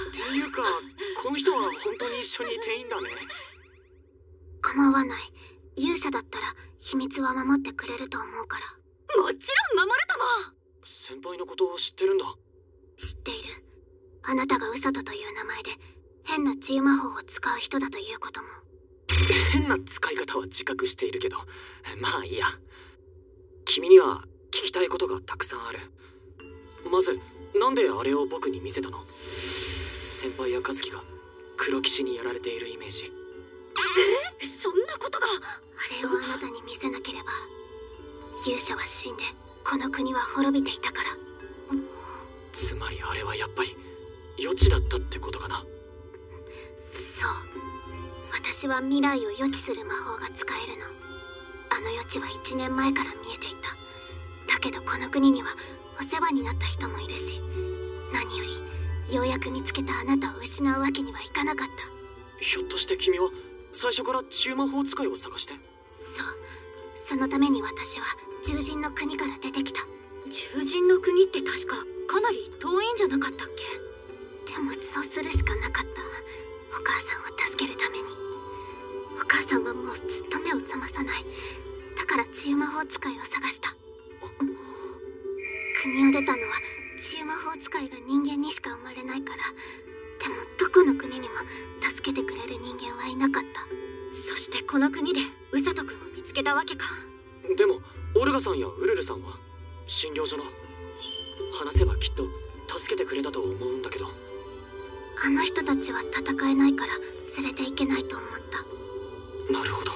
Speaker 15: っていうか、この人は本当に一緒にいていいんだね。
Speaker 21: 構わない。勇者だったら秘密は守ってくれると思うから。もちろん守るとも。
Speaker 15: 先輩のことを知ってるんだ。
Speaker 21: 知っている。あなたがウサトという名前で変な治癒魔法を使う人だということも。
Speaker 15: 変な使い方は自覚しているけど、まあいいや。君には聞きたいことがたくさんある。まず、なんであれを僕に見せたの？先輩や和樹が黒騎士にやられているイメージ。
Speaker 21: そんなことが。あれをあなたに見せなければ勇者は死んでこの国は滅びていたから。
Speaker 15: つまりあれはやっぱり予知だったってことかな。
Speaker 21: そう。私は未来を予知する魔法が使えるの。あの予知は1年前から見えていた。だけどこの国には
Speaker 3: お世話になった人もいるし、何よりようやく見つけたあなたを失うわけにはいかなかった。
Speaker 15: ひょっとして君は最初から中魔法使いを探して？
Speaker 3: そう、そのために私は獣人の国から出てきた。獣人の国って確かかなり遠いんじゃなかったっけ？でもそうするしかなかった。お母さんを助けるために。お母さんはもうずっと目を覚まさない。だから治癒魔法使いを探した。国を出たのは治癒魔法使いが人間にしか生まれないから。でもどこの国にも助けてくれる人間はいなかった。そしてこの国でウサト君を見つけたわけか。
Speaker 15: でもオルガさんやウルルさんは診療所の、話せばきっと助けてくれたと思うんだけど。
Speaker 3: あの人たちは戦えないから連れて行けないと思った。
Speaker 15: なるほど。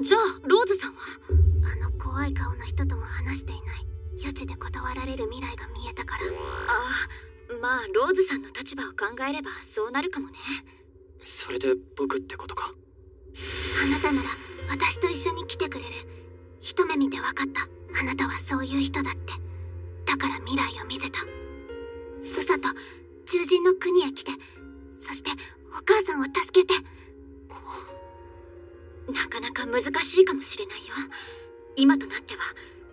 Speaker 3: じゃあローズさんは？あの怖い顔の人とも話していない。余地で断られる未来が見えたから。ああ、まあローズさんの立場を考えればそうなるかもね。
Speaker 15: それで僕ってことか。
Speaker 3: あなたなら私と一緒に来てくれる。一目見て分かった。あなたはそういう人だって。だから未来を見せた。ウサと獣人の国へ来て、そしてお母さんを助けて。なかなか難しいかもしれないよ。今となっては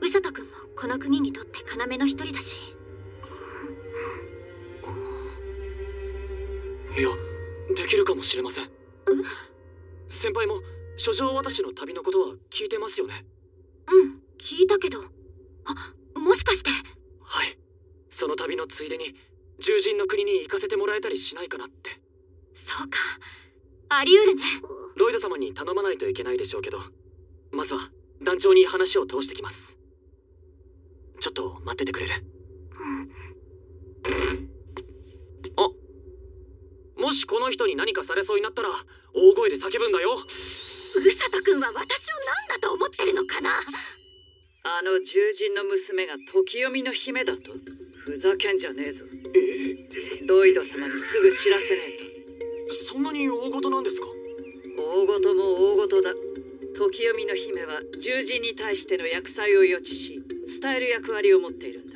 Speaker 3: ウサト君もこの国にとって要の一人だし。
Speaker 15: いや、できるかもしれません。先輩も書状渡しの旅のことは聞いてますよね？
Speaker 3: うん、聞いたけど。あ、もしかして。
Speaker 15: はい、その旅のついでに獣人の国に行かせてもらえたりしないかなって。
Speaker 3: そうか、あり得るね。
Speaker 15: ロイド様に頼まないといけないでしょうけど、まずは団長に話を通してきます。ちょっと待っててくれる？あ、もしこの人に何かされそうになったら大声で叫ぶんだよ。
Speaker 22: ウサト君は私を何だと思ってるのかな？
Speaker 7: あの獣人の娘が時読みの姫だと？ふざけんじゃねえぞ。ロイド様にすぐ知らせねえと。
Speaker 15: そんなに大事なんですか？
Speaker 7: 大事も大事だ。時読みの姫は獣人に対しての厄災を予知し伝える役割を持っているんだ。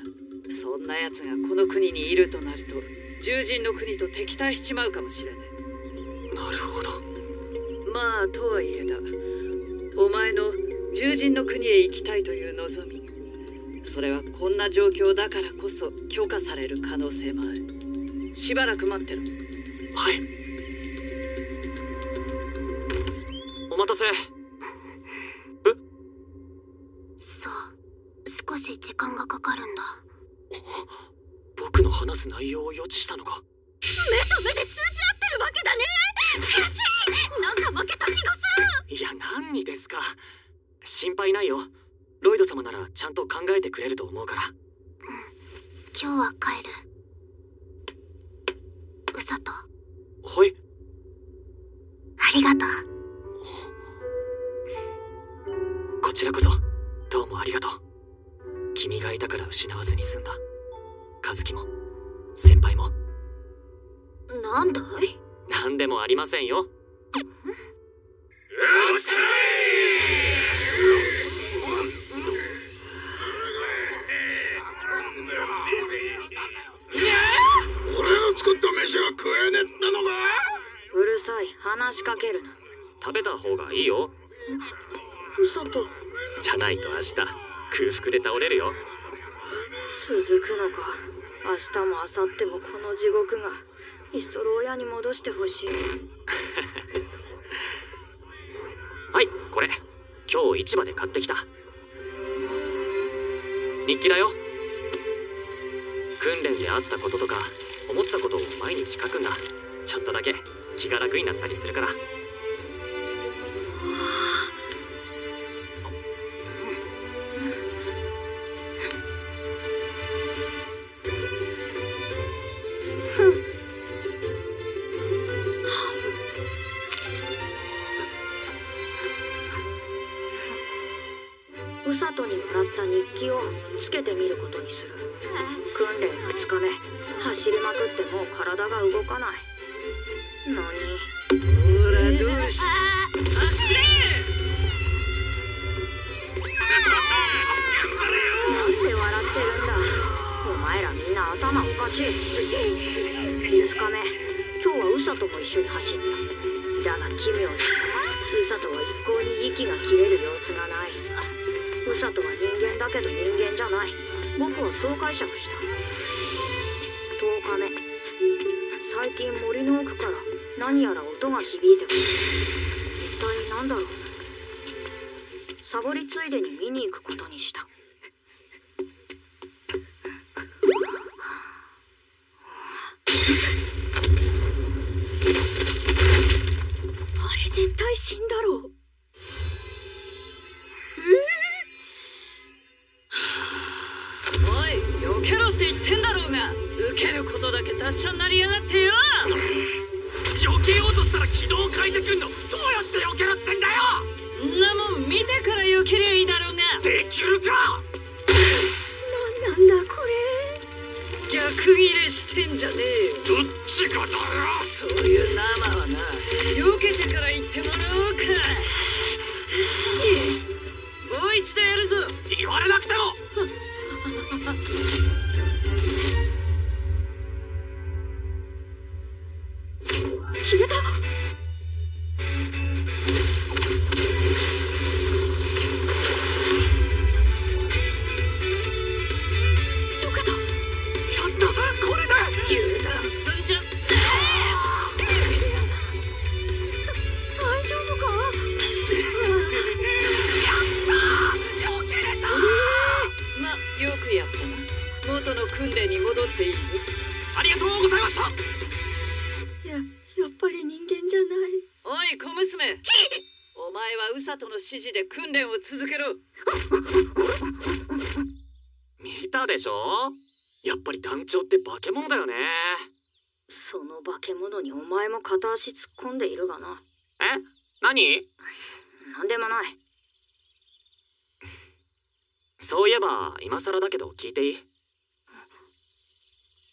Speaker 7: そんな奴がこの国にいるとなると獣人の国と敵対しちまうかもしれない。
Speaker 15: なるほど。
Speaker 7: まあとはいえだ、お前の獣人の国へ行きたいという望み、それはこんな状況だからこそ許可される可能性もある。しばらく待ってろ。
Speaker 15: はい。お待たせ。
Speaker 3: そう、少し時間がかかるんだ。
Speaker 15: 僕の話す内容を予知したのか？
Speaker 22: 目と目で通じ合ってるわけだね。悔しい。なんか負けた気がする。
Speaker 15: いや、何にですか。心配ないよ。ロイド様ならちゃんと考えてくれると思うから。
Speaker 3: 今日は帰る。ウサト。
Speaker 15: はい。
Speaker 3: ありがとう。
Speaker 15: こちらこそどうもありがとう。君がいたから失わずに済んだ。和樹も先輩も。
Speaker 3: なんだい？
Speaker 15: なんでもありませんよ。
Speaker 6: よっしゃ俺の作った飯が食えねえってのか？
Speaker 22: うるさい、話しかけるな。
Speaker 15: 食べた方がいいよ。
Speaker 22: ウサト。
Speaker 15: じゃないと明日空腹で倒れるよ。
Speaker 22: 続くのか。明日も明後日もこの地獄が。いっそろ親に戻してほしい。
Speaker 15: はい、これ今日市場で買ってきた日記だよ。訓練であったこととか思ったことを毎日書くんだ。ちょっとだけ気が楽になったりするから。
Speaker 22: ウサトにもらった日記をつけてみることにする。訓練2日目、走りまくってもう体が動かない。
Speaker 7: ほらどうして走れ。
Speaker 22: なんで笑ってるんだ。
Speaker 19: しい。5日目、今日はウサとも一緒に走った。だが奇妙にウサとは一向に息が切れる様子がない。ウサとは人間だけど人間じゃない。僕はそう解釈した。10日目、最近森の奥から何やら音が響いてくる。一体何だろう。サボりついでに見に行くことにした。あれ絶対死んだろう。
Speaker 7: おい、避けろって言ってんだろうが、受けることだけ達者になりやがってよ。
Speaker 6: 避けようとしたら軌道を変えてくんの。どうやって避けろってんだよ。
Speaker 7: んなもん見てから避けりゃいいだろうが。
Speaker 6: できるか。
Speaker 19: なんだこれ。
Speaker 7: 逆ギレしてんじゃねえよ。
Speaker 6: どっちがだよ。
Speaker 7: そういう生はな、避けてから言ってもらおうか。もう一度やるぞ。
Speaker 6: 言われなくても。
Speaker 19: 決めた。
Speaker 7: 元の訓練に戻っていいぞ。
Speaker 6: ありがとうございました。
Speaker 19: やっぱり人間じゃない。
Speaker 7: おい小娘、お前はウサとの指示で訓練を続けろ。
Speaker 15: 見たでしょ。やっぱり団長って化け物だよね。
Speaker 19: その化け物にお前も片足突っ込んでいるがな。
Speaker 15: え？何？
Speaker 19: なんでもない。
Speaker 15: そういえば今更だけど聞いていい？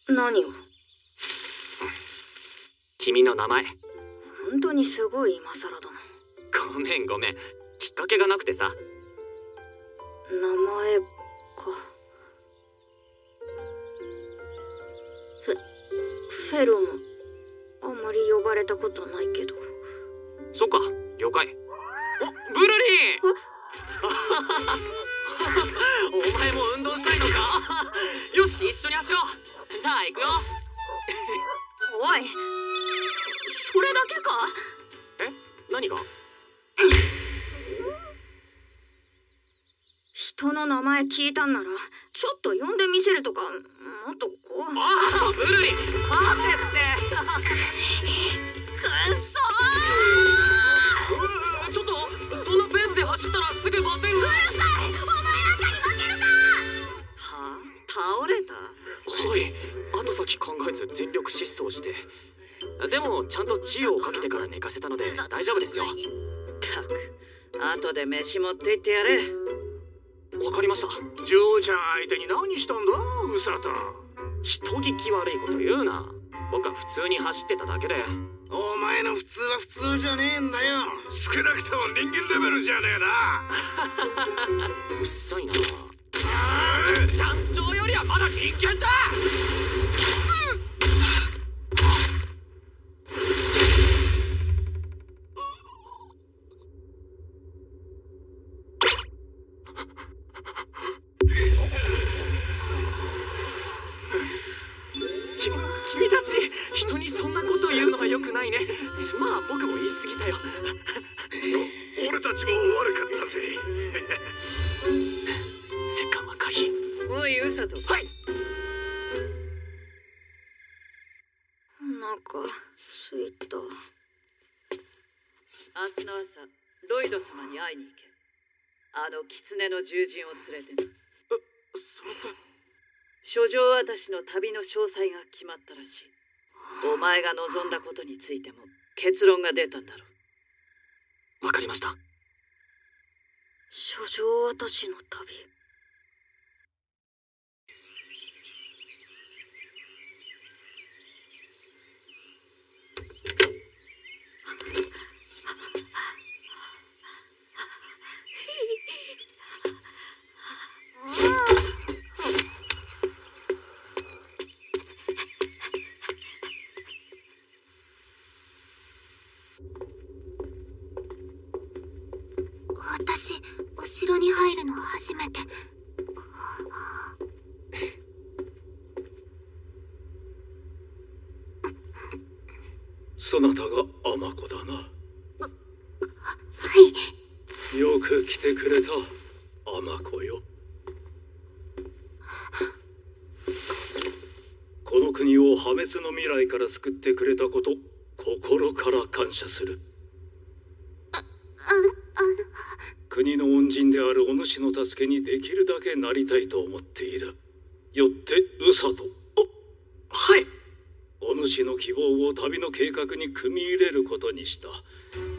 Speaker 19: 何を？
Speaker 15: 君の名前。
Speaker 19: 本当にすごい今更だな。
Speaker 15: ごめんきっかけがなくてさ。
Speaker 19: 名前か。フェロもあんまり呼ばれたことないけど。
Speaker 15: そっか、了解。お、ブルリンお前も運動したいのかよし、一緒に走ろう。じゃあ行くよ。
Speaker 19: おい、それだけか？
Speaker 15: え？何が？
Speaker 19: 人の名前聞いたんならちょっと呼んでみせるとか、もっとこう。
Speaker 15: ああ、ブルリン、待てって。
Speaker 19: くそー。
Speaker 15: ちょっとそんなペースで走ったらすぐバテる。
Speaker 19: うるさい、お前なんかに負けるか。
Speaker 7: はあ、倒れた？
Speaker 15: おい、後先考えず全力疾走して。でもちゃんと治療をかけてから寝かせたので大丈夫ですよ。
Speaker 7: ったく、後で飯持って行ってやれ。
Speaker 15: わかりました。
Speaker 6: 嬢ちゃん相手に何したんだ、ウサタ。
Speaker 15: 人聞き悪いこと言うな。僕は普通に走ってただけで。
Speaker 6: お前の普通は普通じゃねえんだよ。少なくとも人間レベルじゃねえな。
Speaker 15: うっさいな。
Speaker 6: 団長よりはまだ人間だ。
Speaker 15: 君たち、人にそんなこと言うのは良くないね。まあ僕も言い過ぎたよ。
Speaker 6: 俺たちも悪かったぜ。
Speaker 15: 石棺は回避。
Speaker 7: おいウサト。
Speaker 15: はい。
Speaker 19: お腹すいた。
Speaker 7: 明日の朝ロイド様に会いに行け。あの狐の獣人を連れてな。
Speaker 15: それって。
Speaker 7: 書状渡しの旅の詳細が決まったらしい。お前が望んだことについても結論が出たんだろ
Speaker 15: う。わかりました。
Speaker 19: 書状渡しの旅。
Speaker 3: 城に入るのは初めて。
Speaker 6: そなたが尼子だな。
Speaker 3: はい。
Speaker 6: よく来てくれた、尼子よ。この国を破滅の未来から救ってくれたこと、心から感謝する。国の恩人であるお主の助けにできるだけなりたいと思っている。よってウサト。
Speaker 15: はい。
Speaker 6: お主の希望を旅の計画に組み入れることにした。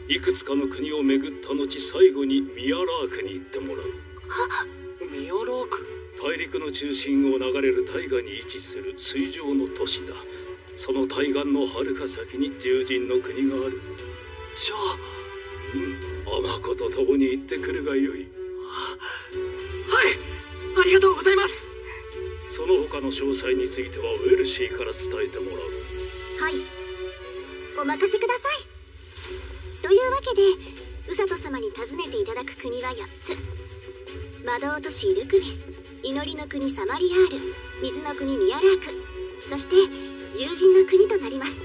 Speaker 6: いくつかの国を巡った後、最後にミアラークに行ってもらう。
Speaker 15: ミアラーク？
Speaker 6: 大陸の中心を流れる大河に位置する水上の都市だ。その対岸のはるか先に獣人の国がある。
Speaker 15: じゃあ、
Speaker 6: 尼子と共に行ってくるがよい。
Speaker 15: はい、ありがとうございます。
Speaker 6: その他の詳細についてはウェルシーから伝えてもらう。
Speaker 21: はい、お任せください。というわけでウサト様に訪ねていただく国は4つ。魔導都市ルクビス、祈りの国サマリアール、水の国ミアラーク、そして獣人の国となります。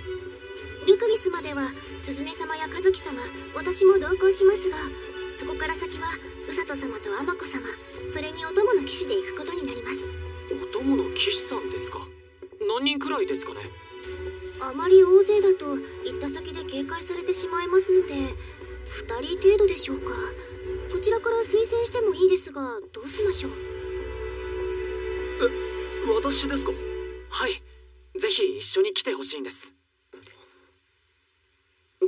Speaker 21: ルクビスまではスズメ様やカズキ様、私も同行しますが、そこから先はウサト様とアマコ様、それにお供の騎士で行くことになります。
Speaker 15: お供の騎士さんですか？何人くらいですかね？
Speaker 21: あまり大勢だと行った先で警戒されてしまいますので、2人程度でしょうか。こちらから推薦してもいいですが、どうしましょう？
Speaker 15: 私ですか？はい、ぜひ一緒に来てほしいんです。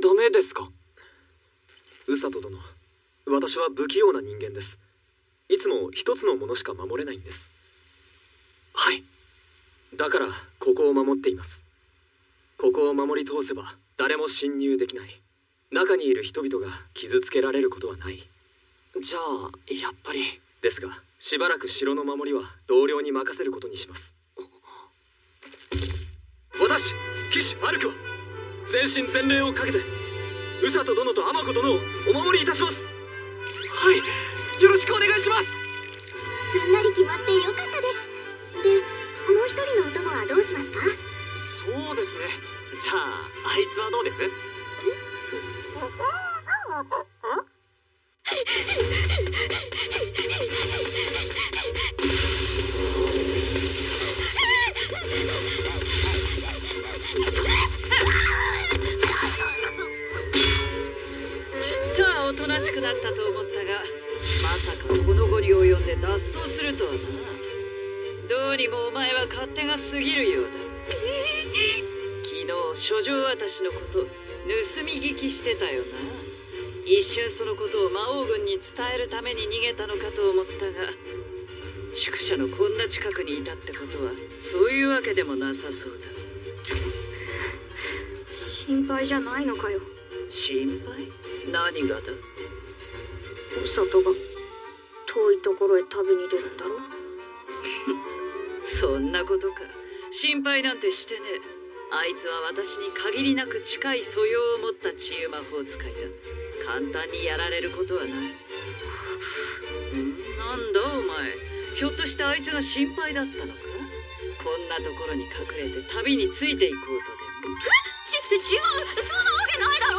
Speaker 15: ダメですか？
Speaker 14: ウサト殿、私は不器用な人間です。いつも一つのものしか守れないんです。
Speaker 15: はい。
Speaker 14: だからここを守っています。ここを守り通せば誰も侵入できない。中にいる人々が傷つけられることはない。
Speaker 15: じゃあやっぱり。
Speaker 14: ですが、しばらく城の守りは同僚に任せることにします。私、騎士アルクは全身全霊をかけてウサト殿とアマコ殿をお守りいたします。
Speaker 15: はい、よろしくお願いします。
Speaker 21: すんなり決まってよかったです。で、もう一人のお供はどうしますか？
Speaker 15: そうですね。じゃああいつはどうです？
Speaker 7: ちっとはおとなしくなったと思ったが、まさかこの後に及んで脱走するとはな。どうにもお前は勝手が過ぎるようだ。昨日書状渡しのこと盗み聞きしてたよな。一瞬そのことを魔王軍に伝えるために逃げたのかと思ったが、宿舎のこんな近くにいたってことはそういうわけでもなさそうだ。
Speaker 19: 心配じゃないのかよ。
Speaker 7: 心配？何がだ？
Speaker 19: お里が遠いところへ旅に出るんだろ。
Speaker 7: そんなことか。心配なんてしてねえ。あいつは私に限りなく近い素養を持った治癒魔法使いだ。簡単にやられることはない。なんだお前、ひょっとしてあいつが心配だったのか？こんなところに隠れて旅についていこうとでも。
Speaker 19: 違う、そんなわけないだろ。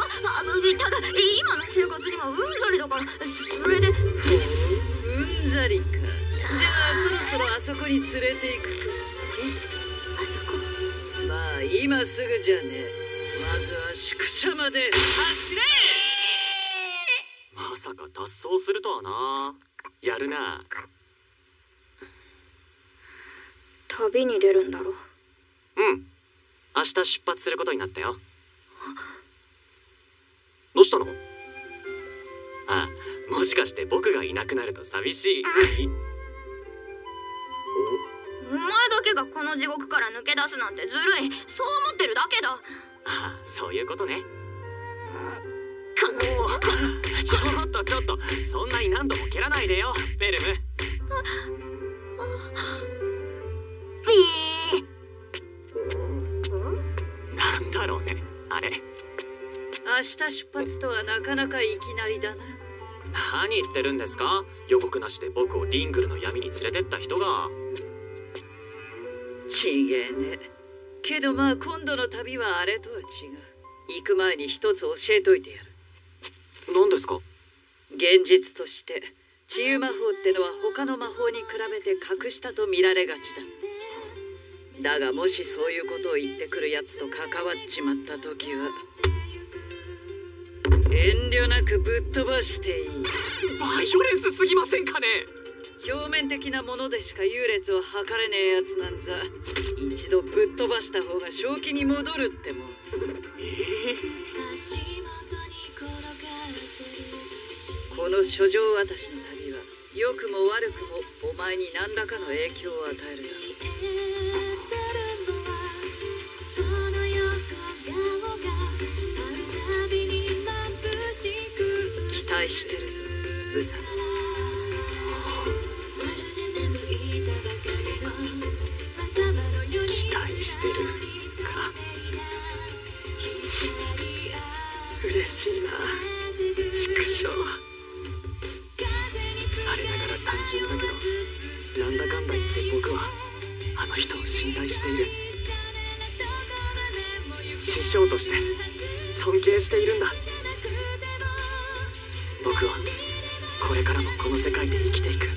Speaker 19: ただ今の生活にはうんざりだから、それで。
Speaker 7: うんざりか。じゃあそろそろあそこに連れて行くか。
Speaker 19: あそこ？
Speaker 7: まあ今すぐじゃねえ。まずは宿舎まで走れ。
Speaker 15: まさか脱走するとはな。やるな。
Speaker 19: 旅に出るんだろ。
Speaker 15: うん、明日出発することになったよ。どうしたの？あ、もしかして僕がいなくなると寂しい？
Speaker 19: お前だけがこの地獄から抜け出すなんてずるい。そう思ってるだけだ。
Speaker 15: ああ、そういうことね。ちょっとそんなに何度も蹴らないでよ、フェルム。なんだろうね、あれ。
Speaker 7: 明日出発とはなかなかいきなりだな。
Speaker 15: 何言ってるんですか？予告なしで僕をリングルの闇に連れてった人が。
Speaker 7: ちげえね。けどまあ今度の旅はあれとは違う。行く前に一つ教えといてやる。
Speaker 15: 何ですか？
Speaker 7: 現実として治癒魔法ってのは他の魔法に比べて格下と見られがちだ。だがもしそういうことを言ってくるやつと関わっちまった時は遠慮なくぶっ飛ばしていい。
Speaker 15: バイオレンスすぎませんかね？
Speaker 7: 表面的なものでしか優劣を測れねえやつなんざ一度ぶっ飛ばした方が正気に戻るってもんす。この書状渡しの旅は良くも悪くもお前に何らかの影響を与えるだろう。期待してるぞ、ウサ。
Speaker 15: 期待してるか。嬉しいな、畜生。あれながら単純だけど、なんだかんだ言って僕はあの人を信頼している。師匠として尊敬しているんだ。僕はこれからもこの世界で生きていく。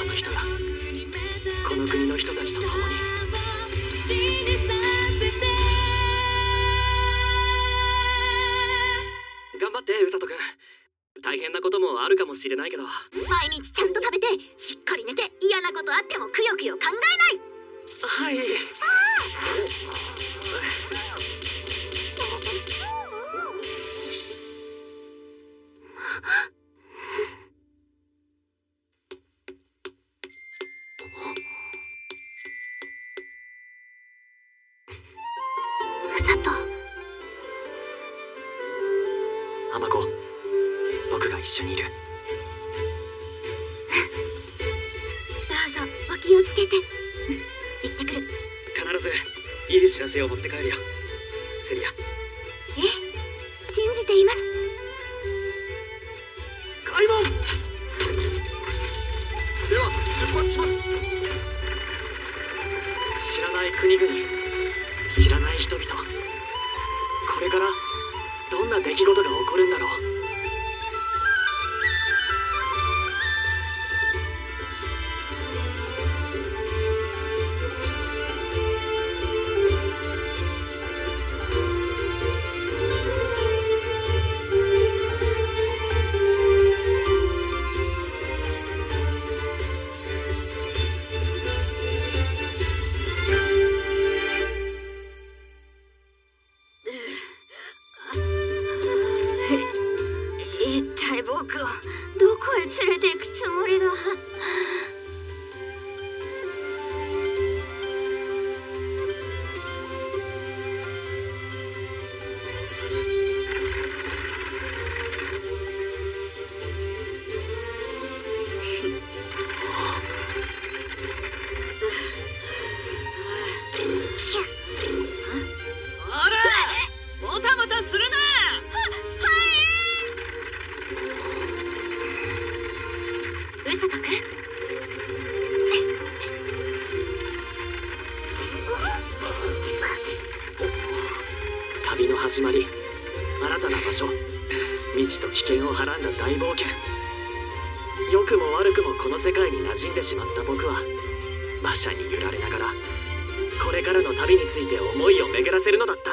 Speaker 15: あの人やこの国の人たちと共に。頑張ってウサト君。大変なこともあるかもしれないけど、
Speaker 21: 毎日ちゃんと食べてしっかり寝て、嫌なことあってもくよくよ考えない。
Speaker 15: はい。
Speaker 21: ウサト。
Speaker 15: アマコ、僕が一緒にいる。
Speaker 21: どうぞお気をつけて。行ってくる。
Speaker 15: 必ずいい知らせを持って帰るよ、セリア。
Speaker 21: ええ、信じています。
Speaker 15: 開門では出発します。知らない国々、知らない人々、これからどんな出来事が起こるんだろう。
Speaker 21: 一体僕をどこへ連れて行くつもりだ。
Speaker 7: ほら、もたもたするな。
Speaker 21: ウサト君。
Speaker 15: 旅の始まり、新たな場所、未知と危険をはらんだ大冒険。良くも悪くもこの世界に馴染んでしまった僕は、馬車に揺られながらこれからの旅について思いを巡らせるのだった。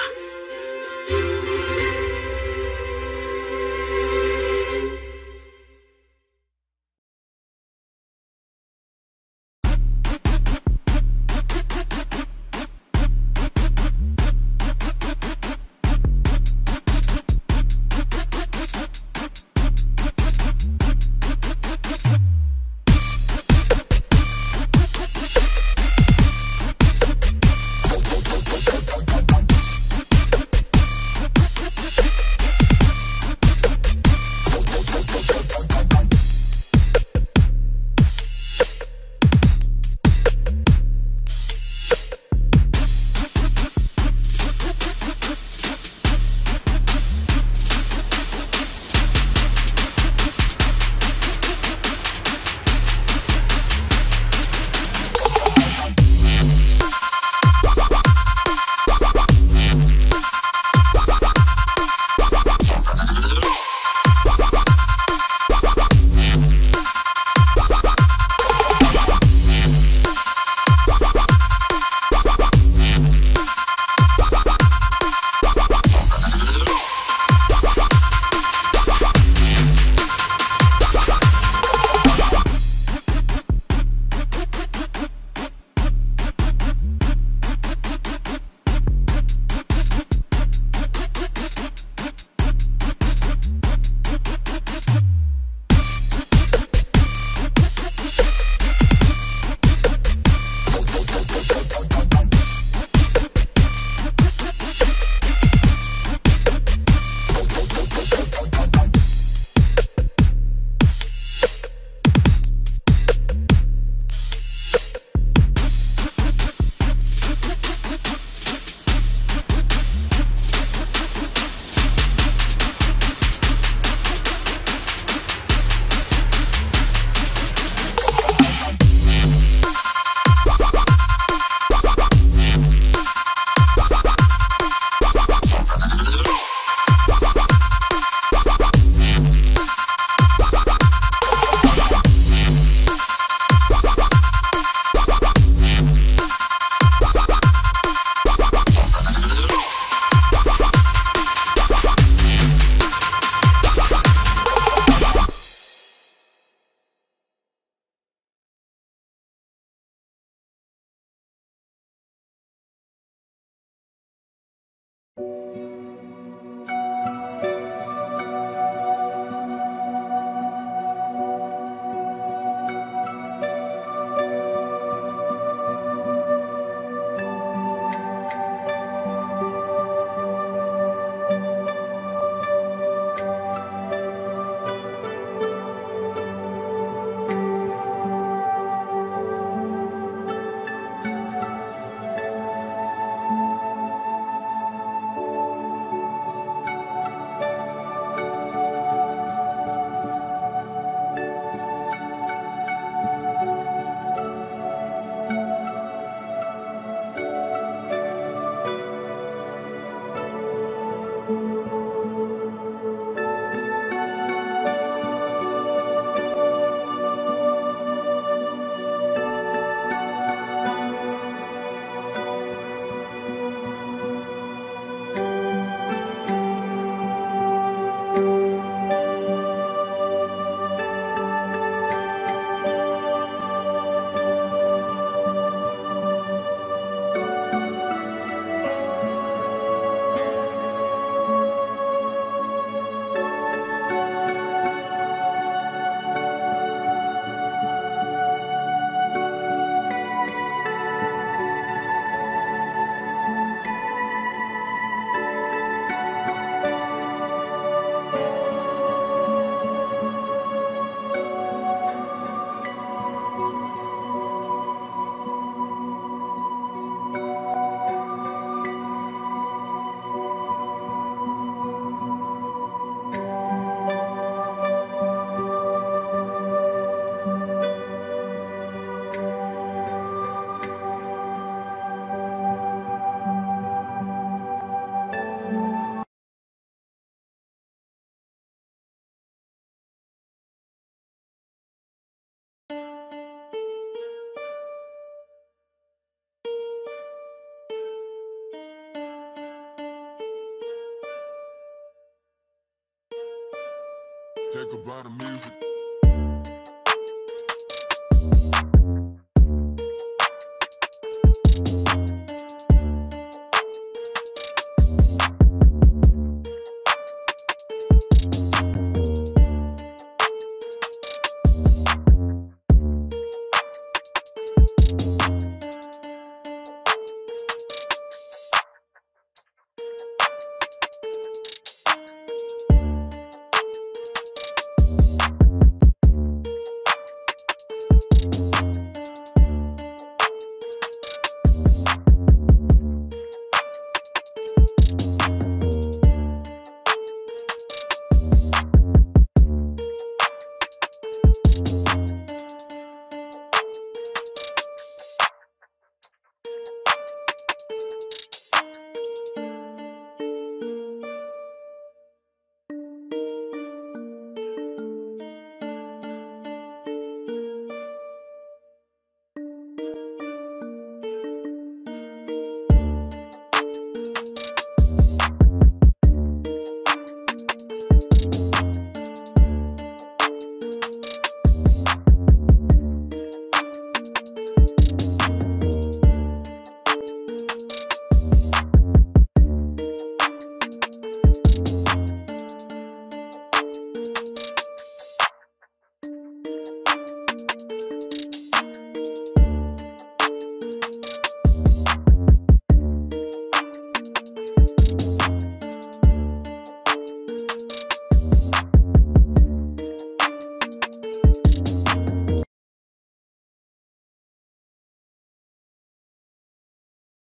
Speaker 16: Take her by the music.